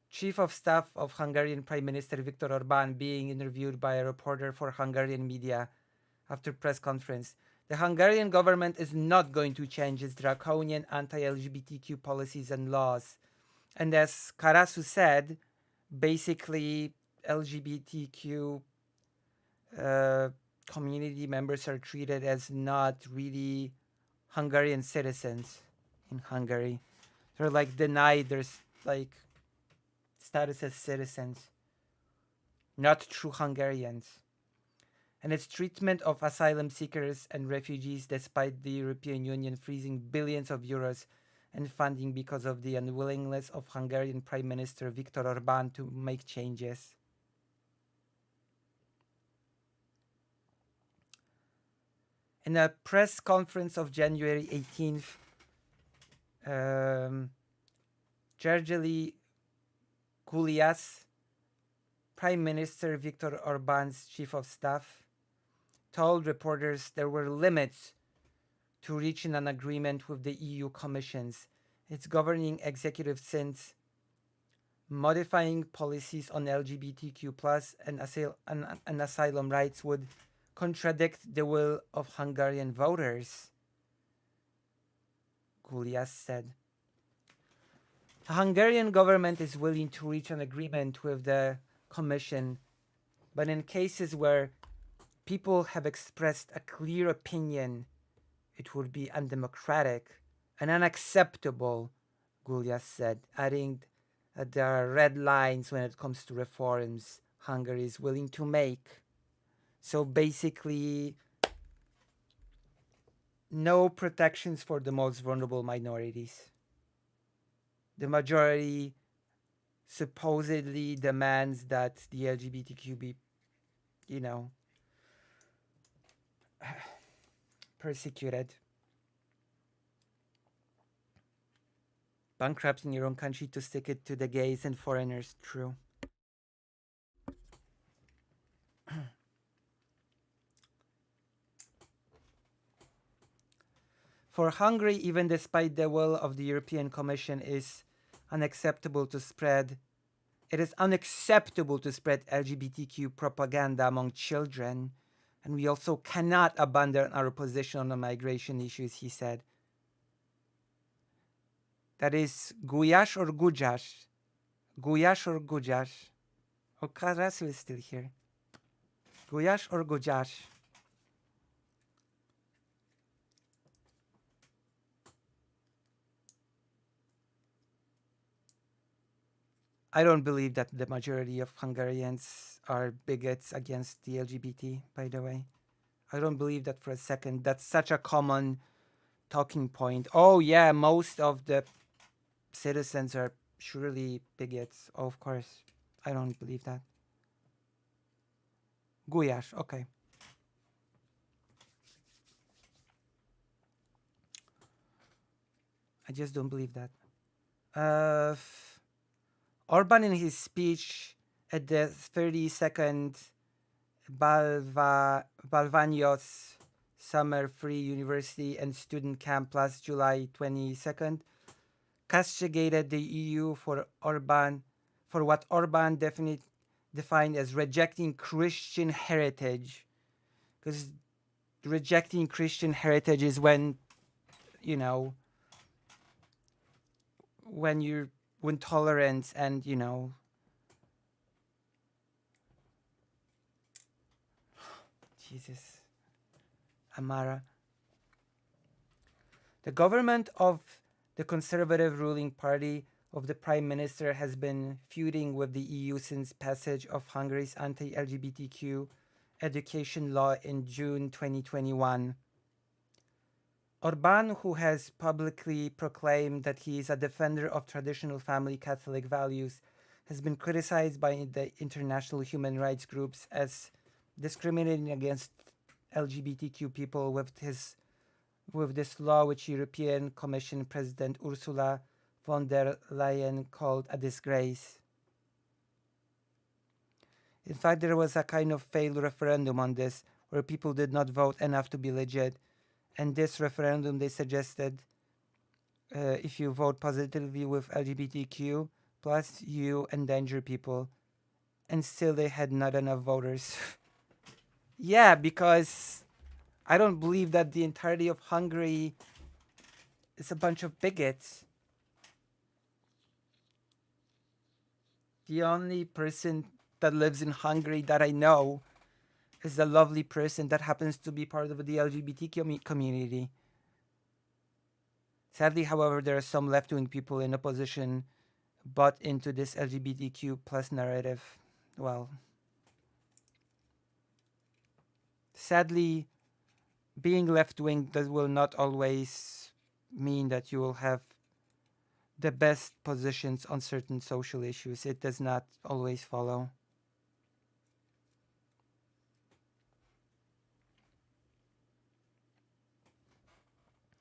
Chief of Staff of Hungarian Prime Minister Viktor Orban being interviewed by a reporter for Hungarian media after press conference. The Hungarian government is not going to change its draconian anti-LGBTQ policies and laws. And as Karasu said, basically LGBTQ community members are treated as not really Hungarian citizens in Hungary. They're like denied their like status as citizens, not true Hungarians. And its treatment of asylum seekers and refugees despite the European Union freezing billions of euros in funding because of the unwillingness of Hungarian Prime Minister Viktor Orban to make changes. In a press conference of January 18th, Gergely Gulyas, Prime Minister Viktor Orban's chief of staff, told reporters there were limits to reaching an agreement with the EU Commission's, its governing executive, since modifying policies on LGBTQ plus and asylum rights would contradict the will of Hungarian voters, Gulyas said. The Hungarian government is willing to reach an agreement with the Commission, but in cases where people have expressed a clear opinion, it would be undemocratic and unacceptable, Gulyas said, adding that there are red lines when it comes to reforms Hungary is willing to make. So basically, no protections for the most vulnerable minorities. The majority supposedly demands that the LGBTQ be, persecuted. Bankrupting your own country to stick it to the gays and foreigners, true. For Hungary, even despite the will of the European Commission, it is unacceptable to spread LGBTQ propaganda among children, and we also cannot abandon our position on the migration issues, he said. That is Gulyas or Gujas? Gulyas or Gujas? Oh, Karasu is still here. Gulyas or Gujas? I don't believe that the majority of Hungarians are bigots against the LGBT, by the way. I don't believe that for a second. That's such a common talking point. Oh, yeah, most of the citizens are surely bigots. Oh, of course. I don't believe that. Gulyas, okay. I just don't believe that. Orban, in his speech at the 32nd Balványos Summer Free University and Student Camp last July 22nd, castigated the EU for what Orban defined as rejecting Christian heritage. Because rejecting Christian heritage is when tolerance and Jesus, Amara. The government of the conservative ruling party of the Prime Minister has been feuding with the EU since passage of Hungary's anti-LGBTQ education law in June 2021. Orban, who has publicly proclaimed that he is a defender of traditional family Catholic values, has been criticized by the international human rights groups as discriminating against LGBTQ people with this law, which European Commission President Ursula von der Leyen called a disgrace. In fact, there was a kind of failed referendum on this, where people did not vote enough to be legit. And this referendum, they suggested if you vote positively with LGBTQ, plus you endanger people. And still they had not enough voters. Yeah, because I don't believe that the entirety of Hungary is a bunch of bigots. The only person that lives in Hungary that I know is a lovely person that happens to be part of the LGBT community. Sadly, however, there are some left-wing people in opposition bought into this LGBTQ plus narrative. Well, sadly, being left-wing will not always mean that you will have the best positions on certain social issues. It does not always follow.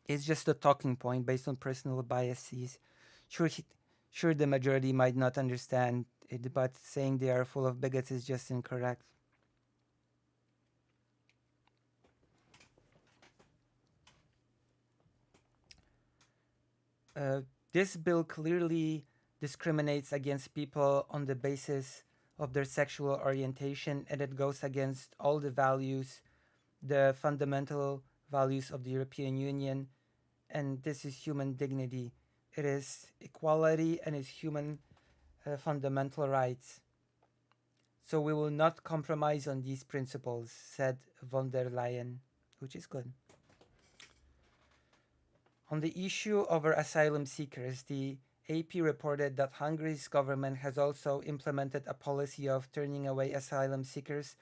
It's just a talking point based on personal biases. Sure, the majority might not understand it, but saying they are full of bigots is just incorrect. This bill clearly discriminates against people on the basis of their sexual orientation, and it goes against all the values, the fundamental values of the European Union, and this is human dignity. It is equality and it's human fundamental rights. So we will not compromise on these principles, said von der Leyen, which is good. On the issue over asylum seekers, the AP reported that Hungary's government has also implemented a policy of turning away asylum seekers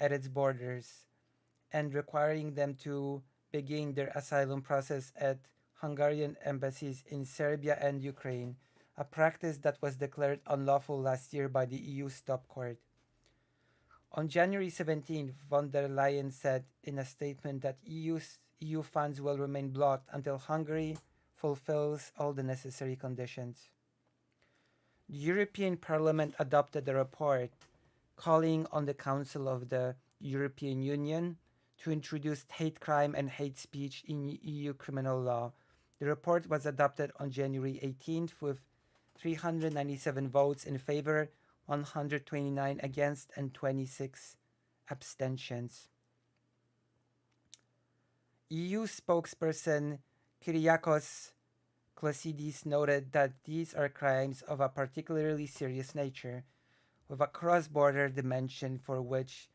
at its borders and requiring them to begin their asylum process at Hungarian embassies in Serbia and Ukraine, a practice that was declared unlawful last year by the EU Stop Court. On January 17, von der Leyen said in a statement that EU funds will remain blocked until Hungary fulfills all the necessary conditions. The European Parliament adopted a report calling on the Council of the European Union to introduce hate crime and hate speech in EU criminal law. The report was adopted on January 18th with 397 votes in favor, 129 against, and 26 abstentions. EU spokesperson Kyriakos Klasidis noted that these are crimes of a particularly serious nature, with a cross-border dimension for which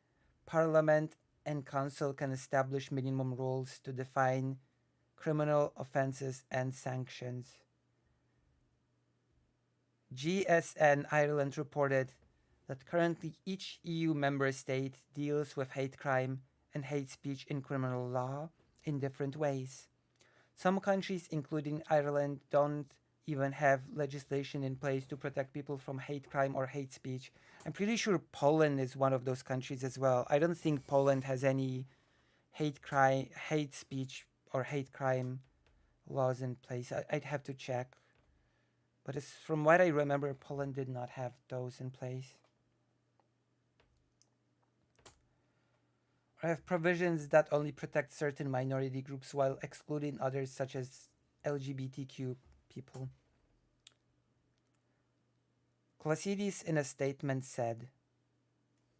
Parliament and Council can establish minimum rules to define criminal offences and sanctions. GSN Ireland reported that currently each EU member state deals with hate crime and hate speech in criminal law in different ways. Some countries, including Ireland, don't even have legislation in place to protect people from hate crime or hate speech. I'm pretty sure Poland is one of those countries as well. I don't think Poland has any hate speech or hate crime laws in place. I'd have to check. But it's, from what I remember, Poland did not have those in place. I have provisions that only protect certain minority groups while excluding others, such as LGBTQ people. Klasidis in a statement said,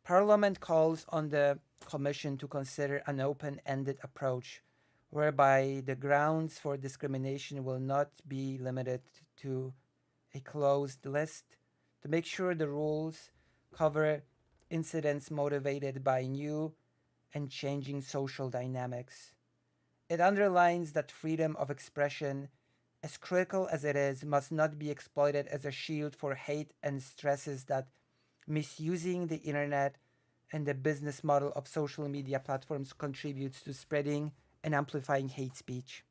Parliament calls on the Commission to consider an open-ended approach whereby the grounds for discrimination will not be limited to a closed list, to make sure the rules cover incidents motivated by new and changing social dynamics. It underlines that freedom of expression, as critical as it is, must not be exploited as a shield for hate, and stresses that misusing the internet and the business model of social media platforms contributes to spreading and amplifying hate speech.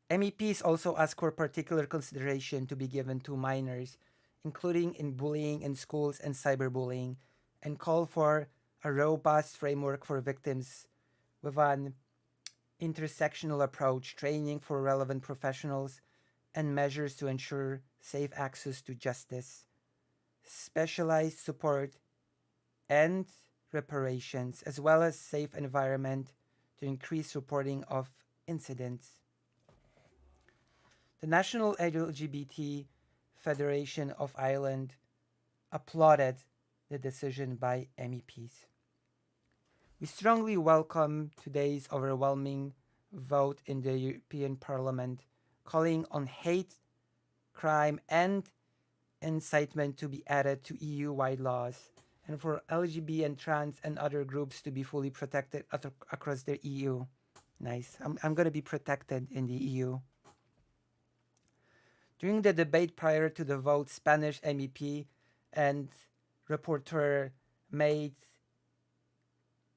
MEPs also ask for particular consideration to be given to minors, including in bullying in schools and cyberbullying, and call for a robust framework for victims with an intersectional approach, training for relevant professionals, and measures to ensure safe access to justice. specialized support, and reparations, as well as safe environment to increase reporting of incidents. The National LGBT Federation of Ireland applauded the decision by MEPs. We strongly welcome today's overwhelming vote in the European Parliament calling on hate, crime, and incitement to be added to EU-wide laws, and for LGBT and trans and other groups to be fully protected across the EU. Nice. I'm going to be protected in the EU. During the debate prior to the vote, Spanish MEP and reporter made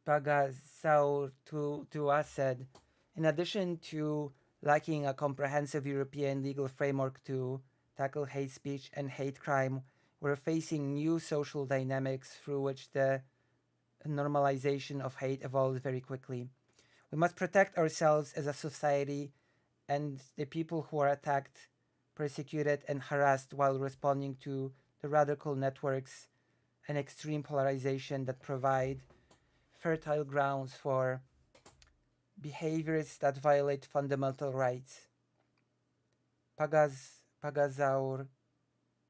Pagasaur to us said, in addition to lacking a comprehensive European legal framework to tackle hate speech and hate crime, we're facing new social dynamics through which the normalization of hate evolves very quickly. We must protect ourselves as a society and the people who are attacked, persecuted, and harassed while responding to the radical networks and extreme polarization that provide fertile grounds for behaviors that violate fundamental rights. Pagazaur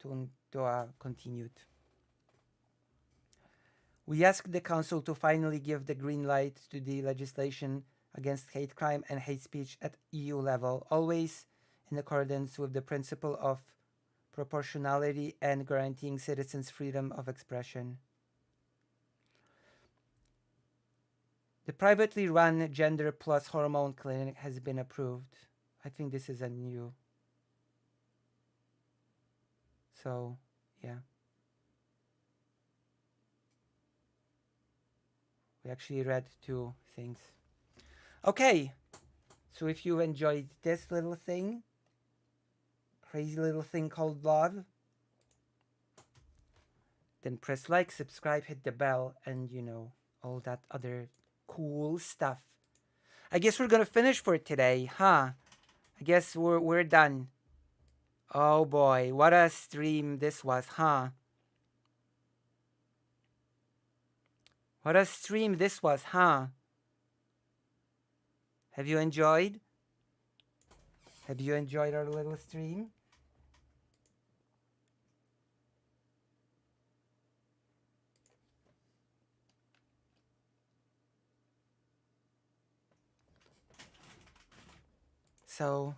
Tundoa continued. We ask the Council to finally give the green light to the legislation against hate crime and hate speech at EU level, always in accordance with the principle of proportionality and guaranteeing citizens' freedom of expression. The privately run Gender Plus Hormone Clinic has been approved. I think this is a new. So, yeah. We actually read 2 things. Okay. So if you enjoyed this little thing, crazy little thing called love, then press like, subscribe, hit the bell, and all that other cool stuff. I guess we're gonna finish for today, huh? I guess we're done. Oh boy, what a stream this was, huh? What a stream this was, huh? Have you enjoyed? Have you enjoyed our little stream? So,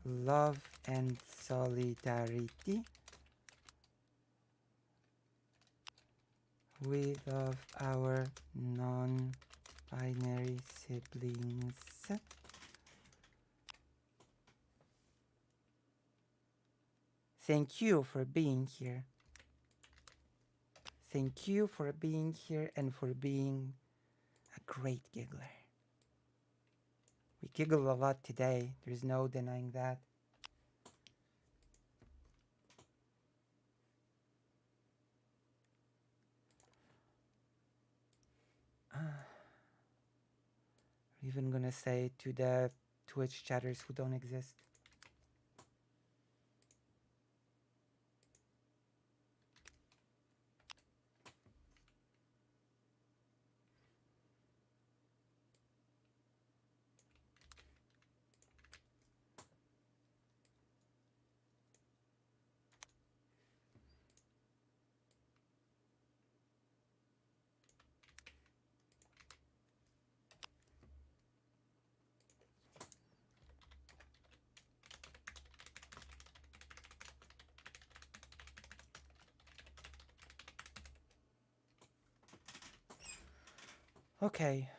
love and solidarity. We love our non-binary siblings. Thank you for being here. Thank you for being here and for being a great giggler. We giggled a lot today. There's no denying that. We're even gonna say to the Twitch chatters who don't exist. Okay.